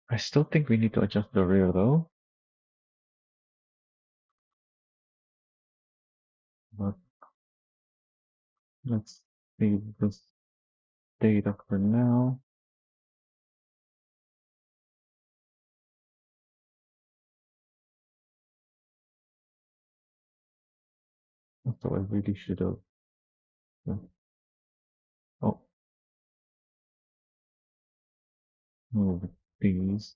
I still think we need to adjust the rear though, but let's save this data for now. So I really should have. Oh, Move these.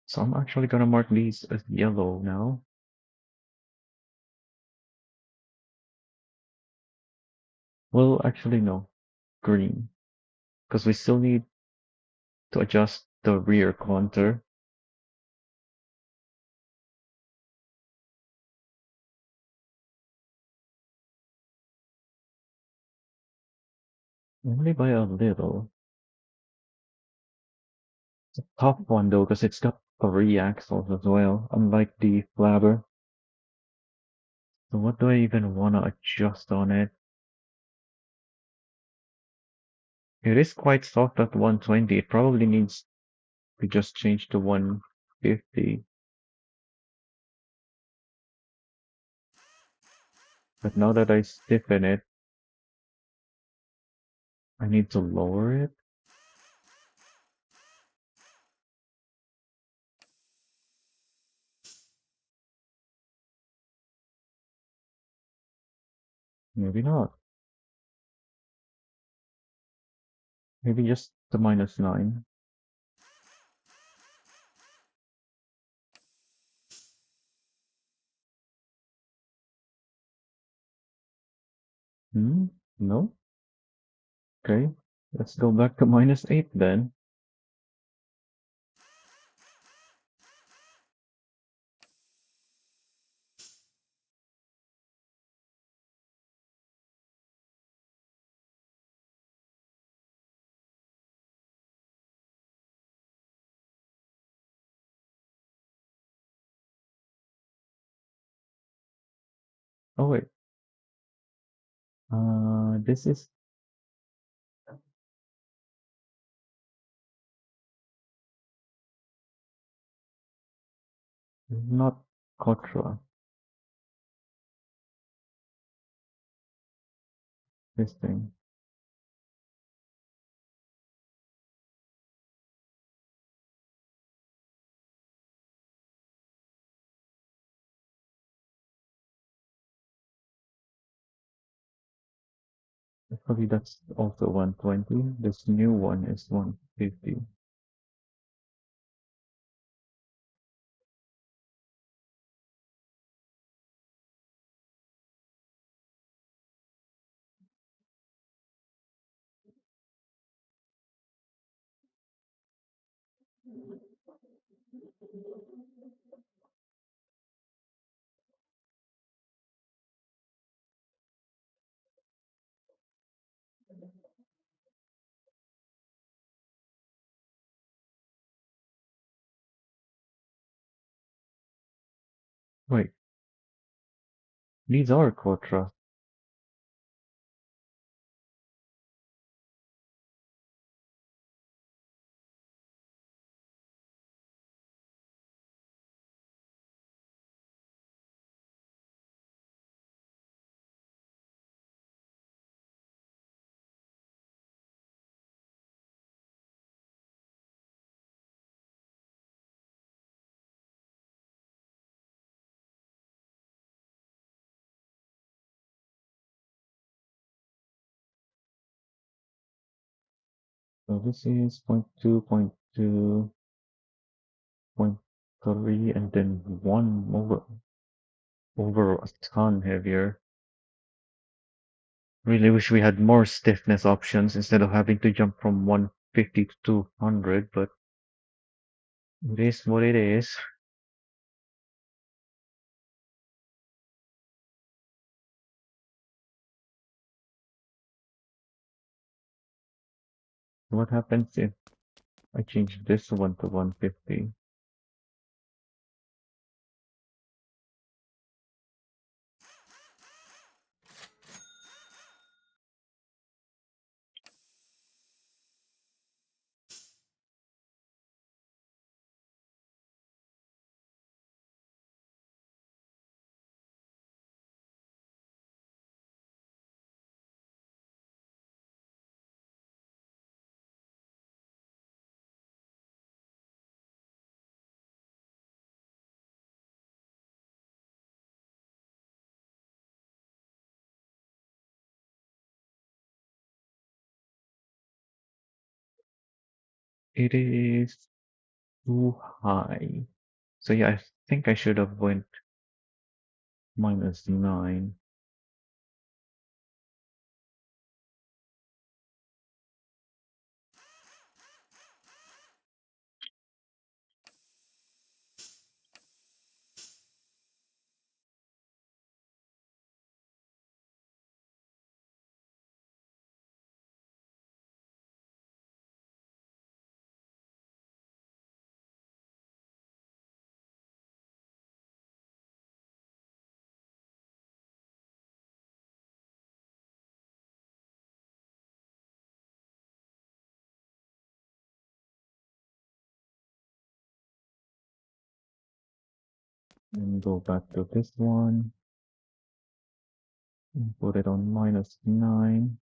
So I'm actually gonna mark these as yellow now. Well, actually no, green. Because we still need to adjust the rear contour. Only by a little. It's a tough one though, because it's got 3 axles as well, unlike the flabber. So what do I even want to adjust on it? It is quite soft at 120. It probably needs to just change to 150. But now that I stiffen it, I need to lower it. Maybe not. Maybe just the -9. Hmm? No? Okay. Let's go back to -8 then. Oh wait. This is not Kotra. This thing. Actually, that's also 120. This new one is 150. Wait, these are Kotra. So this is 0.2, 0.2, 0.3, and then one over a ton heavier. Really wish we had more stiffness options instead of having to jump from 150 to 200, but it is what it is. What happens if I change this one to 150? It is too high. So yeah, I think I should have went -9. And go back to this one and put it on -9.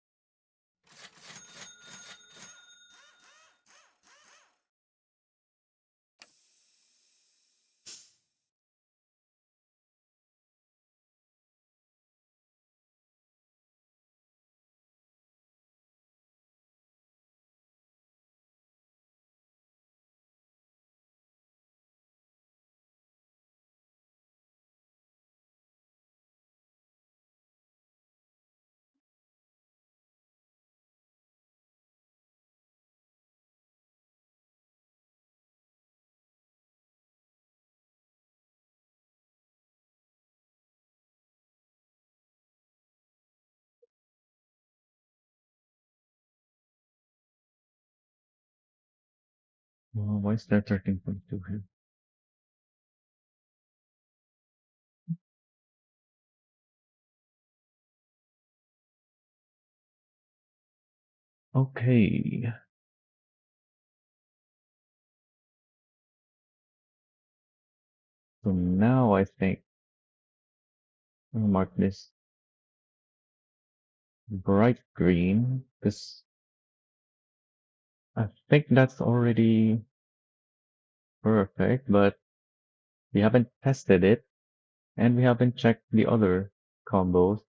Why is there 13.2 here? Okay. So now I think I'll mark this bright green because I think that's already perfect, but we haven't tested it and we haven't checked the other combos.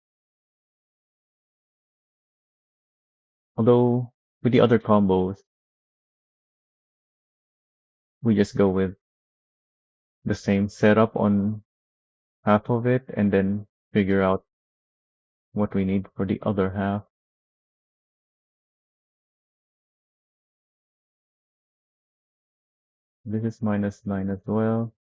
Although with the other combos, we just go with the same setup on half of it and then figure out what we need for the other half. This is -9 as well.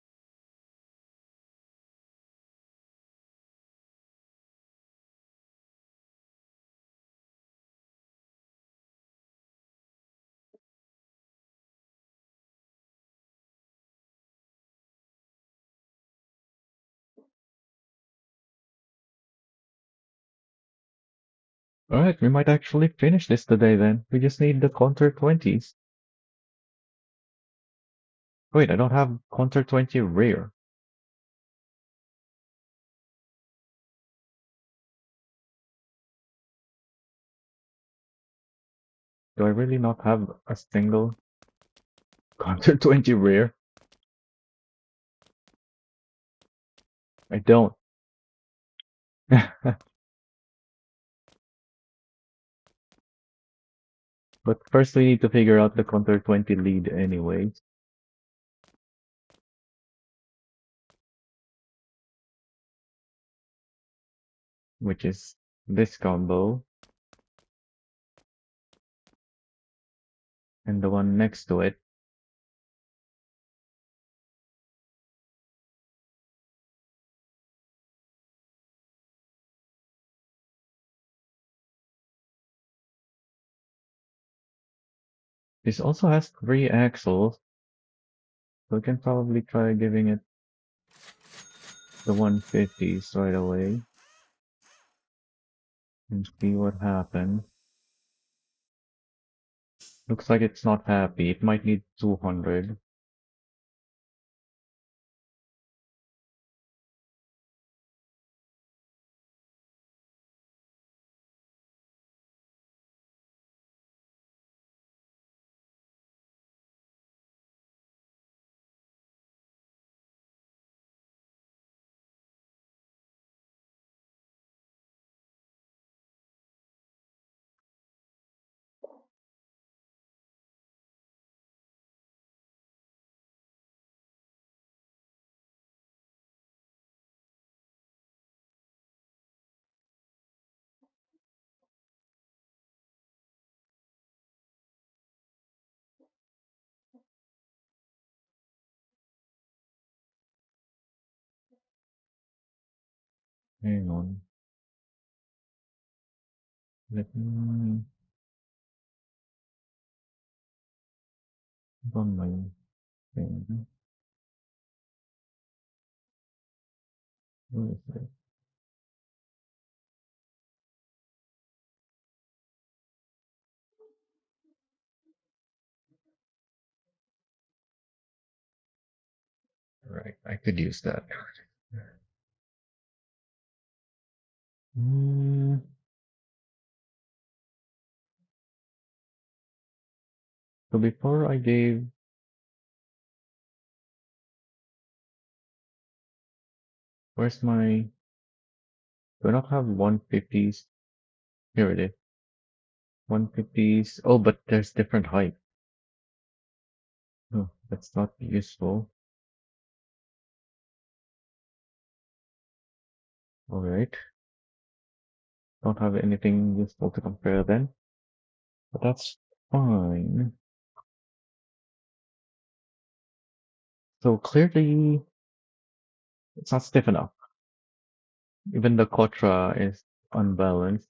Alright, we might actually finish this today then. We just need the Conter 20s. Wait, I don't have Conter 20 rare. Do I really not have a single Conter 20 rare? I don't. But first we need to figure out the Conter 20 lead anyways, which is this combo and the one next to it. This also has 3 axles, so we can probably try giving it the 150s right away and see what happens. Looks like it's not happy. It might need 200. Hang on. Let me run my thing. Where is it? Right, I could use that. Mm, so before I gave, where's my, do I not have 150s? Here it is. 150s. Oh, but there's different height. Oh, that's not useful. Alright. Don't have anything useful to compare then. But that's fine. So clearly, it's not stiff enough. Even the Kotra is unbalanced.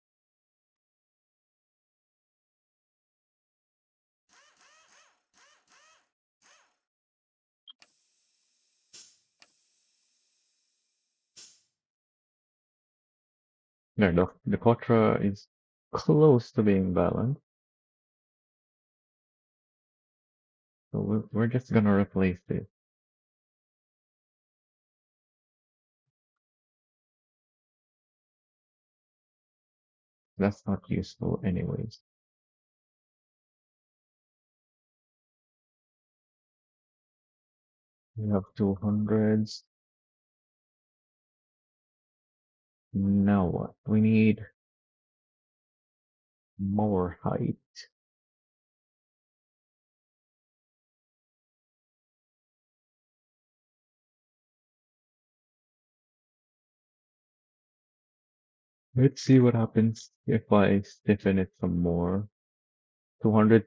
No, the Kotra is close to being balanced. So we're just gonna replace this. That's not useful anyways. We have 200s. Now what? We need more height. Let's see what happens if I stiffen it some more. 200.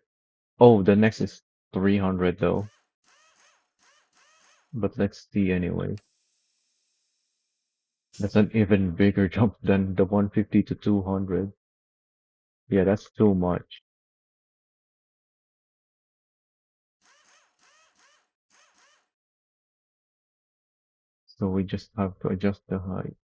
Oh, the next is 300 though. But let's see anyway. That's an even bigger jump than the 150 to 200. Yeah, that's too much. So we just have to adjust the height.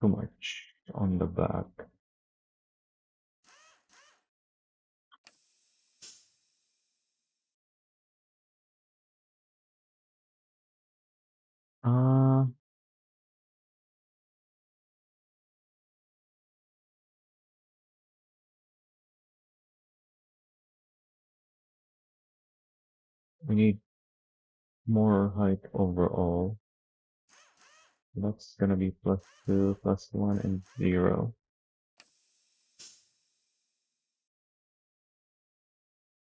Too much on the back. Uh, we need more height overall. That's gonna be +2, +1, and 0.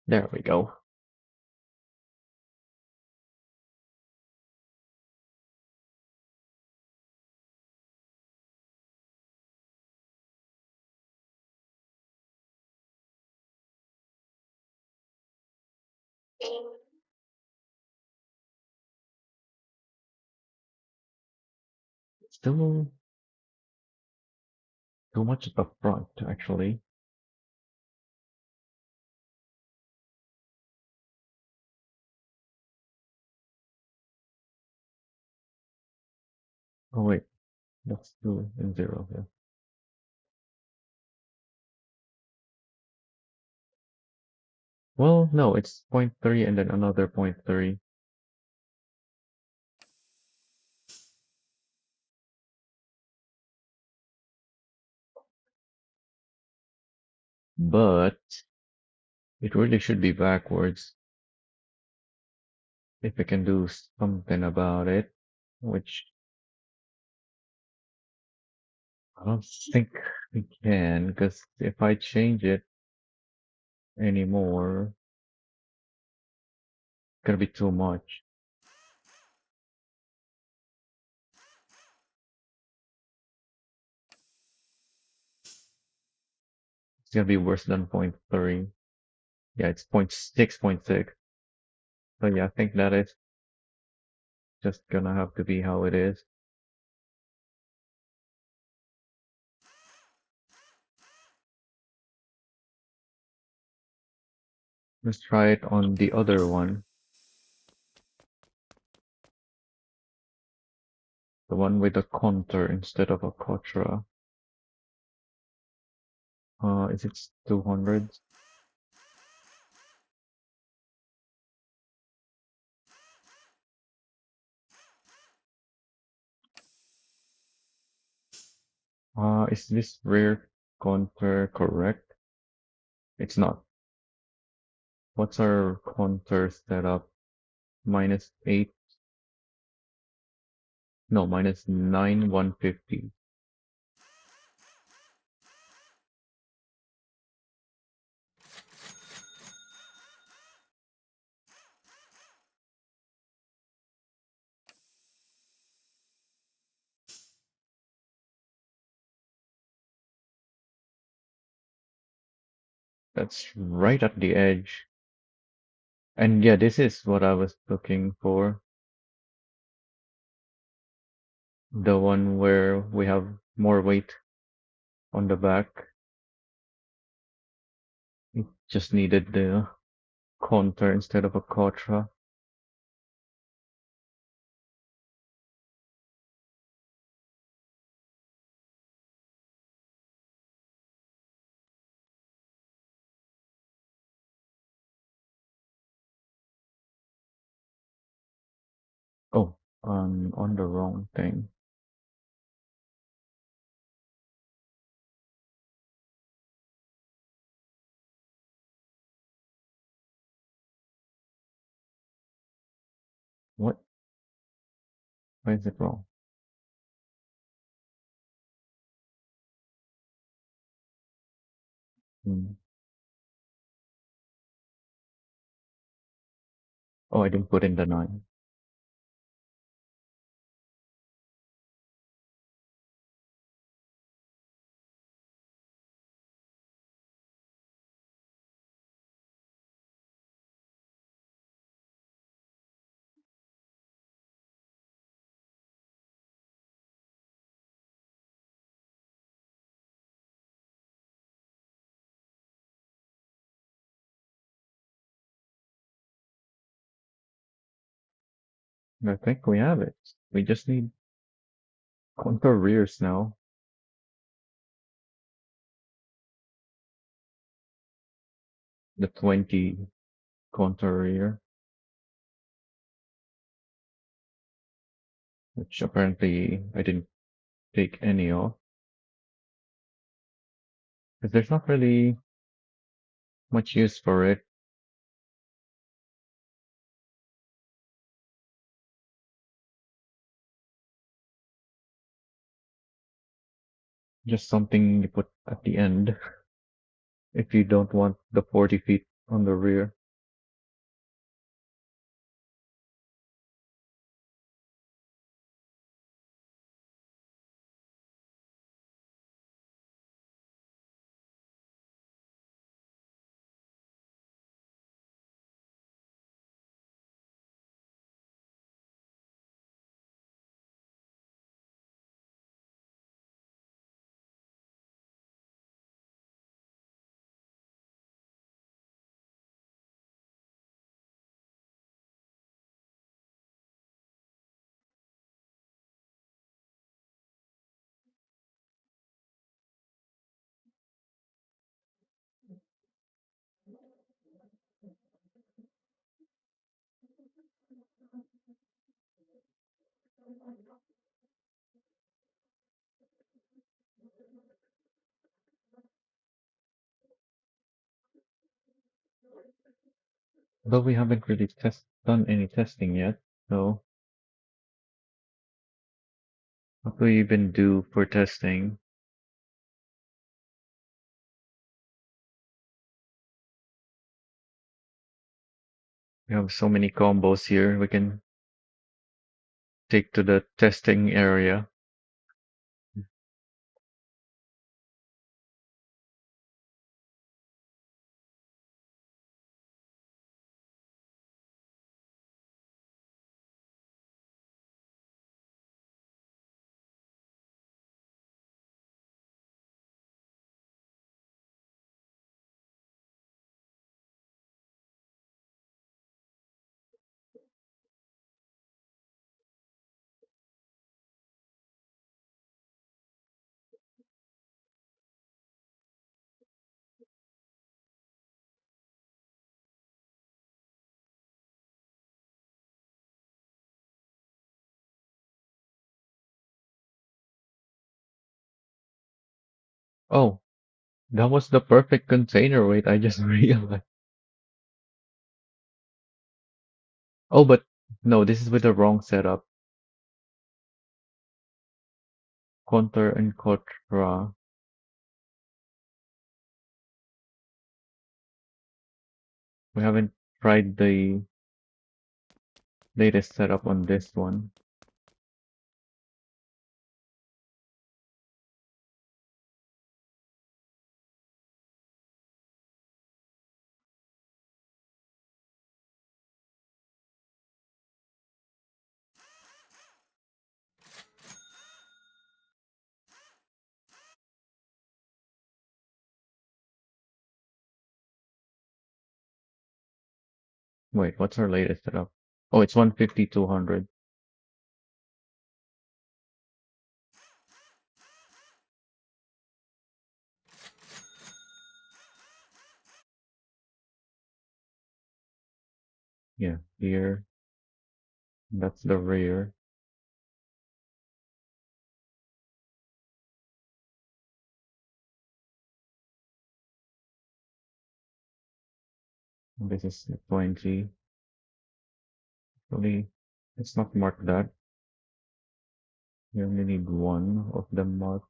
There we go. Still too much at the front, actually. Oh wait, that's 2 and 0 here. Well, no, it's point 0.3 and then another point 0.3. But it really should be backwards if we can do something about it, which I don't think we can, because if I change it anymore, Gonna be too much. It's gonna be worse than point 0.3. Yeah, it's 0.6.6. So yeah, I think that is just gonna have to be how it is. Let's try it on the other one. The one with a Conter instead of a Contra. Is it 200? Is this rear Conter correct? It's not. What's our Conter setup? -8? No, -9, 150. That's right at the edge. And yeah, this is what I was looking for. The one where we have more weight on the back. It just needed the Conter instead of a Contra. Oh, on the wrong thing. What? Why is it wrong? Hmm. Oh, I didn't put in the 9. I think we have it. We just need Conter rears now. The 20 Conter rear, which apparently I didn't take any of. Because there's not really much use for it. Just something you put at the end if you don't want the 40 feet on the rear. But we haven't really done any testing yet, so what do we even do for testing? We have so many combos here we can take to the testing area. Oh, that was the perfect container weight, I just realized. Oh, but no, this is with the wrong setup. Conter and Contra. We haven't tried the latest setup on this one. Wait, what's our latest setup? Oh, it's 150, 200. Yeah, here. That's the rear. This is the 20. Actually, let's not mark that. We only need one of them marked.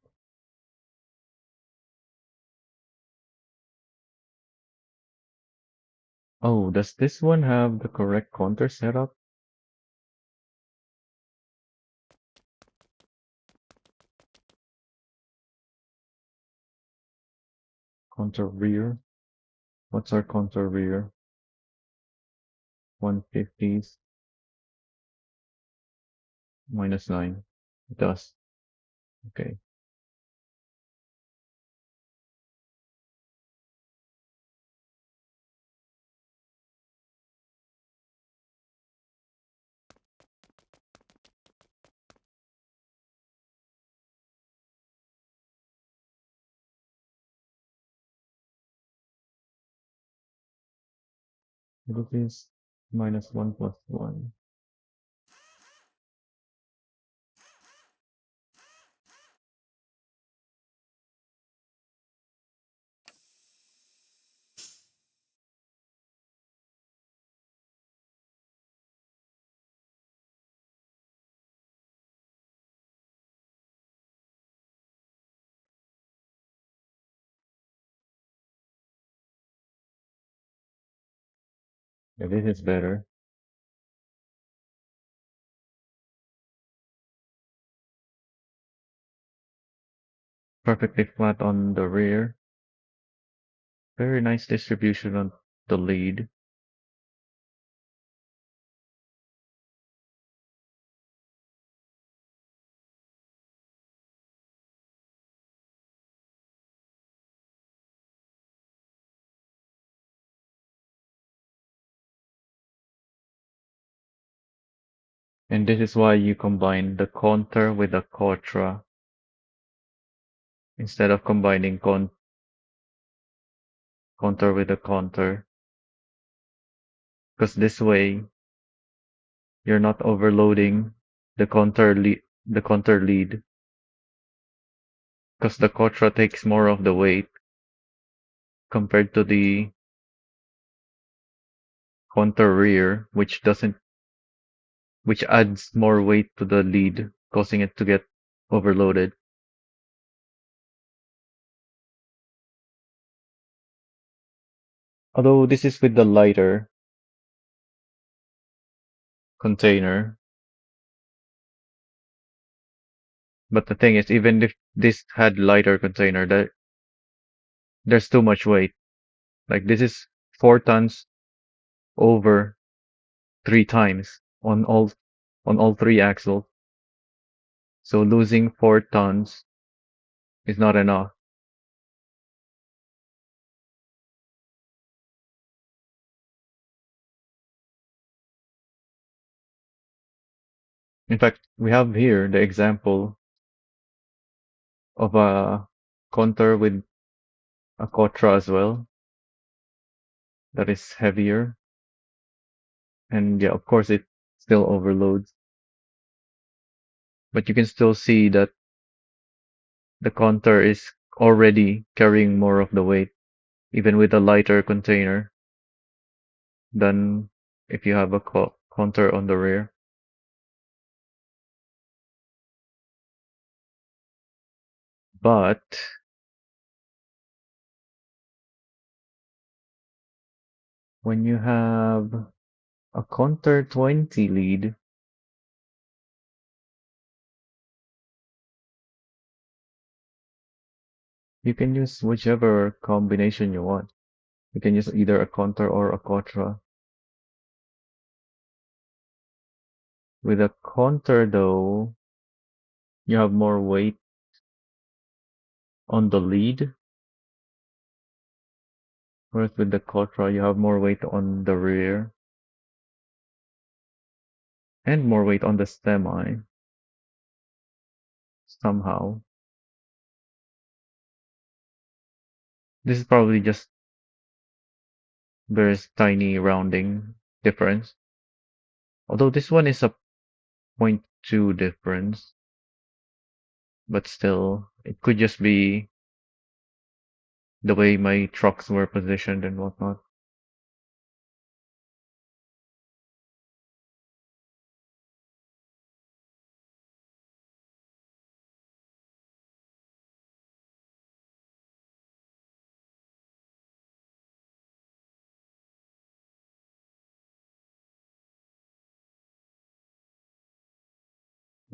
Oh, does this one have the correct counter setup? Counter rear? What's our counter rear? 150s minus 9. It does. Okay. It is minus 1 plus 1. Yeah, this is better. Perfectly flat on the rear. Very nice distribution on the lead. And this is why you combine the counter with the contra instead of combining counter with the counter. Because this way you're not overloading the counter lead. Because the contra takes more of the weight compared to the counter rear, which adds more weight to the lead, causing it to get overloaded. Although this is with the lighter, container. But the thing is, even if this had lighter container, there's too much weight. Like this is 4 tons over 3 times on all three axles. So losing 4 tons is not enough. In fact, we have here the example of a Conter with a Cotra as well that is heavier. And yeah, of course it still overloads. But you can still see that the Conter is already carrying more of the weight, even with a lighter container than if you have a Conter on the rear. But when you have a Conter 20 lead, you can use whichever combination you want. You can use either a Conter or a Contra. With a Conter though, you have more weight on the lead, whereas with the Contra, you have more weight on the rear and more weight on the semi somehow. This is probably just very tiny rounding difference. Although this one is a point 0.2 difference, but still, it could just be the way my trucks were positioned and whatnot.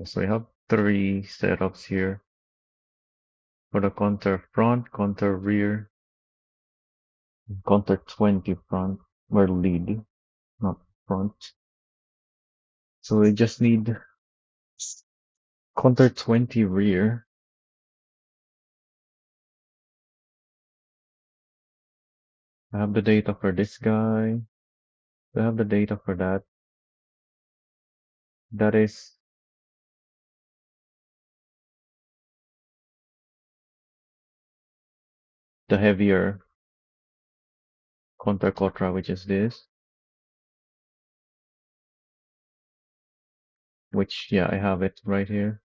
So we have 3 setups here for the Conter front, Conter rear, Conter 20 front, or lead, not front. So we just need Conter 20 rear. I have the data for this guy. I have the data for that. That is the heavier Conter Cotra, which is this. Which, yeah, I have it right here.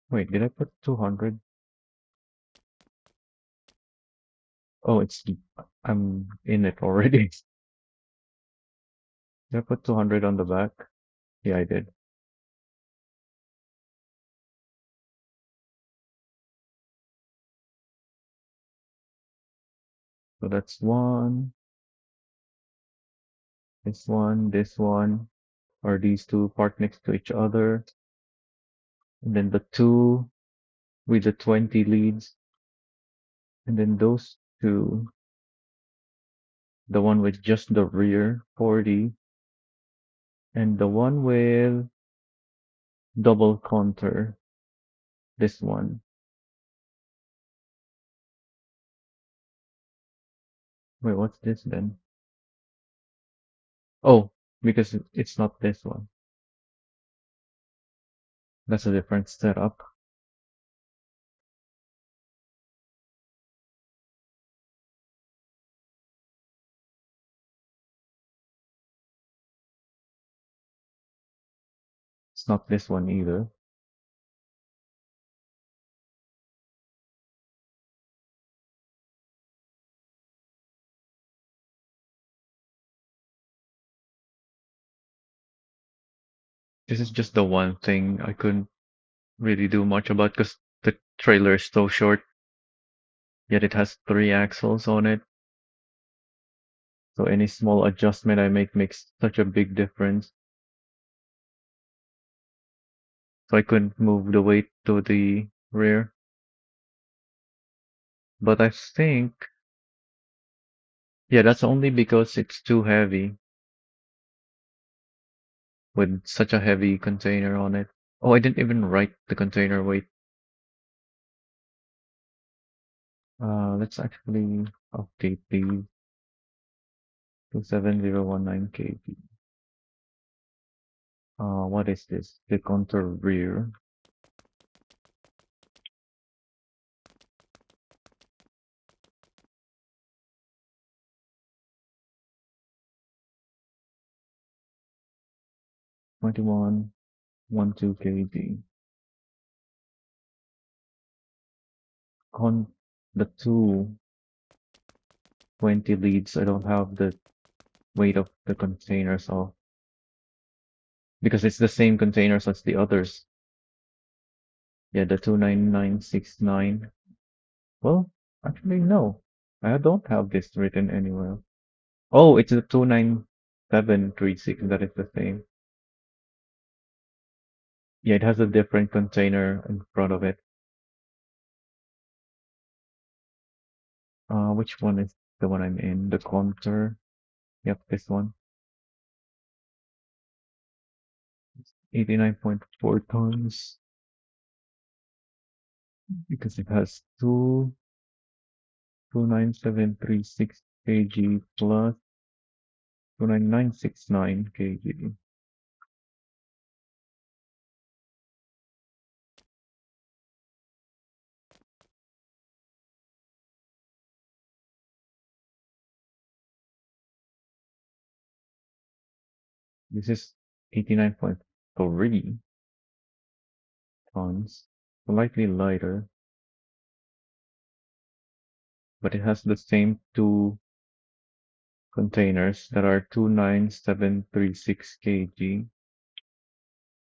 Wait, did I put 200? Oh, I'm in it already. Did I put 200 on the back? Yeah, I did. So that's this one, or these two parked next to each other. And then the two with the 20 leads. And then those two, the one with just the rear 40, and the one with double Conter, this one. Wait, what's this then? Oh, because it's not this one. That's a different setup. It's not this one either. This is just the one thing I couldn't really do much about because the trailer is so short, yet it has 3 axles on it. So any small adjustment I make makes such a big difference. So I couldn't move the weight to the rear. But I think, yeah, that's only because it's too heavy with such a heavy container on it. Oh, I didn't even write the container weight. Let's actually update the 27019 kg. What is this? The Conter rear. 2112 kg. On the 220 leads, I don't have the weight of the containers off because it's the same containers as the others. Yeah, the 29969. Well, actually, no. I don't have this written anywhere. Oh, it's a 29736. That is the same. Yeah, it has a different container in front of it. Which one is the one I'm in? The Conter. Yep, this one. 89.4 tons because it has 29736 kg plus 29969 kg. This is 89.3 tons, slightly lighter, but it has the same two containers that are 29736 kg,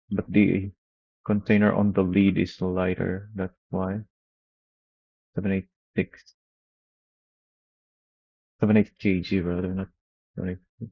but the container on the lead is lighter. That's why 786, 78 kg rather, not 786.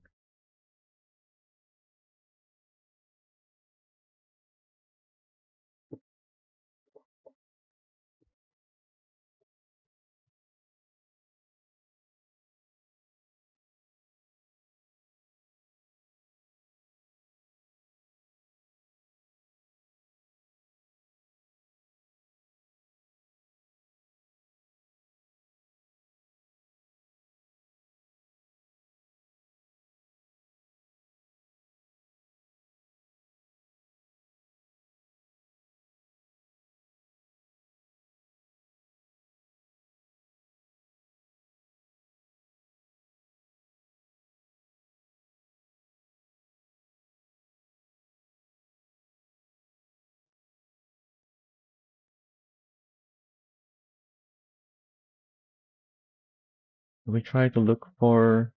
We try to look for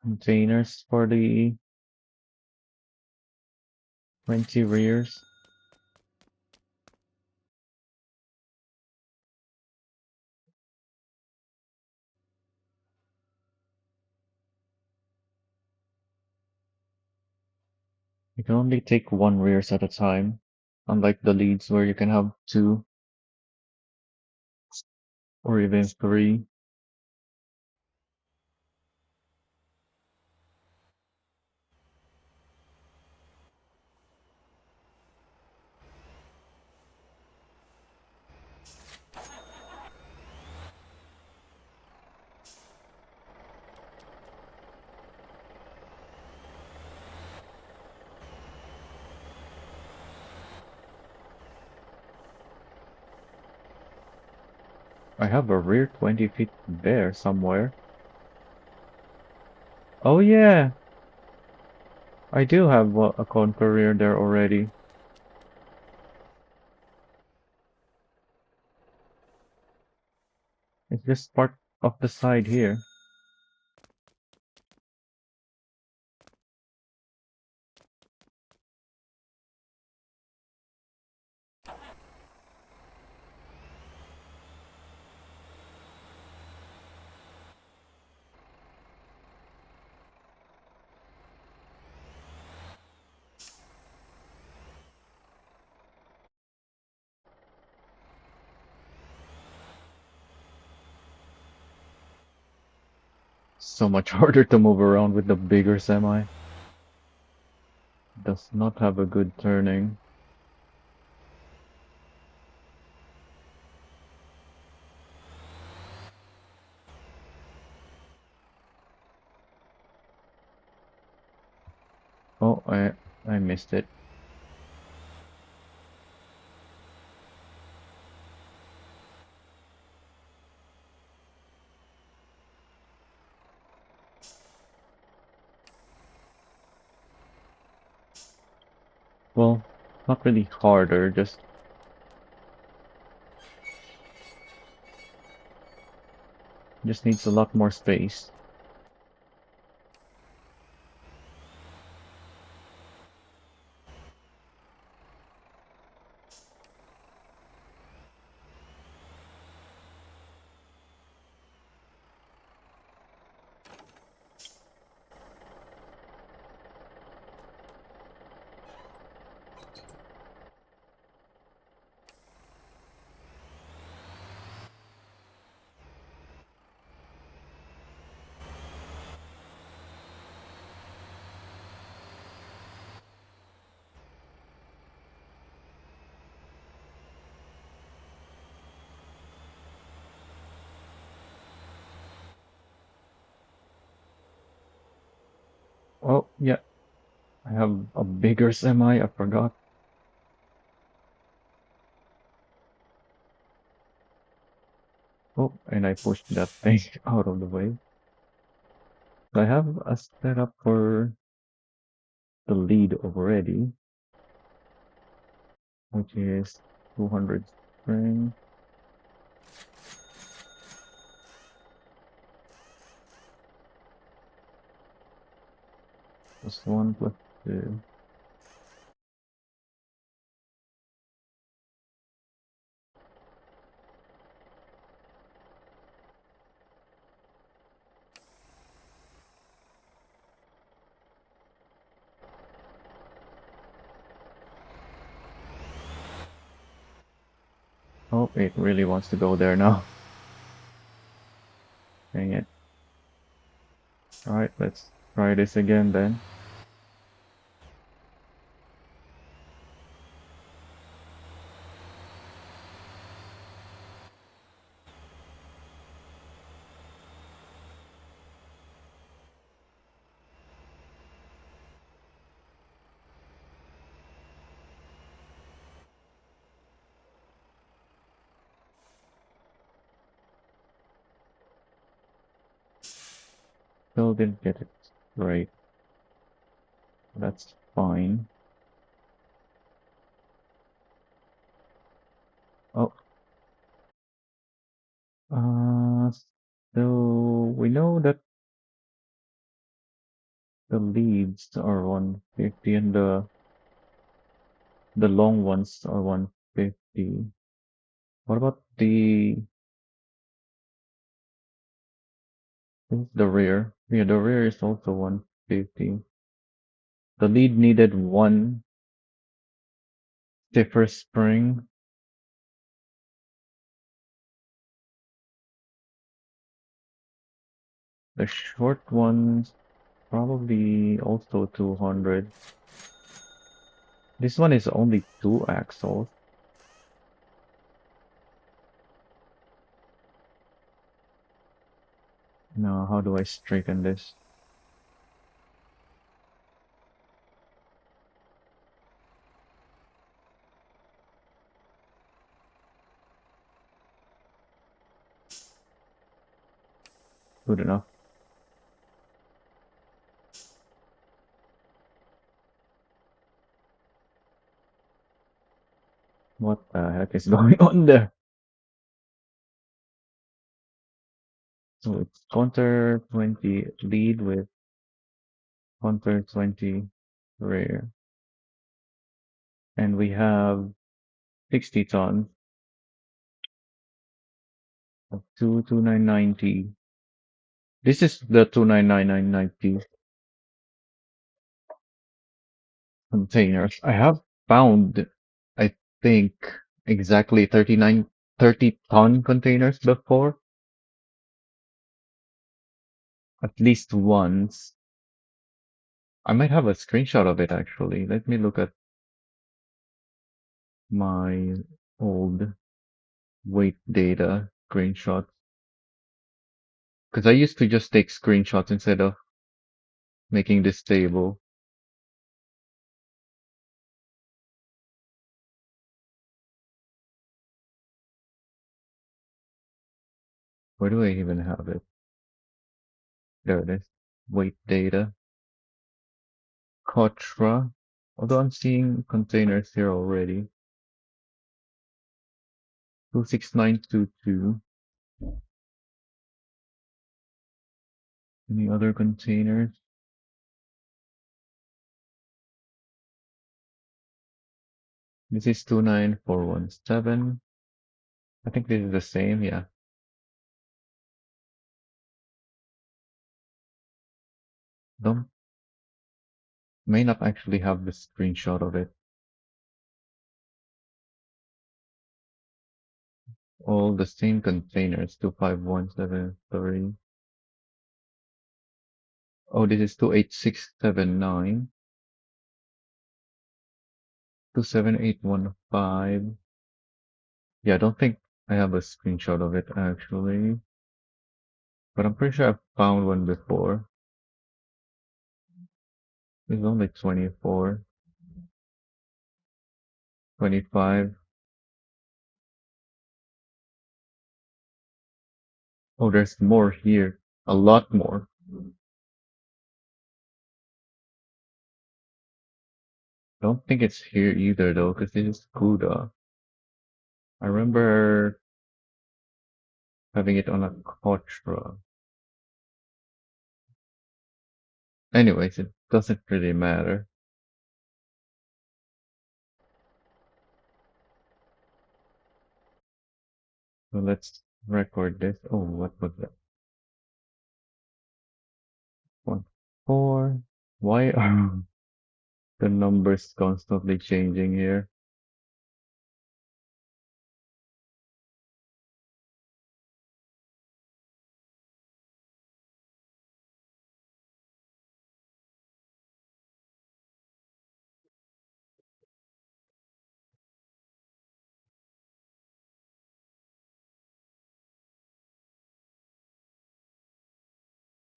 containers for the 20 rears. You can only take one rears at a time, unlike the leads where you can have two or even three. I have a rear 20 feet there somewhere. Oh yeah, I do have a Conter rear there already. It's just part of the side here. So much harder to move around with the bigger semi. Does not have a good turning. Oh, I missed it. Well, not really harder, just needs a lot more space. Oh, yeah, I have a bigger semi, I forgot. Oh, and I pushed that thing out of the way. I have a setup for the lead already, which is 200 spring plus 1 plus 2. Oh, it really wants to go there now. Dang it. Alright, let's try this again then. Still didn't get it right. That's fine. Oh, uh, so we know that the leads are 150 and the long ones are 150. What about the rear? Yeah, the rear is also 150. The lead needed one stiffer spring. The short ones probably also 200. This one is only 2 axles. Now, how do I straighten this? Good enough. What the heck is going on there? So it's Conter 20 lead with Conter 20 rear. And we have 60 tons of 22990. This is the 299990 containers. I have found, I think, exactly 30-ton containers before. at least once. I might have a screenshot of it actually. Let me look at my old weight data screenshots. Because I used to just take screenshots instead of making this table. Where do I even have it? There it is. Weight data. Kotra. Although I'm seeing containers here already. 26922. Any other containers? This is 29417. I think this is the same, yeah. Don't may not actually have the screenshot of it. All the same containers, 25173. Oh, this is 28679, 27815. Yeah, I don't think I have a screenshot of it actually, but I'm pretty sure I've found one before. It's only 24, 25. Oh, there's more here. A lot more. Don't think it's here either though, because this is CUDA. I remember having it on a Kotra. Anyways, it doesn't really matter. So let's record this. Oh, what was that? 1, 4. Why are the numbers constantly changing here?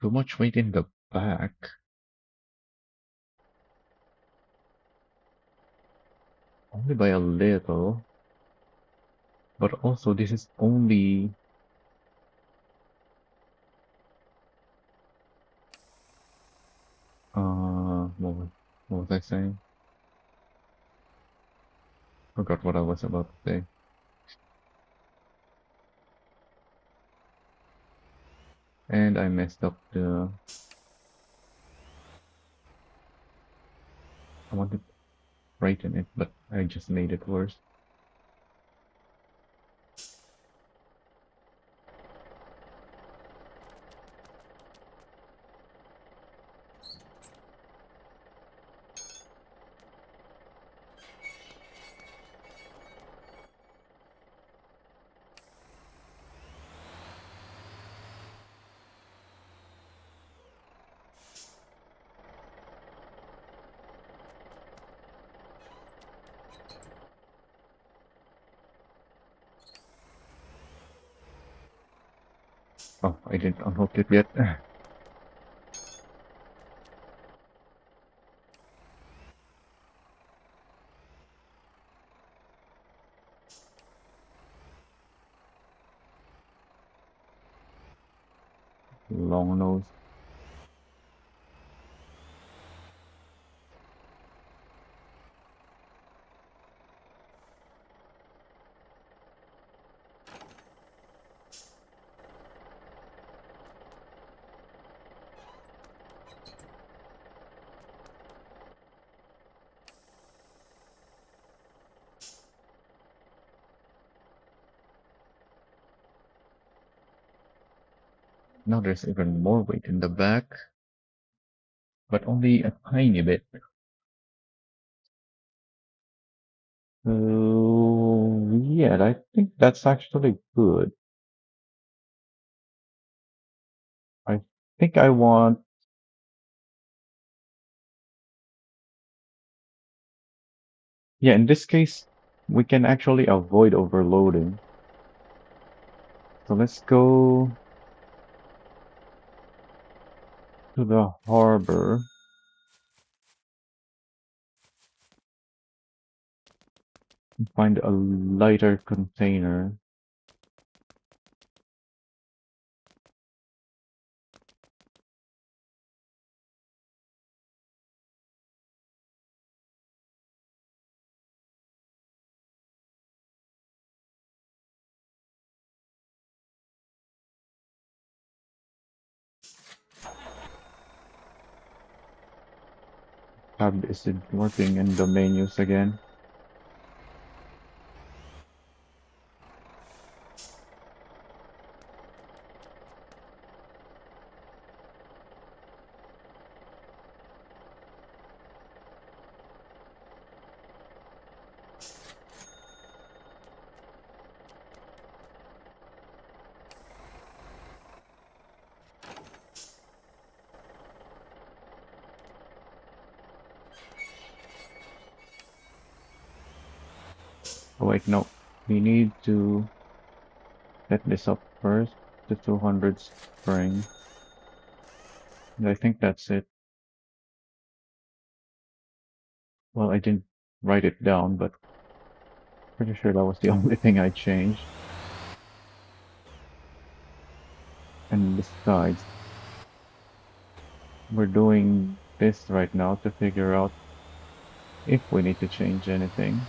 Too much weight in the back. Only by a little. But also this is only what was I saying? Forgot what I was about to say. And I messed up the I wanted to brighten it, but I just made it worse. Oh, I didn't unhook it yet. Long nose. Now there's even more weight in the back, but only a tiny bit. So yeah, I think that's actually good. I think I want, yeah, in this case, we can actually avoid overloading. So let's go to the harbor and find a lighter container. Tab isn't working in the menus again. Oh wait, no. We need to set this up first. The 200 spring. And I think that's it. Well, I didn't write it down, but pretty sure that was the only thing I changed. And besides, we're doing this right now to figure out if we need to change anything.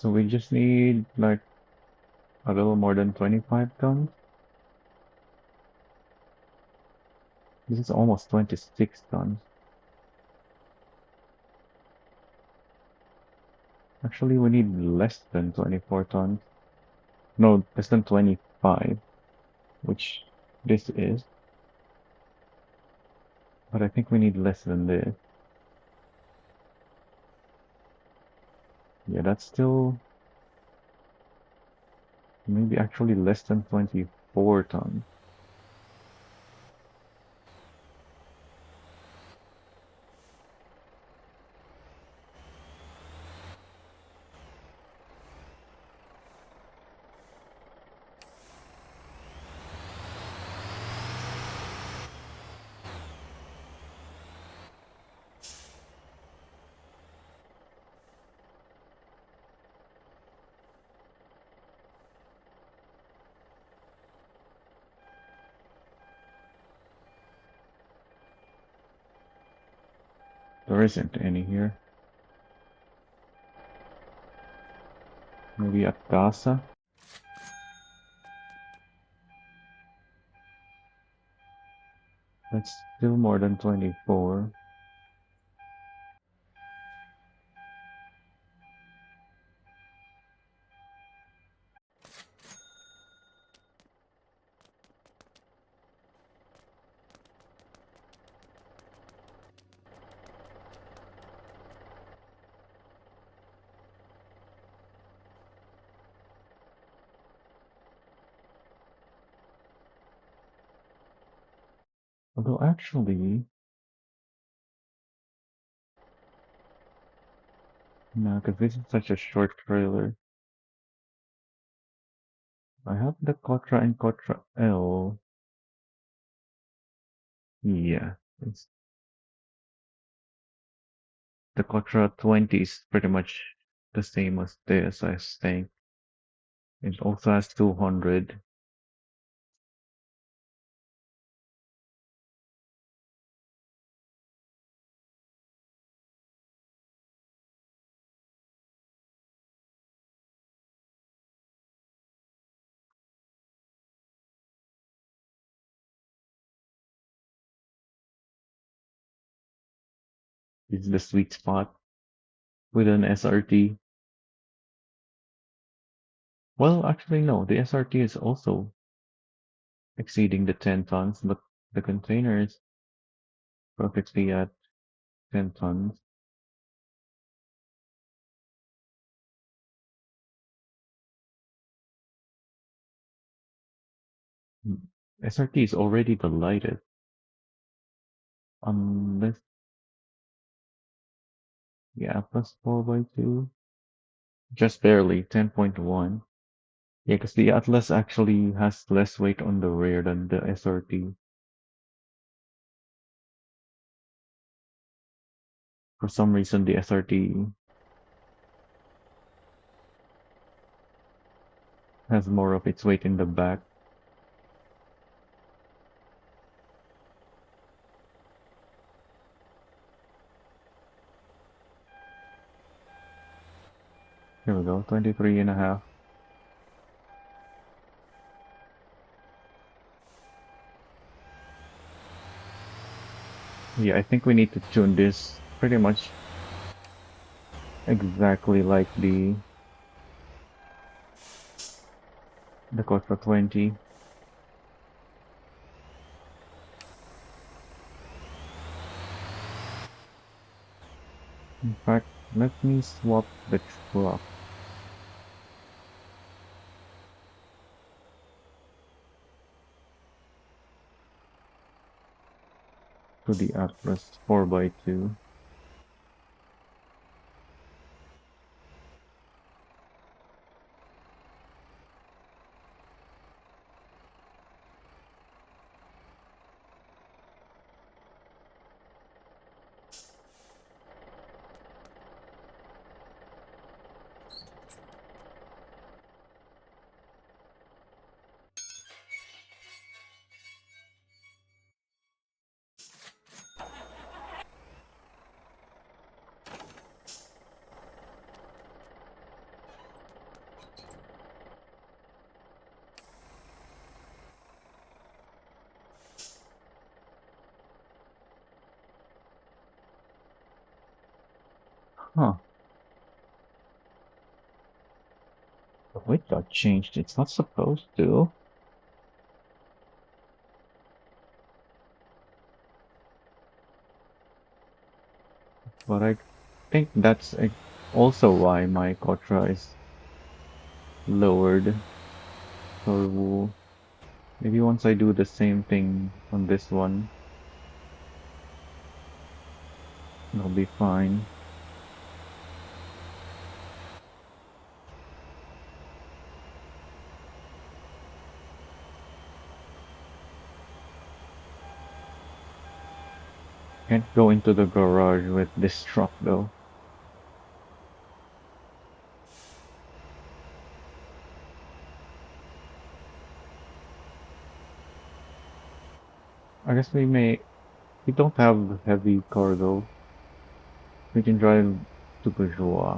So we just need like a little more than 25 tons. This is almost 26 tons. Actually, we need less than 24 tons. No, less than 25, which this is. But I think we need less than this. Yeah, that's still maybe actually less than 24 tons. There isn't any here. Maybe a casa? That's still more than 24. Although actually, No, because this is such a short trailer. I have the Contra and Contra L. Yeah, it's the Contra 20 is pretty much the same as this, I think. It also has 200. It's the sweet spot with an SRT. Well, actually, no, the SRT is also exceeding the 10 tons, but the container is perfectly at 10 tons. SRT is already the lightest, unless, yeah, plus 4 by 2. Just barely, 10.1. Yeah, because the Atlas actually has less weight on the rear than the SRT. For some reason, the SRT has more of its weight in the back. Here we go, 23 and a half. Yeah, I think we need to tune this pretty much exactly like the Quattro 20. In fact, let me swap the truck to the Atlas 4 by 2. Huh, the weight got changed. It's not supposed to, but I think that's also why my Quattro is lowered. So maybe once I do the same thing on this one, it'll be fine. Can't go into the garage with this truck though. I guess we don't have heavy cargo. We can drive to Bourgeois.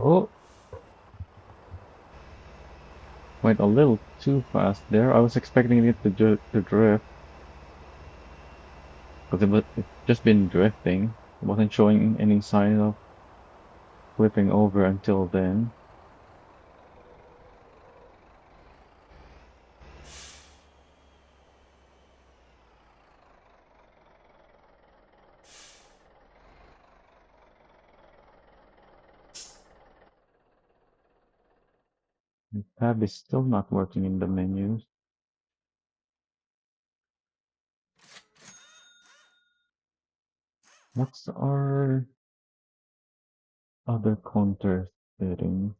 Oh, went a little too fast there. I was expecting it to drift because it's just been drifting. It wasn't showing any sign of flipping over until then. The tab is still not working in the menus. What's our other counter setting?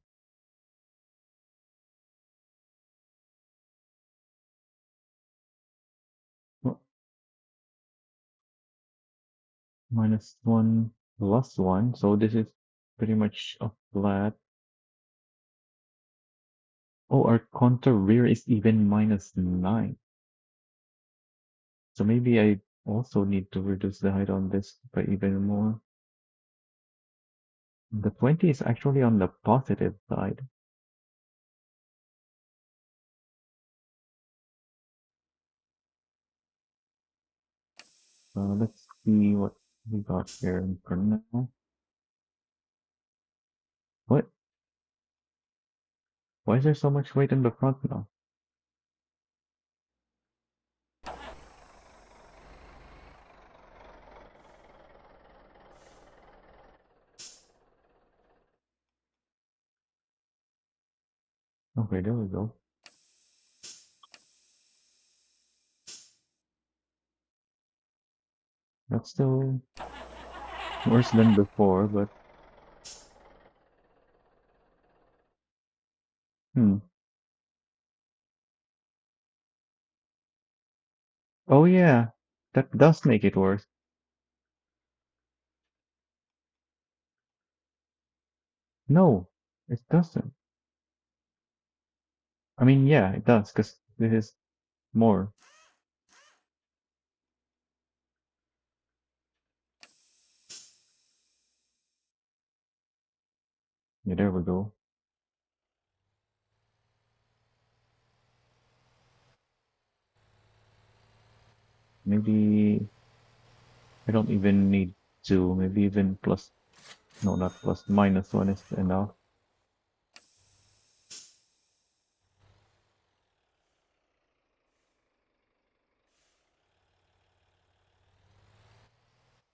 Well, -1 +1, so this is pretty much a flat. Oh, our counter rear is even -9. So maybe I also need to reduce the height on this by even more. The 20 is actually on the positive side. Let's see what we got here for now. What? Why is there so much weight in the front now? Okay, there we go. That's still worse than before, but hmm. Oh yeah, that does make it worse. No, it doesn't. I mean, yeah, it does, because this is more. Yeah, there we go. Maybe I don't even need to. Maybe even plus, no, not plus, -1 is enough.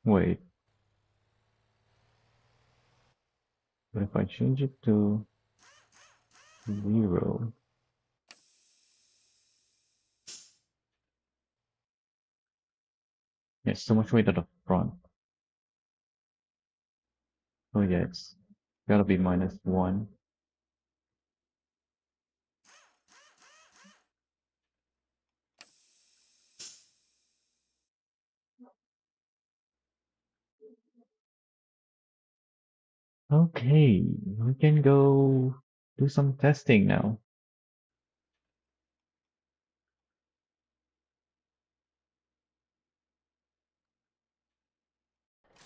Wait, but if I change it to 0, it's so much weight at the front. Oh yeah, it's gotta be -1. Okay, we can go do some testing now.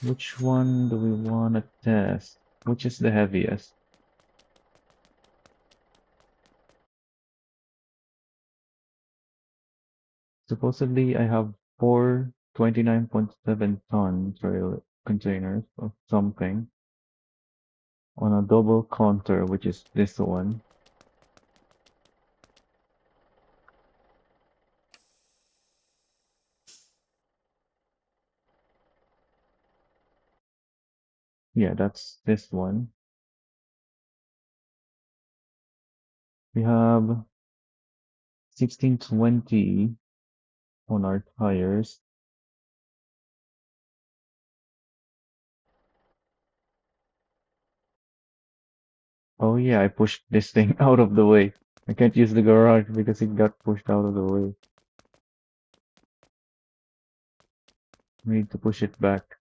Which one do we want to test? Which is the heaviest? Supposedly, I have four 29.7-ton trail containers of something on a double counter, which is this one. Yeah, that's this one. We have 1620 on our tires. Oh yeah, I pushed this thing out of the way. I can't use the garage because it got pushed out of the way. I need to push it back.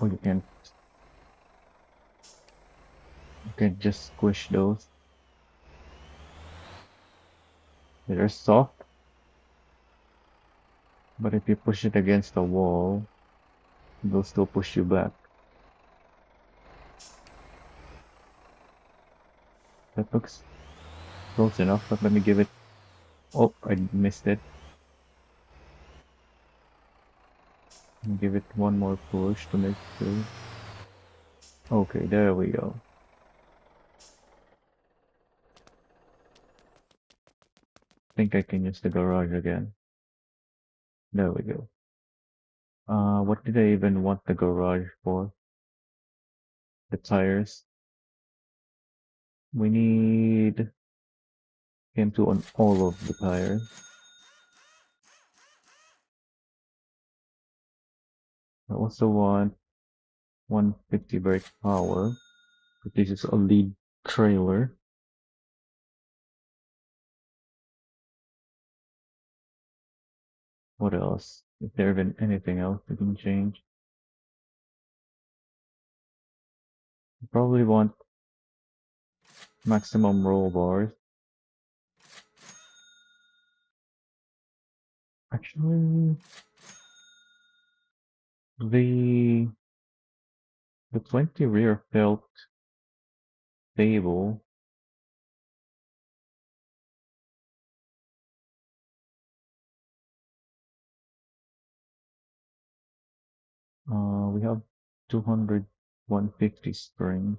Oh, you can just squish those. They're soft, but if you push it against the wall, they'll still push you back. That looks close enough, but let me give it. Oh, I missed it. Give it one more push to make sure. Okay, there we go. Think I can use the garage again. There we go. What did I even want the garage for? The tires. We need him to on all of the tires. I also want 150 brake power. But this is a lead trailer. What else? Is there even anything else we can change? Probably want maximum roll bars. Actually, the the 20 rear felt stable. We have 200 150 springs.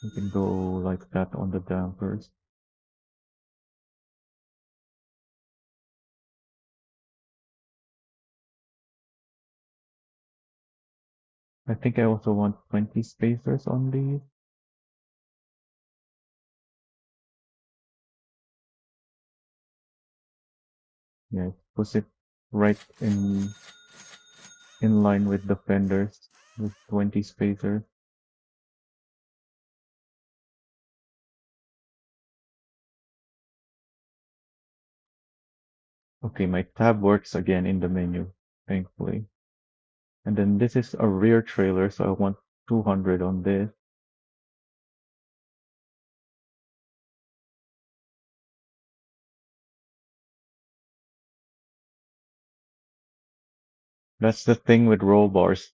We can go like that on the dampers. I think I also want 20 spacers on these. Yeah, push it right in line with the fenders with 20 spacers. Okay, my tab works again in the menu, thankfully. And then this is a rear trailer, so I want 200 on this. That's the thing with roll bars.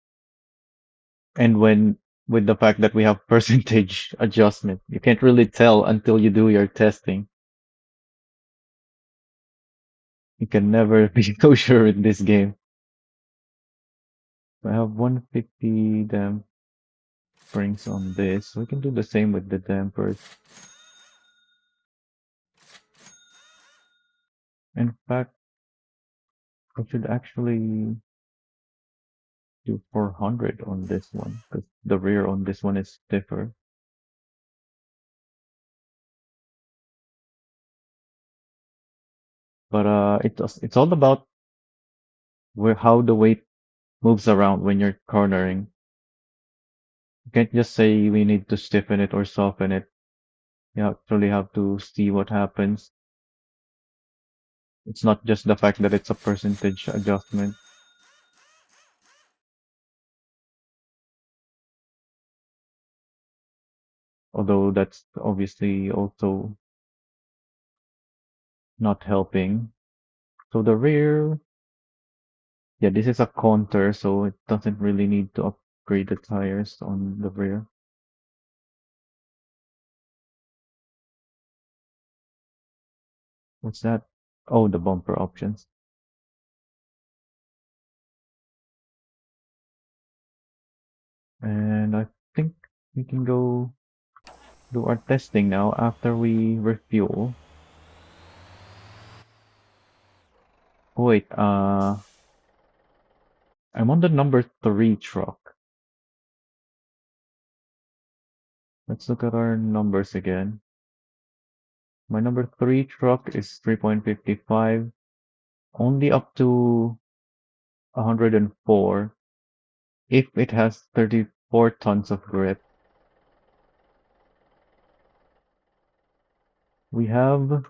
And with the fact that we have percentage adjustment, you can't really tell until you do your testing. You can never be so sure in this game. I have 150 damp springs on this. We can do the same with the dampers. In fact, I should actually do 400 on this one because the rear on this one is stiffer. But it's all about where how the weight moves around when you're cornering. You can't just say we need to stiffen it or soften it. You actually have to see what happens. It's not just the fact that it's a percentage adjustment. Although that's obviously also not helping. So the rear, yeah, this is a Conter, so it doesn't really need to upgrade the tires on the rear. What's that? Oh, the bumper options. And I think we can go do our testing now after we refuel. Oh, wait, I'm on the number 3 truck. Let's look at our numbers again. My number 3 truck is 3.55, only up to 104 if it has 34 tons of grip. We have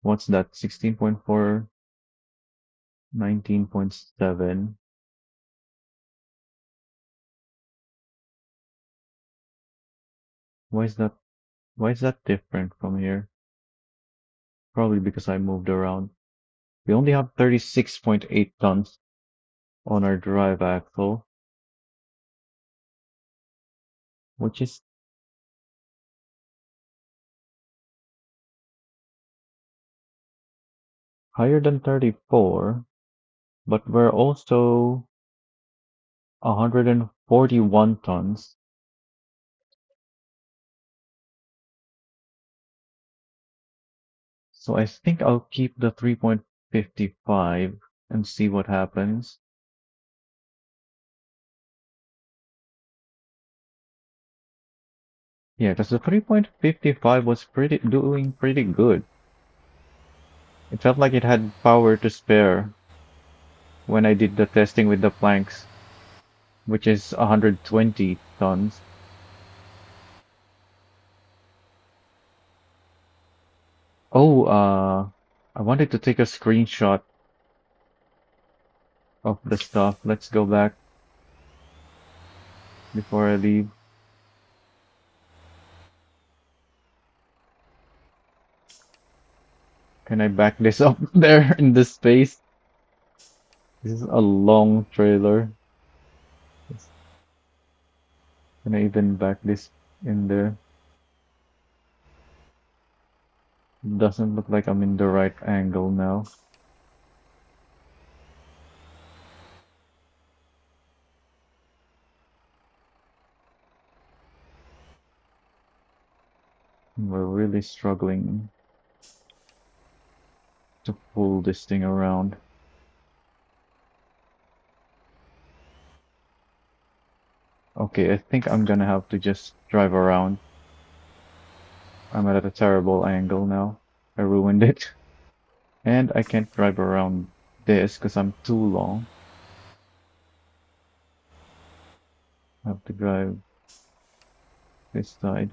What's that? 16.4, 19.7. Why is that why is that different from here? Probably because I moved around. We only have 36.8 tons on our drive axle, which is higher than 34, but we're also 141 tons. So I think I'll keep the 3.55 and see what happens. Yeah, because the 3.55 was doing pretty good. It felt like it had power to spare when I did the testing with the planks, which is 120 tons. Oh, I wanted to take a screenshot of the stuff. Let's go back before I leave. Can I back this up there in this space? This is a long trailer. Can I even back this in there? Doesn't look like I'm in the right angle now. We're really struggling to pull this thing around. Okay, I think I'm gonna have to just drive around. I'm at a terrible angle now. I ruined it. And I can't drive around this because I'm too long. I have to drive this side.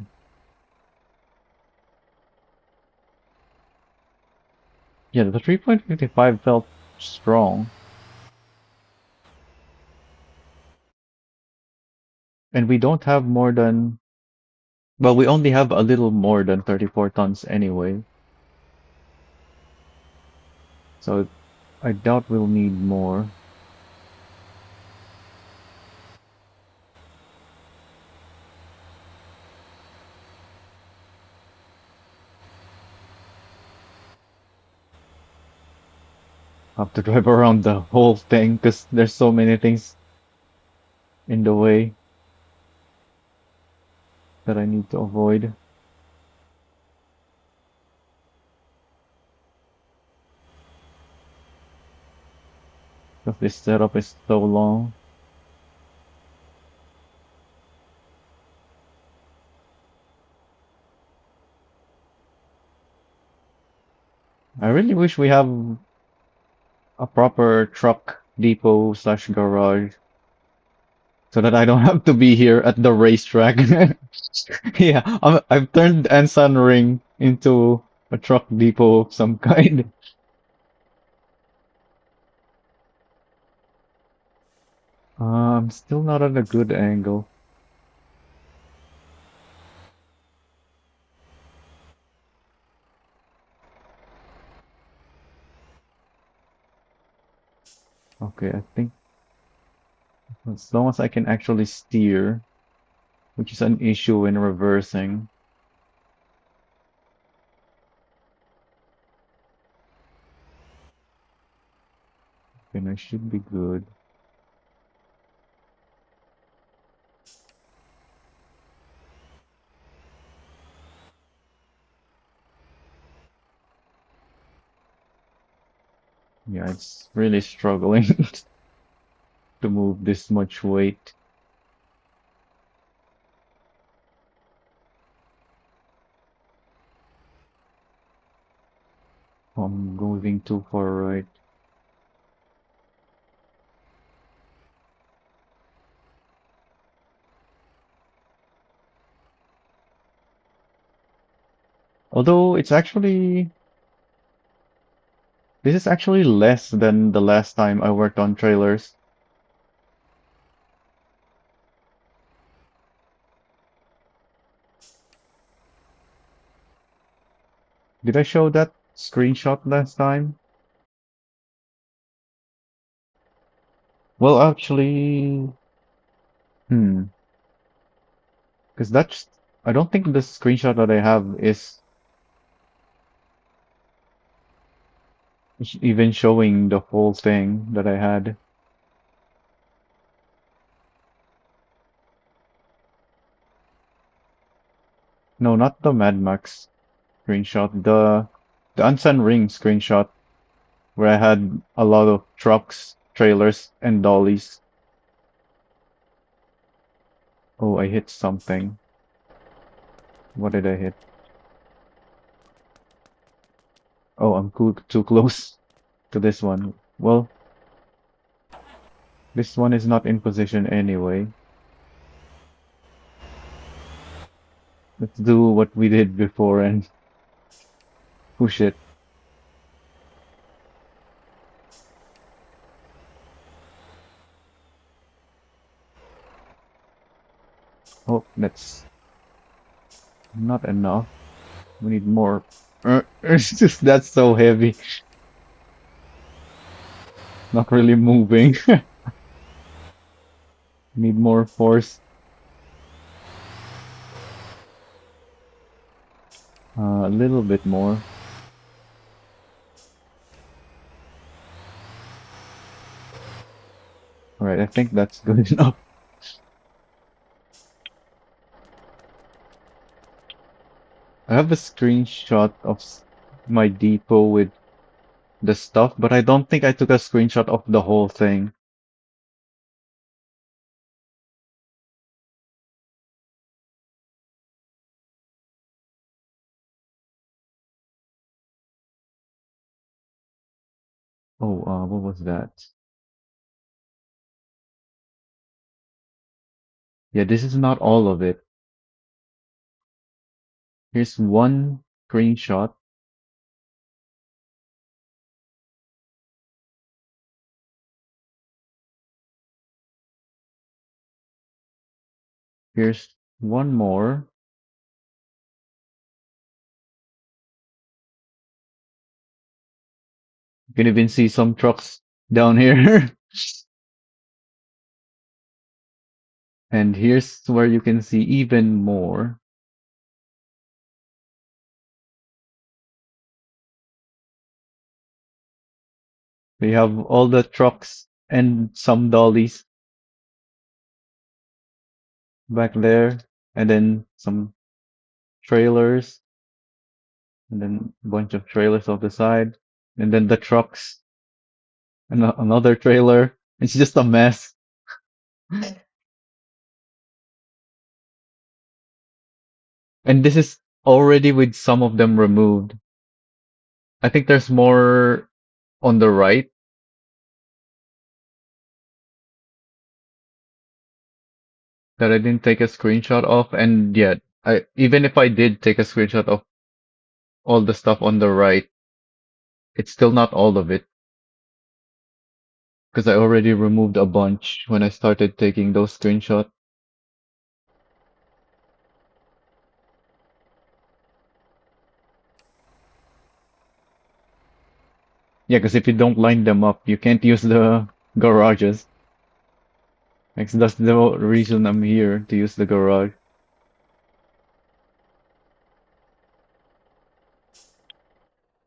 Yeah, the 3.55 felt strong. And we don't have more than, well, we only have a little more than 34 tons anyway. So I doubt we'll need more. I have to drive around the whole thing because there's so many things in the way that I need to avoid. Because this setup is so long. I really wish we have a proper truck depot slash garage so that I don't have to be here at the racetrack. Yeah, I've turned Ansan Ring into a truck depot of some kind. I'm still not at a good angle. Okay, I think as long as I can actually steer, which is an issue when reversing, then I should be good. Yeah, it's really struggling to move this much weight. I'm moving too far right. Although it's actually This is actually less than the last time I worked on trailers. Did I show that screenshot last time? Well, actually, hmm, because that's, I don't think the screenshot that I have is even showing the whole thing that I had. No, not the Mad Max screenshot, the Ansan Ring screenshot where I had a lot of trucks, trailers, and dollies. Oh, I hit something. What did I hit? Oh, I'm too close to this one. Well, this one is not in position anyway. Let's do what we did before and push it. Oh, that's not enough. We need more. It's just that's so heavy. Not really moving. Need more force. A little bit more. All right, I think that's good enough. I have a screenshot of my depot with the stuff, but I don't think I took a screenshot of the whole thing. Oh, what was that? Yeah, this is not all of it. Here's one screenshot. Here's one more. You can even see some trucks down here. And here's where you can see even more. We have all the trucks and some dollies back there, and then some trailers, and then a bunch of trailers off the side, and then the trucks, and another trailer. It's just a mess. And this is already with some of them removed. I think there's more on the right that I didn't take a screenshot of, and yet I even if I did take a screenshot of all the stuff on the right, it's still not all of it because I already removed a bunch when I started taking those screenshots. Yeah, because if you don't line them up, you can't use the garages. Like, that's the reason I'm here to use the garage.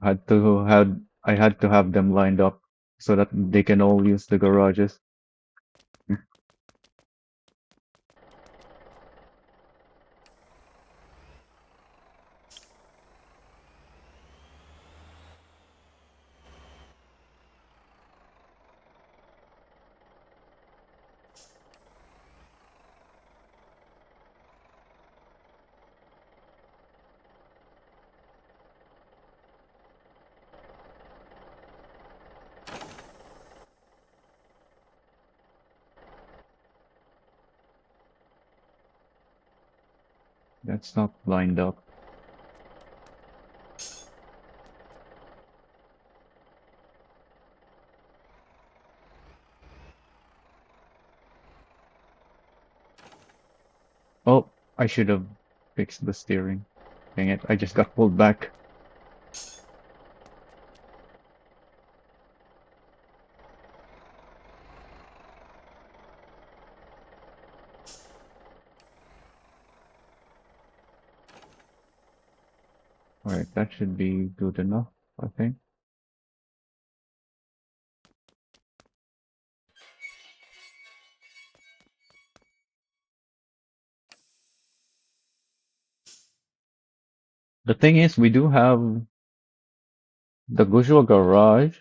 I had to have them lined up so that they can all use the garages. That's not lined up. I should have fixed the steering. Dang it, I just got pulled back. Alright, that should be good enough, I think. The thing is, we do have the Gujo garage.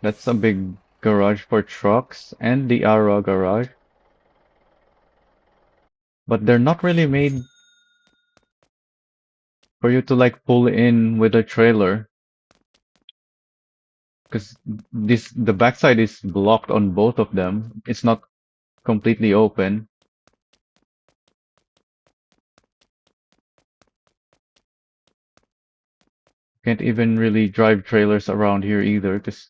That's a big garage for trucks, and the Ara garage. But they're not really made for you to like pull in with a trailer. Because the backside is blocked on both of them. It's not completely open. Can't even really drive trailers around here either, because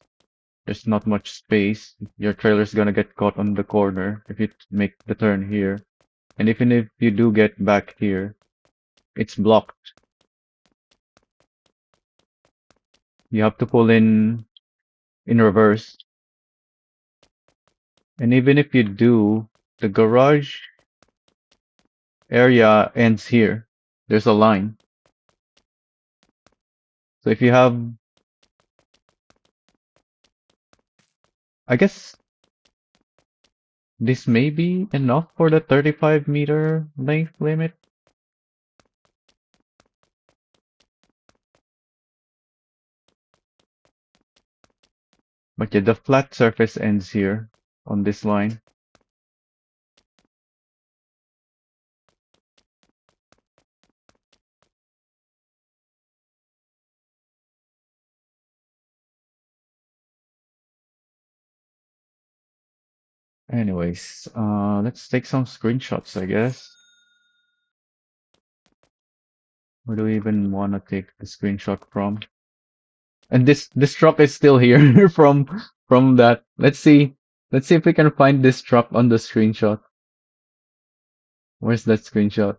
there's not much space. Your trailer's gonna get caught on the corner if you make the turn here. And even if you do get back here, it's blocked. You have to pull in reverse. And even if you do, the garage area ends here. There's a line. So if you have, I guess this may be enough for the 35-meter length limit. But yeah, the flat surface ends here on this line. Anyways, let's take some screenshots, I guess. Where do we even want to take the screenshot from? And this truck is still here from that. Let's see if we can find this truck on the screenshot. Where's that screenshot?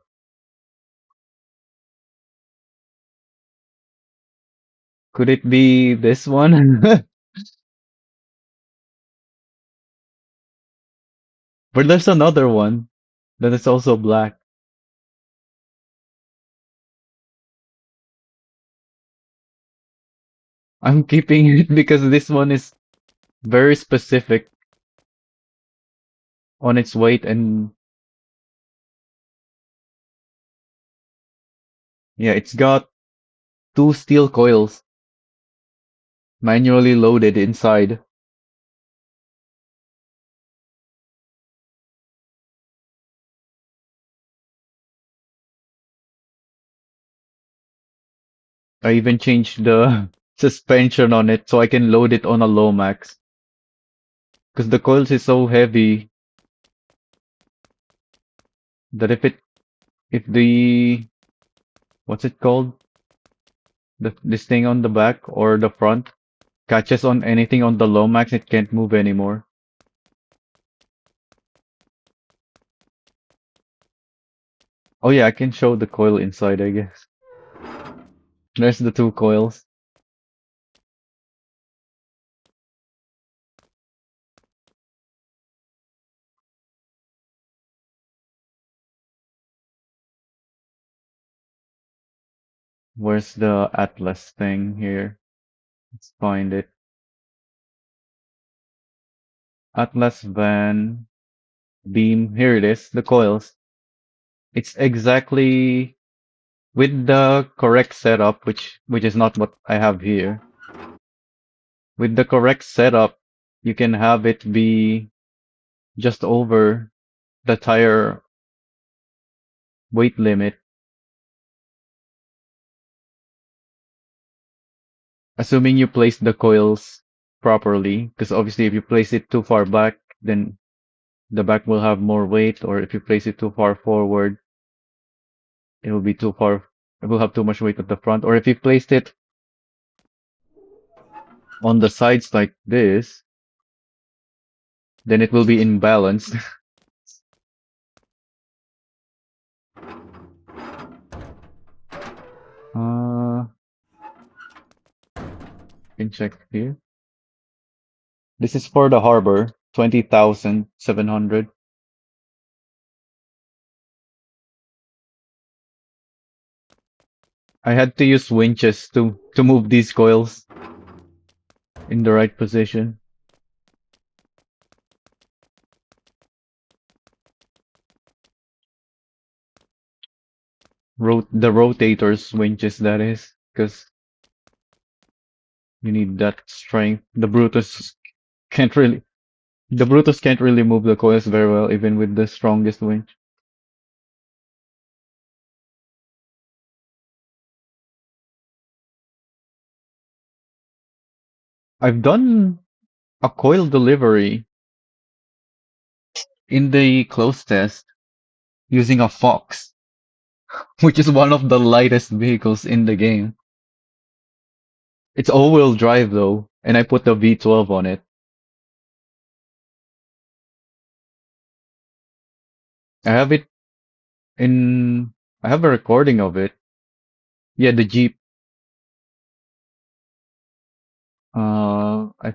Could it be this one? But there's another one that is also black. I'm keeping it because this one is very specific on its weight, and yeah, it's got two steel coils manually loaded inside. I even changed the suspension on it so I can load it on a low max. Because the coils is so heavy that if the, what's it called? This thing on the back or the front catches on anything on the low max, it can't move anymore. Oh yeah, I can show the coil inside, I guess. There's the two coils. Where's the Atlas thing here? Let's find it. Atlas van beam. Here it is, the coils. It's exactly with the correct setup, which is not what I have here. With the correct setup, you can have it be just over the tire weight limit, assuming you place the coils properly. Because obviously, if you place it too far back, then the back will have more weight, or if you place it too far forward, it will be too far, it will have too much weight at the front. Or if you placed it on the sides like this, then it will be imbalanced. can check here. This is for the harbor, 20,700. I had to use winches to move these coils in the right position. The rotators winches, that is, because you need that strength. Can't really the Brutus can't really move the coils very well, even with the strongest winch. I've done a coil delivery in the close test using a Fox, which is one of the lightest vehicles in the game. It's all-wheel drive though, and I put the V12 on it. I have it in, I have a recording of it. Yeah, the Jeep. I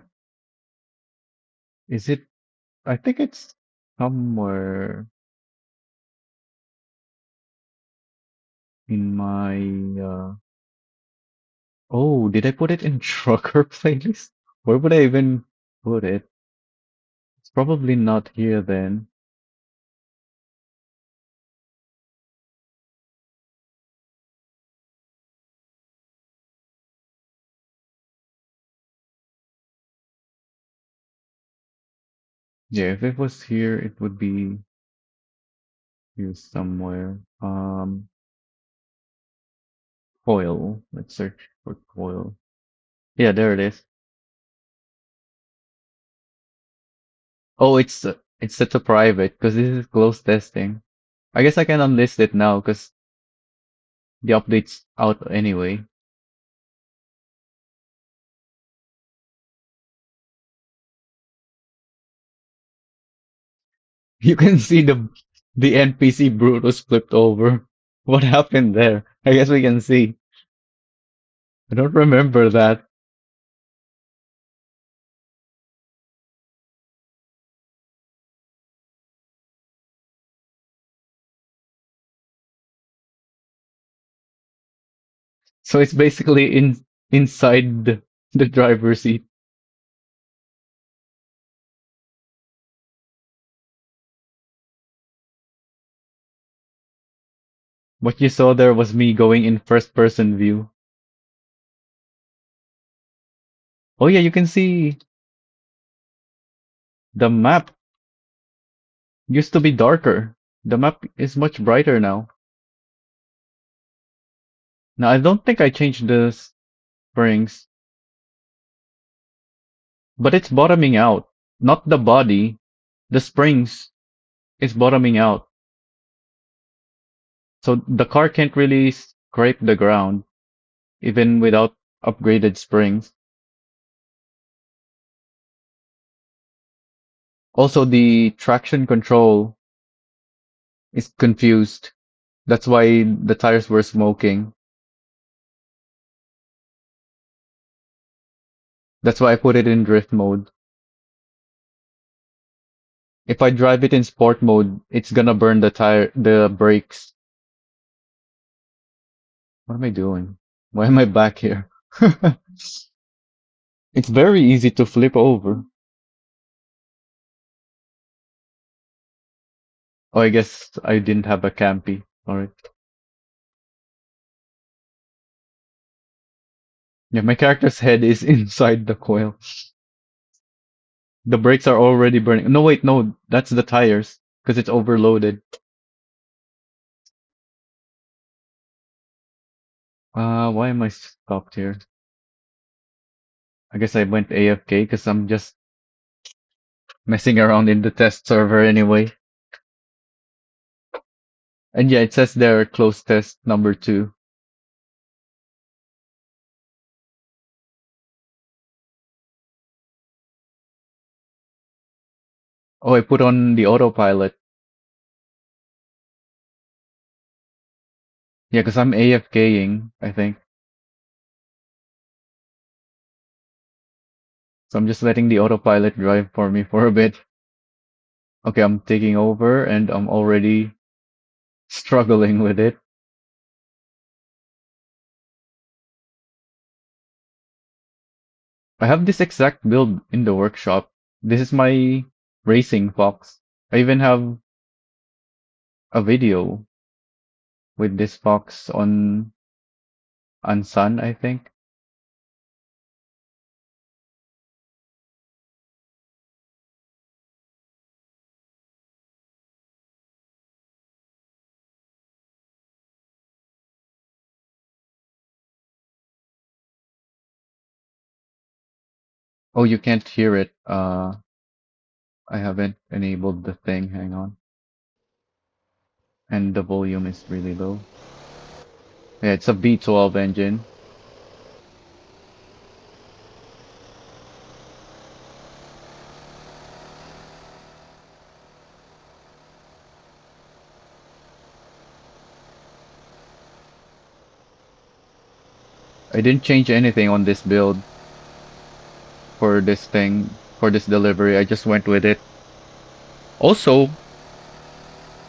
is it? I think it's somewhere in my. Oh, did I put it in trucker playlist? Where would I even put it? It's probably not here then. Yeah, if it was here, it would be here somewhere. Coil. Let's search for coil. Yeah, there it is. Oh, it's set to private because this is closed testing. I guess I can unlist it now because the update's out anyway. You can see the NPC Brutus flipped over. What happened there? I guess we can see. I don't remember that. So it's basically inside the driver's seat. What you saw there was me going in first person view. Oh yeah, you can see the map used to be darker. The map is much brighter now. Now I don't think I changed the springs, but it's bottoming out. Not the body. The springs is bottoming out. So the car can't really scrape the ground even without upgraded springs. Also, the traction control is confused. That's why the tires were smoking. That's why I put it in drift mode. If I drive it in sport mode, it's gonna burn the brakes. What am I doing? Why am I back here? It's very easy to flip over. Oh, I guess I didn't have a campy. Alright. Yeah, my character's head is inside the coil. The brakes are already burning. No, wait, no, that's the tires, because it's overloaded. Why am I stopped here? I guess I went AFK because I'm just messing around in the test server anyway. And yeah, it says there close test number 2. Oh, I put on the autopilot. Yeah, because I'm AFKing, I think. So I'm just letting the autopilot drive for me for a bit. Okay, I'm taking over and I'm already struggling with it. I have this exact build in the workshop. This is my racing fox. I even have a video with this fox on Ansan, I think. Oh, you can't hear it. I haven't enabled the thing. Hang on. And the volume is really low. Yeah, it's a V12 engine. I didn't change anything on this build for this thing, for this delivery. I just went with it. Also,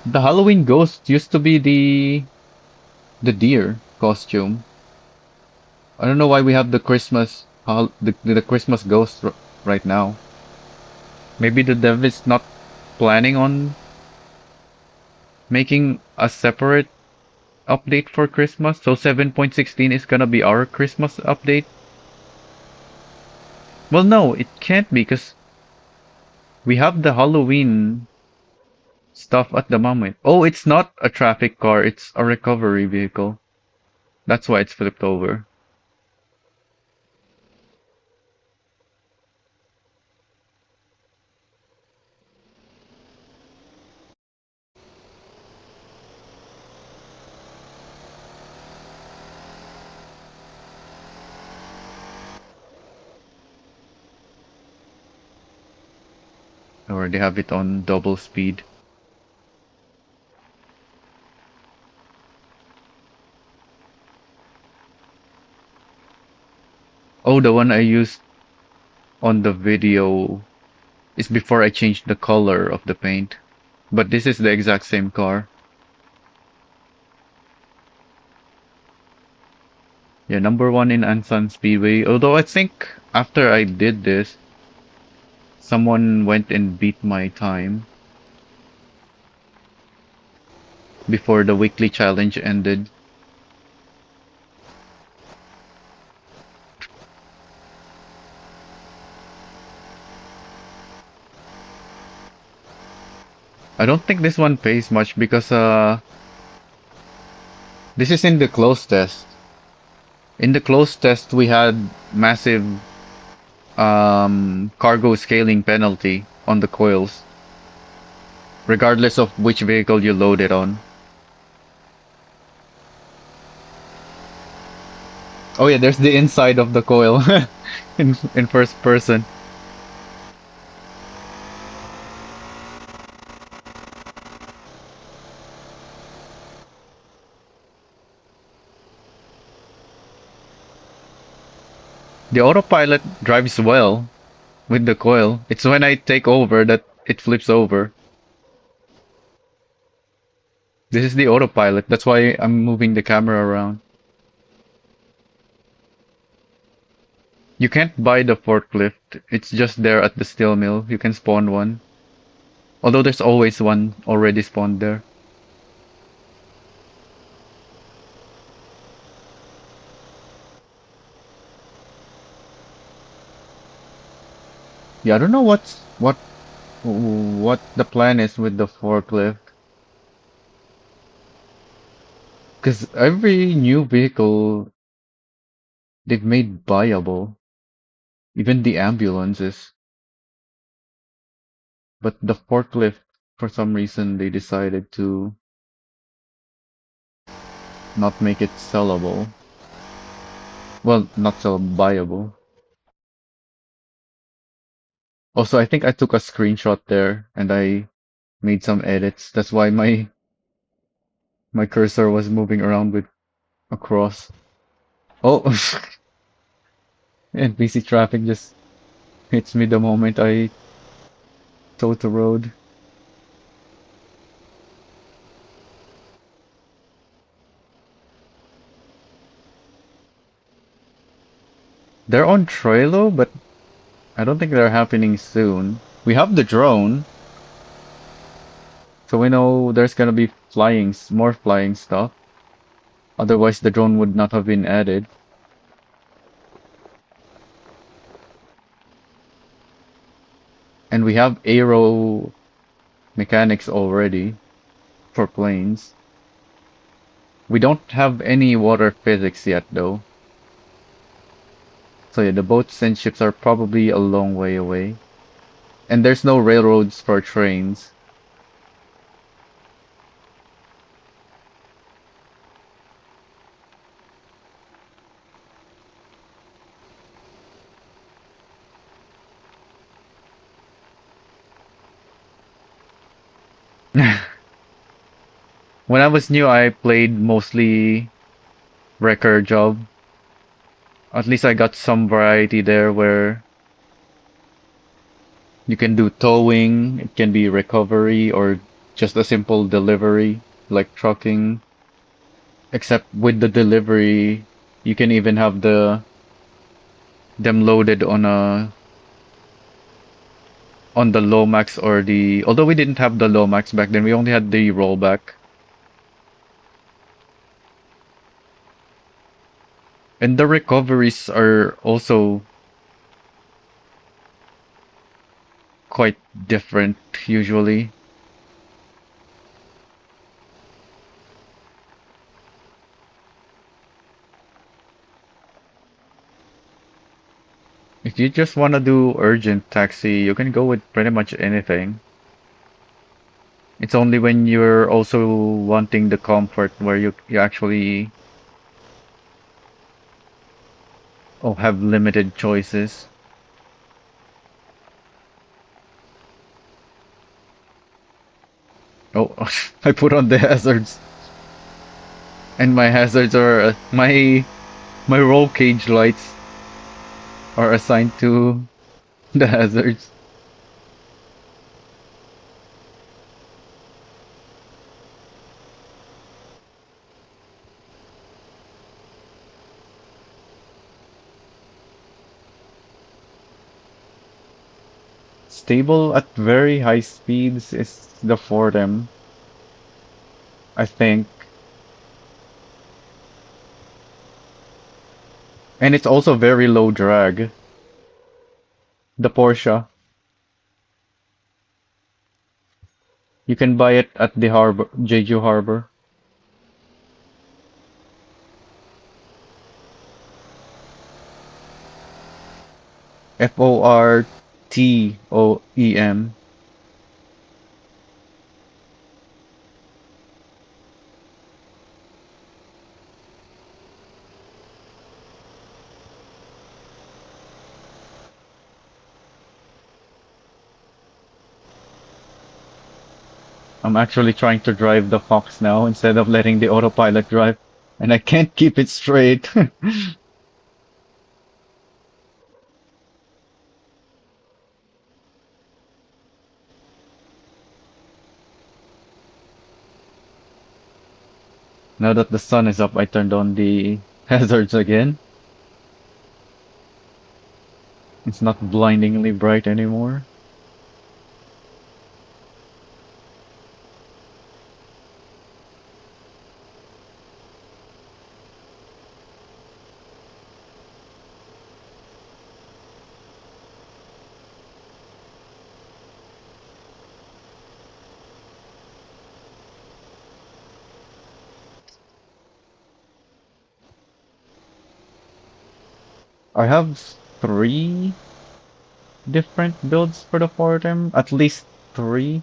the Halloween ghost used to be the deer costume. I don't know why we have the the Christmas ghost right now. Maybe the dev is not planning on making a separate update for Christmas. So 7.16 is gonna be our Christmas update. Well, no, it can't be because we have the Halloween stuff at the moment. Oh, it's not a traffic car, it's a recovery vehicle. That's why it's flipped over. Or they have it on double speed. Oh, the one I used on the video is before I changed the color of the paint. But this is the exact same car. Yeah, number one in Ansan Speedway. Although I think after I did this, someone went and beat my time before the weekly challenge ended. I don't think this one pays much because this is in the closed test. In the closed test we had massive cargo scaling penalty on the coils, regardless of which vehicle you load it on. Oh yeah, there's the inside of the coil in first person. The autopilot drives well with the coil. It's when I take over that it flips over. This is the autopilot. That's why I'm moving the camera around. You can't buy the forklift. It's just there at the steel mill. You can spawn one. Although there's always one already spawned there. Yeah, I don't know what the plan is with the forklift. Because every new vehicle they've made buyable. Even the ambulances. But the forklift, for some reason, they decided to not make it sellable. Well, not sell buyable. Also, I think I took a screenshot there and I made some edits. That's why my cursor was moving around with across. Oh, NPC traffic just hits me the moment I toe the road. They're on Trello, but I don't think they're happening soon. We have the drone, so we know there's gonna be more flying stuff. Otherwise, the drone would not have been added. And we have aero mechanics already for planes. We don't have any water physics yet, though. So yeah, the boats and ships are probably a long way away. And there's no railroads for trains. When I was new, I played mostly Wrecker Job. At least I got some variety there where you can do towing, it can be recovery, or just a simple delivery, like trucking. Except with the delivery, you can even have them loaded on the Lomax or the although we didn't have the Lomax back then, we only had the rollback. And the recoveries are also quite different usually. If you just want to do urgent taxi, you can go with pretty much anything. It's only when you're also wanting the comfort where you actually have limited choices. Oh, I put on the hazards, and my hazards are my roll cage lights are assigned to the hazards. Stable at very high speeds is the Fordham, I think, and it's also very low drag. The Porsche, you can buy it at the harbor, Jeju Harbor. Fortem. I'm actually trying to drive the Fox now instead of letting the autopilot drive, and I can't keep it straight. Now that the sun is up, I turned on the hazards again. It's not blindingly bright anymore. I have three different builds for the Fortem, at least three.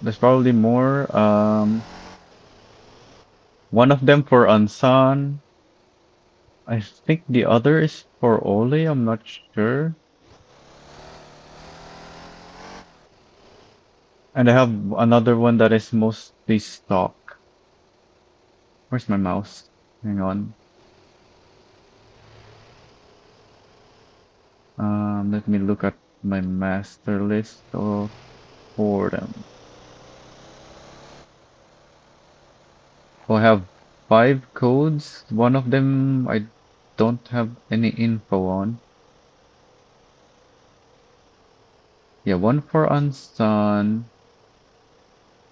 There's probably more. One of them for Ansan. I think the other is for Ole, I'm not sure. And I have another one that is mostly stock. Where's my mouse? Hang on. Let me look at my master list of boredom. So I have 5 codes. One of them I don't have any info on. Yeah, one for Ansan,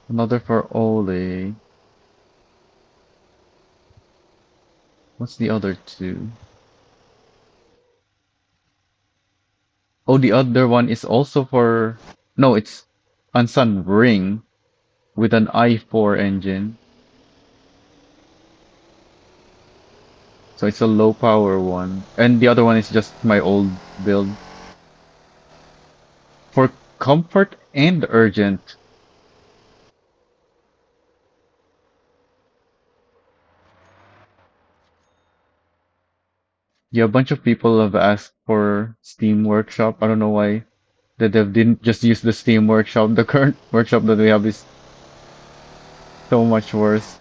another for Ole. What's the other two? Oh, the other one is also for... No, it's Ansan Ring with an i4 engine. So it's a low power one. And the other one is just my old build. For comfort and urgent, yeah, a bunch of people have asked for Steam Workshop. I don't know why the dev didn't just use the Steam Workshop. The current workshop that we have is so much worse.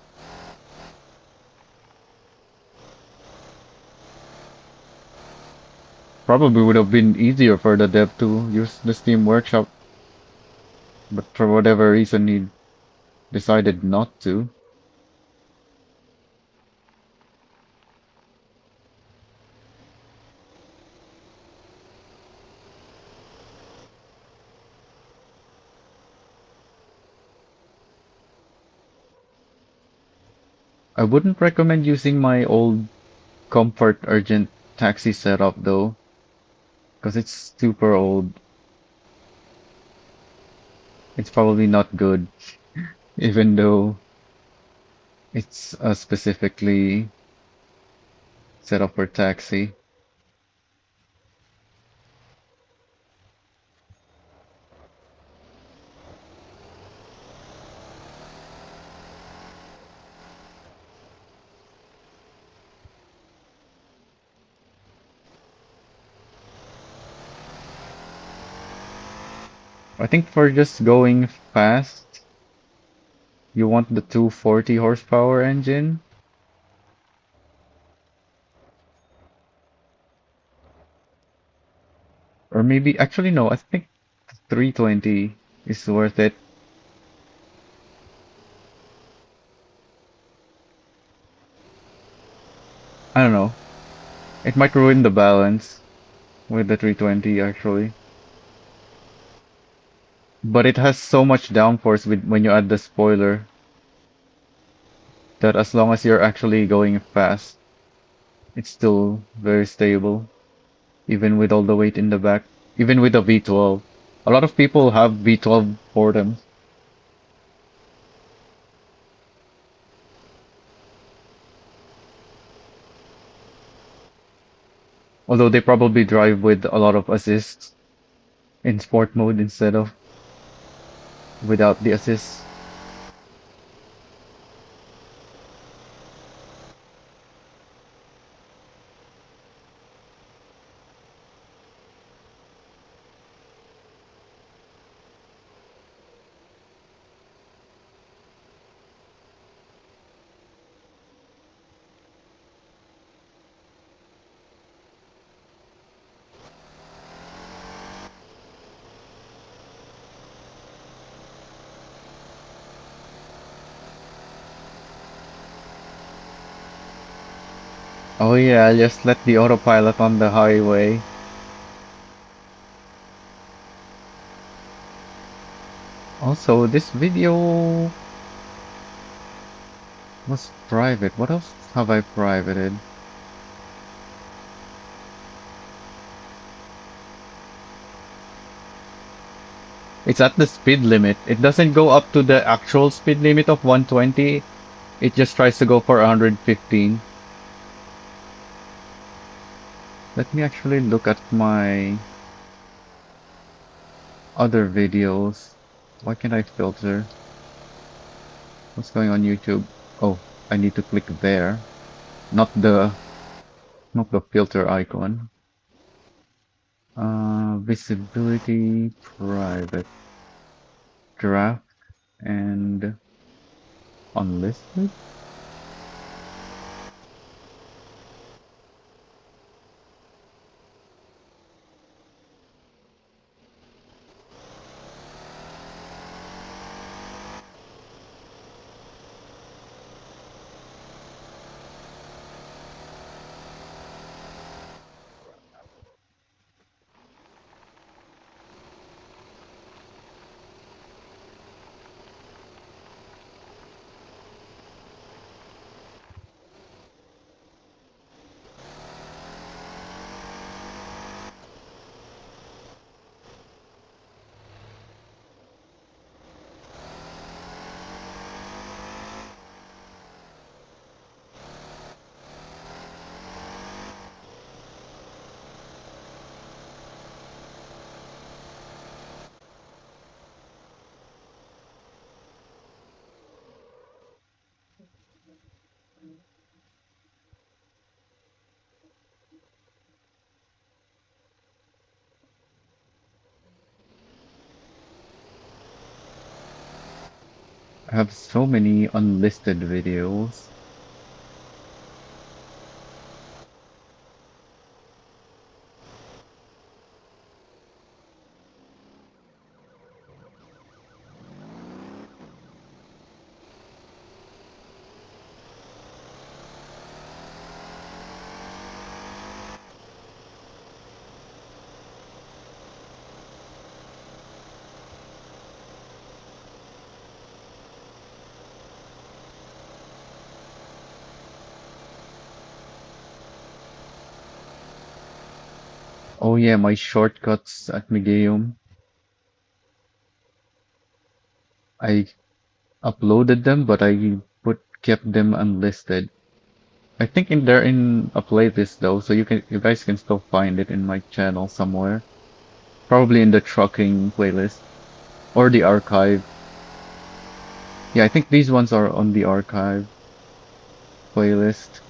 Probably would have been easier for the dev to use the Steam Workshop, but for whatever reason he decided not to. I wouldn't recommend using my old Comfort Urgent Taxi setup though, because it's super old. It's probably not good, even though it's specifically set up for taxi. I think for just going fast, you want the 240 horsepower engine, or maybe actually no, I think 320 is worth it. I don't know. It might ruin the balance with the 320 actually. But it has so much downforce with when you add the spoiler that as long as you're actually going fast, it's still very stable, even with all the weight in the back, even with the V12. A lot of people have V12 boredoms, although they probably drive with a lot of assists in sport mode instead of without the assists. Oh yeah, just let the autopilot on the highway. Also, this video was private. What else have I privated? It's at the speed limit. It doesn't go up to the actual speed limit of 120. It just tries to go for 115. Let me actually look at my other videos. Why can't I filter? What's going on YouTube? Oh, I need to click there, not the filter icon. Visibility, private, draft, and unlisted. have so many unlisted videos. Oh yeah, my shortcuts at Migeum. I uploaded them, but I kept them unlisted. I think they're in a playlist though, so you guys can still find it in my channel somewhere. Probably in the trucking playlist or the archive. Yeah, I think these ones are on the archive playlist.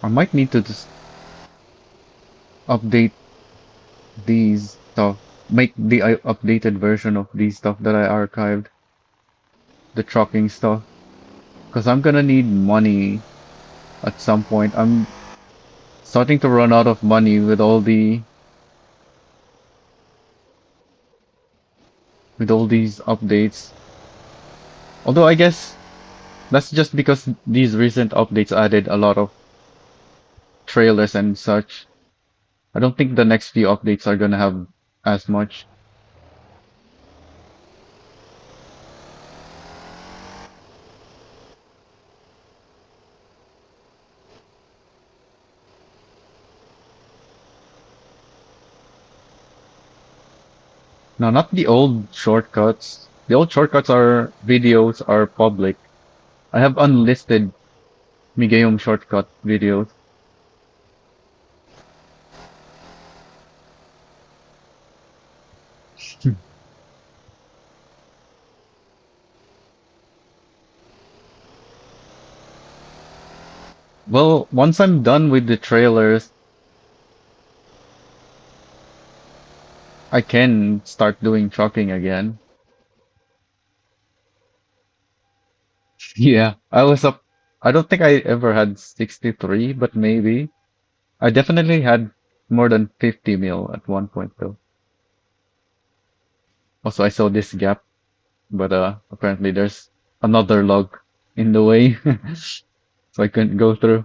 I might need to just update these stuff, make the updated version of these stuff that I archived, the trucking stuff, because I'm gonna need money at some point. I'm starting to run out of money with all these updates. Although I guess that's just because these recent updates added a lot of trailers and such. I don't think the next few updates are gonna have as much. No, not the old shortcuts. The old shortcuts are videos are public. I have unlisted Migeum shortcut videos. Well, once I'm done with the trailers, I can start doing trucking again. Yeah, I was up. I don't think I ever had 63, but maybe. I definitely had more than 50 mil at one point though. Also, I saw this gap, but apparently there's another log in the way, so I couldn't go through.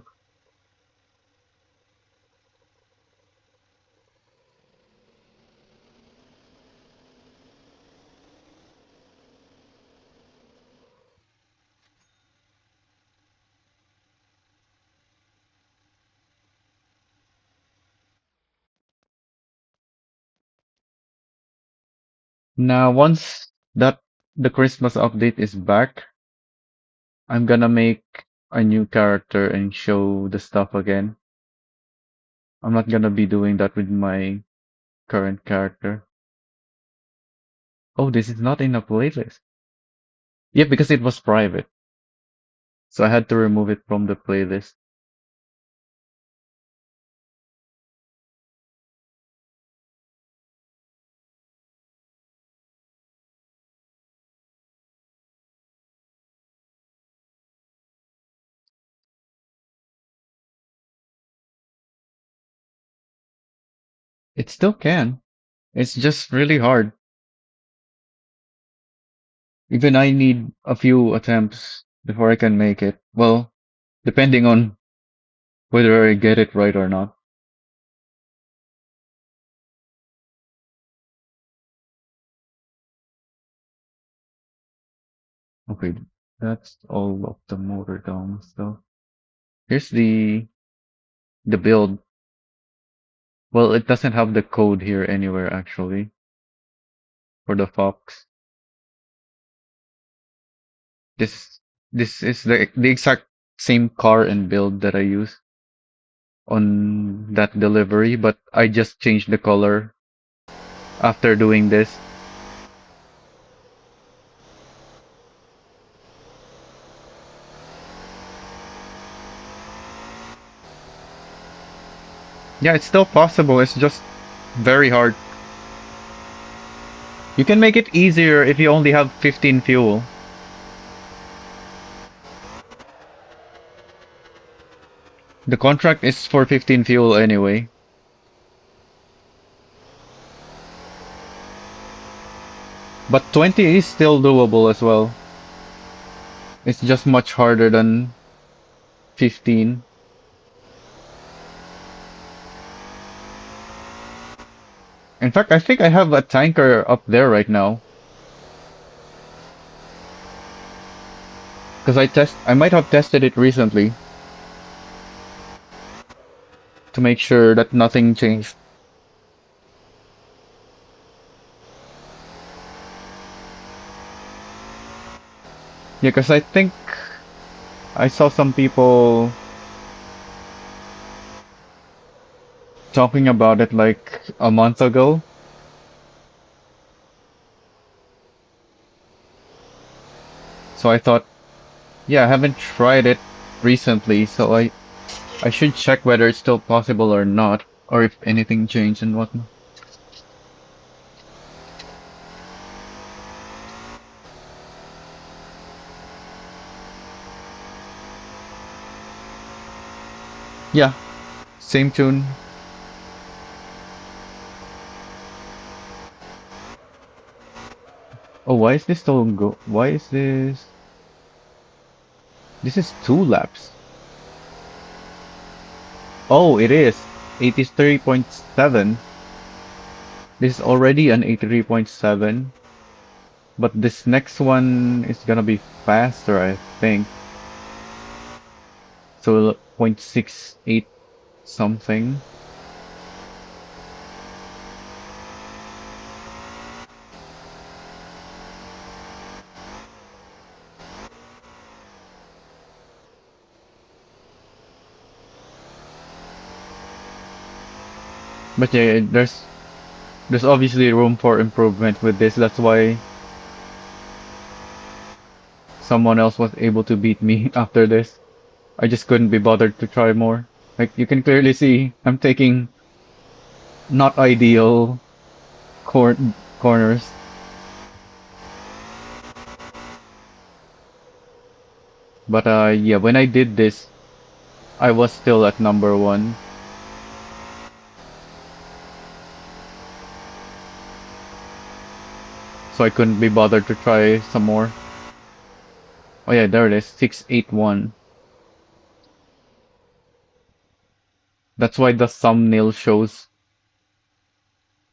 Now, once that the Christmas update is back, I'm gonna make a new character and show the stuff again. I'm not gonna be doing that with my current character. Oh, this is not in a playlist. Yeah, because it was private. So I had to remove it from the playlist. It still can. It's just really hard. Even I need a few attempts before I can make it. Well, depending on whether I get it right or not. Okay, that's all of the motor dome stuff. Here's the build. Well, it doesn't have the code here anywhere actually for the Fox. This this is the exact same car and build that I use on that delivery, but I just changed the color after doing this. Yeah, it's still possible. It's just very hard. You can make it easier if you only have 15 fuel. The contract is for 15 fuel anyway. But 20 is still doable as well. It's just much harder than 15. In fact, I think I have a tanker up there right now. Because I might have tested it recently to make sure that nothing changed. Yeah, because I think I saw some people talking about it like a month ago. So I thought, yeah, I haven't tried it recently, so I should check whether it's still possible or not, or if anything changed and whatnot. Yeah, same tune. Oh, why is this still go? Why is this? This is 2 laps. Oh, it is 83.7. This is already an 83.7, but this next one is gonna be faster, I think. So 0.68 something. But yeah, there's obviously room for improvement with this. That's why someone else was able to beat me after this. I just couldn't be bothered to try more. Like you can clearly see, I'm taking not ideal corners. But yeah, when I did this, I was still at number one, so I couldn't be bothered to try some more. Oh yeah, there it is, 681. That's why the thumbnail shows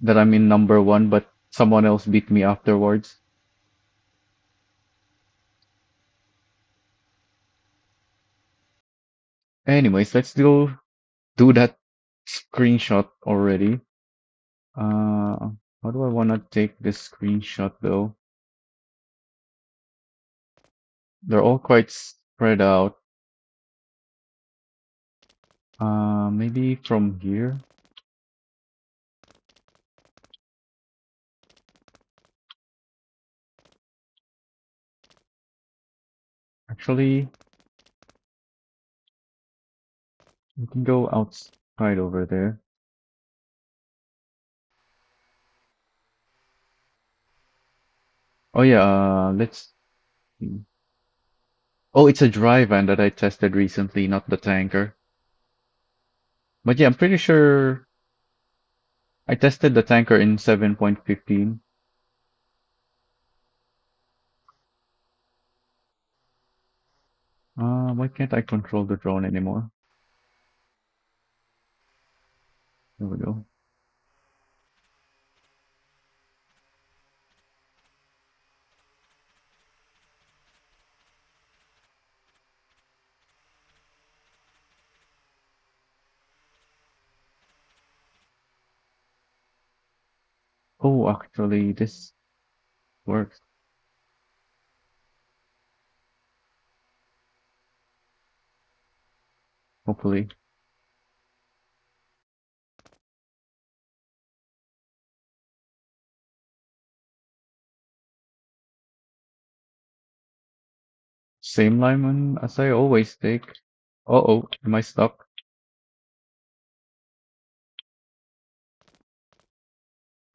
that I'm in number one, but someone else beat me afterwards. Anyways, let's go do that screenshot already. How do I want to take this screenshot though? They're all quite spread out. Maybe from here. Actually, we can go outside over there. Oh yeah, let's see. Oh, it's a dry van that I tested recently, not the tanker. But yeah, I'm pretty sure I tested the tanker in 7.15. Why can't I control the drone anymore? There we go. Oh, actually, this works. Hopefully. Same line as I always take. Uh-oh, am I stuck?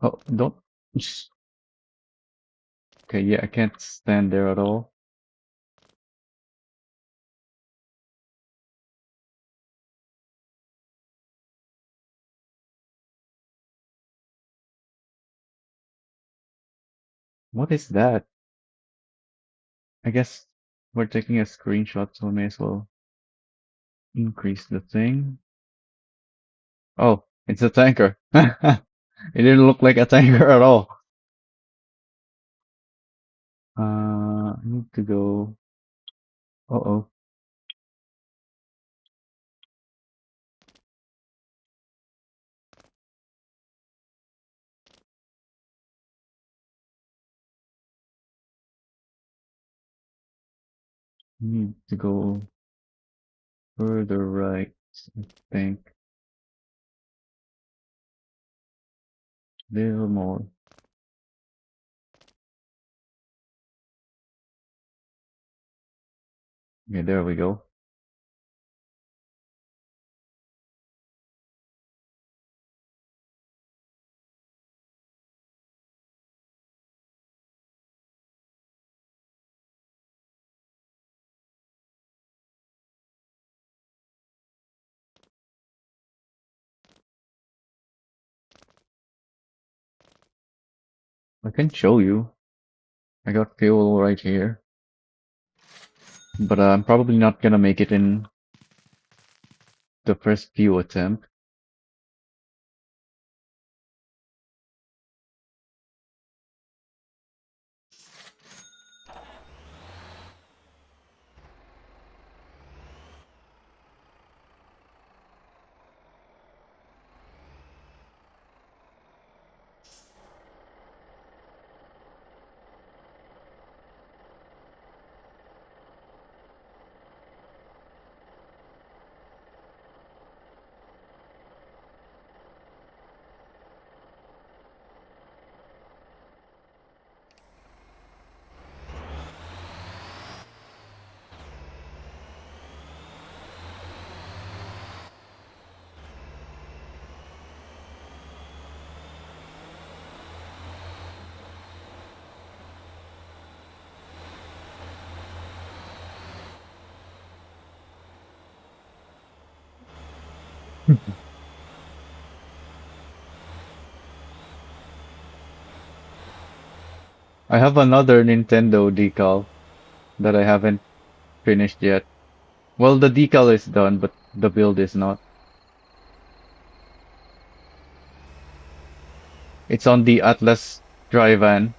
Oh, don't. Okay, yeah, I can't stand there at all. What is that? I guess we're taking a screenshot, so I may as well increase the thing. Oh, it's a tanker. It didn't look like a tanker at all. I need to go. Uh-oh. Need to go further right, I think. Little more. Okay, there we go. I can show you. I got fuel right here. But I'm probably not gonna make it in the first few attempts. I have another Nintendo decal that I haven't finished yet. Well, the decal is done, but the build is not. It's on the Atlas Dryvan.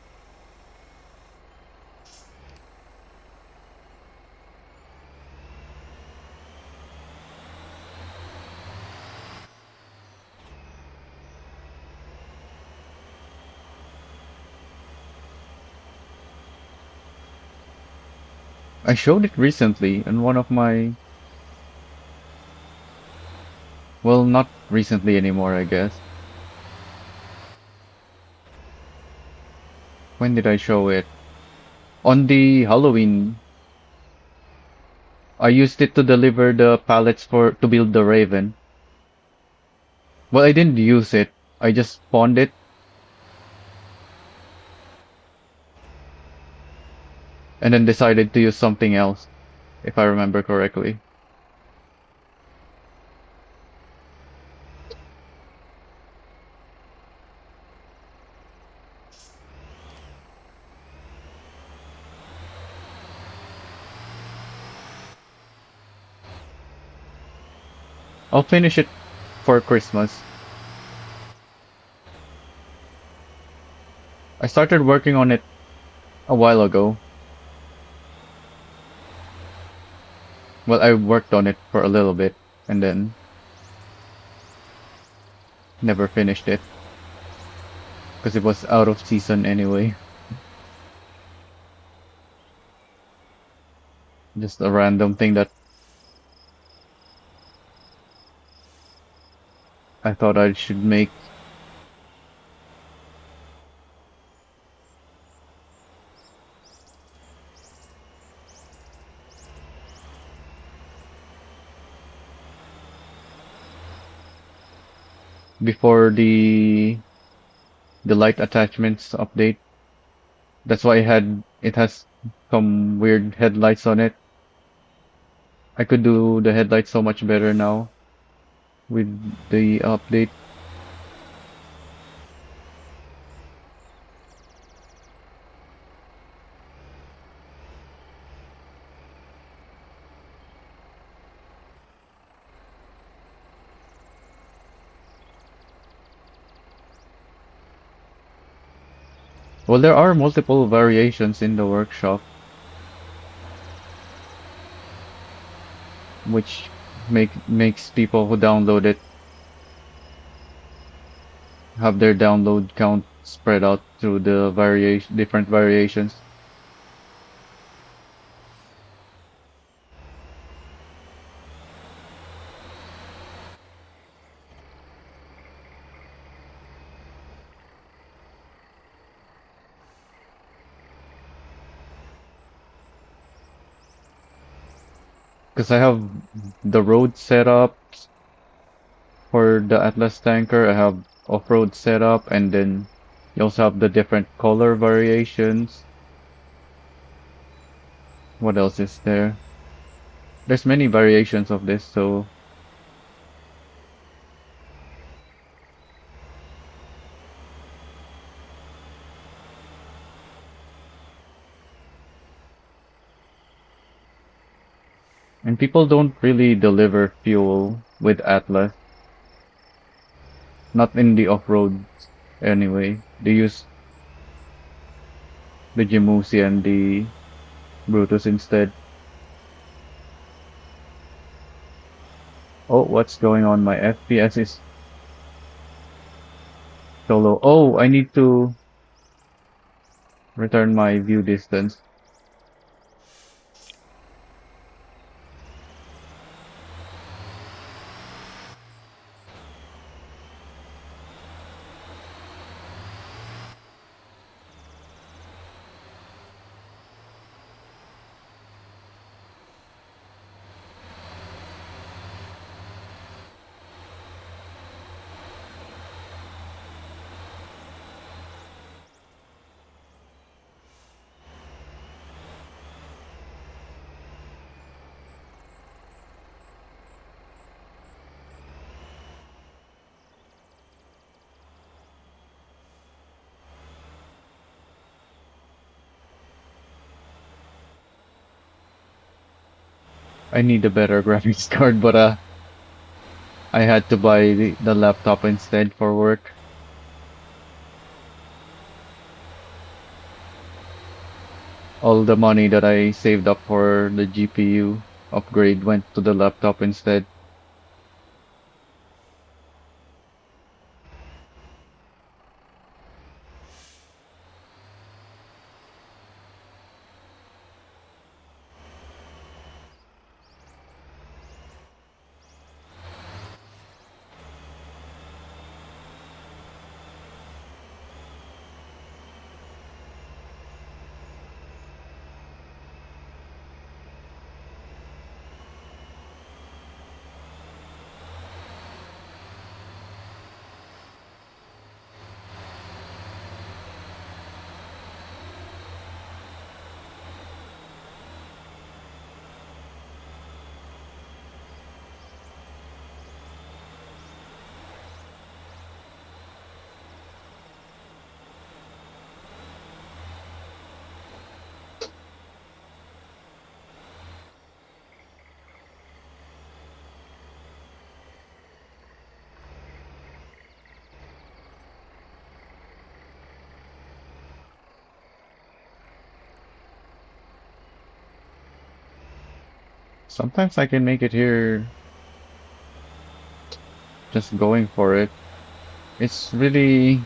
I showed it recently in one of my, well, not recently anymore, I guess. When did I show it? On the Halloween, I used it to deliver the pallets for to build the Raven. Well, I didn't use it. I just spawned it and then decided to use something else, if I remember correctly. I'll finish it for Christmas. I started working on it a while ago. Well, I worked on it for a little bit and then never finished it because it was out of season anyway. Just a random thing that I thought I should make. Before the the light attachments update. That's why it has some weird headlights on it. I could do the headlights so much better now with the update. Well, there are multiple variations in the workshop, which makes people who download it have their download count spread out through the different variations. Because I have the road setup for the Atlas tanker, I have off-road setup, and then you also have the different color variations. What else is there? There's many variations of this, so and people don't really deliver fuel with Atlas, not in the off-road anyway. They use the Jimusi and the Brutus instead. Oh, what's going on? My FPS is so low. Oh, I need to return my view distance. I need a better graphics card, but I had to buy the laptop instead for work. All the money that I saved up for the GPU upgrade went to the laptop instead. Sometimes I can make it here just going for it. It's really...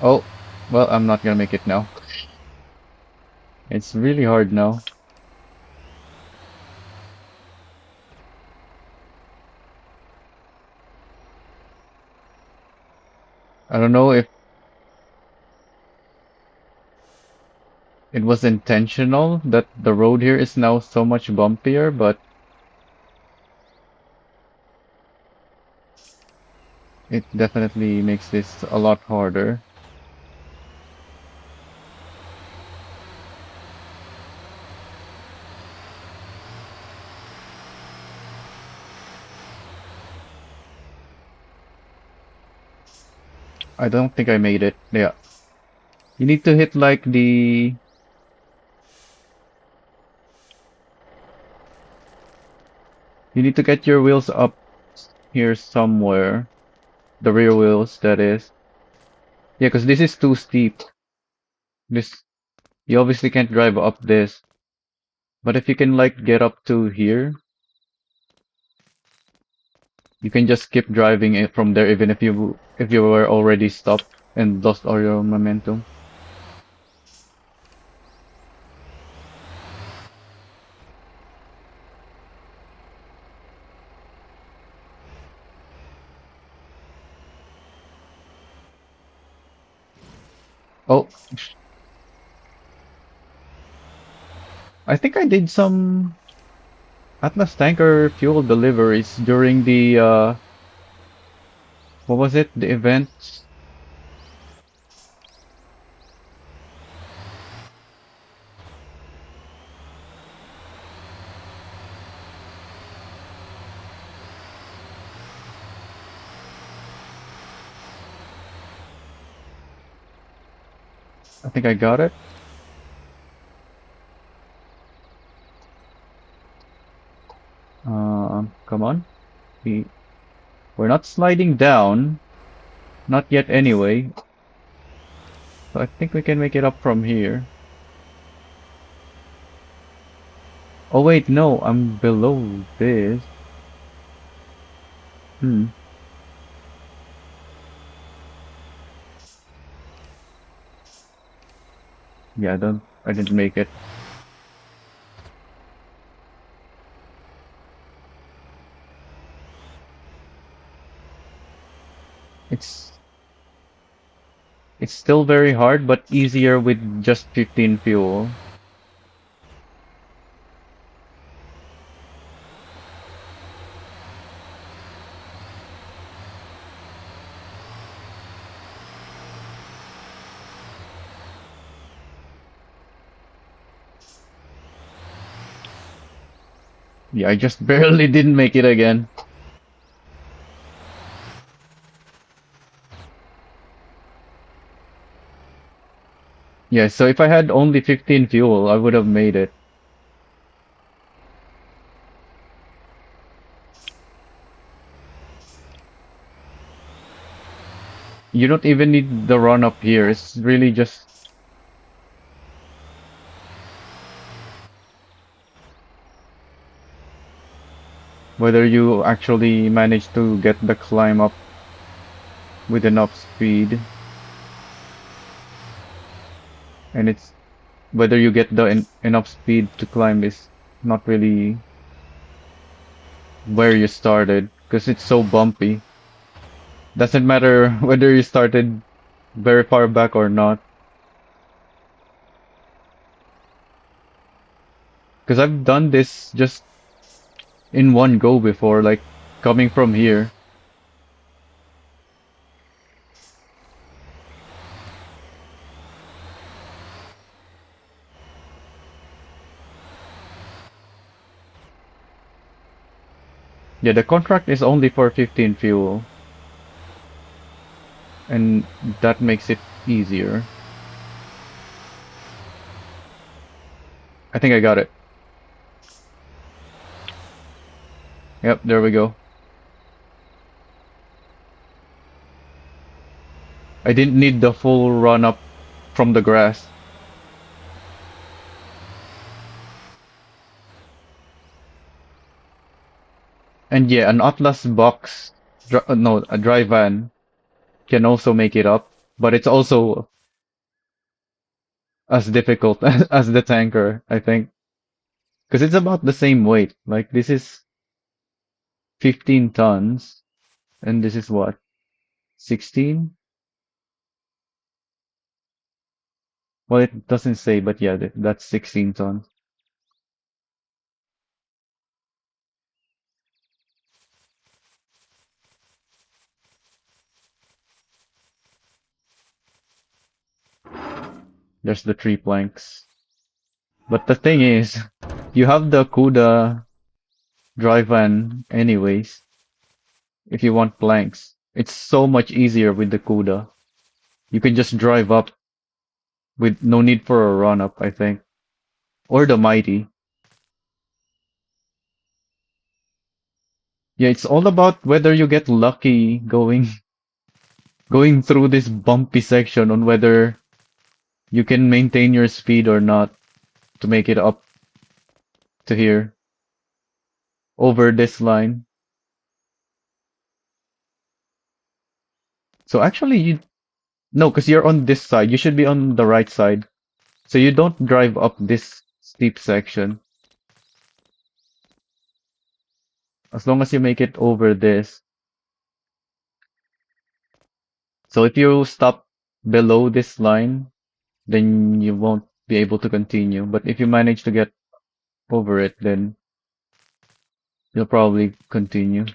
Oh, well, I'm not gonna make it now. It's really hard now. I don't know if it was intentional that the road here is now so much bumpier, but It definitely makes this a lot harder. I don't think I made it. Yeah. You need to hit like you need to get your wheels up here somewhere. The rear wheels, that is. Yeah, because this is too steep. This you obviously can't drive up this. But if you can like get up to here, you can just keep driving it from there even if you were already stopped and lost all your momentum. Oh, I think I did some Atlas tanker fuel deliveries during the what was it? The event? I think I got it. Come on. We we're not sliding down, not yet anyway. So I think we can make it up from here. Oh wait, no, I'm below this. Hmm. Yeah, I didn't make it. It's it's still very hard, but easier with just 15 fuel. Yeah, I just barely didn't make it again. Yeah, so if I had only 15 fuel, I would have made it. You don't even need the run up here. It's really just whether you actually manage to get the climb up with enough speed. And it's whether you get the enough speed to climb is not really where you started because it's so bumpy. Doesn't matter whether you started very far back or not. Because I've done this just in one go before, like coming from here. Yeah, the contract is only for 15 fuel, and that makes it easier. I think I got it. Yep, there we go. I didn't need the full run up from the grass. And yeah, an Atlas box, no, a dry van can also make it up, but it's also as difficult as the tanker, I think, because it's about the same weight. Like this is 15 tons, and this is what, 16? Well, it doesn't say, but yeah, that's 16 tons. There's the three planks. But the thing is, you have the CUDA drive van anyways, if you want planks. It's so much easier with the CUDA. You can just drive up with no need for a run up, I think. Or the Mighty. Yeah, it's all about whether you get lucky going through this bumpy section on whether you can maintain your speed or not to make it up to here over this line. So actually you no, because you're on this side. You should be on the right side. So you don't drive up this steep section. As long as you make it over this. So if you stop below this line, then you won't be able to continue. But if you manage to get over it, then you'll probably continue.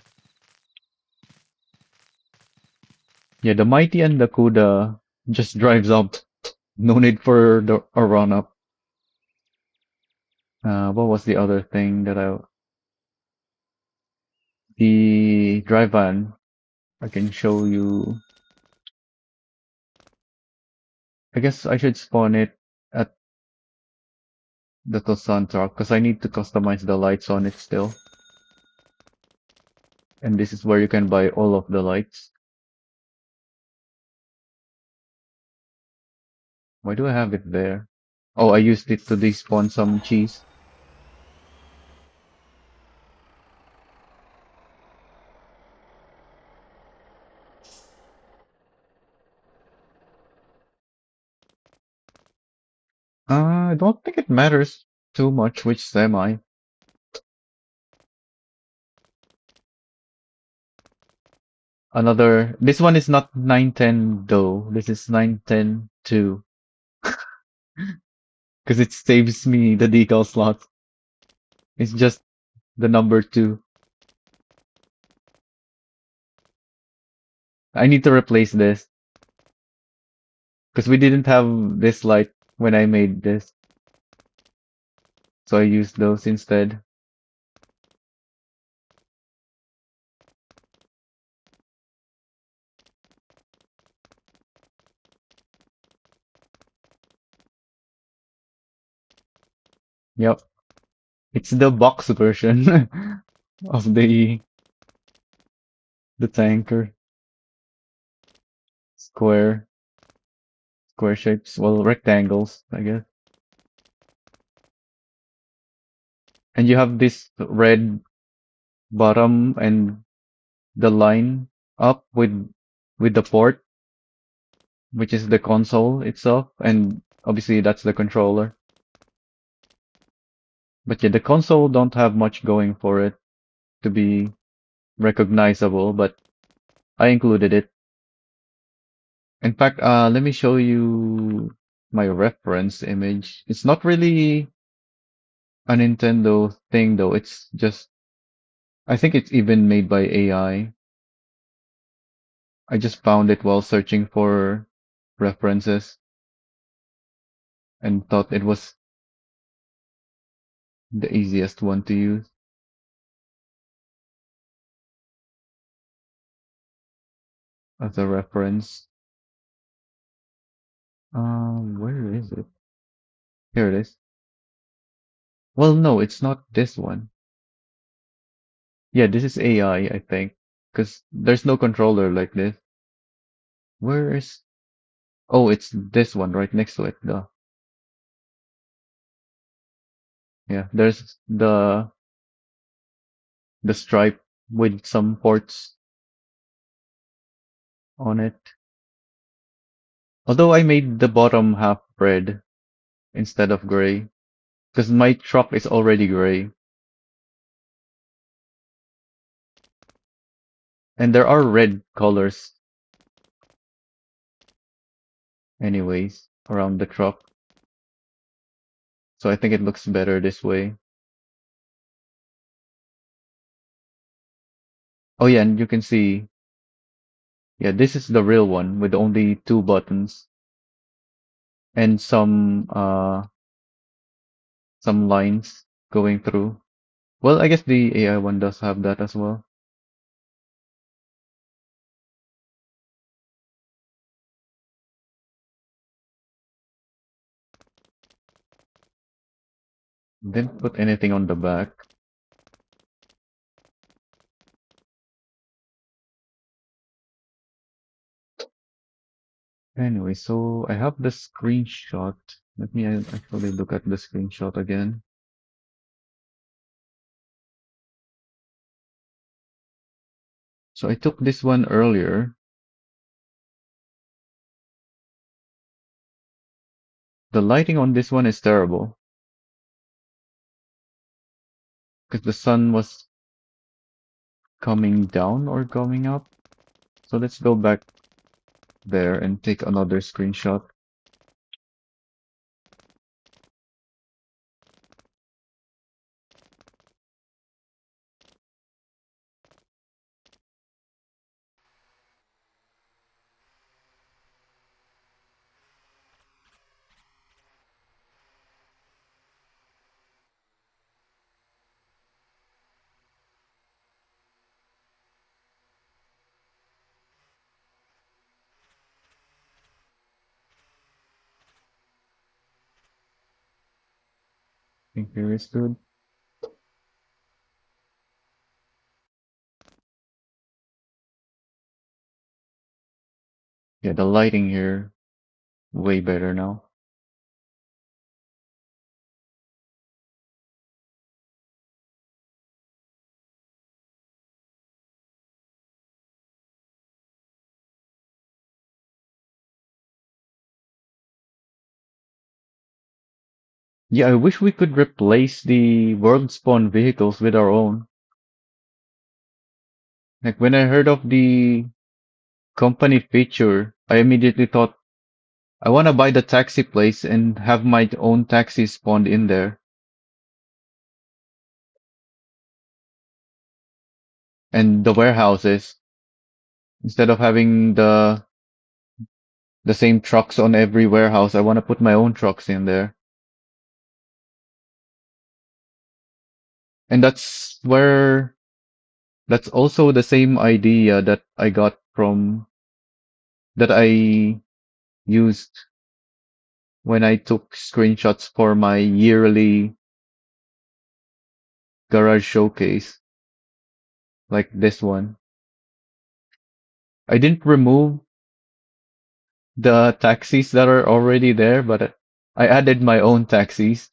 Yeah, the Mighty and the Kuda just drives up. No need for a run up. What was the other thing that the drive van, I can show you. I guess I should spawn it at the Tosan truck because I need to customize the lights on it still. And this is where you can buy all of the lights. Why do I have it there? Oh, I used it to despawn some cheese. I don't think it matters too much which semi. This one is not 910 though. This is 910 2 because it saves me the decal slot. It's just the number 2. I need to replace this because we didn't have this light when I made this. So I used those instead. Yep. It's the box version of the tanker. Square square shapes. Well, rectangles, I guess. And you have this red bottom and the line up with the port, which is the console itself, and obviously that's the controller. But yeah, the console don't have much going for it to be recognizable, but I included it. In fact, let me show you my reference image. It's not really a Nintendo thing though. It's just, I think it's even made by AI. I just found it while searching for references and thought it was the easiest one to use as a reference. Where is it? Here it is. Well, no, it's not this one. Yeah, this is AI, I think, because there's no controller like this. Where is? Oh, it's this one right next to it. Yeah, there's the stripe with some ports on it. Although I made the bottom half red instead of gray, because my truck is already gray. And there are red colors anyways around the truck. So I think it looks better this way. Oh yeah, and you can see, yeah, this is the real one with only 2 buttons. and some lines going through. Well, I guess the AI one does have that as well. Didn't put anything on the back. Anyway, so I have the screenshot. Let me actually look at the screenshot again. So I took this one earlier. The lighting on this one is terrible because the sun was coming down or coming up. So let's go back there and take another screenshot. I think here is good. Yeah, the lighting here way better now. Yeah, I wish we could replace the world spawn vehicles with our own. Like when I heard of the company feature, I immediately thought I want to buy the taxi place and have my own taxi spawned in there. And the warehouses, instead of having the same trucks on every warehouse, I want to put my own trucks in there. And that's also the same idea that I got from that I used when I took screenshots for my yearly garage showcase, like this one. I didn't remove the taxis that are already there, but I added my own taxis.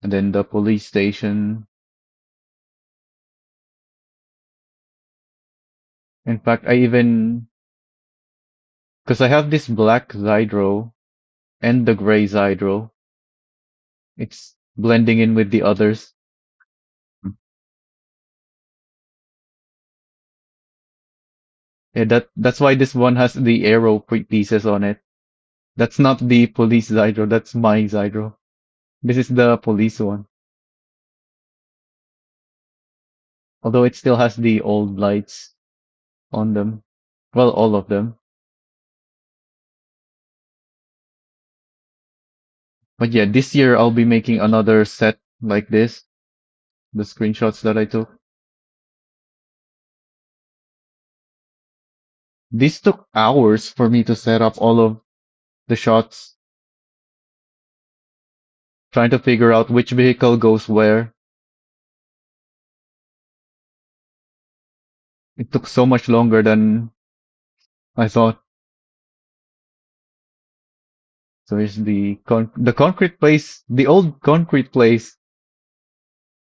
And then the police station. In fact, I even, because I have this black Zydro and the gray Zydro, it's blending in with the others. Yeah, that's why this one has the arrow pieces on it. That's not the police Zydro, that's my Zydro. This is the police one. Although it still has the old lights on them. Well, all of them. But yeah, this year I'll be making another set like this. The screenshots that I took. This took hours for me to set up all of the shots, trying to figure out which vehicle goes where. It took so much longer than I thought. So here's the concrete place, the old concrete place.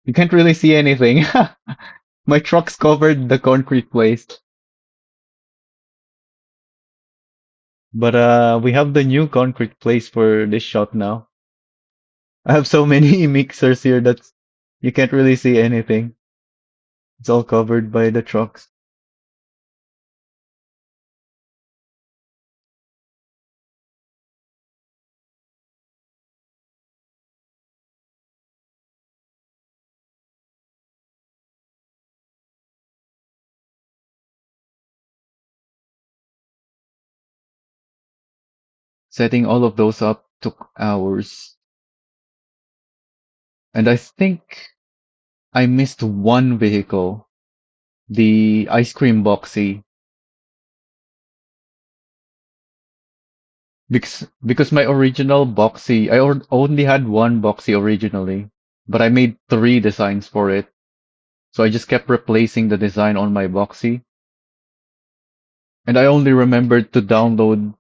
You can't really see anything. My trucks covered the concrete place. But we have the new concrete place for this shot now. I have so many mixers here that you can't really see anything. It's all covered by the trucks. Setting all of those up took hours. And I think I missed one vehicle, the ice cream boxy, because my original boxy, only had one boxy originally, but I made three designs for it. So I just kept replacing the design on my boxy. And I only remembered to download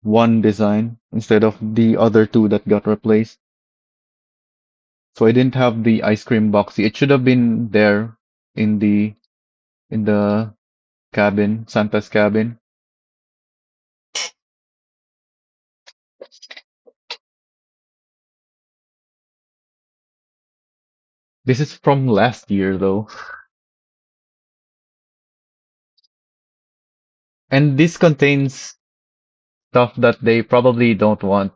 one design instead of the other two that got replaced. So I didn't have the ice cream boxy. It should have been there in the cabin, Santa's cabin. This is from last year though. And this contains stuff that they probably don't want,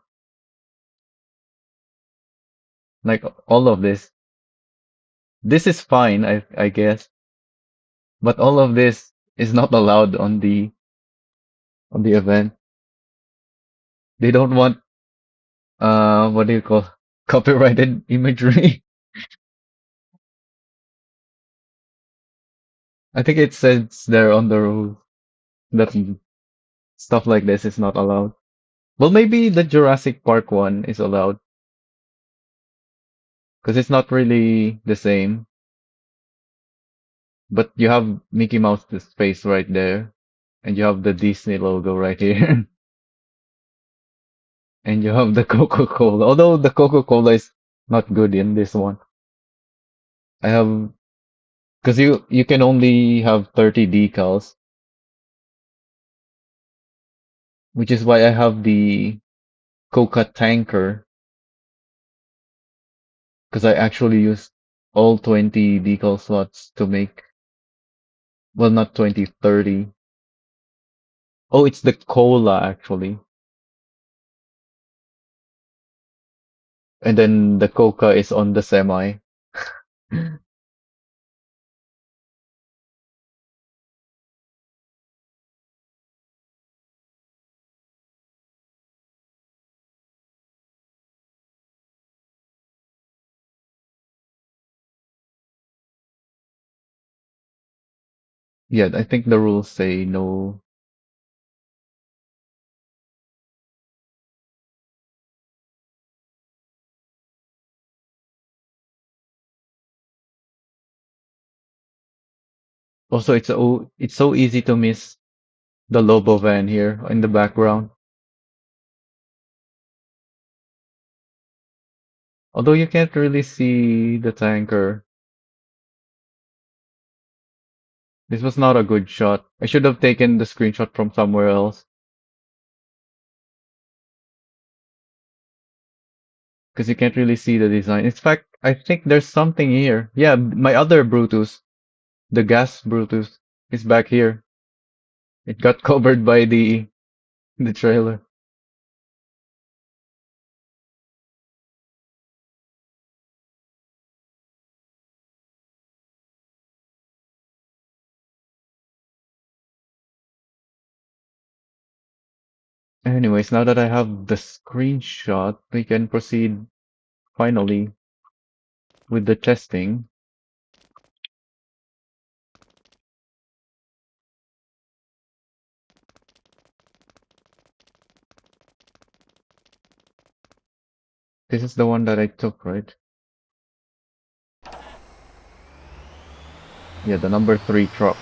like all of this. This is fine, I guess, but all of this is not allowed on the event. They don't want what do you call copyrighted imagery. I think it says there on the rules that stuff like this is not allowed. Well, maybe the Jurassic Park one is allowed because it's not really the same, but you have Mickey Mouse's face right there, and you have the Disney logo right here, and you have the Coca-Cola. Although the Coca-Cola is not good in this one. I have because you can only have 30 decals, which is why I have the Coca tanker because I actually used all 20 decal slots to make, well, not 20, 30. Oh, it's the cola actually. And then the coca is on the semi. Yeah, I think the rules say no. Also, it's so easy to miss the Lobo van here in the background. Although you can't really see the tanker. This was not a good shot. I should have taken the screenshot from somewhere else because you can't really see the design. In fact, I think there's something here. Yeah, my other Brutus, the gas Brutus, is back here. It got covered by the trailer. Anyways, now that I have the screenshot, we can proceed finally with the testing. This is the one that I took, right? Yeah, the number 3 truck.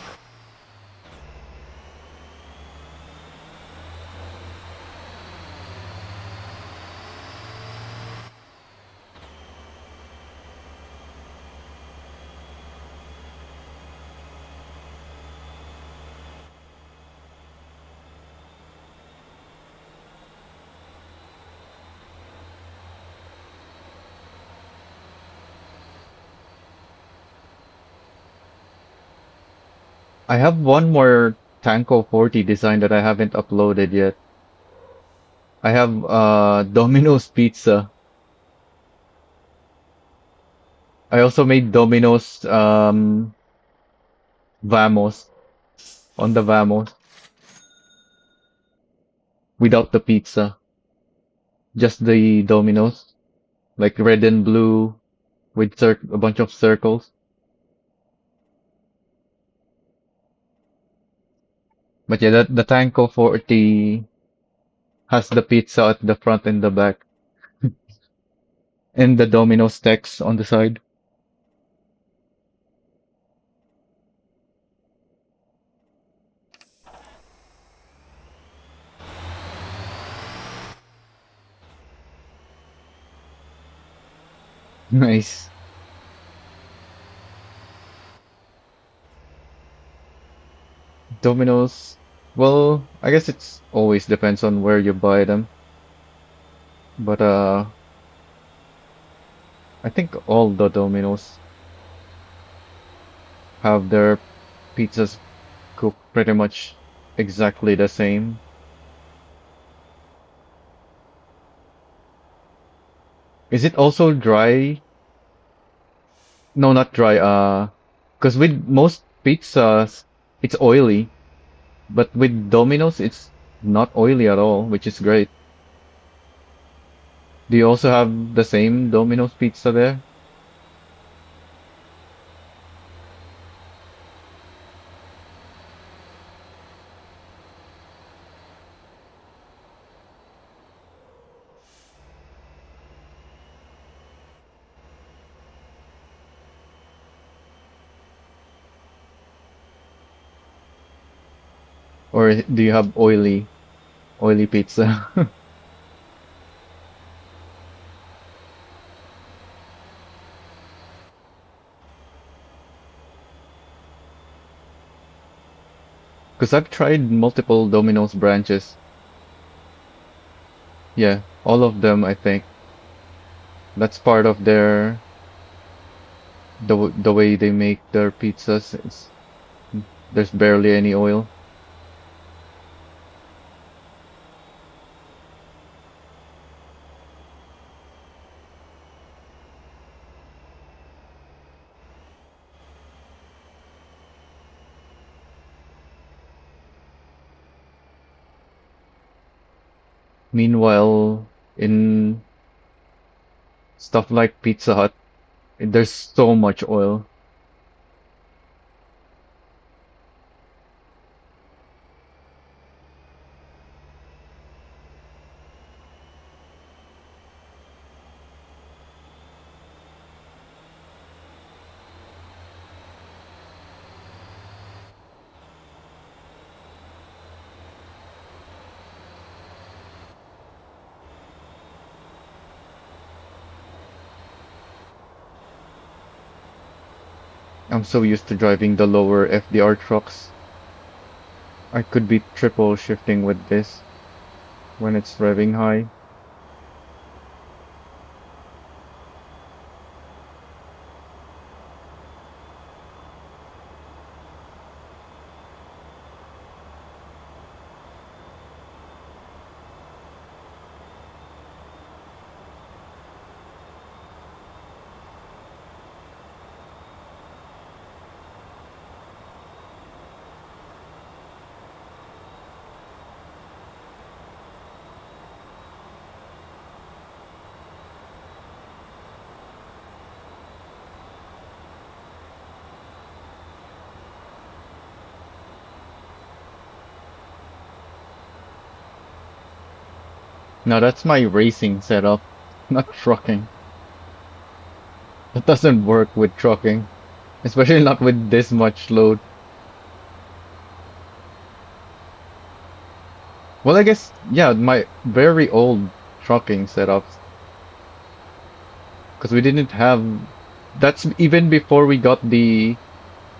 I have one more Tanko 40 design that I haven't uploaded yet. I have Domino's Pizza. I also made Domino's Vamos on the Vamos. without the pizza, just the dominoes, like red and blue with a bunch of circles. But yeah, the Tanko 40 has the pizza at the front and the back, and the Domino's text on the side. Nice. Domino's, well, I guess it's always depends on where you buy them, but I think all the Domino's have their pizzas cooked pretty much exactly the same. Is it also dry? No, not dry. Because with most pizzas, it's oily, but with Domino's, it's not oily at all, which is great. Do you also have the same Domino's pizza there? Or do you have oily pizza? Because I've tried multiple Domino's branches. Yeah, all of them, I think. That's part of the way they make their pizzas. There's barely any oil. Meanwhile, in stuff like Pizza Hut, there's so much oil. I'm so used to driving the lower FDR trucks. I could be triple shifting with this when it's revving high. Now that's my racing setup, not trucking. That doesn't work with trucking, especially not with this much load. Well, I guess, yeah, my very old trucking setups, because we didn't have, that's even before we got the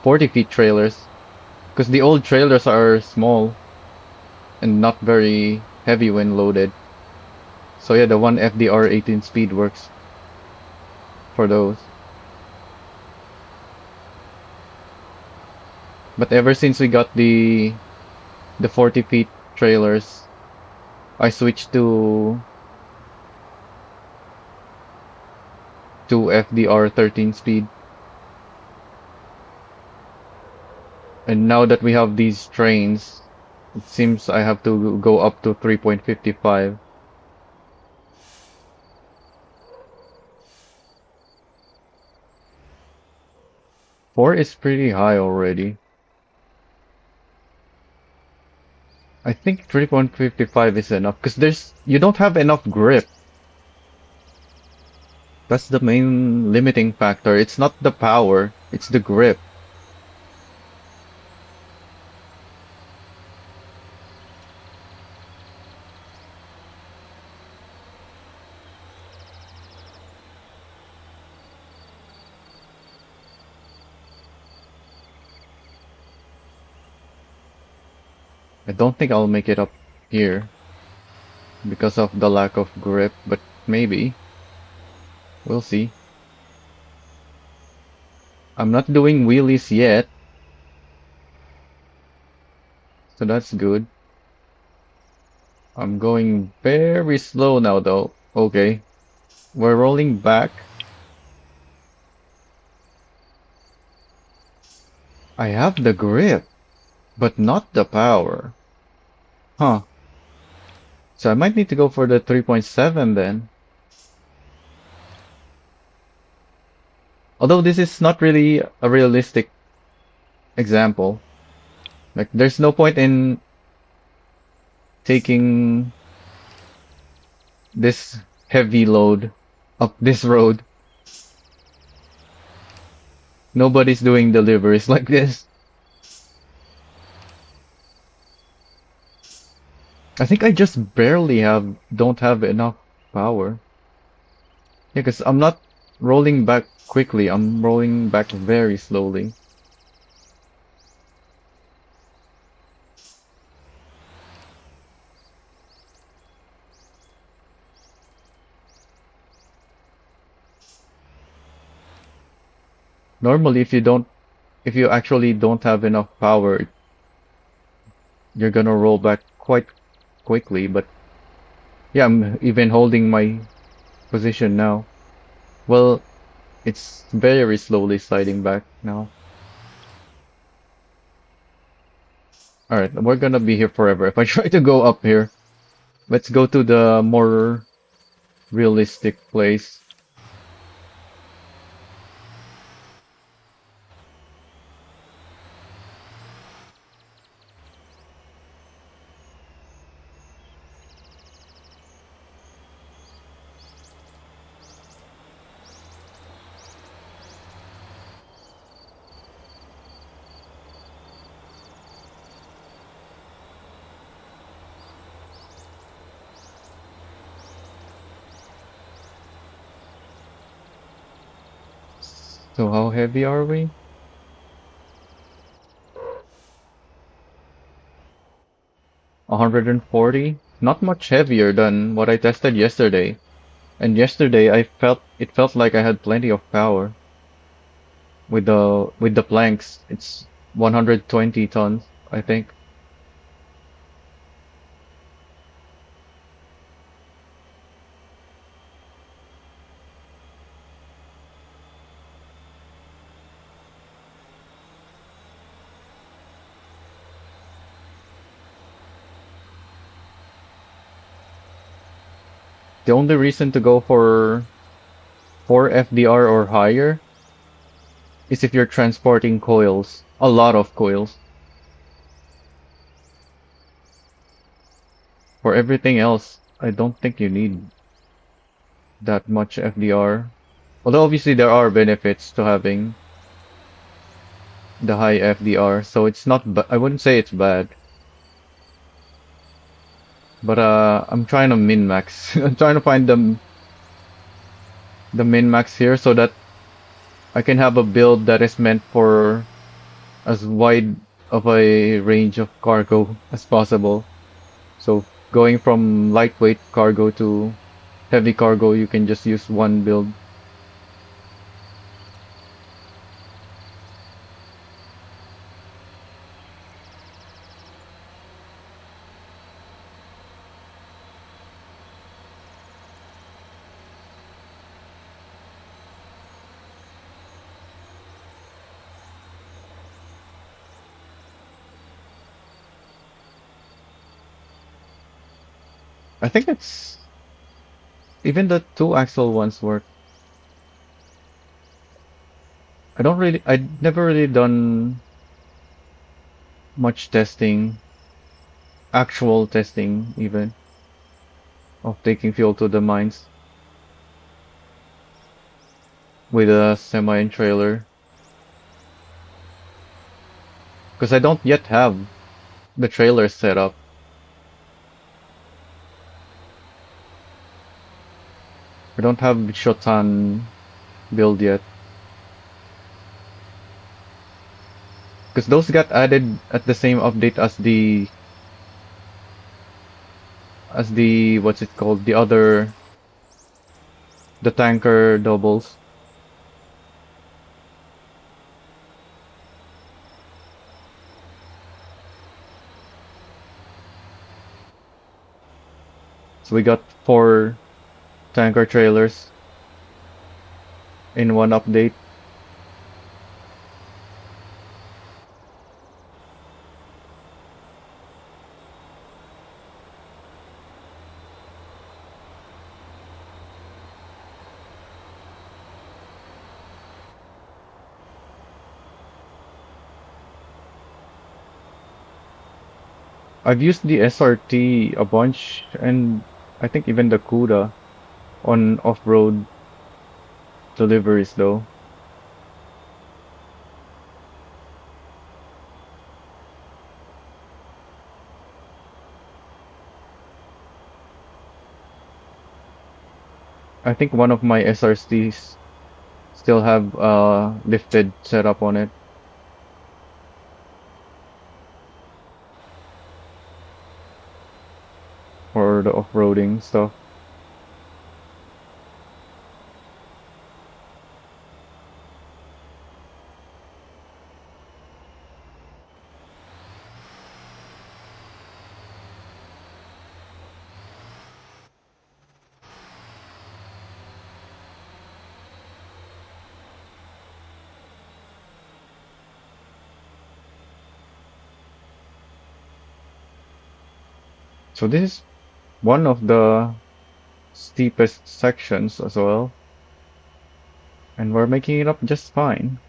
40 feet trailers, because the old trailers are small and not very heavy when loaded. So yeah, the one FDR 18 speed works for those. But ever since we got the 40 feet trailers, I switched to FDR 13 speed. And now that we have these trains, It seems I have to go up to 3.55. 4 is pretty high already. I think 3.55 is enough because you don't have enough grip. That's the main limiting factor. It's not the power, it's the grip. I don't think I'll make it up here because of the lack of grip, but maybe. We'll see. I'm not doing wheelies yet, so that's good. I'm going very slow now though. Okay, we're rolling back. I have the grip, but not the power. Huh. So I might need to go for the 3.7 then. Although this is not really a realistic example. Like, there's no point in taking this heavy load up this road. Nobody's doing deliveries like this. I think I just barely don't have enough power. Yeah, because I'm not rolling back quickly. I'm rolling back very slowly. Normally, if you actually don't have enough power, you're gonna roll back quite quickly. But yeah, I'm even holding my position now. Well, it's very slowly sliding back now. Alright, we're gonna be here forever. If I try to go up here, let's go to the more realistic place. So how heavy are we? 140? Not much heavier than what I tested yesterday. And yesterday it felt like I had plenty of power with the planks. It's 120 tons, I think. The only reason to go for 4 FDR or higher is if you're transporting coils, a lot of coils. For everything else, I don't think you need that much FDR. Although obviously there are benefits to having the high FDR, so it's not I wouldn't say it's bad. But I'm trying to min-max. I'm trying to find the min-max here so that I can have a build that is meant for as wide of a range of cargo as possible. So going from lightweight cargo to heavy cargo, you can just use one build. I think it's even the two axle ones work. I never really done much testing, actual testing even, of taking fuel to the mines with a semi and trailer. Because I don't yet have the trailer set up. I don't have Shotan build yet. Because those got added at the same update as the what's it called? The tanker doubles. So we got 4 tanker trailers in one update. I've used the SRT a bunch, and I think even the CUDA on off-road deliveries though. I think one of my SRCs still have lifted setup on it for the off-roading stuff. So this is one of the steepest sections as well, and we're making it up just fine.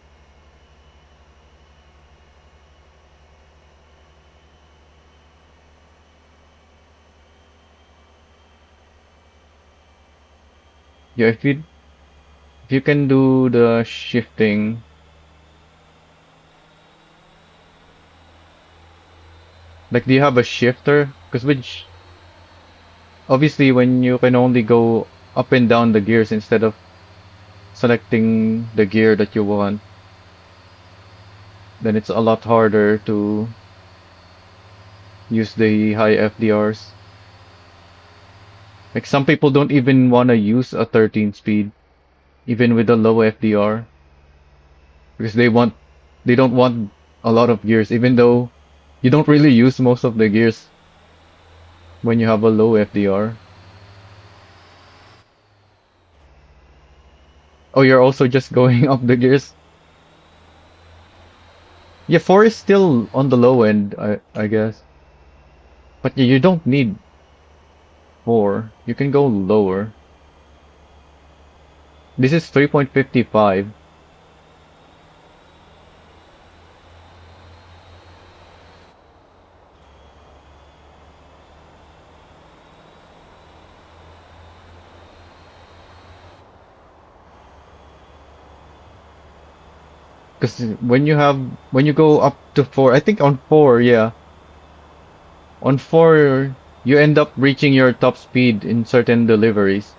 Yeah, if you can do the shifting, like do you have a shifter? Because which obviously when you can only go up and down the gears instead of selecting the gear that you want, then it's a lot harder to use the high FDRs. Like some people don't even want to use a 13 speed, even with a low FDR, because they don't want a lot of gears, even though you don't really use most of the gears when you have a low FDR. Oh, you're also just going up the gears. Yeah, 4 is still on the low end, I guess. But you don't need 4. You can go lower. This is 3.55. Because when you go up to 4, I think on 4, yeah, on 4 you end up reaching your top speed in certain deliveries.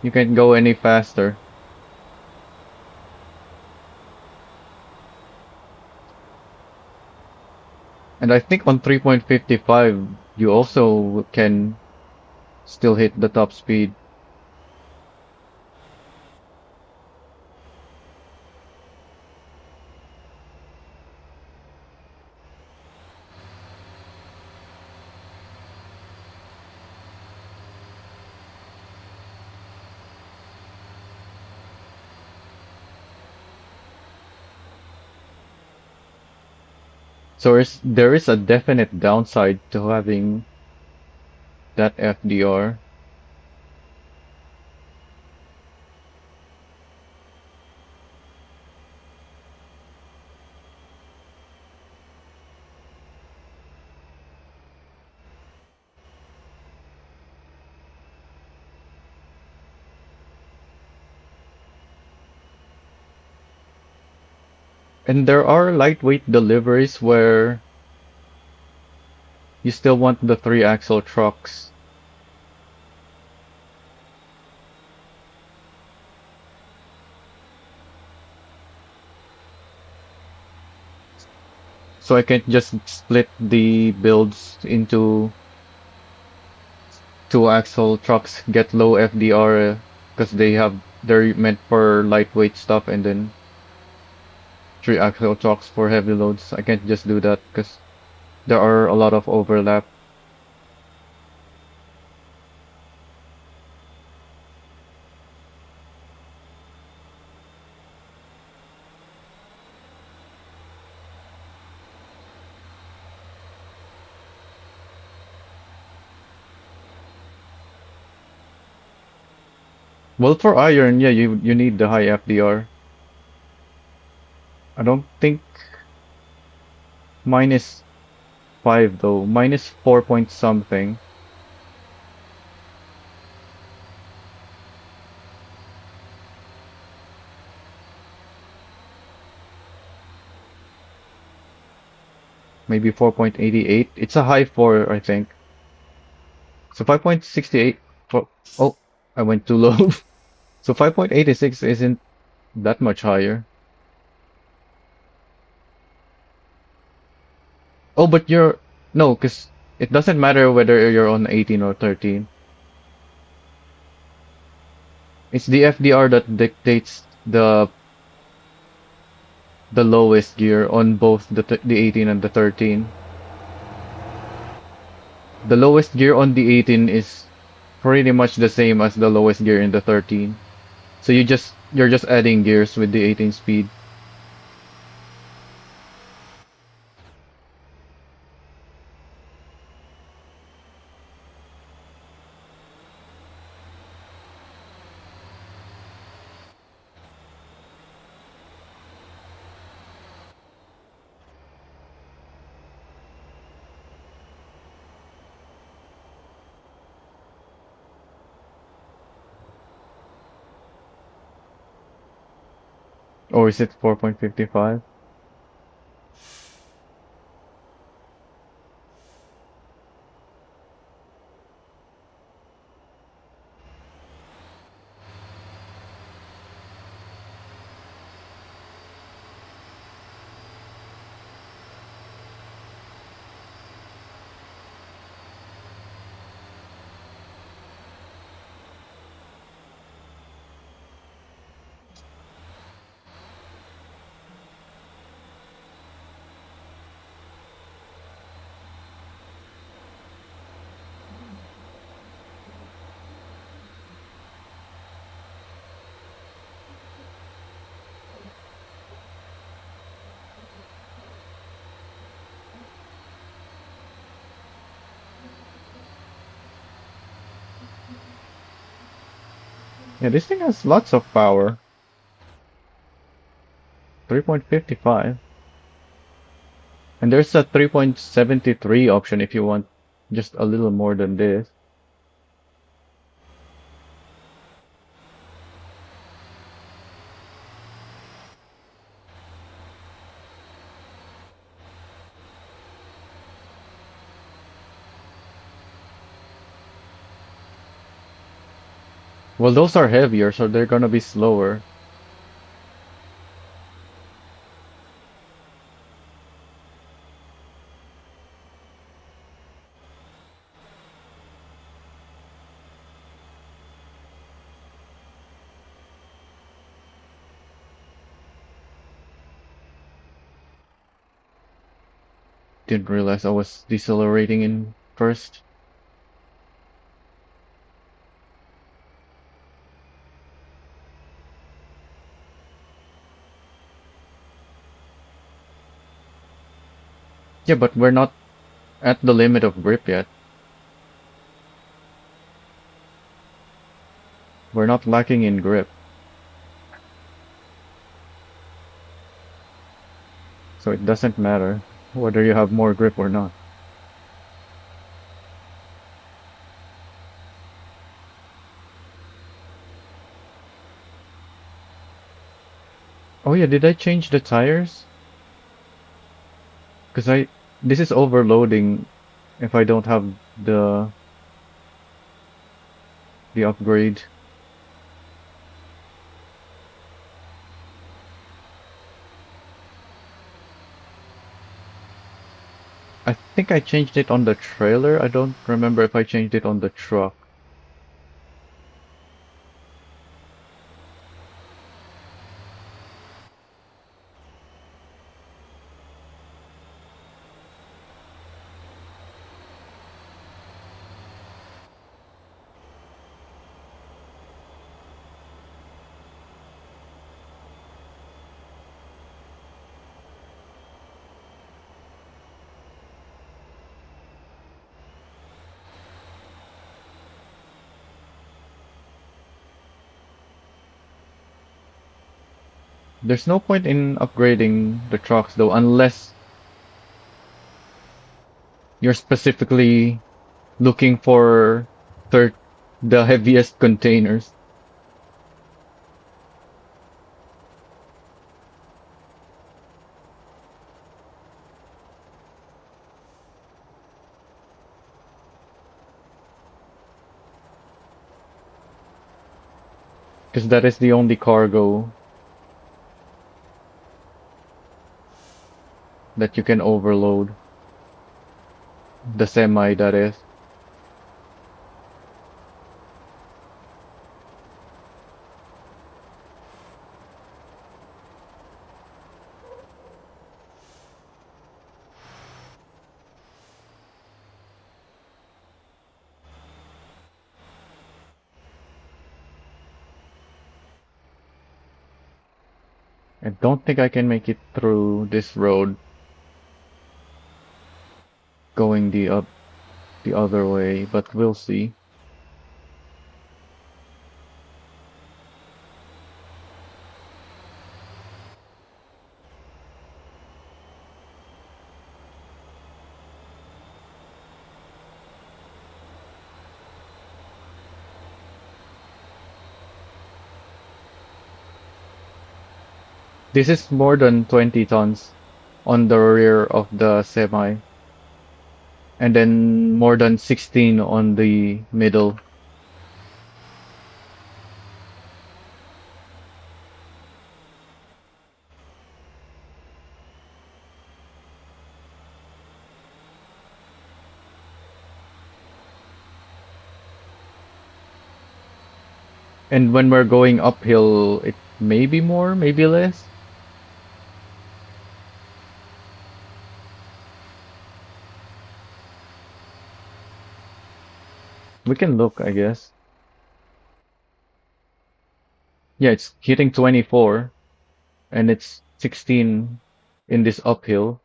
You can't go any faster. And I think on 3.55 you also can still hit the top speed. So there is a definite downside to having that FDR. And there are lightweight deliveries where you still want the three axle trucks. So I can't just split the builds into two axle trucks, get low FDR because they're meant for lightweight stuff, and then three axle trucks for heavy loads. I can't just do that because there are a lot of overlap. Well, for iron, yeah, you need the high FDR. I don't think mine is 5 though. Mine is 4 point something. Maybe 4.88. It's a high 4, I think. So 5.68. Oh, I went too low. So 5.86 isn't that much higher. Oh, but no, because it doesn't matter whether you're on 18 or 13. It's the FDR that dictates the lowest gear on both the 18 and the 13. The lowest gear on the 18 is pretty much the same as the lowest gear in the 13. So you're just adding gears with the 18 speed. Or is it 4.55? Yeah, this thing has lots of power. 3.55. And there's a 3.73 option if you want just a little more than this. Well, those are heavier, so they're gonna be slower. Didn't realize I was decelerating in first. Yeah, but we're not at the limit of grip yet. We're not lacking in grip, so it doesn't matter whether you have more grip or not. Oh yeah, did I change the tires? Because this is overloading if I don't have the upgrade. I think I changed it on the trailer. I don't remember if I changed it on the truck. There's no point in upgrading the trucks though, unless you're specifically looking for third the heaviest containers. Because that is the only cargo that you can overload. The semi, that is. I don't think I can make it through this road going the other way, but we'll see. This is more than 20 tons on the rear of the semi, and then more than 16 on the middle. And when we're going uphill, it may be more, maybe less. We can look, I guess. Yeah, it's hitting 24, and it's 16 in this uphill.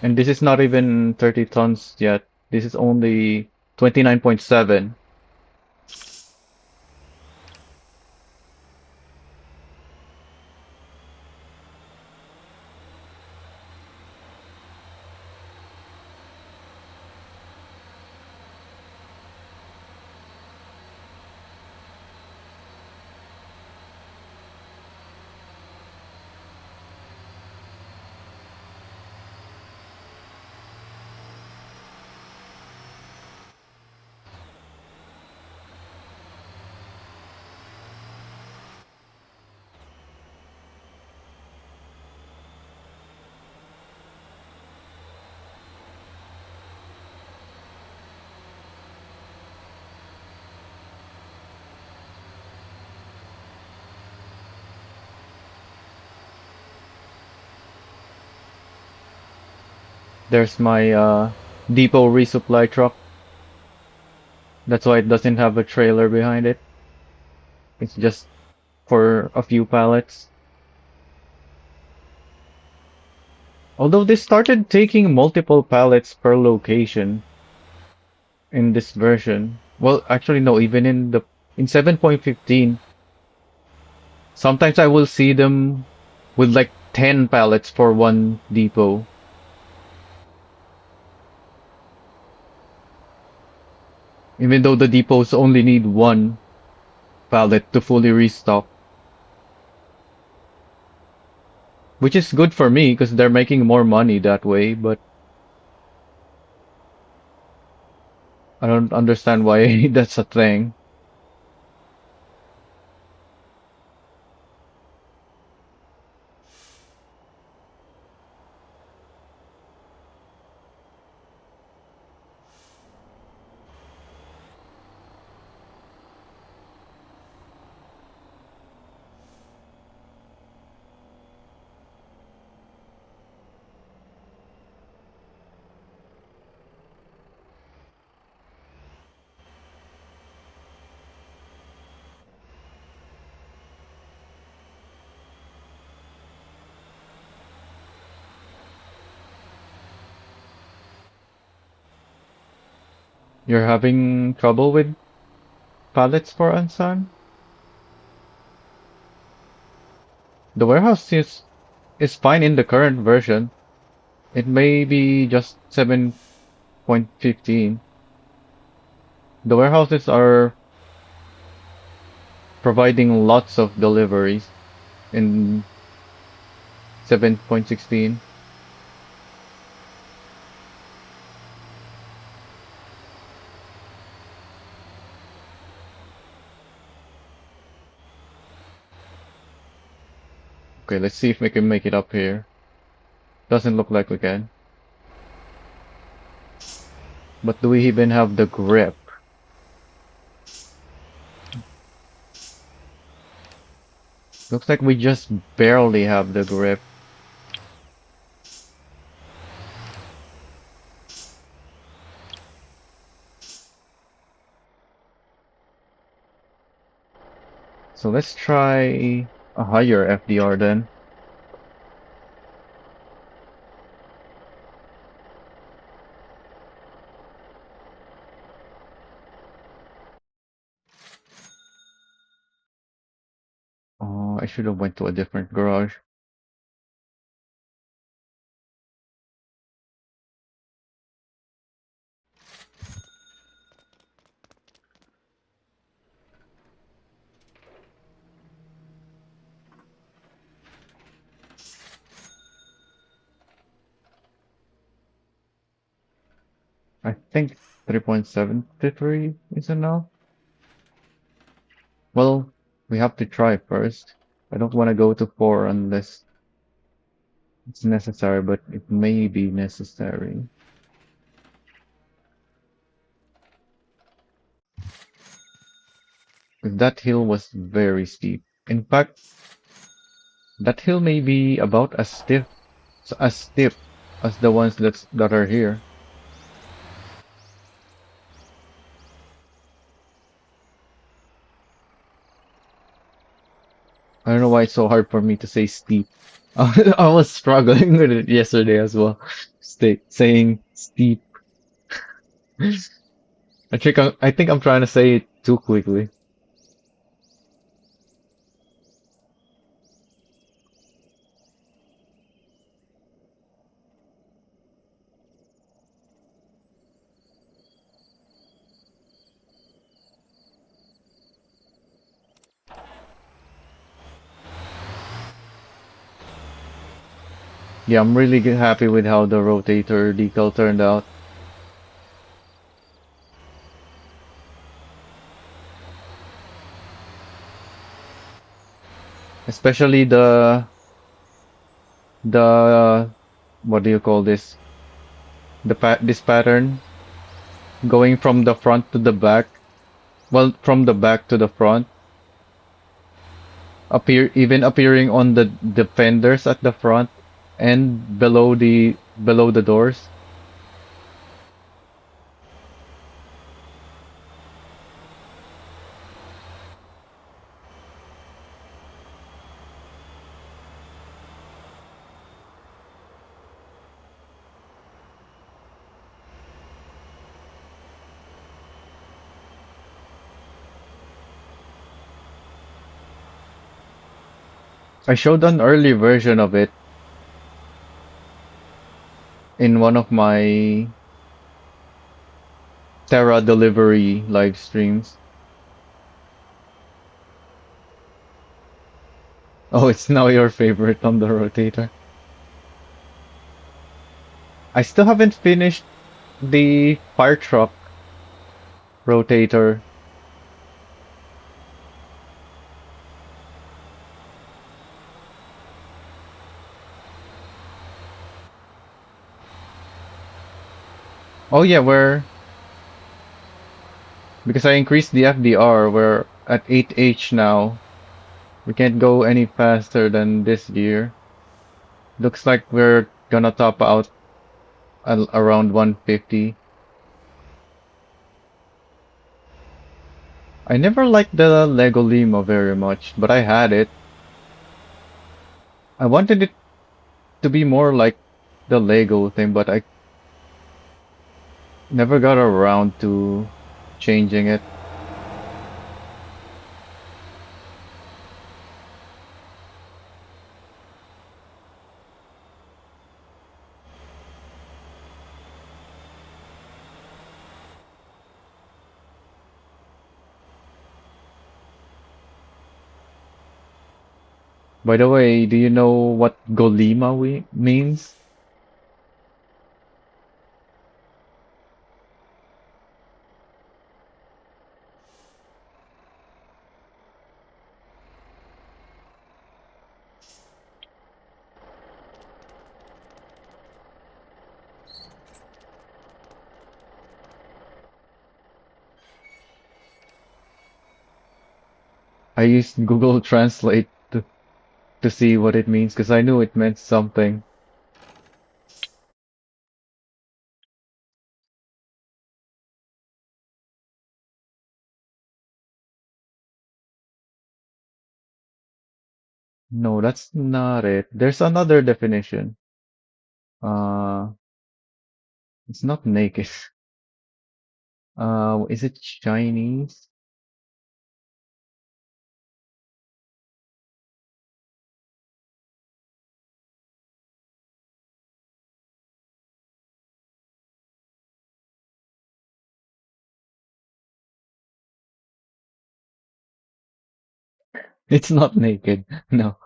And this is not even 30 tons yet. This is only 29.7. There's my depot resupply truck. That's why it doesn't have a trailer behind it. It's just for a few pallets. Although they started taking multiple pallets per location in this version. Well, actually no, even in 7.15, sometimes I will see them with like 10 pallets for one depot. Even though the depots only need one pallet to fully restock, which is good for me because they're making more money that way, but I don't understand why that's a thing. You're having trouble with pallets for Ansan? The warehouse is fine in the current version. It may be just 7.15. The warehouses are providing lots of deliveries in 7.16. Okay, let's see if we can make it up here. Doesn't look like we can. But do we even have the grip? Looks like we just barely have the grip. So let's try a higher FDR then. Oh, I should have went to a different garage. I think 3.73 is enough. Well, we have to try first. I don't want to go to 4 unless it's necessary, but it may be necessary. That hill was very steep. In fact, that hill may be about as steep as the ones that are here. I don't know why it's so hard for me to say steep. I was struggling with it yesterday as well. Saying steep. I think I'm trying to say it too quickly. Yeah, I'm really happy with how the rotator decal turned out. Especially the what do you call this? This pattern going from the front to the back. Well, from the back to the front. Appearing on the fenders at the front and below the doors. I showed an early version of it in one of my Terra delivery live streams. Oh, it's now your favorite on the rotator. I still haven't finished the fire truck rotator. Oh yeah, because I increased the FDR, we're at 8H now. We can't go any faster than this gear. Looks like we're gonna top out around 150. I never liked the Lego Lima very much, but I had it. I wanted it to be more like the Lego thing, but I never got around to changing it. By the way, do you know what Golima means? I used Google Translate to see what it means because I knew it meant something. No, that's not it. There's another definition. Uh, it's not naked. Is it Chinese? It's not naked. No.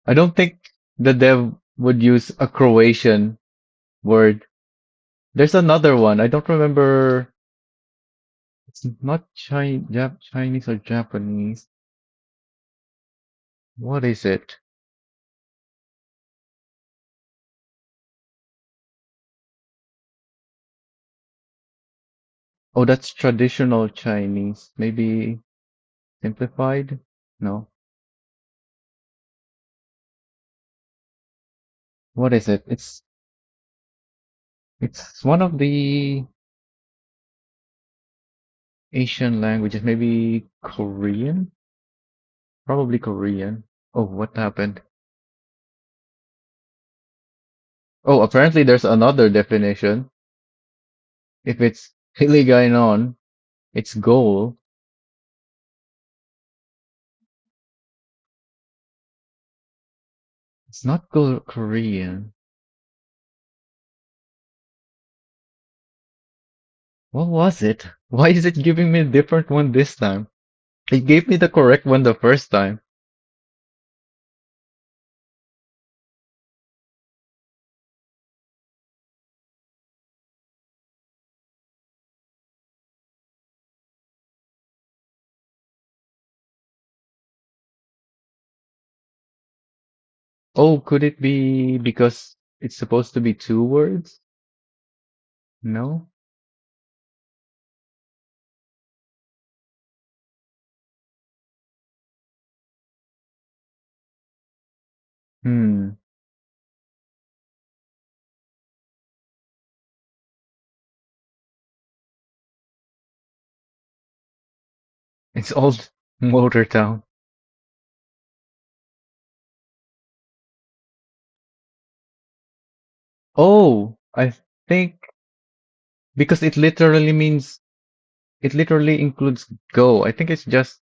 I don't think the dev would use a Croatian word. There's another one. I don't remember. It's not Chinese or Japanese. What is it? Oh, that's traditional Chinese. Maybe simplified? No. What is it? It's one of the Asian languages. Maybe Korean? Probably Korean. Oh, what happened? Oh, apparently there's another definition. If it's Hiligaynon, it's goal. It's not Korean. What was it? Why is it giving me a different one this time? It gave me the correct one the first time. Oh, could it be because it's supposed to be two words? No? Hmm. It's old Motor Town. Oh, I think because it literally includes go. I think it's just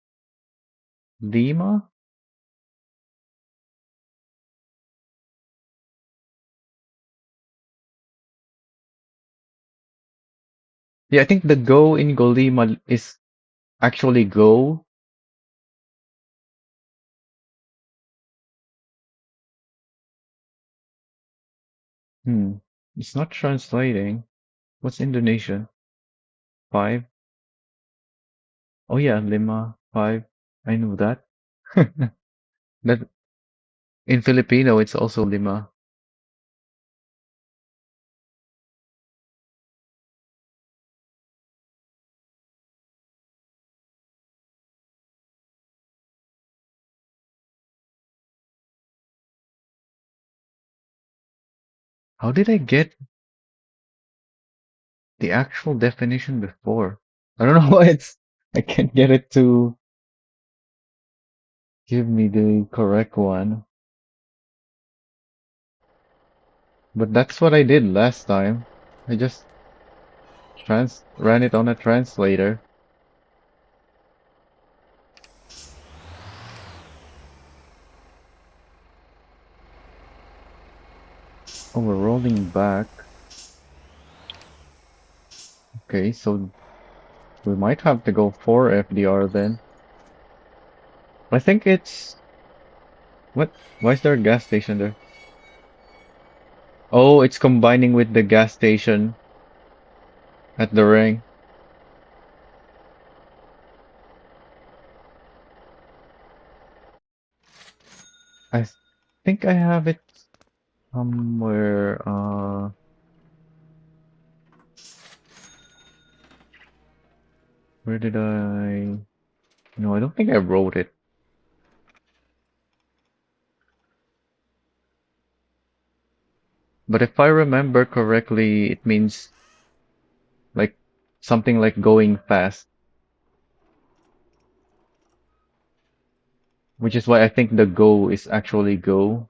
Lima? Yeah, I think the go in Golima is actually go. Hmm. It's not translating. What's Indonesian? Five? Oh yeah, lima, five. I know that. That in Filipino it's also lima. How did I get the actual definition before? I don't know why I can't get it to give me the correct one. But that's what I did last time. I just trans ran it on a translator. Oh, we're rolling back. Okay, so we might have to go for FDR then. I think it's what? Why is there a gas station there? Oh, it's combining with the gas station at the ring. I think I have it somewhere. Where did I? No, I don't think I wrote it. But if I remember correctly, it means like something like going fast, which is why I think the go is actually go.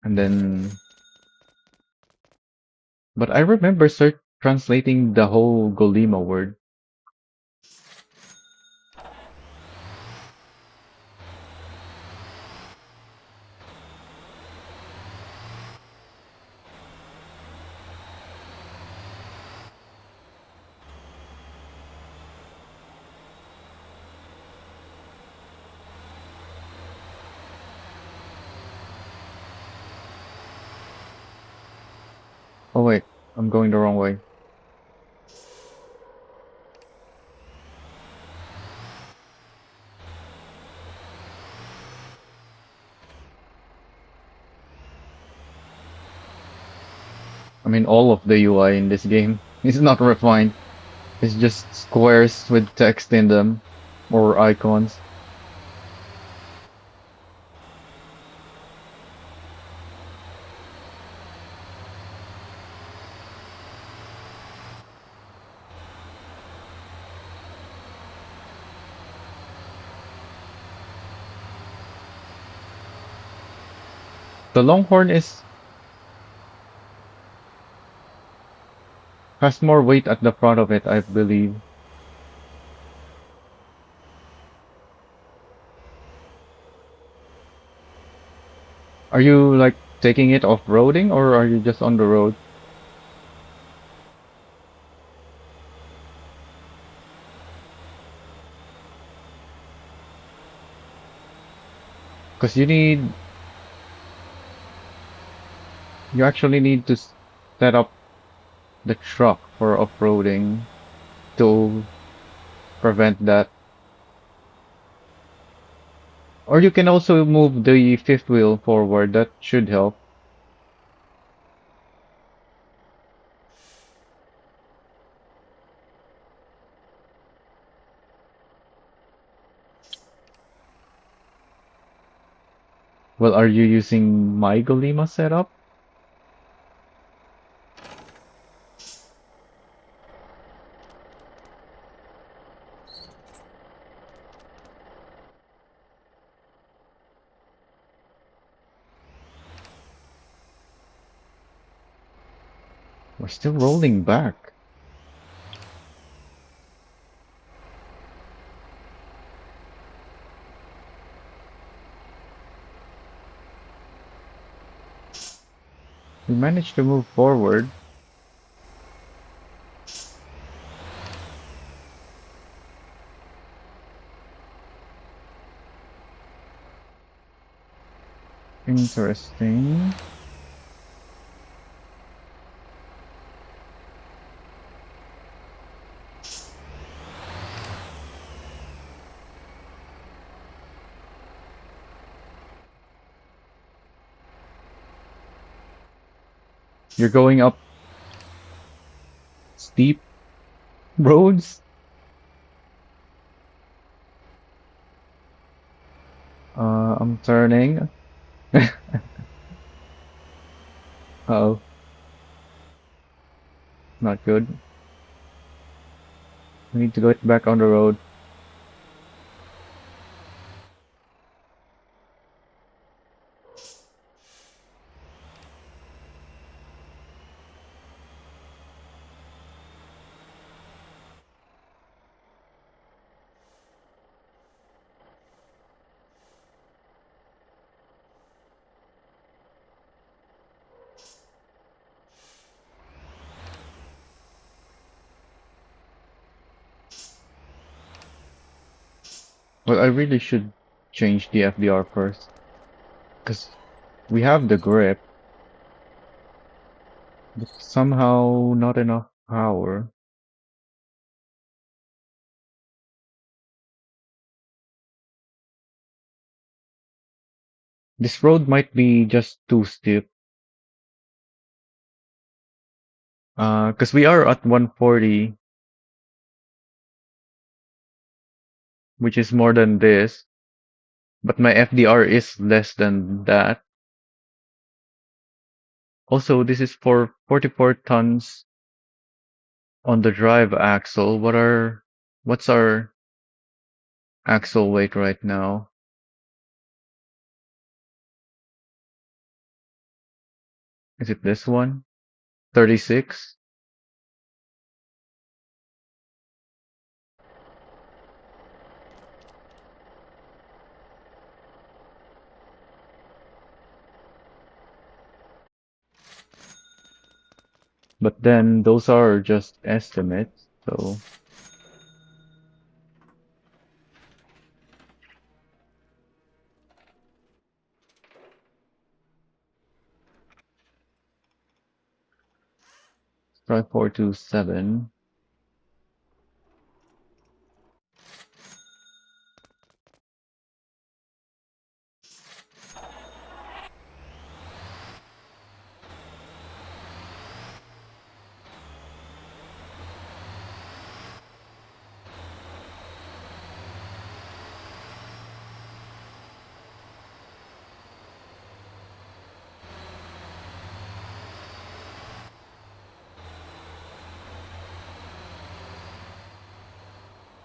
And then, but I remember translating the whole Golima word. Oh wait, I'm going the wrong way. I mean, all of the UI in this game is not refined. It's just squares with text in them or icons. The Longhorn is has more weight at the front of it, I believe. Are you like taking it off-roading or are you just on the road? Because you actually need to set up the truck for off-roading to prevent that. Or you can also move the fifth wheel forward. That should help. Well, are you using my Golima setup? We're still rolling back. We managed to move forward. Interesting. You're going up steep roads? I'm turning. Oh, not good. We need to go back on the road. Well, I really should change the FDR first, because we have the grip, but somehow not enough power. This road might be just too steep. Because we are at 140, which is more than this, but my FDR is less than that. Also, this is for 44 tons on the drive axle. What's our axle weight right now? Is it this one? 36? But then those are just estimates, so try 427.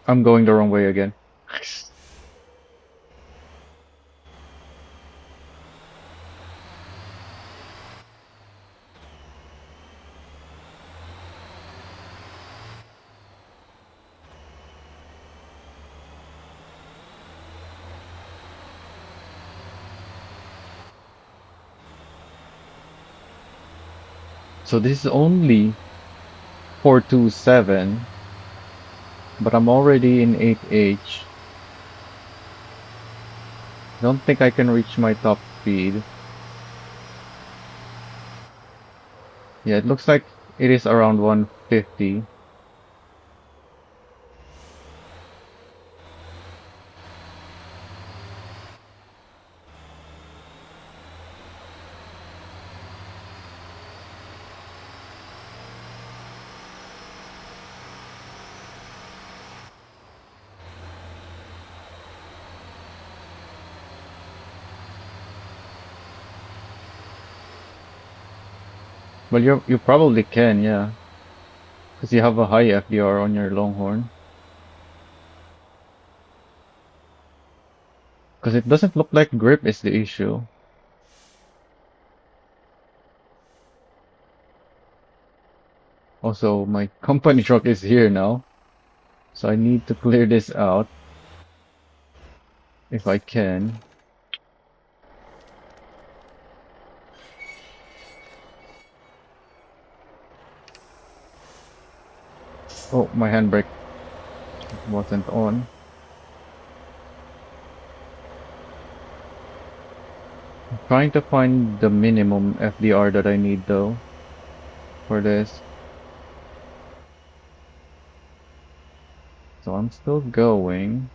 I'm going the wrong way again. So this is only 427, but I'm already in 8H. Don't think I can reach my top speed. Yeah, it looks like it is around 150. Well, you probably can, yeah, because you have a high FDR on your Longhorn. Because it doesn't look like grip is the issue. Also, my company truck is here now, so I need to clear this out if I can. Oh, my handbrake wasn't on. Trying to find the minimum FDR that I need though for this. So I'm still going.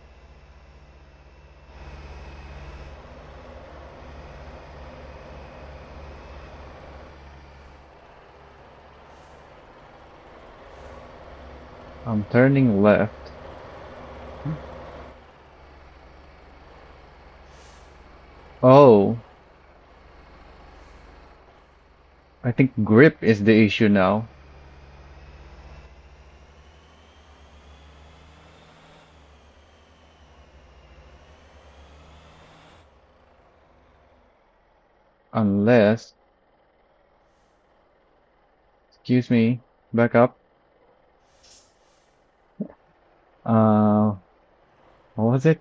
I'm turning left. Oh, I think grip is the issue now. Unless, excuse me, back up. Uh, what was it?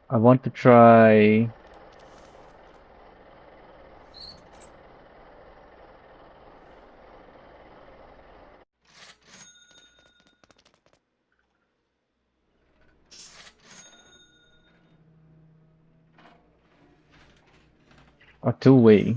I want to try a two-way.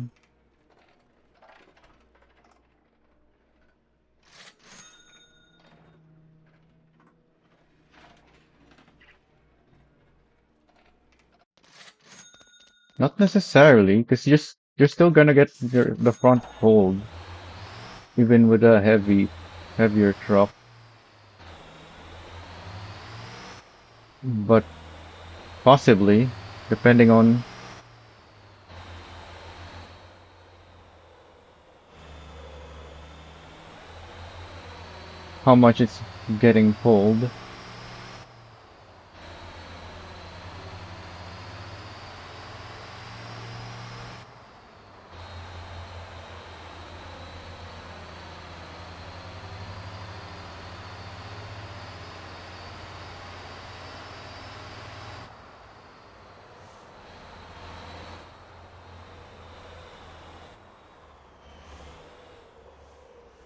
Not necessarily, because you're still gonna get the front hold, even with a heavier truck. But possibly, depending on how much it's getting pulled.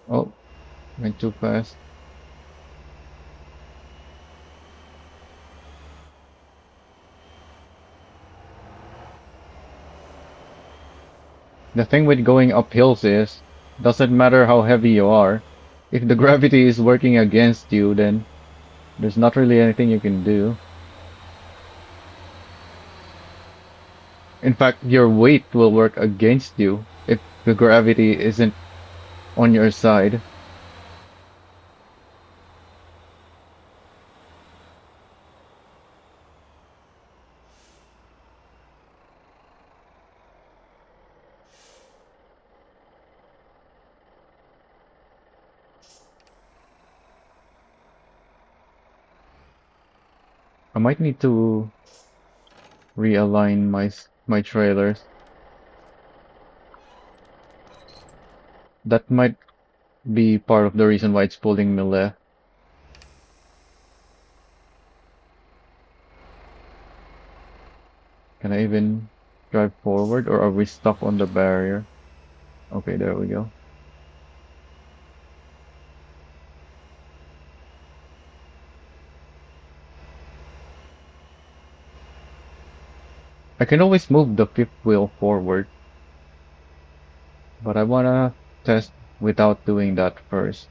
Oh, went too fast. The thing with going up hills is, doesn't matter how heavy you are, if the gravity is working against you, then there's not really anything you can do. In fact, your weight will work against you if the gravity isn't on your side. I might need to realign my trailers. That might be part of the reason why it's pulling me left. Can I even drive forward or are we stuck on the barrier? Okay, there we go. I can always move the fifth wheel forward, but I wanna test without doing that first.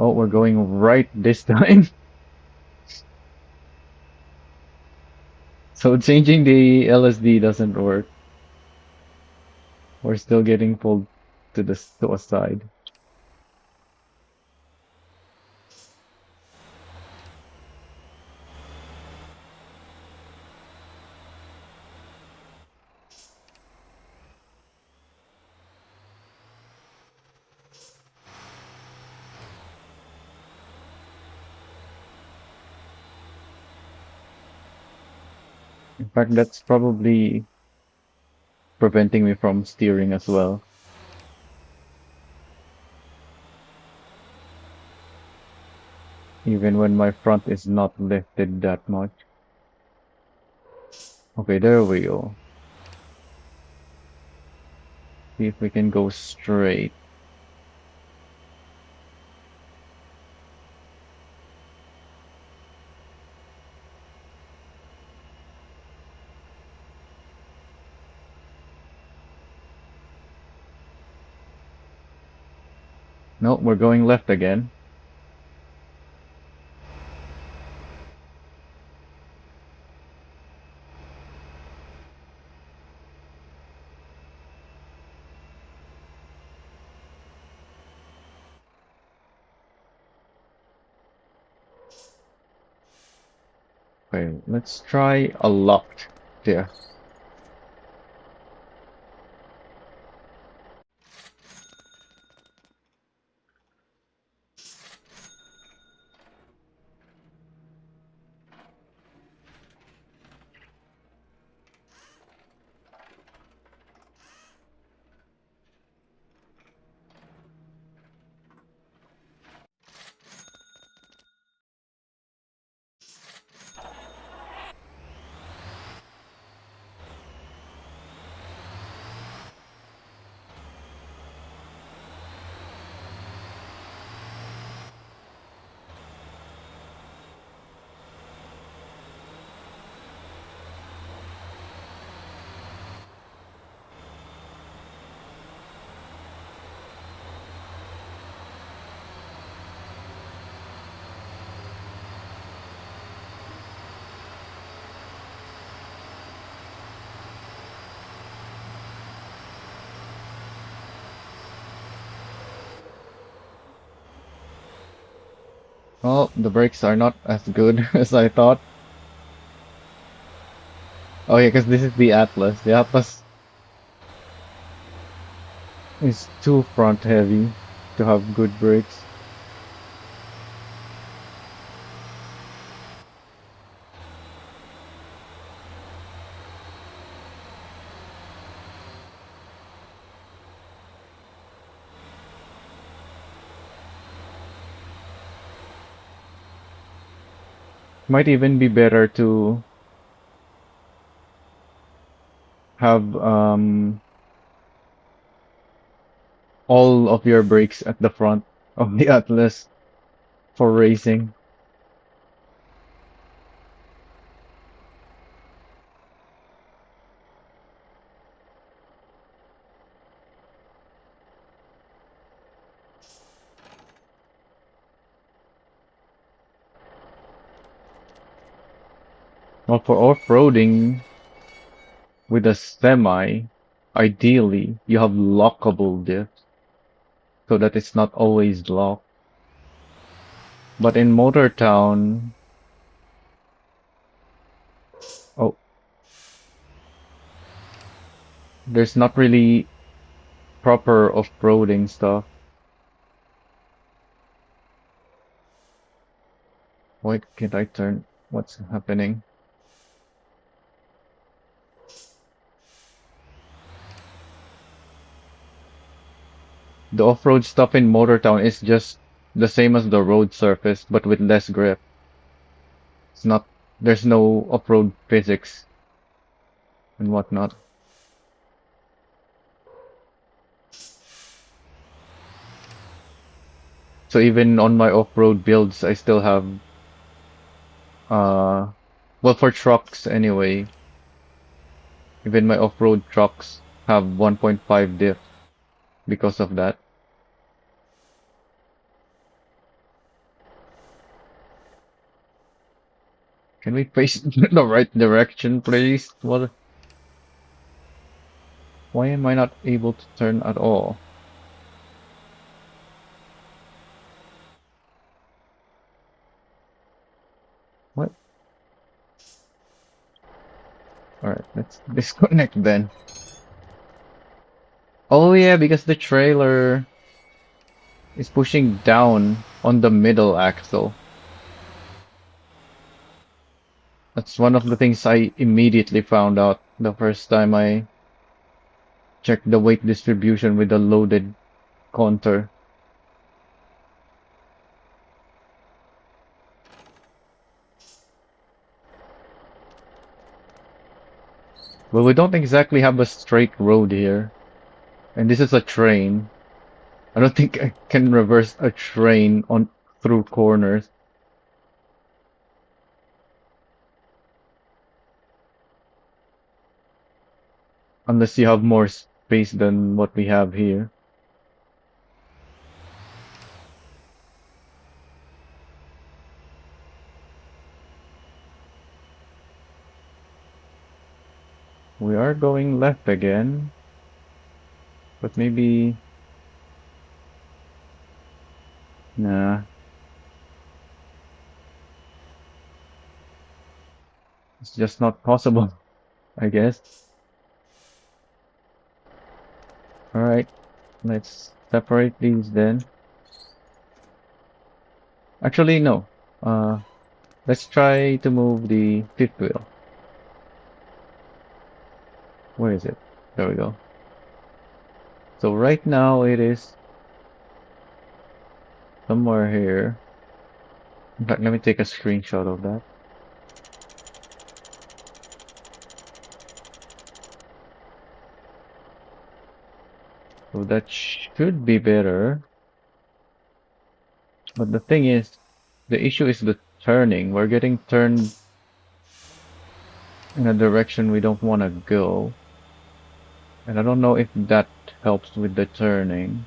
Oh, we're going right this time. So changing the LSD doesn't work. We're still getting pulled to a side. In fact, that's probably preventing me from steering as well, even when my front is not lifted that much. Okay, there we go. See if we can go straight. No, we're going left again. Okay, let's try a locked there. Well, the brakes are not as good as I thought. Oh yeah, because this is the Atlas. The Atlas is too front heavy to have good brakes. Might even be better to have all of your brakes at the front of the Atlas for racing. Well, for off-roading with a semi, ideally you have lockable diffs so that it's not always locked. But in Motor Town, oh, there's not really proper off-roading stuff. Why can't I turn? What's happening? The off-road stuff in Motor Town is just the same as the road surface, but with less grip. It's not, there's no off-road physics and whatnot. So even on my off-road builds, I still have, uh, well, for trucks anyway, even my off-road trucks have 1.5 diff because of that. Can we face the right direction, please? What? Why am I not able to turn at all? What? Alright, let's disconnect then. Oh yeah, because the trailer is pushing down on the middle axle. That's one of the things I immediately found out the first time I checked the weight distribution with the loaded Conter. Well, we don't exactly have a straight road here. And this is a train. I don't think I can reverse a train on through corners. Unless you have more space than what we have here. We are going left again, but maybe... Nah, it's just not possible, I guess. Alright, let's separate these then. Actually, no. Let's try to move the fifth wheel. Where is it? There we go. So right now it is somewhere here. In fact, let me take a screenshot of that. So that should be better. But the thing is, the issue is the turning. We're getting turned in a direction we don't want to go. And I don't know if that helps with the turning.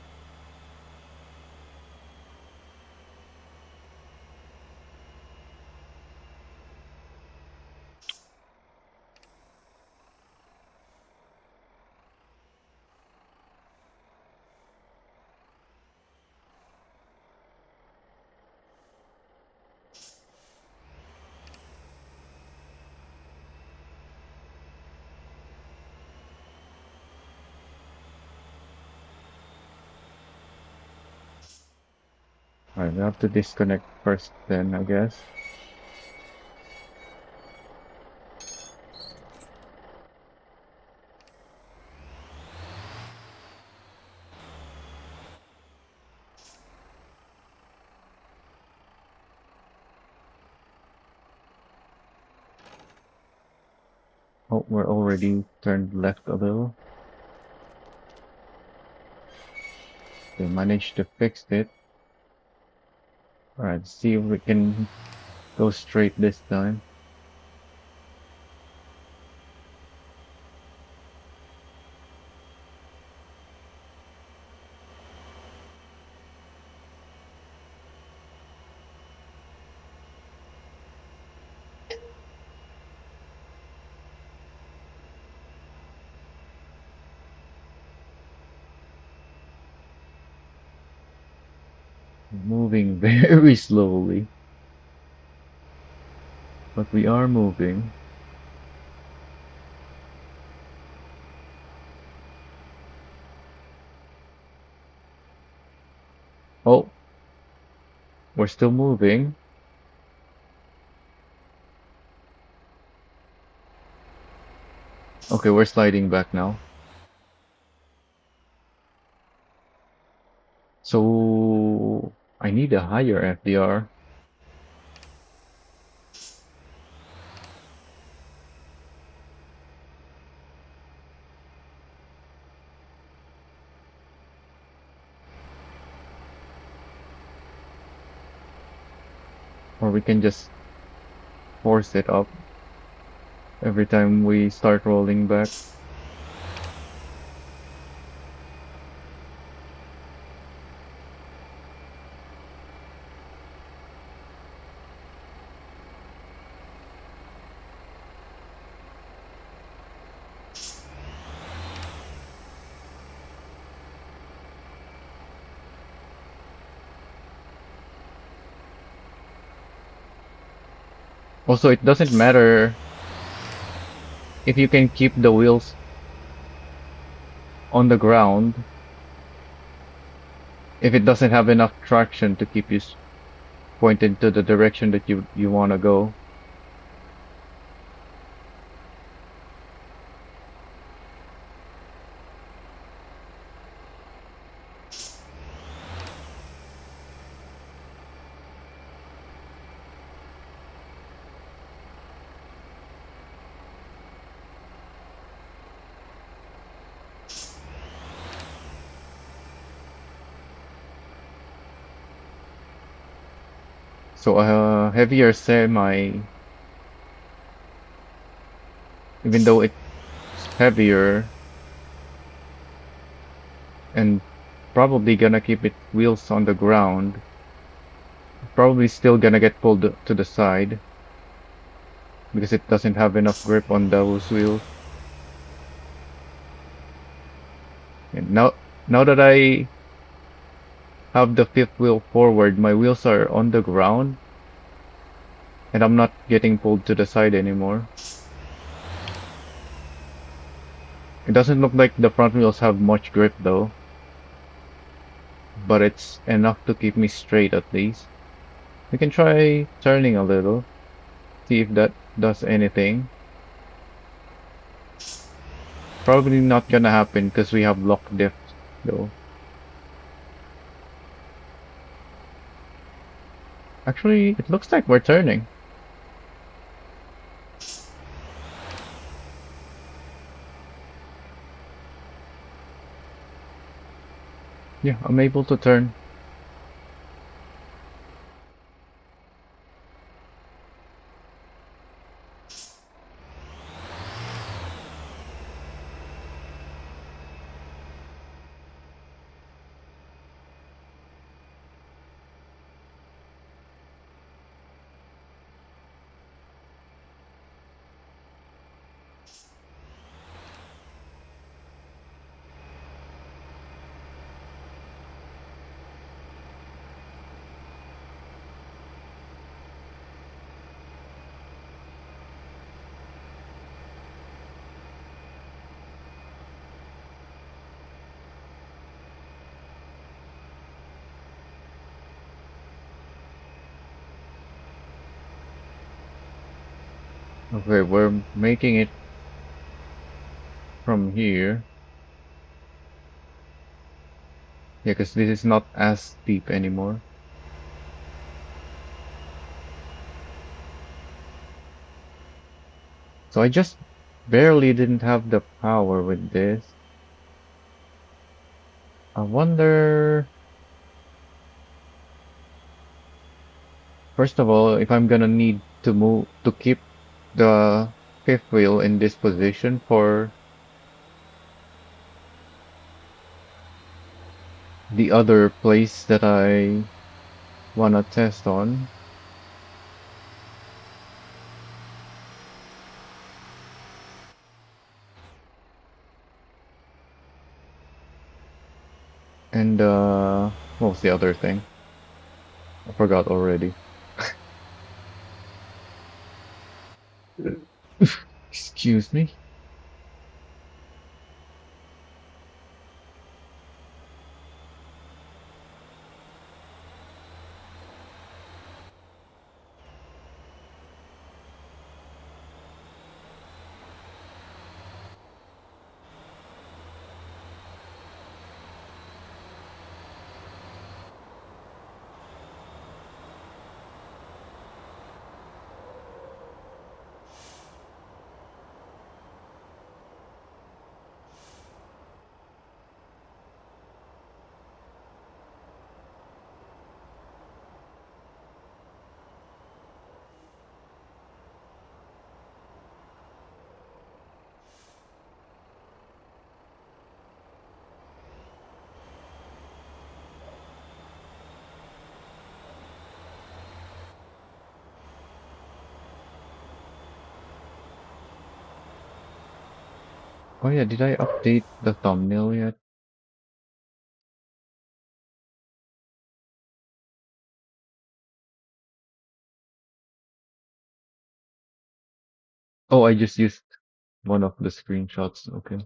Alright, we have to disconnect first then, I guess. Oh, we're already turned left a little. They managed to fix it. Alright, see if we can go straight this time. Moving very slowly, but we are moving. Oh, we're still moving. Okay, we're sliding back now. So I need a higher FDR. Or we can just force it up every time we start rolling back. Also, it doesn't matter if you can keep the wheels on the ground if it doesn't have enough traction to keep you pointed to the direction that you want to go. So a heavier semi, even though it's heavier and probably gonna keep its wheels on the ground, probably still gonna get pulled to the side because it doesn't have enough grip on those wheels. And now that I have the fifth wheel forward, my wheels are on the ground and I'm not getting pulled to the side anymore. It doesn't look like the front wheels have much grip though, but it's enough to keep me straight at least. We can try turning a little, see if that does anything. Probably not gonna happen because we have lock diff though. Actually, it looks like we're turning. Yeah, I'm able to turn. Okay, we're making it from here. Yeah, because this is not as steep anymore. So I just barely didn't have the power with this. I wonder, first of all, if I'm gonna need to move to keep the fifth wheel in this position for the other place that I wanna test on. And what was the other thing? I forgot already. Excuse me. Oh yeah, did I update the thumbnail yet? Oh, I just used one of the screenshots. Okay.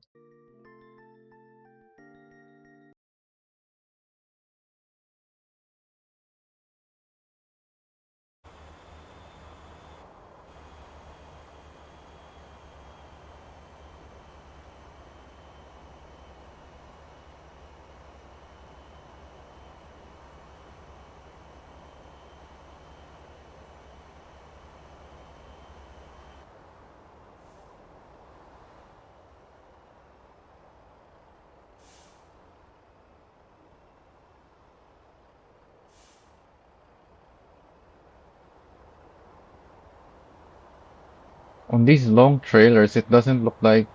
On these long trailers, it doesn't look like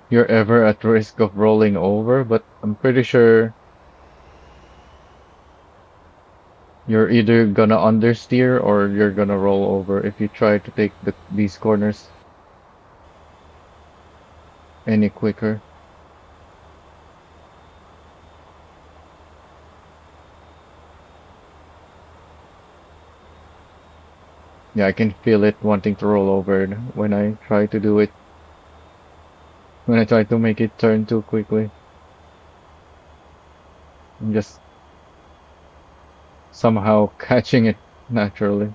you're ever at risk of rolling over, but I'm pretty sure you're either gonna understeer or you're gonna roll over if you try to take these corners any quicker. Yeah, I can feel it wanting to roll over when I try to do it, when I try to make it turn too quickly. I'm just somehow catching it naturally.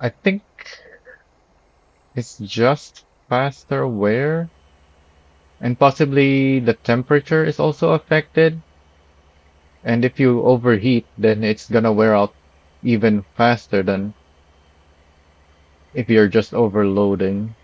I think it's just faster wear, and possibly the temperature is also affected. And if you overheat, then it's gonna wear out even faster than if you're just overloading.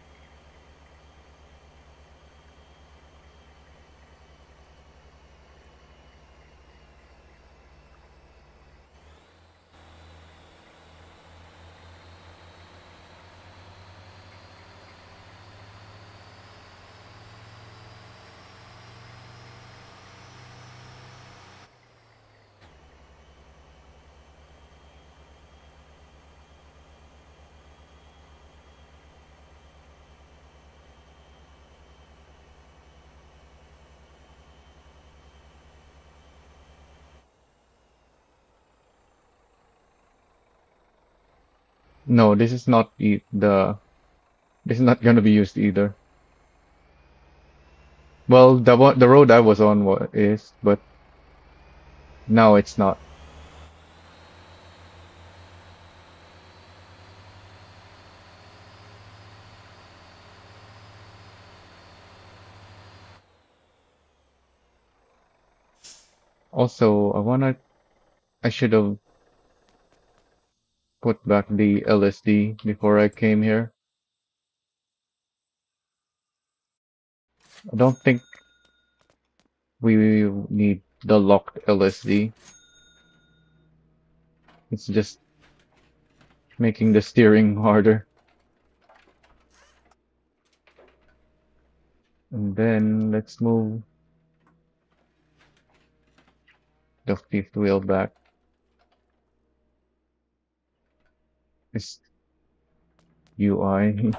No, this is not this is not gonna be used either. Well, the road I was on is, but now it's not. Also, I should have put back the LSD before I came here. I don't think we need the locked LSD. It's just making the steering harder. And then let's move the fifth wheel back. This UI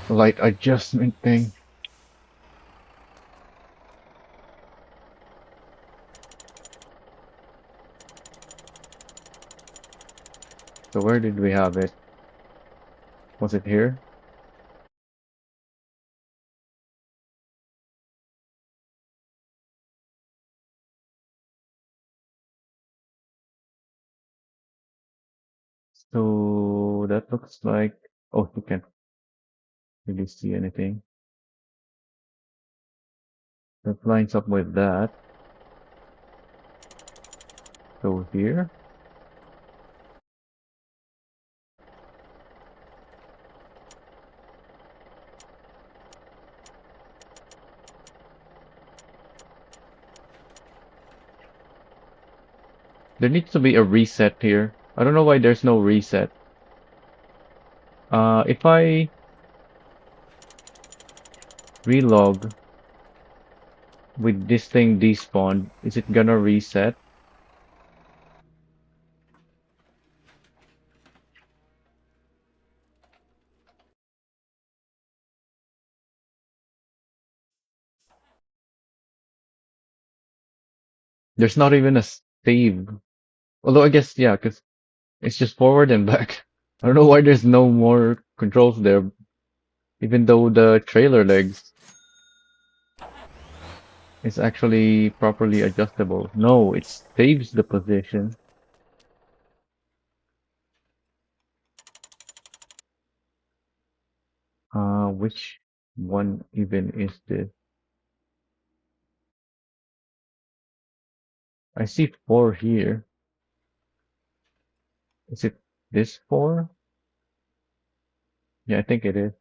light adjustment thing. So where did we have it? Was it here? So that looks like, oh, you can't really see anything. That lines up with that. So here, there needs to be a reset here. I don't know why there's no reset. If I relog with this thing despawned, is it gonna reset? There's not even a save. Although I guess, yeah, because it's just forward and back. I don't know why there's no more controls there, even though the trailer legs. It's actually properly adjustable. No, it saves the position. Which one even is this? I see four here. Is it this four? Yeah, I think it is.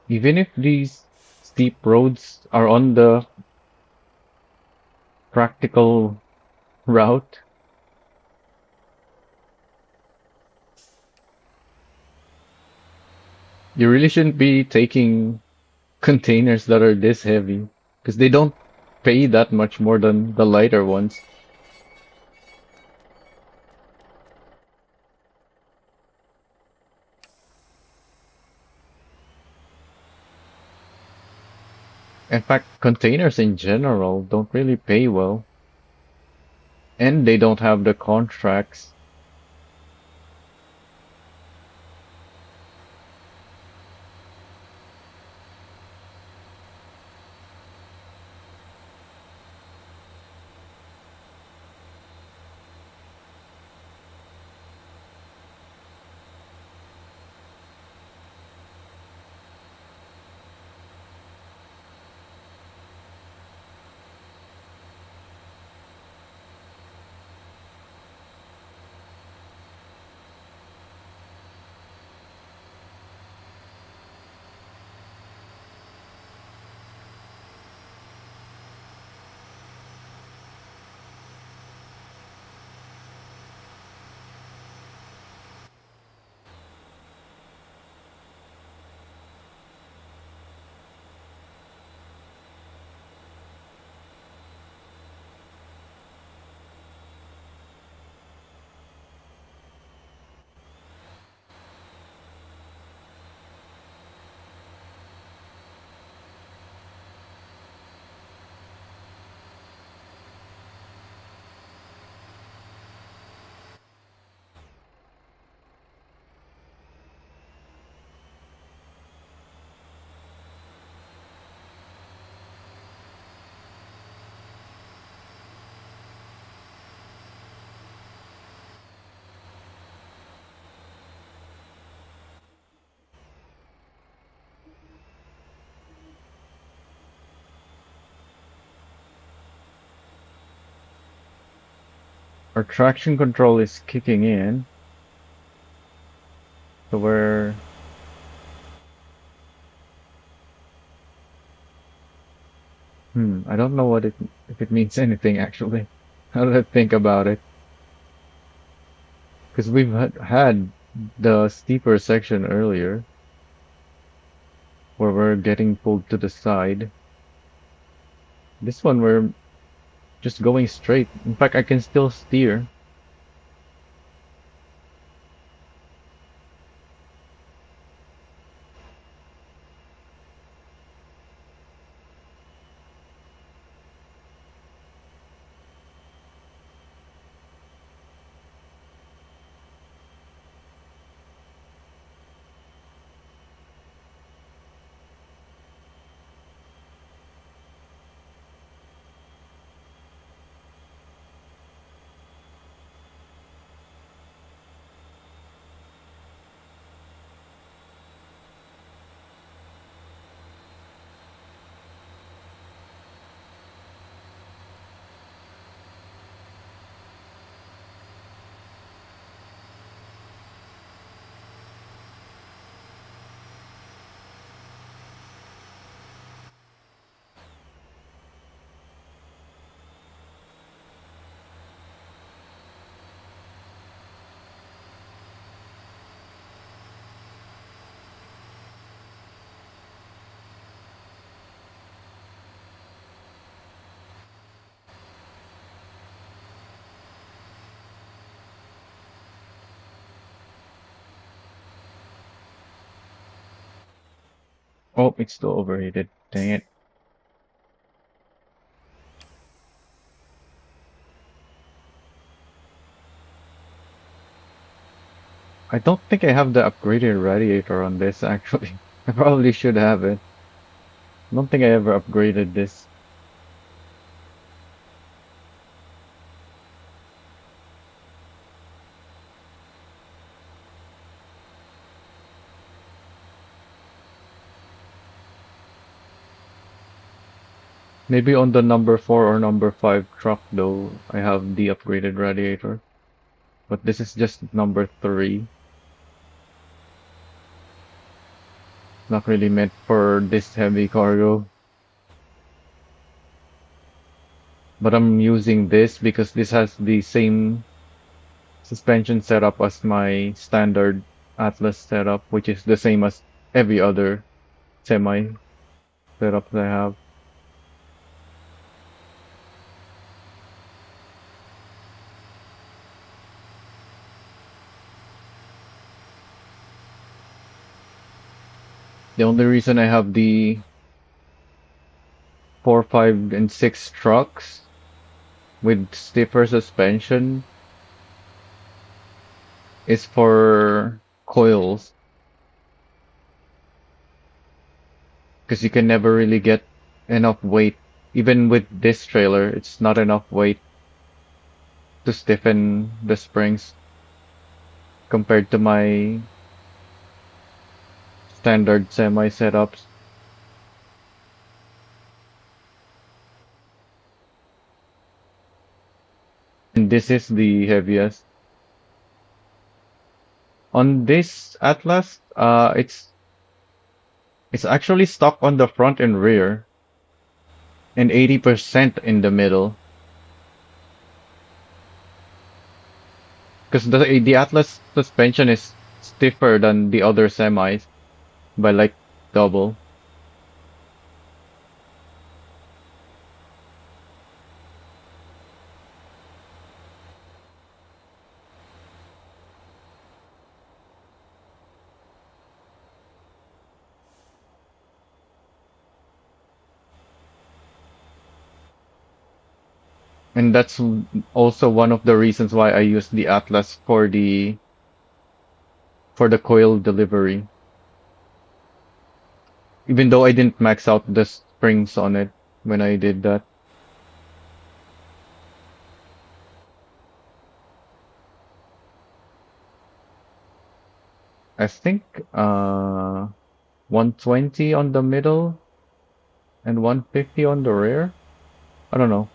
Even if these steep roads are on the practical route, you really shouldn't be taking containers that are this heavy because they don't pay that much more than the lighter ones. In fact, containers in general don't really pay well, and they don't have the contracts. Our traction control is kicking in, so I don't know what it if it means anything actually. How did I think about it? Because we've had the steeper section earlier where we're getting pulled to the side. This one we're just going straight. In fact, I can still steer. Oh, it's still overheated. Dang it. I don't think I have the upgraded radiator on this, actually. I probably should have it. I don't think I ever upgraded this. Maybe on the number 4 or number 5 truck, though, I have the upgraded radiator. But this is just number 3. Not really meant for this heavy cargo. But I'm using this because this has the same suspension setup as my standard Atlas setup, which is the same as every other semi setup that I have. The only reason I have the 4, 5, and 6 trucks with stiffer suspension is for coils, because you can never really get enough weight. Even with this trailer, it's not enough weight to stiffen the springs compared to my standard semi setups. And this is the heaviest. On this Atlas, it's actually stuck on the front and rear and 80% in the middle. Because the Atlas suspension is stiffer than the other semis by like double. And that's also one of the reasons why I use the Atlas for the coil delivery. Even though I didn't max out the springs on it when I did that. I think 120 on the middle and 150 on the rear. I don't know.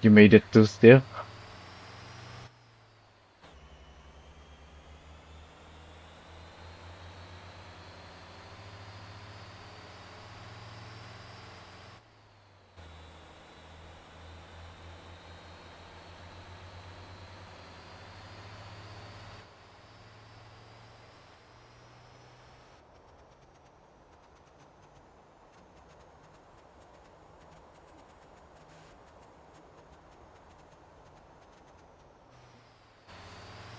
You made it too stiff.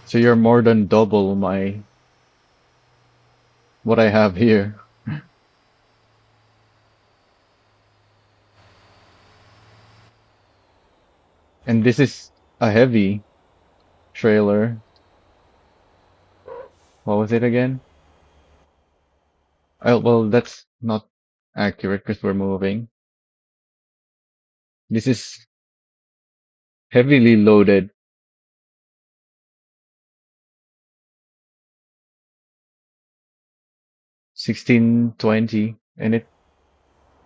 So you're more than double my what I have here. And this is a heavy trailer. What was it again? Oh, well, that's not accurate because we're moving. This is heavily loaded. 1620, and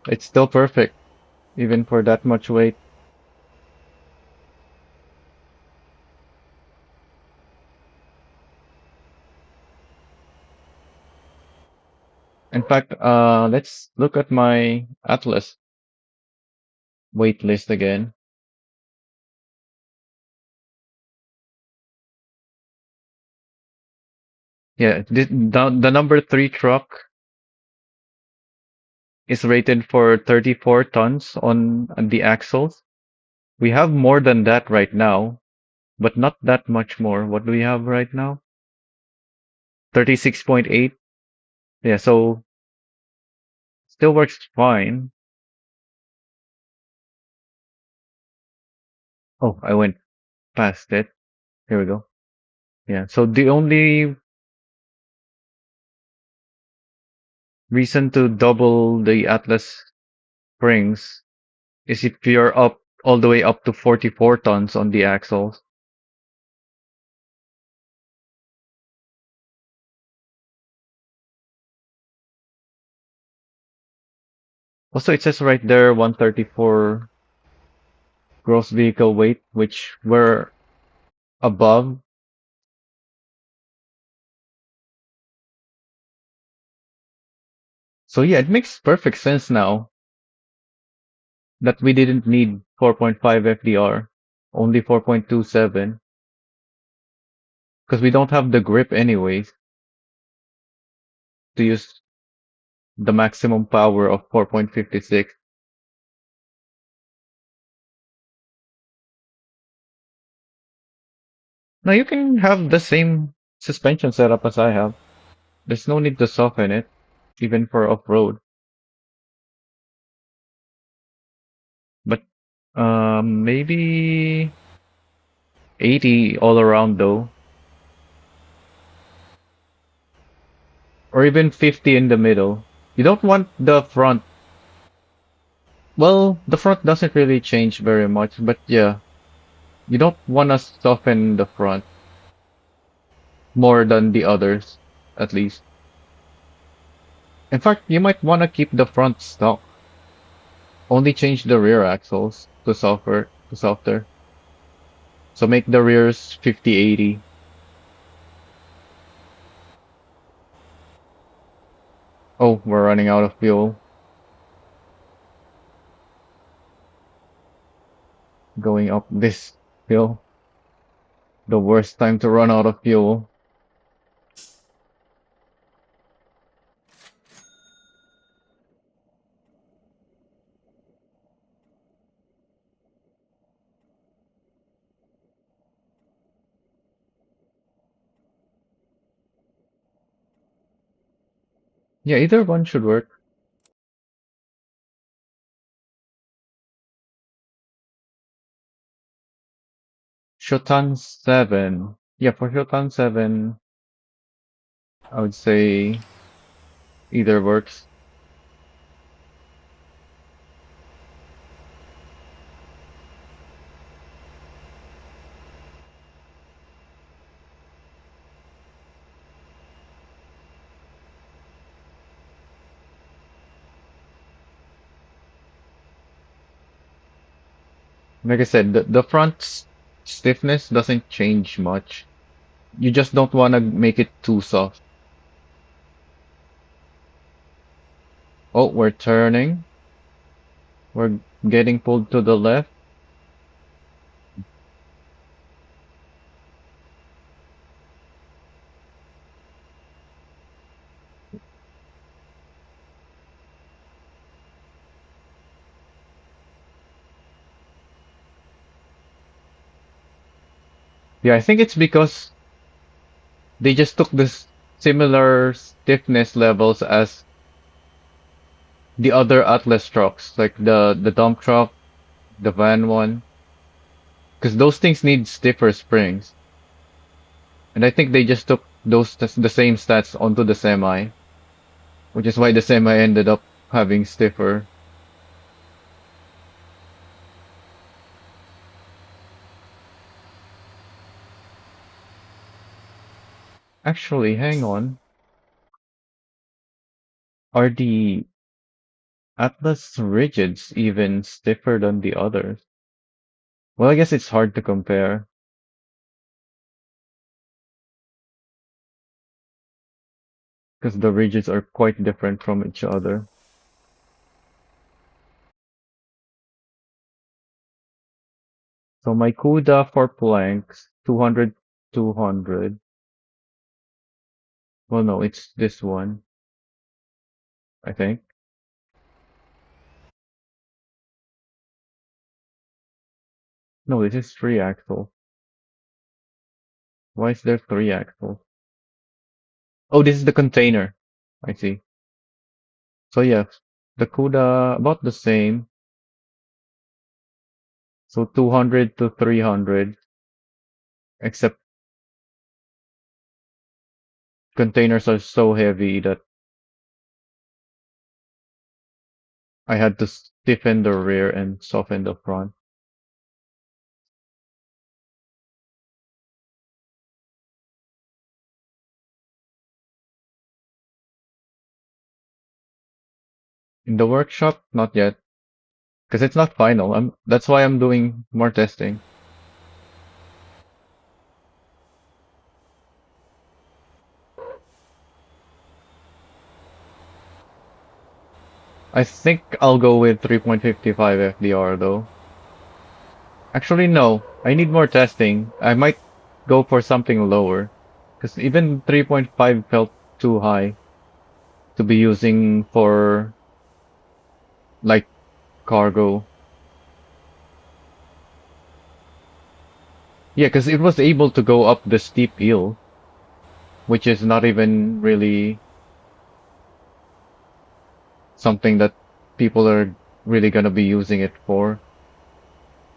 it's still perfect even for that much weight. In fact, let's look at my Atlas weight list again. Yeah, the number 3 truck is rated for 34 tons on the axles. We have more than that right now, but not that much more. What do we have right now? 36.8. Yeah, so still works fine. Oh, I went past it. Here we go. Yeah, so the only reason to double the Atlas springs is if you're up all the way up to 44 tons on the axles. Also, it says right there 134 gross vehicle weight, which we're above. So yeah, it makes perfect sense now that we didn't need 4.5 FDR, only 4.27, because we don't have the grip anyways to use the maximum power of 4.56. Now you can have the same suspension setup as I have. There's no need to soften it, even for off-road. But maybe 80 all around though, or even 50 in the middle. You don't want the front. Well, the front doesn't really change very much, but yeah, you don't want to soften the front more than the others, at least. In fact, you might want to keep the front stock. Only change the rear axles to softer. So make the rears 50/80. Oh, we're running out of fuel. Going up this hill. The worst time to run out of fuel. Yeah, either one should work. Shotan 7. Yeah, for Shotan 7, I would say either works. Like I said, the stiffness doesn't change much. You just don't want to make it too soft. Oh, we're turning. We're getting pulled to the left. Yeah, I think it's because they just took this similar stiffness levels as the other Atlas trucks, like the dump truck, the van one, because those things need stiffer springs. And I think they just took the same stats onto the semi, which is why the semi ended up having stiffer. Actually, hang on. Are the Atlas rigids even stiffer than the others? Well, I guess it's hard to compare because the rigids are quite different from each other. So my CUDA for planks, 200, 200. Well, no, it's this one, I think. No, this is three axle. Why is there three axle? Oh, this is the container. I see. So yeah, the CUDA about the same. So 200 to 300, except containers are so heavy that I had to stiffen the rear and soften the front. In the workshop, not yet, because it's not final. That's why I'm doing more testing. I think I'll go with 3.55 FDR though. Actually, no. I need more testing. I might go for something lower, because even 3.5 felt too high to be using for like cargo. Yeah, because it was able to go up the steep hill, which is not even really something that people are really gonna be using it for.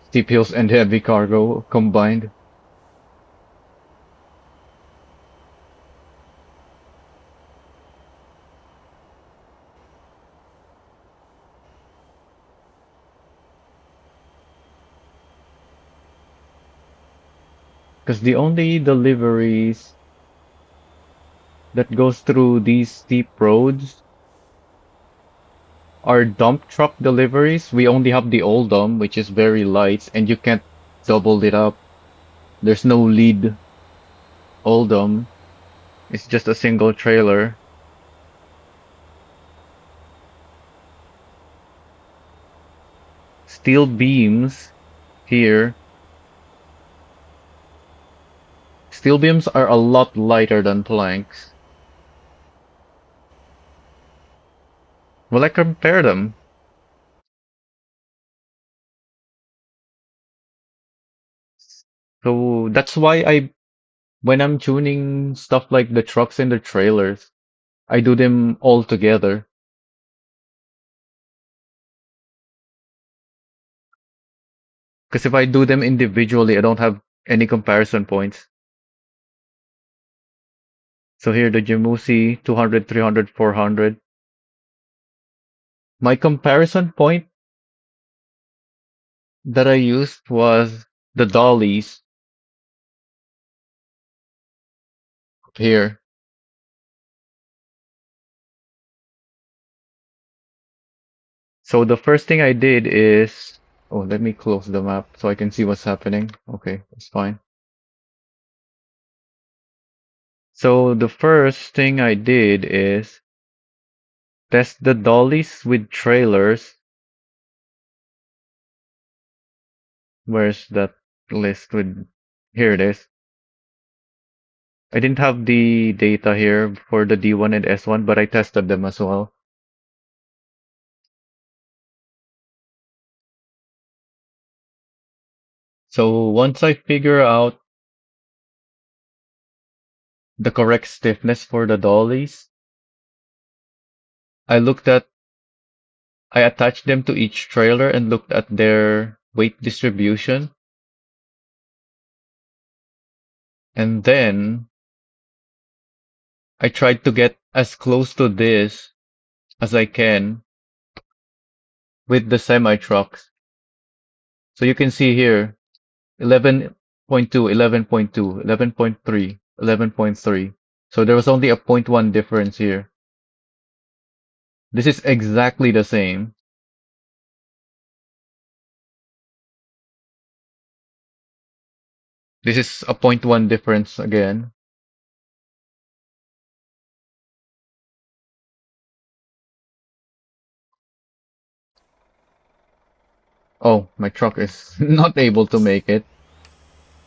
Steep hills and heavy cargo combined. Because the only deliveries that goes through these steep roads are dump truck deliveries. We only have the old dump, which is very light, and you can't double it up. There's no lead old dump. It's just a single trailer. Steel beams here. Steel beams are a lot lighter than planks. Well, I compare them. So that's why when I'm tuning stuff like the trucks and the trailers, I do them all together. Because if I do them individually, I don't have any comparison points. So here, the Jamusi 200, 300, 400. My comparison point that I used was the dollies here. So the first thing I did is, oh, let me close the map so I can see what's happening. Okay, that's fine. So the first thing I did is test the dollies with trailers. Where's that list with, here it is. I didn't have the data here for the D1 and S1, but I tested them as well. So once I figure out the correct stiffness for the dollies, I looked at, I attached them to each trailer and looked at their weight distribution. And then I tried to get as close to this as I can with the semi trucks. So you can see here 11.2, 11.2, 11.3, 11.3. So there was only a point 0.1 difference here. This is exactly the same. This is a point 0.1 difference again. Oh, my truck is not able to make it.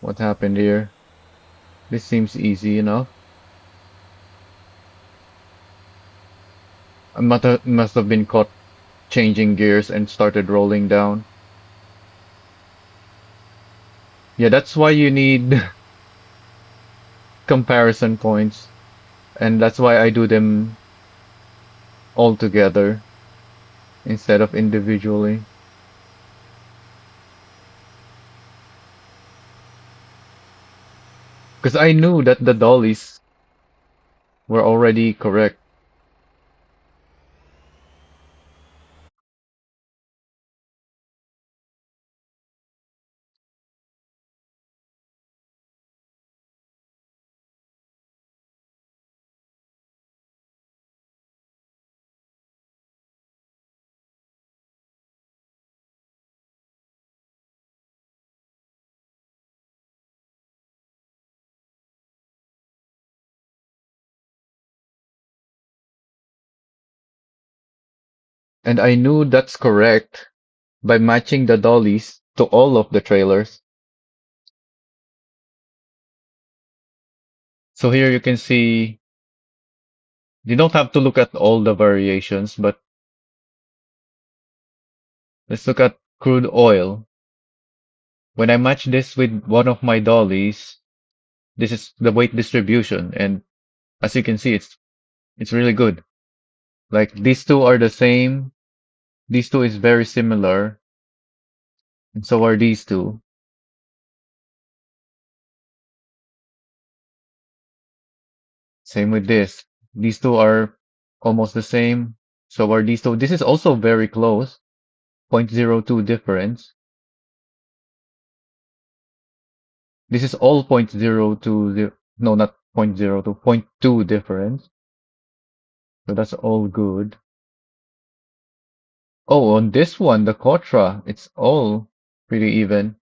What happened here? This seems easy enough. I must have been caught changing gears and started rolling down. Yeah, that's why you need comparison points. And that's why I do them all together instead of individually. Because I knew that the dollies were already correct. And I knew that's correct by matching the dollies to all of the trailers. So here you can see you don't have to look at all the variations, but let's look at crude oil. When I match this with one of my dollies, this is the weight distribution, and as you can see, it's really good. Like these two are the same. These two is very similar, and so are these two. Same with this. These two are almost the same. So are these two. This is also very close. Zero point zero 0.02 difference. This is all 0.020. No, not 0.02. 0.2 difference. So that's all good. Oh, on this one, the Kotra, it's all pretty even.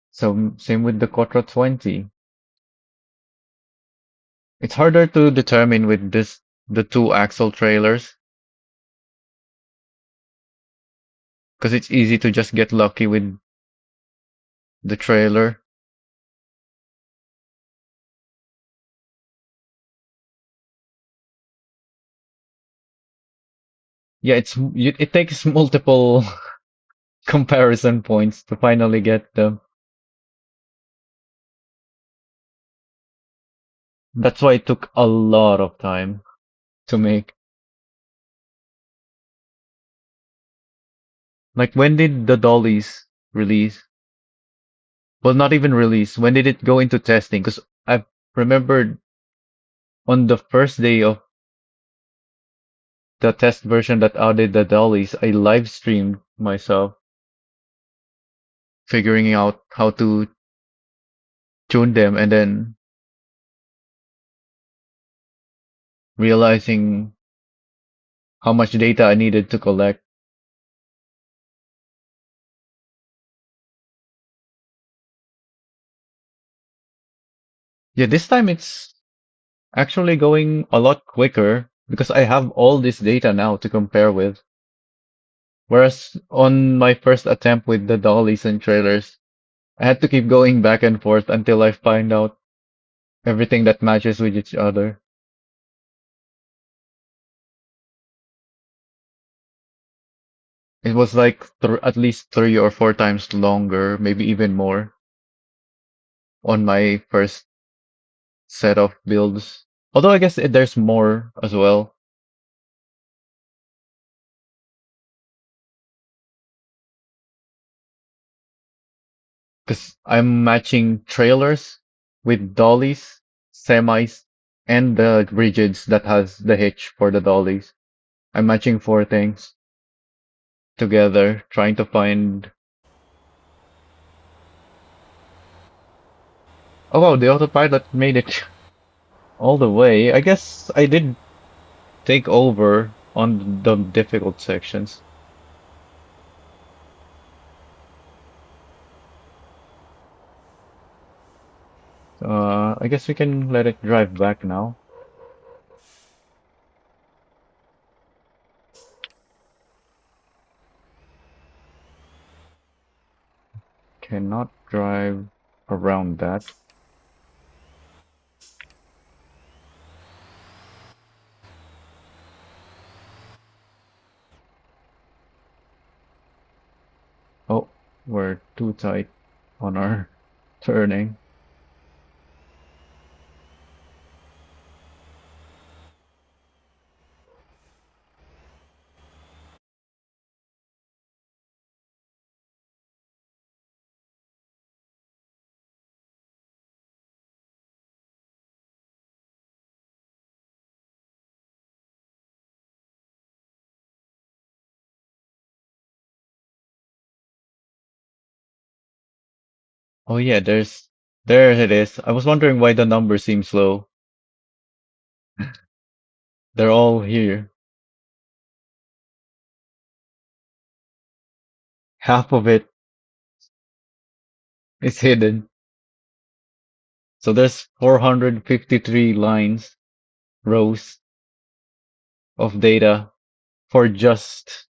So same with the Kotra 20. It's harder to determine with the two axle trailers because it's easy to just get lucky with the trailer. Yeah, it takes multiple comparison points to finally get them. That's why it took a lot of time to make. Like when did the dollies release? Well, not even release. When did it go into testing? Because I remembered on the first day of the test version that added the dollies, I live streamed myself figuring out how to tune them and then realizing how much data I needed to collect. Yeah, this time it's actually going a lot quicker because I have all this data now to compare with. Whereas on my first attempt with the dollies and trailers, I had to keep going back and forth until I find out everything that matches with each other. It was like at least 3 or 4 times longer, maybe even more, on my first set of builds. Although I guess there's more as well, because I'm matching trailers with dollies, semis, and the rigids that has the hitch for the dollies. I'm matching four things together, trying to find. Oh wow, the autopilot made it all the way. I guess I did take over on the difficult sections. I guess we can let it drive back now. Cannot drive around that. Oh, we're too tight on our turning. Oh yeah, there it is. I was wondering why the numbers seem slow. They're all here. Half of it is hidden. So there's 453 lines, rows of data for just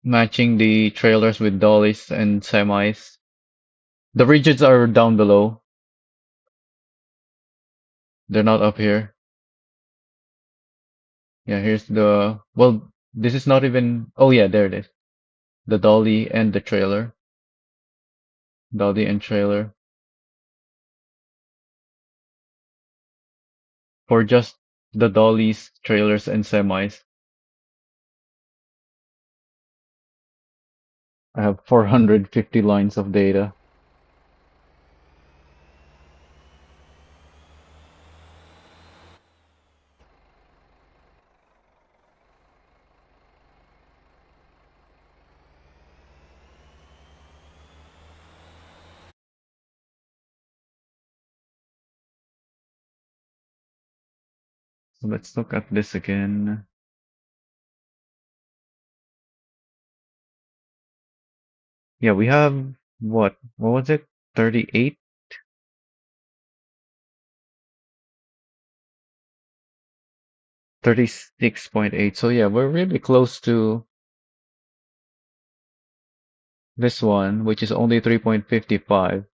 matching the trailers with dollies and semis. The rigids are down below. They're not up here. Yeah, here's the, well, this is not even, oh yeah, there it is. The dolly and the trailer. Dolly and trailer. For just the dollies, trailers, and semis, I have 450 lines of data. So let's look at this again. Yeah, we have what was it? 38? 36.8. So yeah, we're really close to this one, which is only 3.55.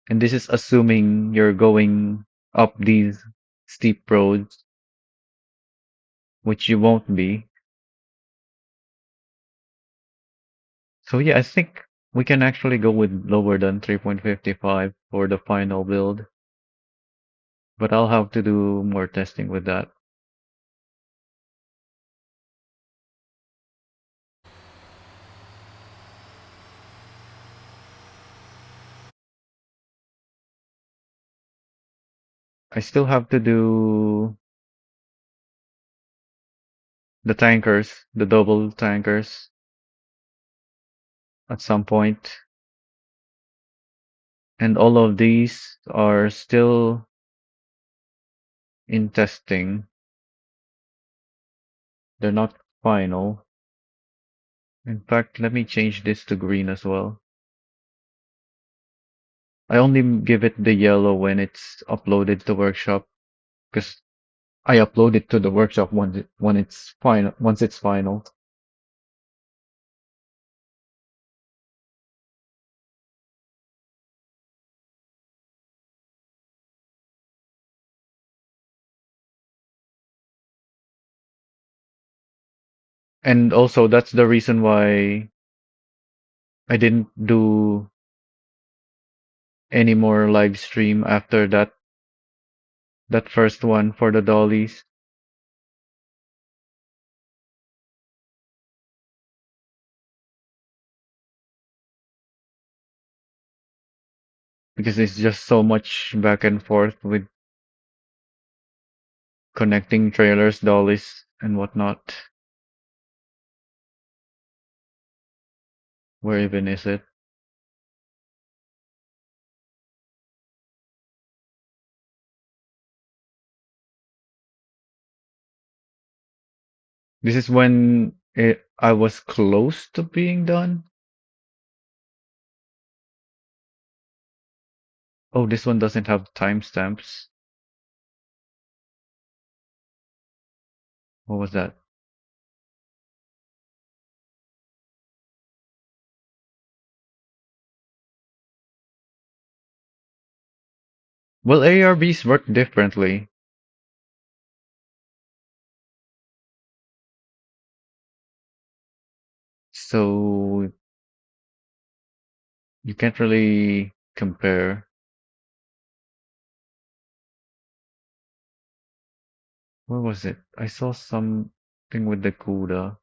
And this is assuming you're going up these steep roads, which you won't be. So yeah, I think we can actually go with lower than 3.55 for the final build, but I'll have to do more testing with that. I still have to do the tankers, the double tankers at some point. And all of these are still in testing. They're not final. In fact, let me change this to green as well. I only give it the yellow when it's uploaded to workshop because I upload it to the workshop when it's final once it's final. And also that's the reason why I didn't do any more live stream after that first one for the dollies. because it's just so much back and forth with connecting trailers, dollies, and whatnot. Where even is it? This is when I was close to being done. Oh, this one doesn't have timestamps. What was that? Well, ARBs work differently, so you can't really compare. Where was it? I saw something with the CUDA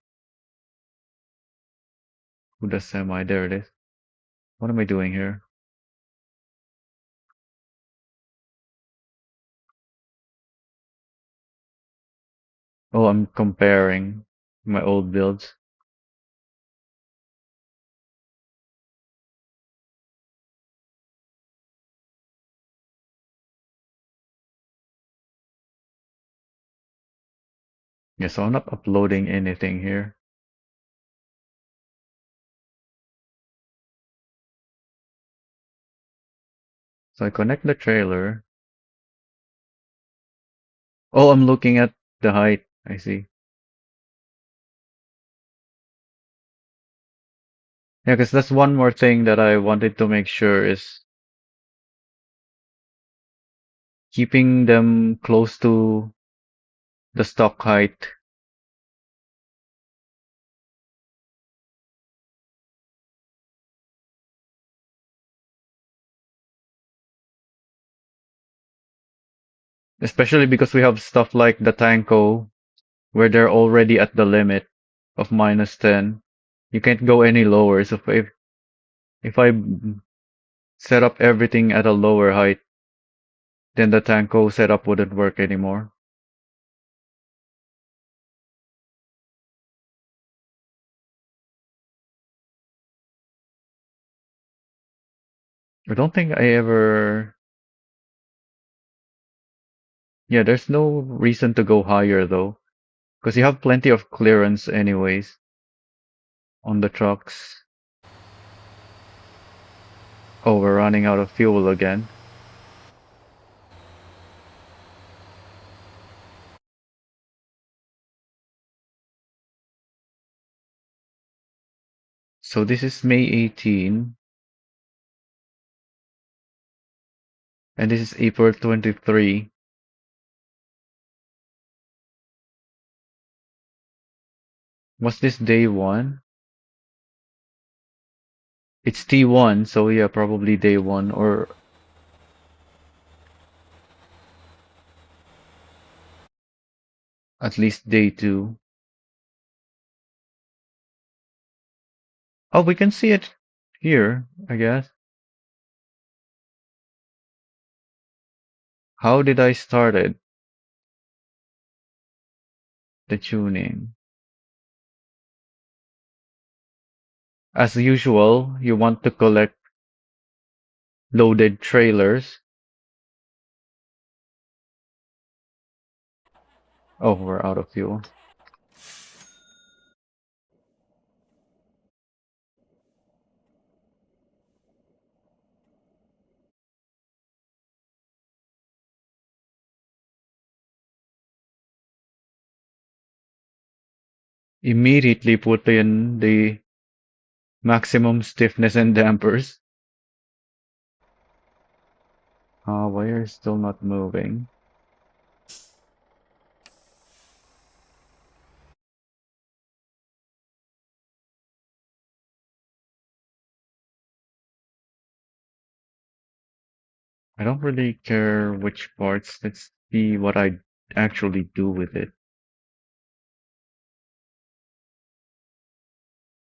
semi. There it is. What am I doing here? Oh, I'm comparing my old builds. Yeah, so I'm not uploading anything here. So I connect the trailer. Oh, I'm looking at the height. I see. Yeah, because that's one more thing that I wanted to make sure is keeping them close to the stock height, especially because we have stuff like the Tanko where they're already at the limit of -10. You can't go any lower. So if I set up everything at a lower height, then the Tanko setup wouldn't work anymore. I don't think I ever. Yeah, there's no reason to go higher though, because you have plenty of clearance anyways on the trucks. Oh, we're running out of fuel again. So this is May 18, and this is April 23. Was this day 1? It's T1, so yeah, probably day 1 or at least day 2. Oh, we can see it here, I guess. How did I start it? The tuning. As usual, you want to collect loaded trailers. Oh, we're out of fuel. Immediately put in the maximum stiffness and dampers. Wire is still not moving. I don't really care which parts. Let's see what I actually do with it.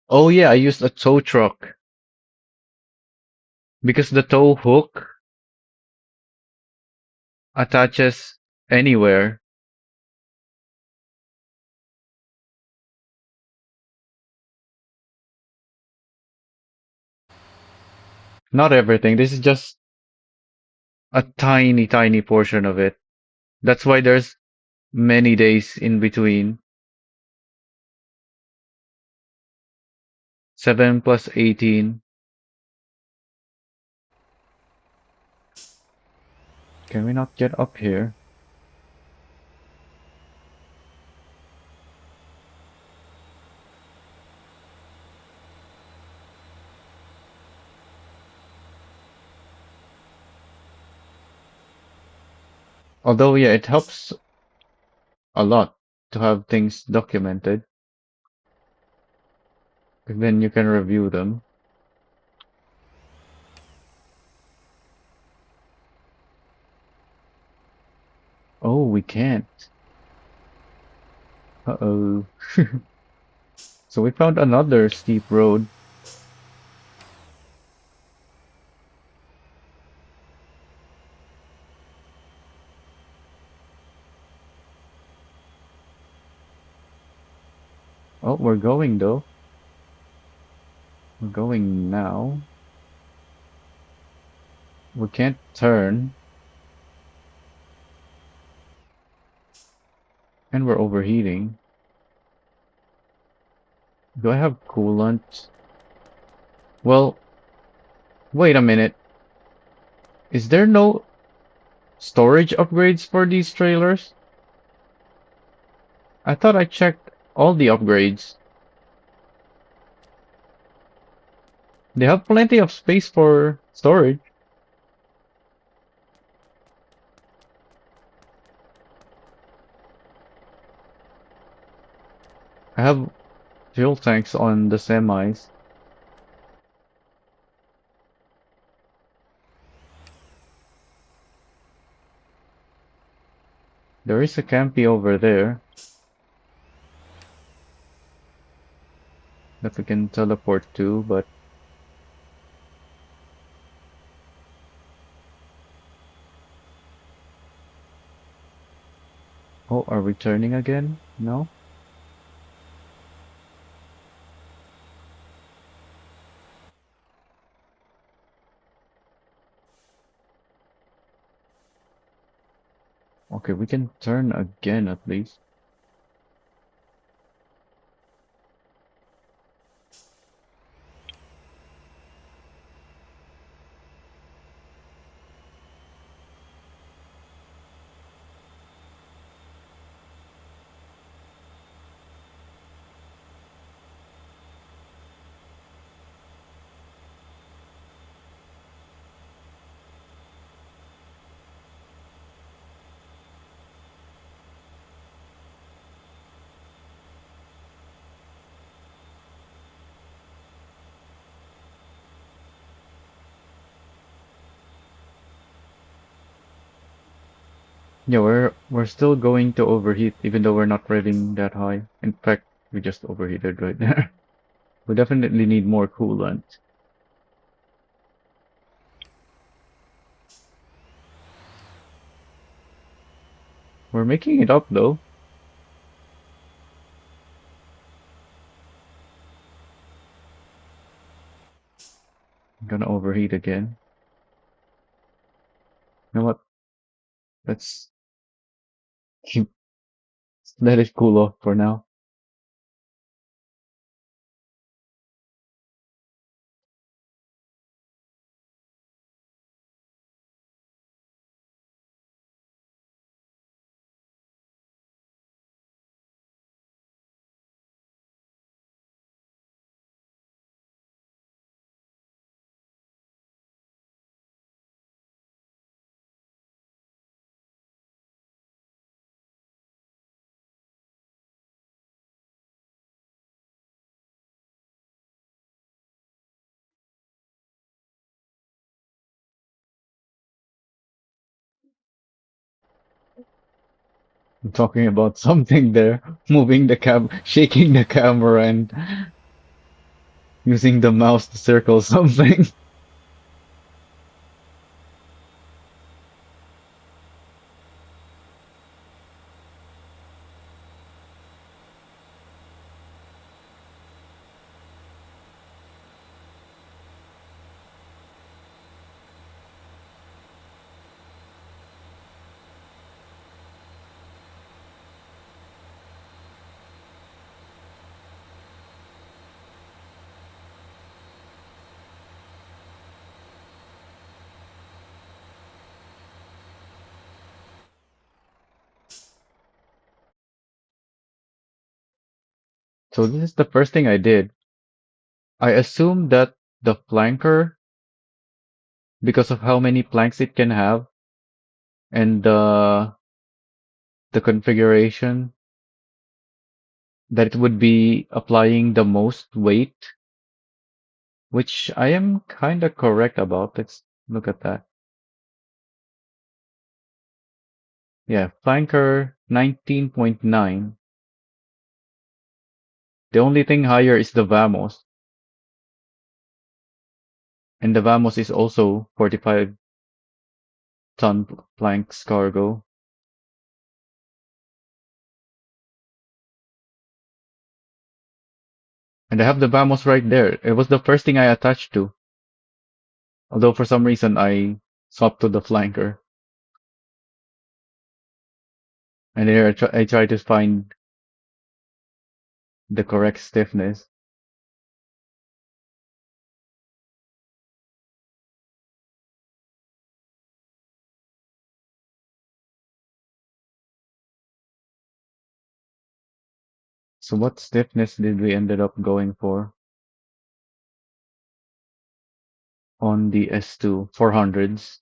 Oh yeah, I used a tow truck because the tow hook attaches anywhere. Not everything. This is just a tiny, tiny portion of it. That's why there's many days in between. 7 plus 18. Can we not get up here? Although, yeah, it helps a lot to have things documented. Then you can review them. Oh, we can't. Uh-oh. So we found another steep road. Oh, we're going though. We're going now. We can't turn. And we're overheating. Do I have coolant? Well, wait a minute. Is there no storage upgrades for these trailers? I thought I checked all the upgrades. They have plenty of space for storage. I have fuel tanks on the semis. There is a campy over there that we can teleport to, but oh, are we turning again? No? Okay, we can turn again at least. Yeah, we're still going to overheat even though we're not rating that high. In fact, we just overheated right there. We definitely need more coolant. We're making it up though. I'm gonna overheat again. You know what? Let's keep let it cool off for now. I'm talking about something there, moving the shaking the camera and using the mouse to circle something. So this is the first thing I did. I assumed that the flanker, because of how many planks it can have and the configuration, that it would be applying the most weight, which I am kind of correct about. Let's look at that. Yeah, flanker 19.9. The only thing higher is the Vamos, and the Vamos is also 45-ton planks cargo. And I have the Vamos right there. It was the first thing I attached to, although for some reason I swapped to the flanker. And there I try to find the correct stiffness. So what stiffness did we ended up going for on the S2 400s?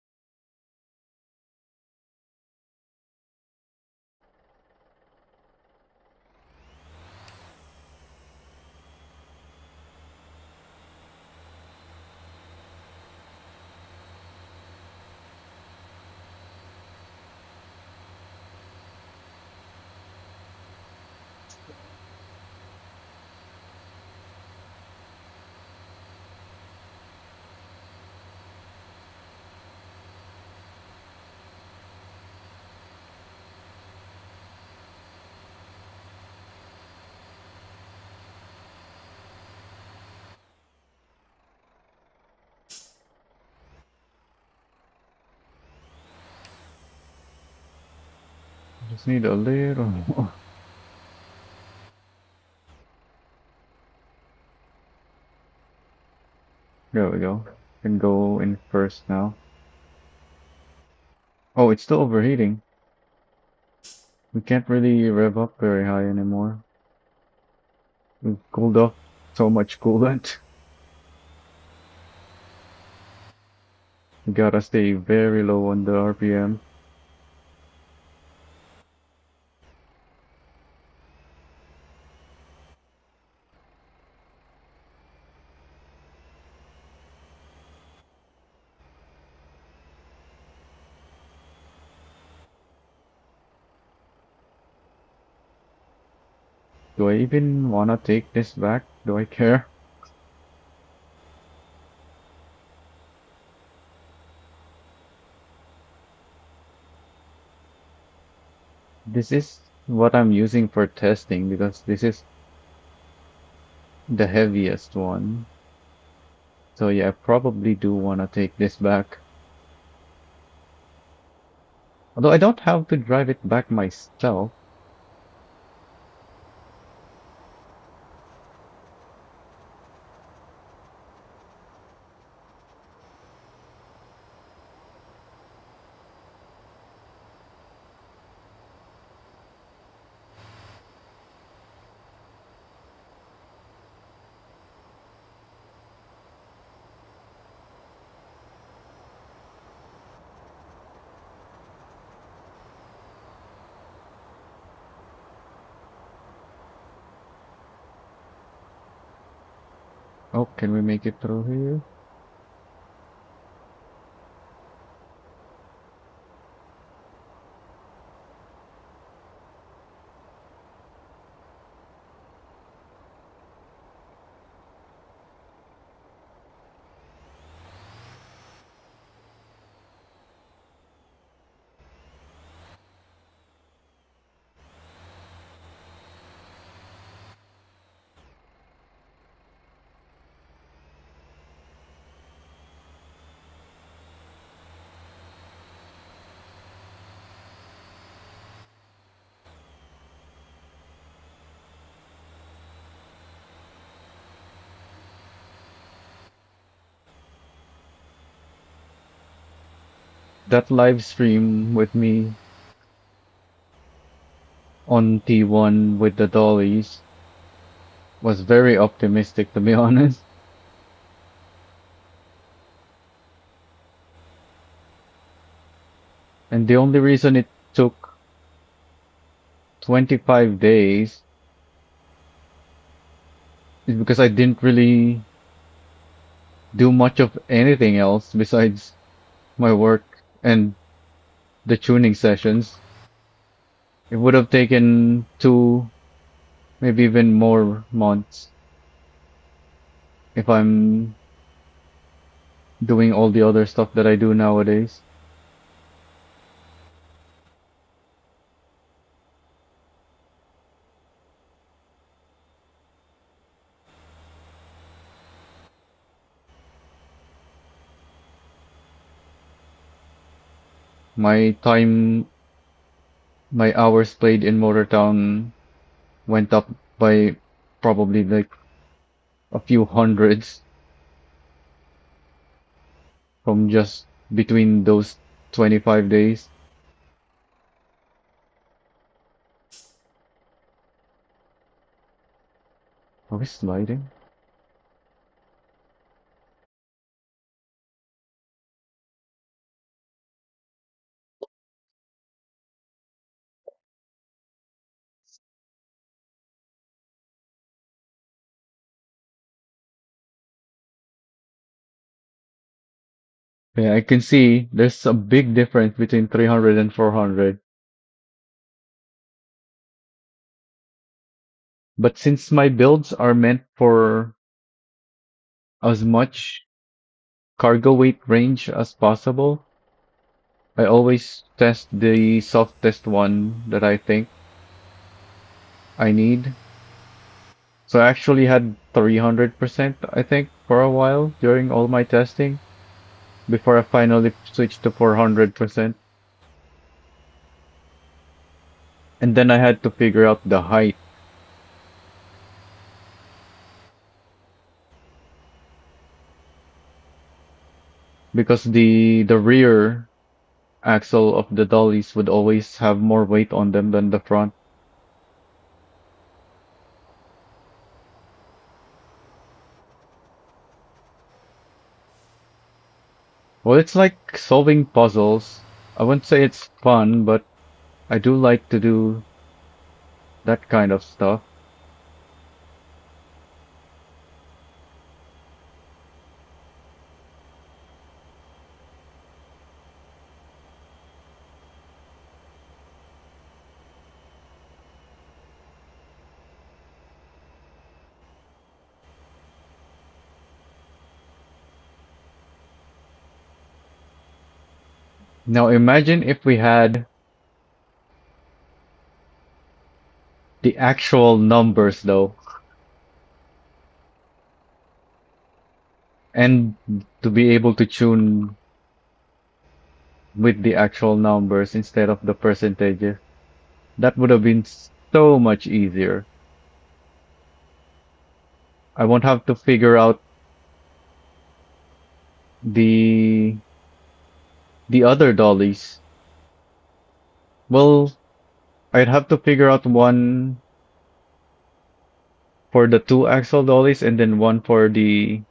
Just need a little more. There we go. Can go in first now. Oh, it's still overheating. We can't really rev up very high anymore. We've cooled off so much coolant. We gotta stay very low on the RPM. Do I even wanna take this back? Do I care? This is what I'm using for testing because this is the heaviest one. So yeah, I probably do wanna take this back. Although I don't have to drive it back myself. Oh, can we make it through here? That live stream with me on T1 with the dollies. was very optimistic, to be honest. And the only reason it took 25 days is because I didn't really do much of anything else besides my work and the tuning sessions. It would have taken 2, maybe even more months if I'm doing all the other stuff that I do nowadays. My time, my hours played in Motortown went up by probably like a few hundreds from just between those 25 days. Are we sliding? Yeah, I can see there's a big difference between 300 and 400. But since my builds are meant for as much cargo weight range as possible, I always test the softest one that I think I need. So I actually had 300%, I think, for a while during all my testing before I finally switched to 400%. And then I had to figure out the height because the rear axle of the dollies would always have more weight on them than the front. Well, it's like solving puzzles. I wouldn't say it's fun, but I do like to do that kind of stuff. Now imagine if we had the actual numbers though, and to be able to tune with the actual numbers instead of the percentages. That would have been so much easier. I won't have to figure out the the other dollies. Well, I'd have to figure out one for the two axle dollies and then one for the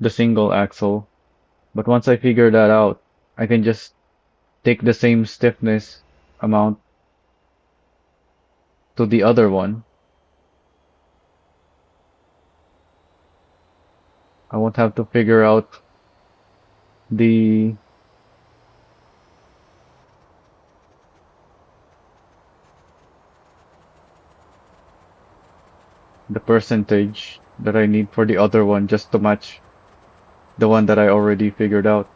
single axle. But once I figure that out, I can just take the same stiffness amount to the other one. I won't have to figure out the the percentage that I need for the other one just to match the one that I already figured out.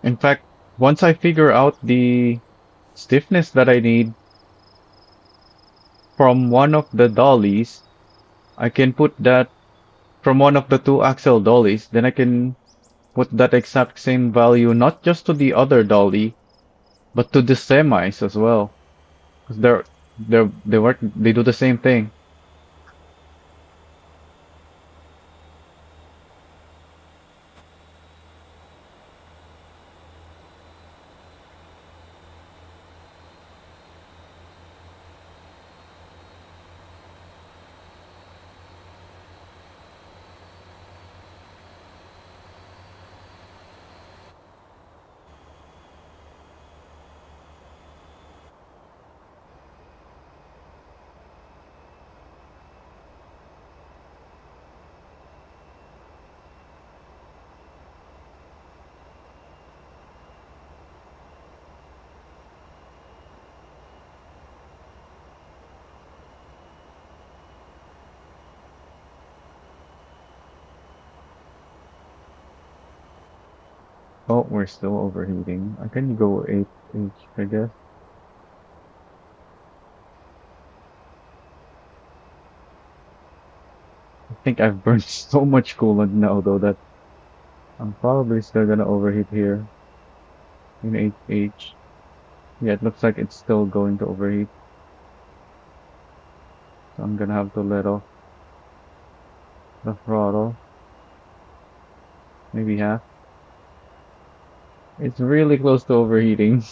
In fact, once I figure out the stiffness that I need from one of the dollies, I can put that from one of the two axle dollies, then I can put that exact same value not just to the other dolly, but to the semis as well. Because they do the same thing. Oh, we're still overheating. I can go 8H, I guess. I think I've burned so much coolant now though that I'm probably still gonna overheat here in 8H. Yeah, it looks like it's still going to overheat. So I'm gonna have to let off the throttle. Maybe half. It's really close to overheating.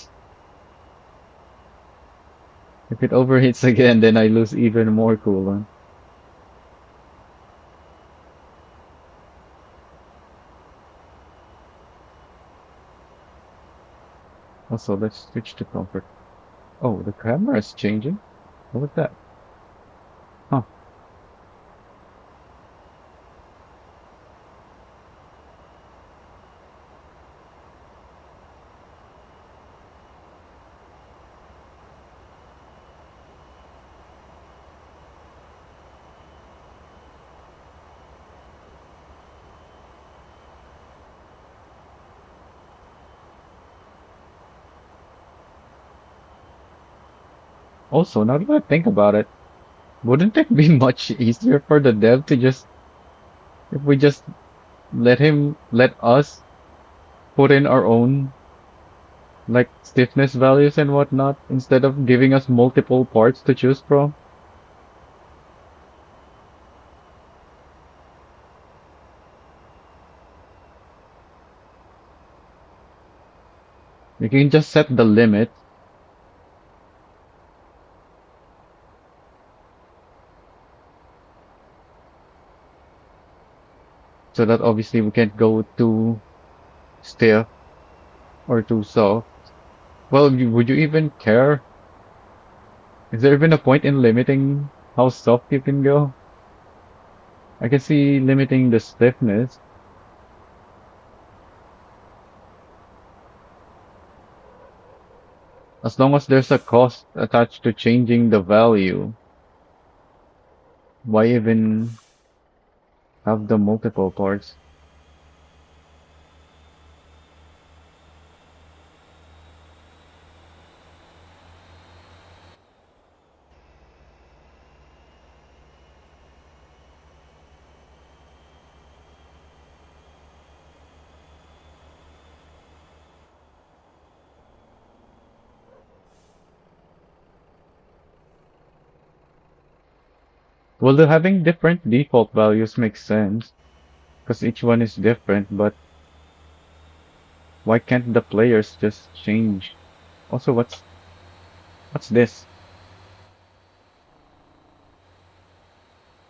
If it overheats again, then I lose even more coolant. Also, let's switch to comfort. Oh, the camera is changing? What was that? Huh. Also, now that I think about it, wouldn't it be much easier for the dev to just, if we just let us put in our own, like, stiffness values and whatnot, instead of giving us multiple parts to choose from? You can just set the limit so that obviously we can't go too stiff or too soft. Well, would you even care? Is there even a point in limiting how soft you can go? I can see limiting the stiffness as long as there's a cost attached to changing the value. Why even have the multiple parts? Well, the having different default values makes sense because each one is different, but why can't the players just change? Also, what's this?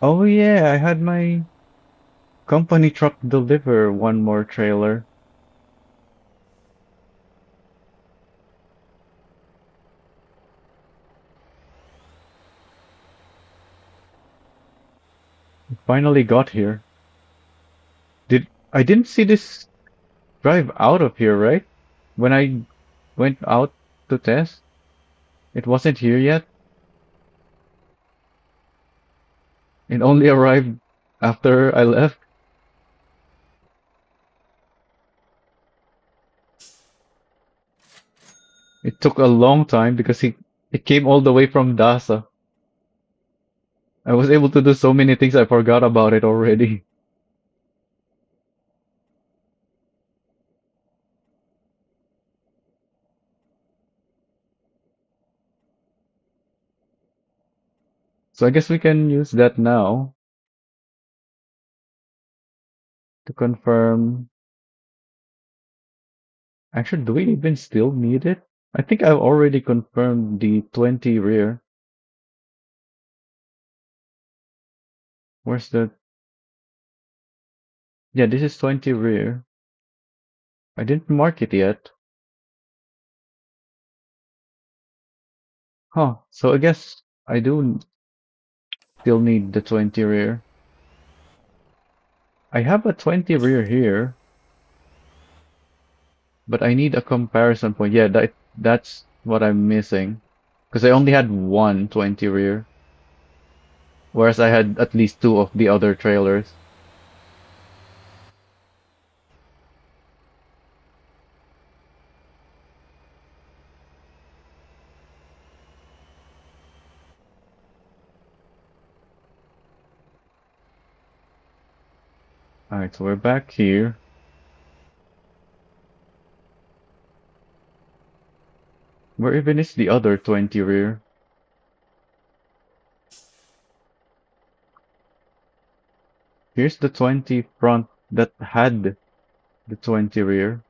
Oh yeah, I had my company truck deliver one more trailer. It finally got here. I didn't see this drive out of here, right? When I went out to test, it wasn't here yet. It only arrived after I left. It took a long time because it came all the way from Dasa. I was able to do so many things I forgot about it already. So I guess we can use that now to confirm. Actually, do we even still need it? I think I've already confirmed the 20 rear. Where's the... Yeah, this is 20 rear. I didn't mark it yet. Huh, so I guess I do still need the 20 rear. I have a 20 rear here, but I need a comparison point. Yeah, that's what I'm missing. Because I only had one 20 rear, whereas I had at least two of the other trailers. Alright, so we're back here. Where even is the other 20 rear? Here's the 20 front that had the 20 rear.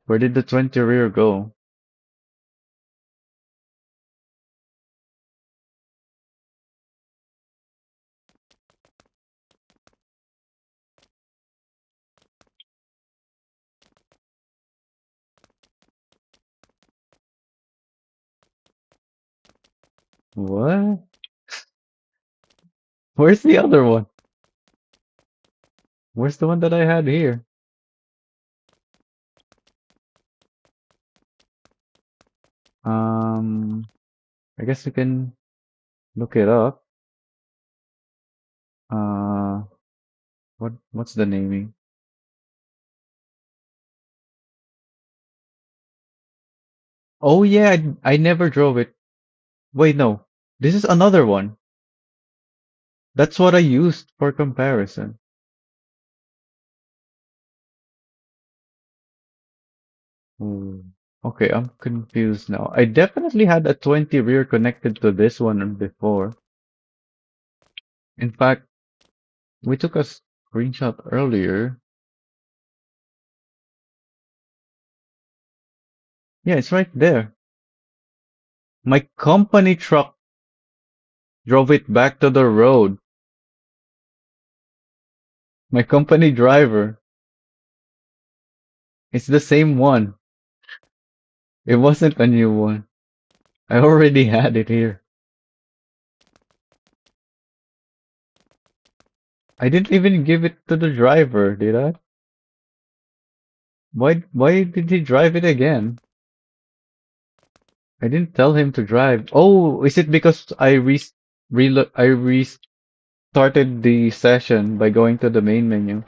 Where did the 20 rear go? What? Where's the other one? Where's the one that I had here? Um, I guess we can look it up. Uh, what's the naming? Oh yeah, I never drove it. Wait, no. This is another one. That's what I used for comparison. Hmm. Okay, I'm confused now. I definitely had a 20 rear connected to this one before. In fact, we took a screenshot earlier. Yeah, it's right there. My company truck drove it back to the road. My company driver. It's the same one. It wasn't a new one. I already had it here. I didn't even give it to the driver, did I? Why did he drive it again? I didn't tell him to drive. Oh, is it because I restarted the session by going to the main menu?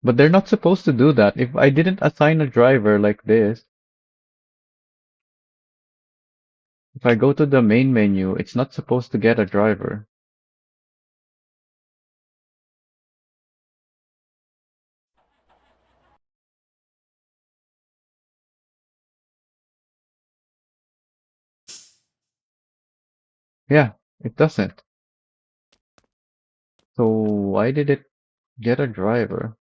But they're not supposed to do that. If I didn't assign a driver like this, if I go to the main menu, it's not supposed to get a driver. Yeah, it doesn't. So why did it get a driver?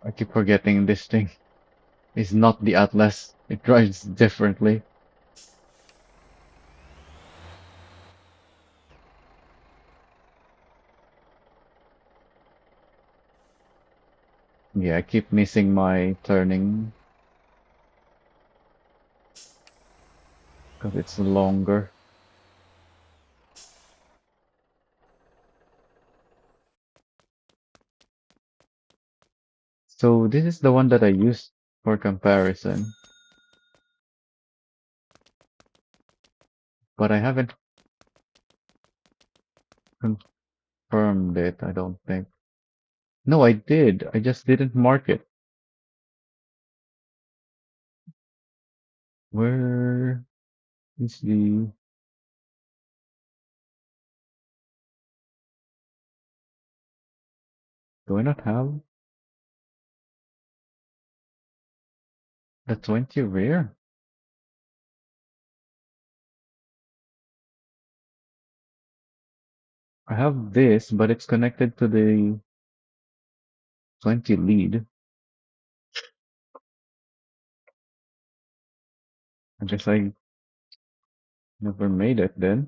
I keep forgetting this thing is not the Atlas. It drives differently. Yeah, I keep missing my turning because it's longer. So this is the one that I used for comparison, but I haven't confirmed it, I don't think. No, I did. I just didn't mark it. Where is the... Do I not have the 20 rare? I have this, but it's connected to the 20 lead. I guess I never made it then.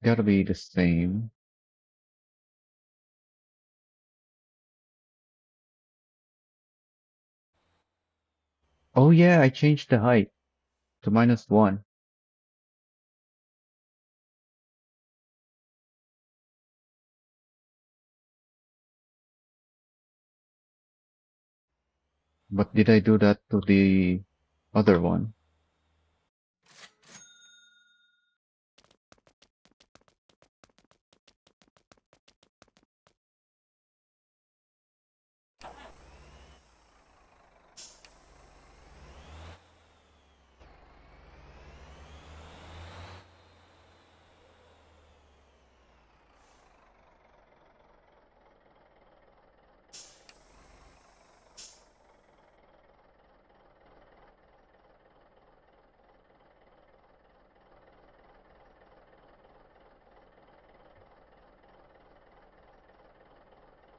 Gotta be the same. Oh yeah, I changed the height to -1. But did I do that to the other one?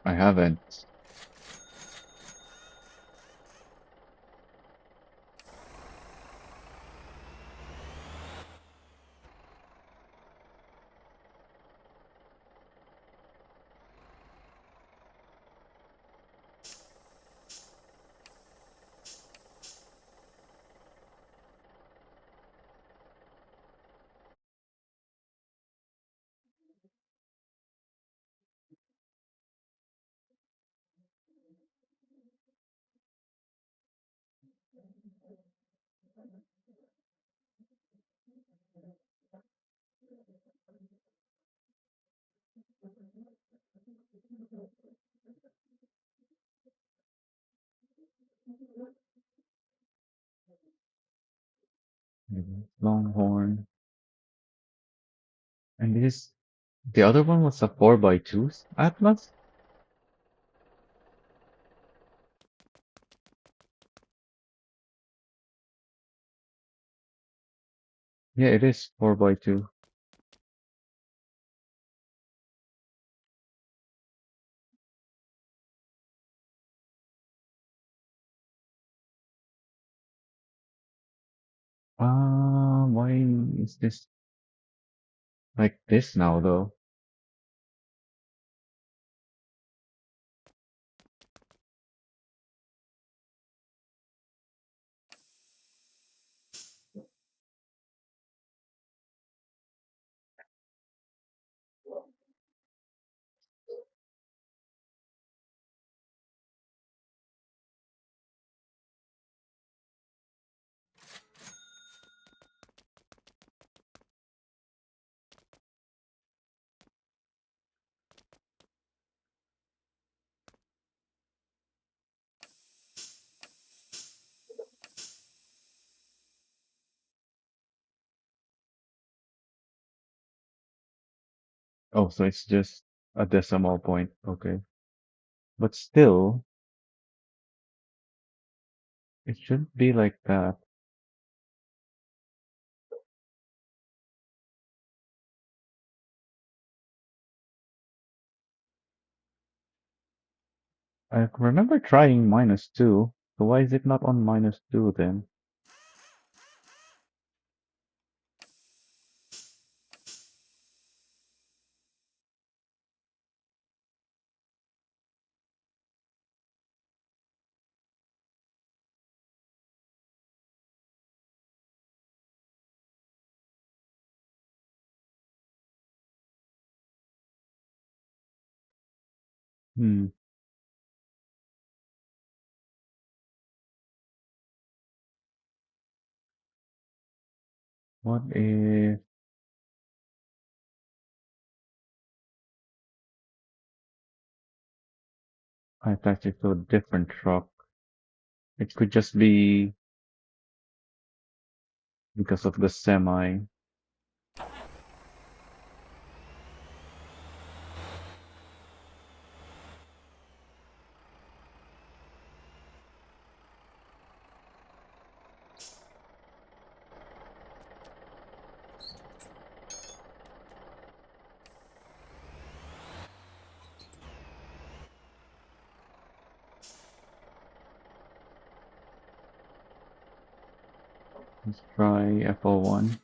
I haven't. Longhorn. And this, the other one was a 4x2 Atlas? Yeah, it is 4x2. Why is this like this now though? Oh, so it's just a decimal point. Okay. But still, it shouldn't be like that. I remember trying -2. So why is it not on -2 then? Hmm. What if I attach it to a different truck? It could just be because of the semi. Let's try FL1.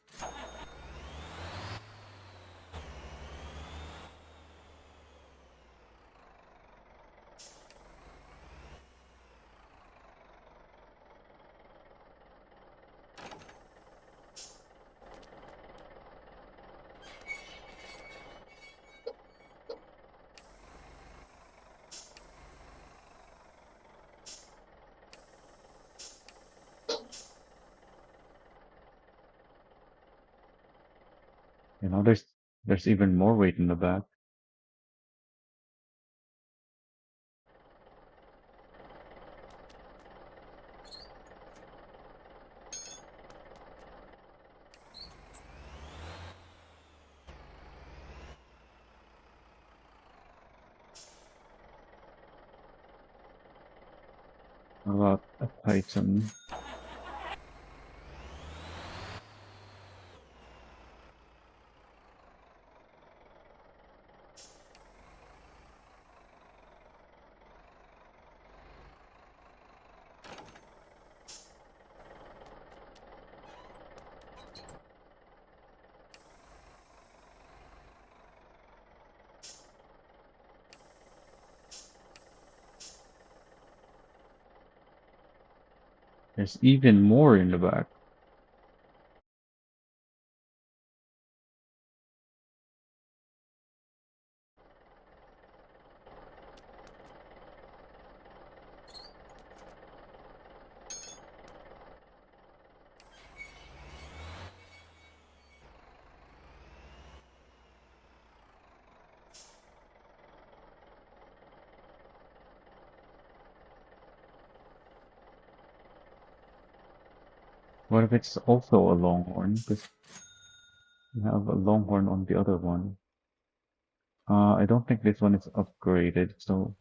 You know, there's even more weight in the back. About a Titan. There's even more in the back. What if it's also a Longhorn? Because you have a Longhorn on the other one. I don't think this one is upgraded, so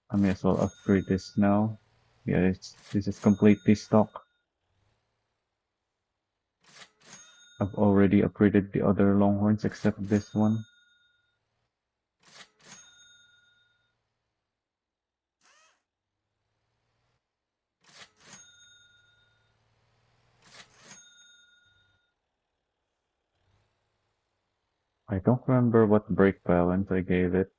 I may as well upgrade this now. Yeah, this is completely stock. I've already upgraded the other Longhorns except this one. I don't remember what brake balance I gave it.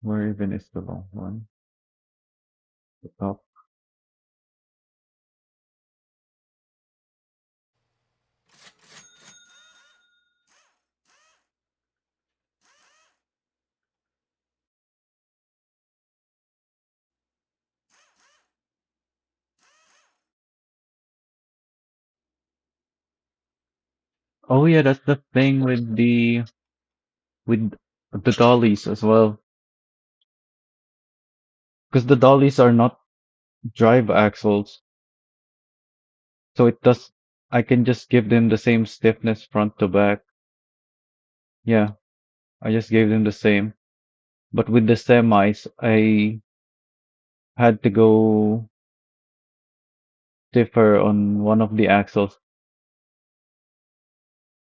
Where even is the Longhorn? The top. Oh yeah, that's the thing with the dollies as well. Because the dollies are not drive axles. So it does, I can just give them the same stiffness front to back. Yeah, I just gave them the same. But with the semis, I had to go stiffer on one of the axles,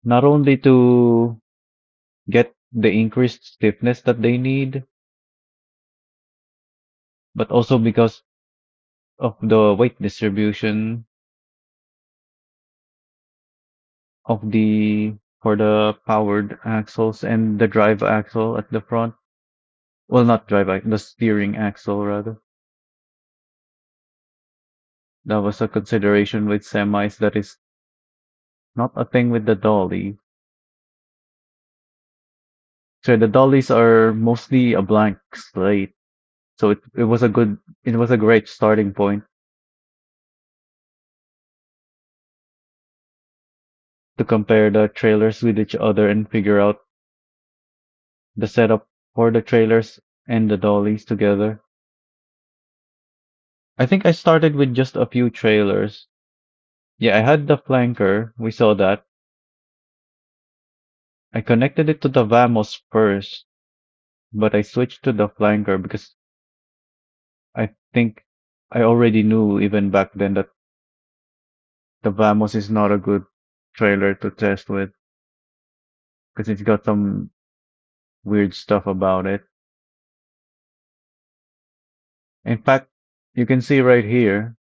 not only to get the increased stiffness that they need, but also because of the weight distribution of the for the powered axles and the drive axle at the front. Well, not the steering axle rather. That was a consideration with semis that is not a thing with the dolly. So the dollies are mostly a blank slate. So it was a great starting point to compare the trailers with each other and figure out the setup for the trailers and the dollies together. I think I started with just a few trailers. Yeah, I had the flanker. We saw that. I connected it to the Vamos first, but I switched to the flanker because I think I already knew even back then that the Vamos is not a good trailer to test with because it's got some weird stuff about it. In fact, you can see right here,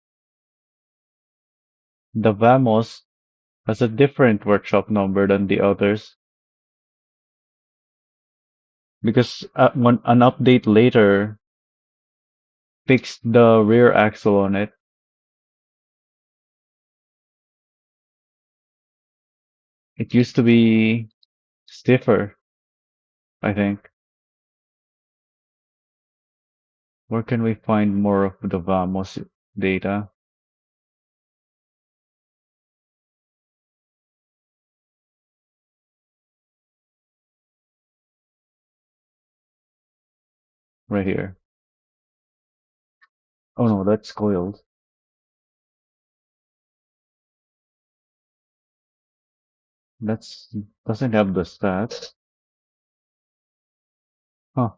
the Vamos has a different workshop number than the others because an update later fixed the rear axle on it. It used to be stiffer, I think. Where can we find more of the Vamos data? Right here. Oh no, that's coiled. That's doesn't have the stats. Huh.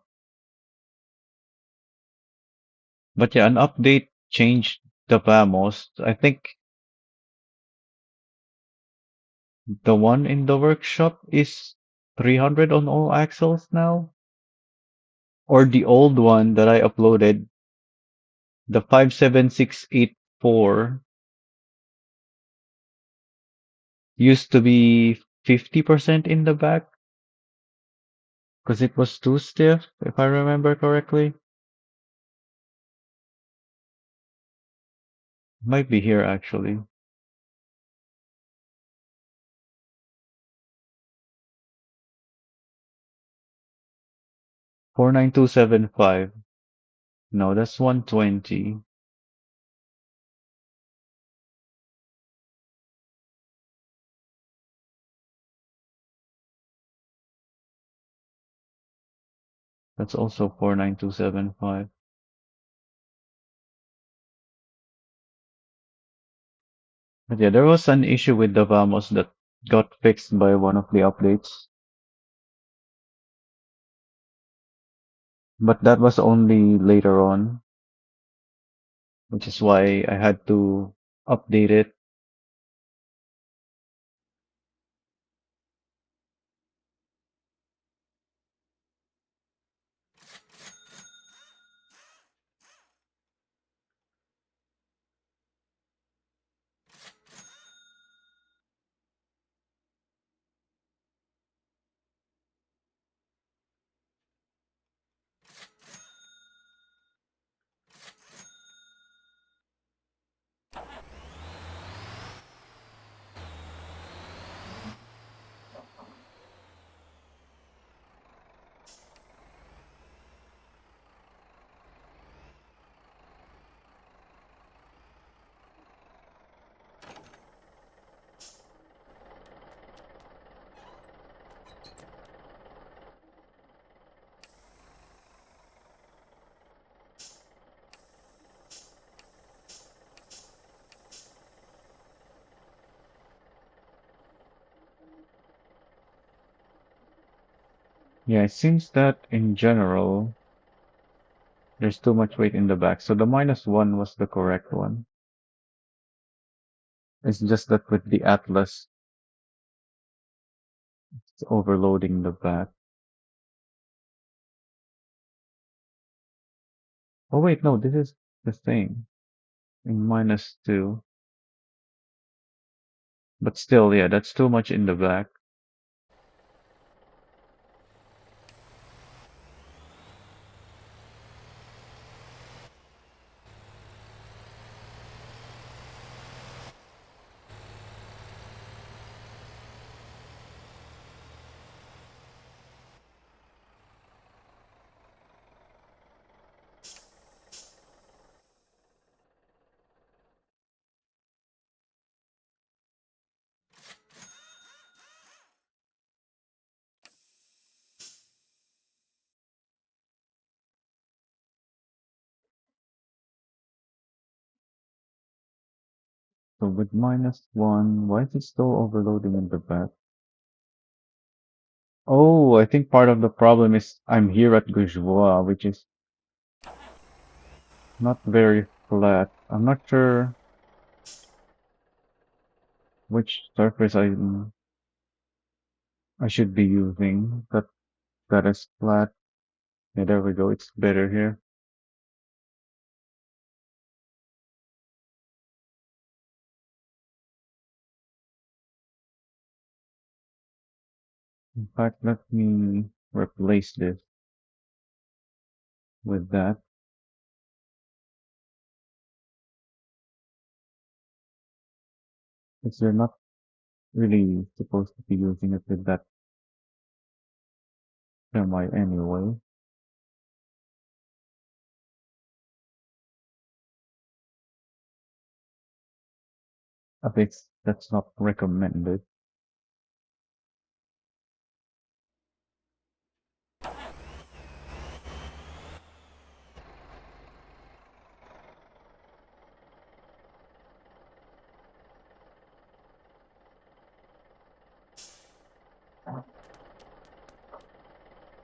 But yeah, an update changed the Vamos. I think the one in the workshop is 300 on all axles now. Or the old one that I uploaded, the 57684, used to be 50% in the back because it was too stiff, if I remember correctly. Might be here actually. 49275. No, that's 120. That's also 49275. But yeah, there was an issue with the Vamos that got fixed by one of the updates. But that was only later on, which is why I had to update it. Yeah, it seems that in general, there's too much weight in the back. So the -1 was the correct one. It's just that with the Atlas, it's overloading the back. Oh wait, no, this is the thing. In -2. But still, yeah, that's too much in the back. So with -1, why is it still overloading in the back? Oh, I think part of the problem is I'm here at Goujois, which is not very flat. I'm not sure which surface I should be using that is flat. Yeah, there we go. It's better here. In fact, let me replace this with that. Because you're not really supposed to be using it with that semi anyway. At least that's not recommended.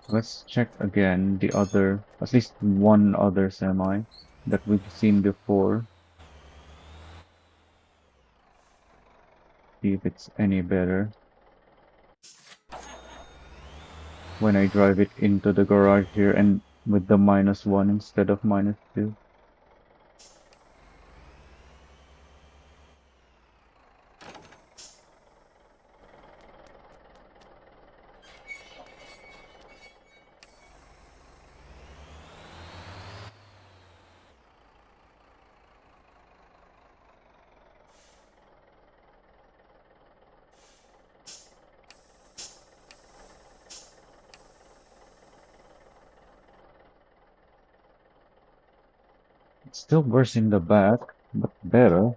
Let's check again the other, at least one other semi that we've seen before. See if it's any better. When I drive it into the garage here and with the -1 instead of -2. It's still worse in the back, but better.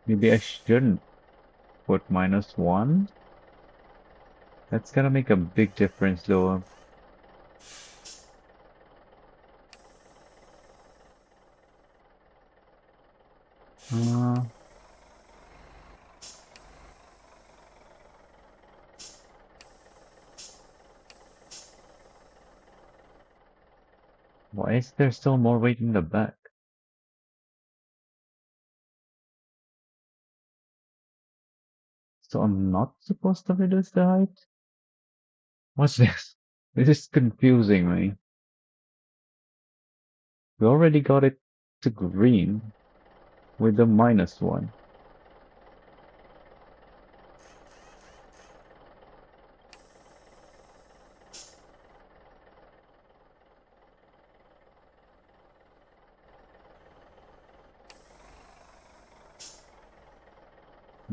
Maybe I shouldn't put -1. That's gonna make a big difference though. Uh, why is there still more weight in the back? So I'm not supposed to reduce the height? What's this? This is confusing me. We already got it to green with the -1.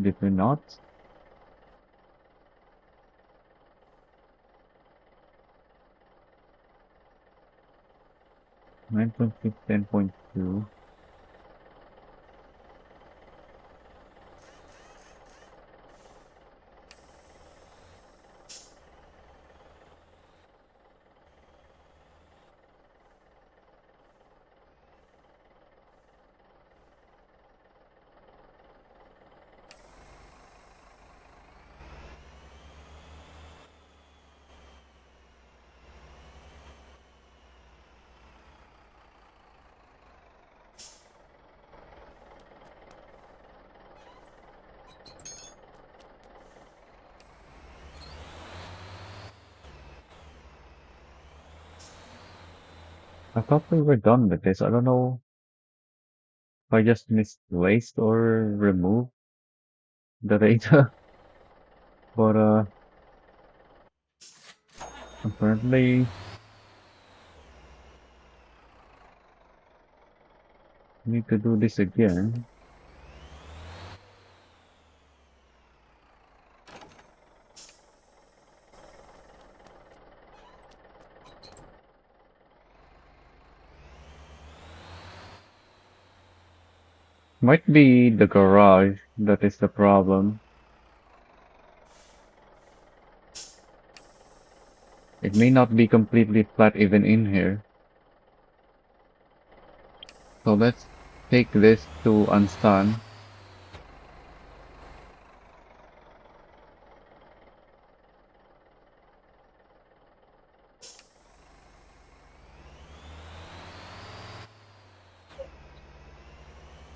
Did we not? 9.6, 10.2. I thought we were done with this. I don't know if I just misplaced or removed the data, but apparently need to do this again. Might be the garage that is the problem. It may not be completely flat even in here. So let's take this to Ansan.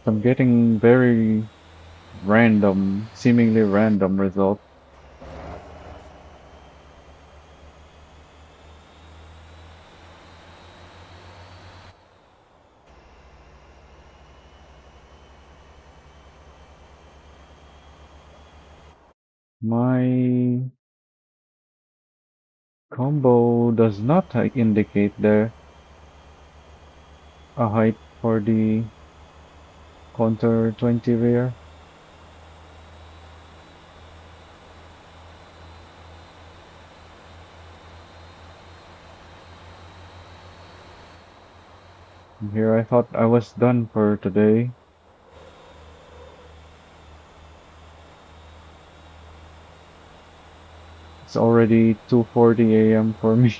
I'm getting very random, seemingly random results. My combo does not indicate there a height for the Conter 20 rear. Here I thought I was done for today. It's already 2:40 a.m. for me.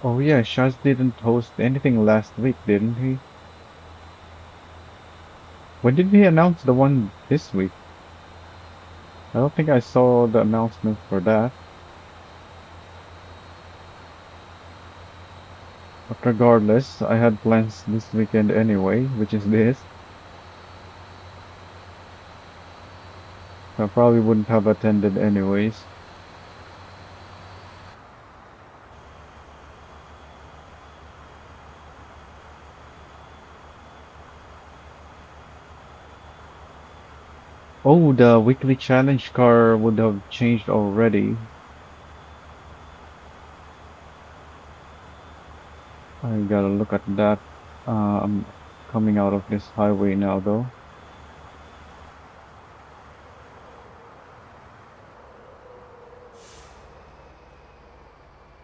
Oh yeah, Shaz didn't host anything last week, didn't he? When did he announce the one this week? I don't think I saw the announcement for that. But regardless, I had plans this weekend anyway, which is this. I probably wouldn't have attended anyways. Oh, the weekly challenge car would have changed already. I gotta look at that. I'm coming out of this highway now, though.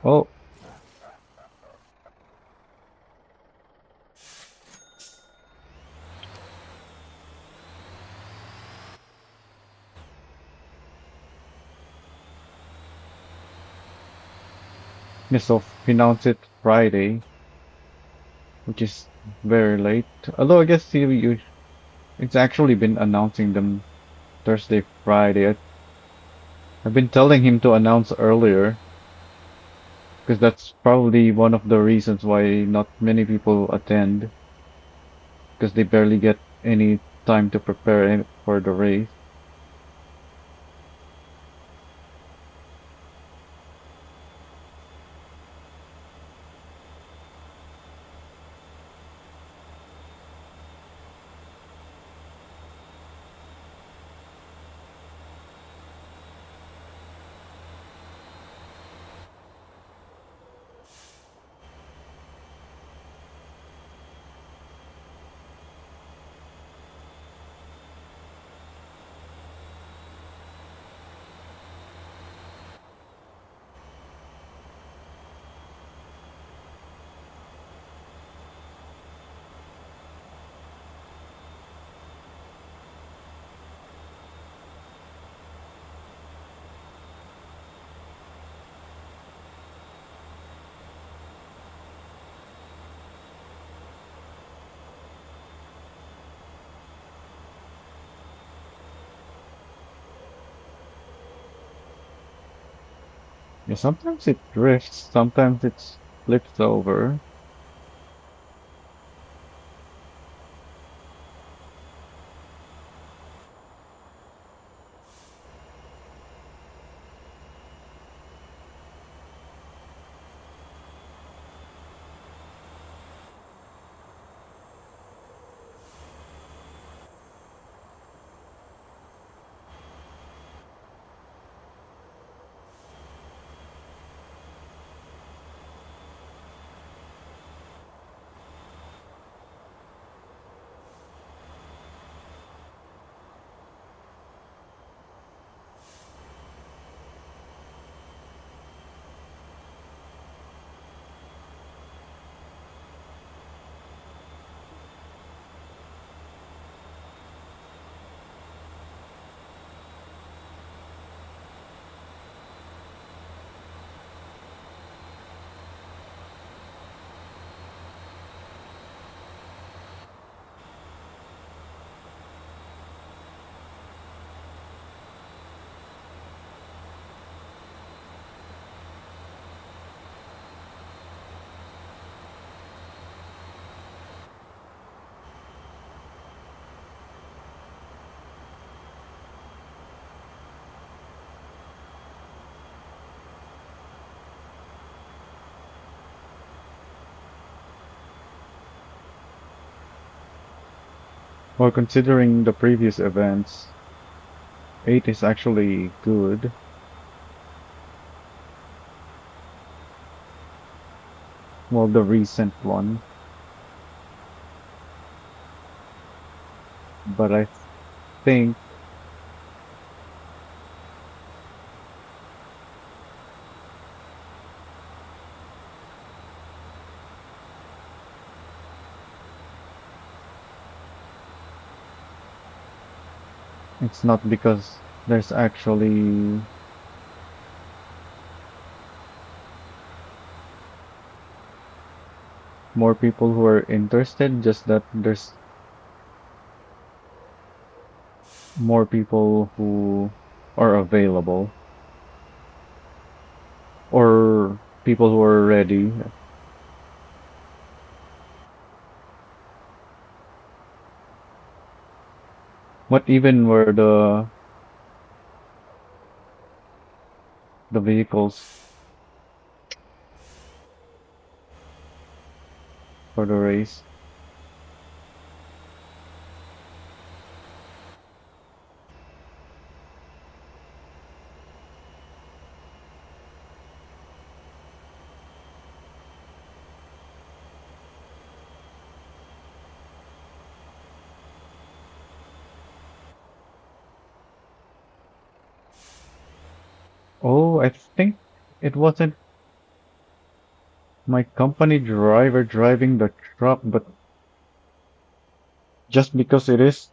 Oh, yes, so pronounce it Friday, which is very late. Although I guess it's actually been announcing them Thursday, Friday. I've been telling him to announce earlier because that's probably one of the reasons why not many people attend because they barely get any time to prepare for the race. Yeah, sometimes it drifts, sometimes it flips over. Well, considering the previous events, 8 is actually good. Well, the recent one. But I think it's not because there's actually more people who are interested, just that there's more people who are available or people who are ready. What even were the vehicles for the race? Oh, I think it wasn't my company driver driving the truck, but just because it is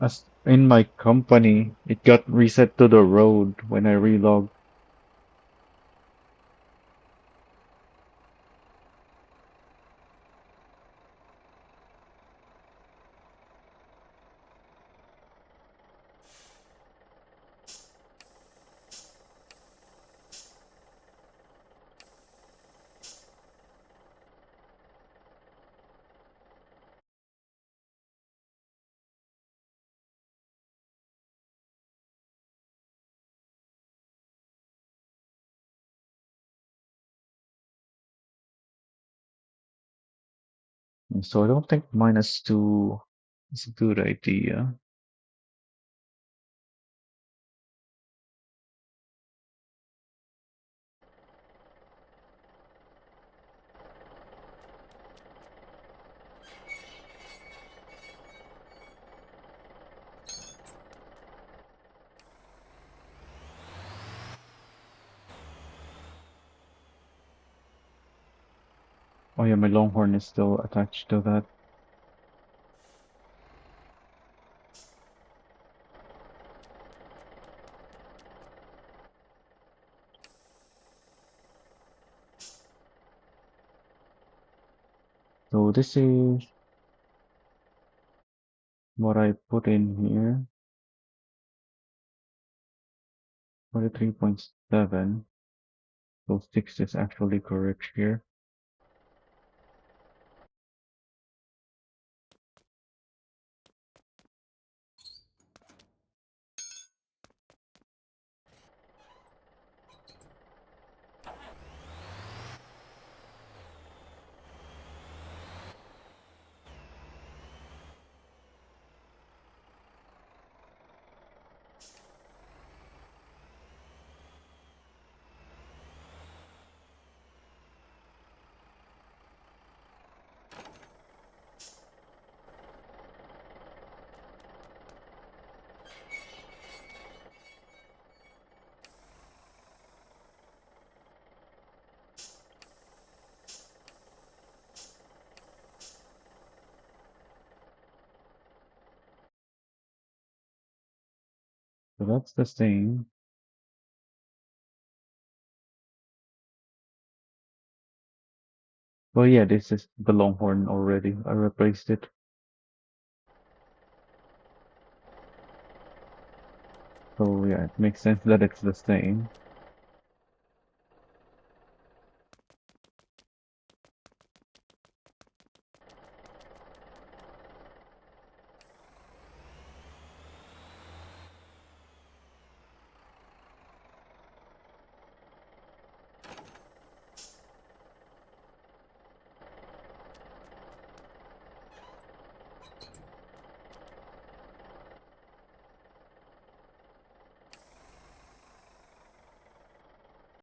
as in my company, it got reset to the road when I relogged. So I don't think -2 is a good idea. Oh yeah, my Longhorn is still attached to that. So this is what I put in here. 43.7. So 6 is actually correct here. So that's the same. Well, yeah, this is the Longhorn already. I replaced it. So yeah, it makes sense that it's the same.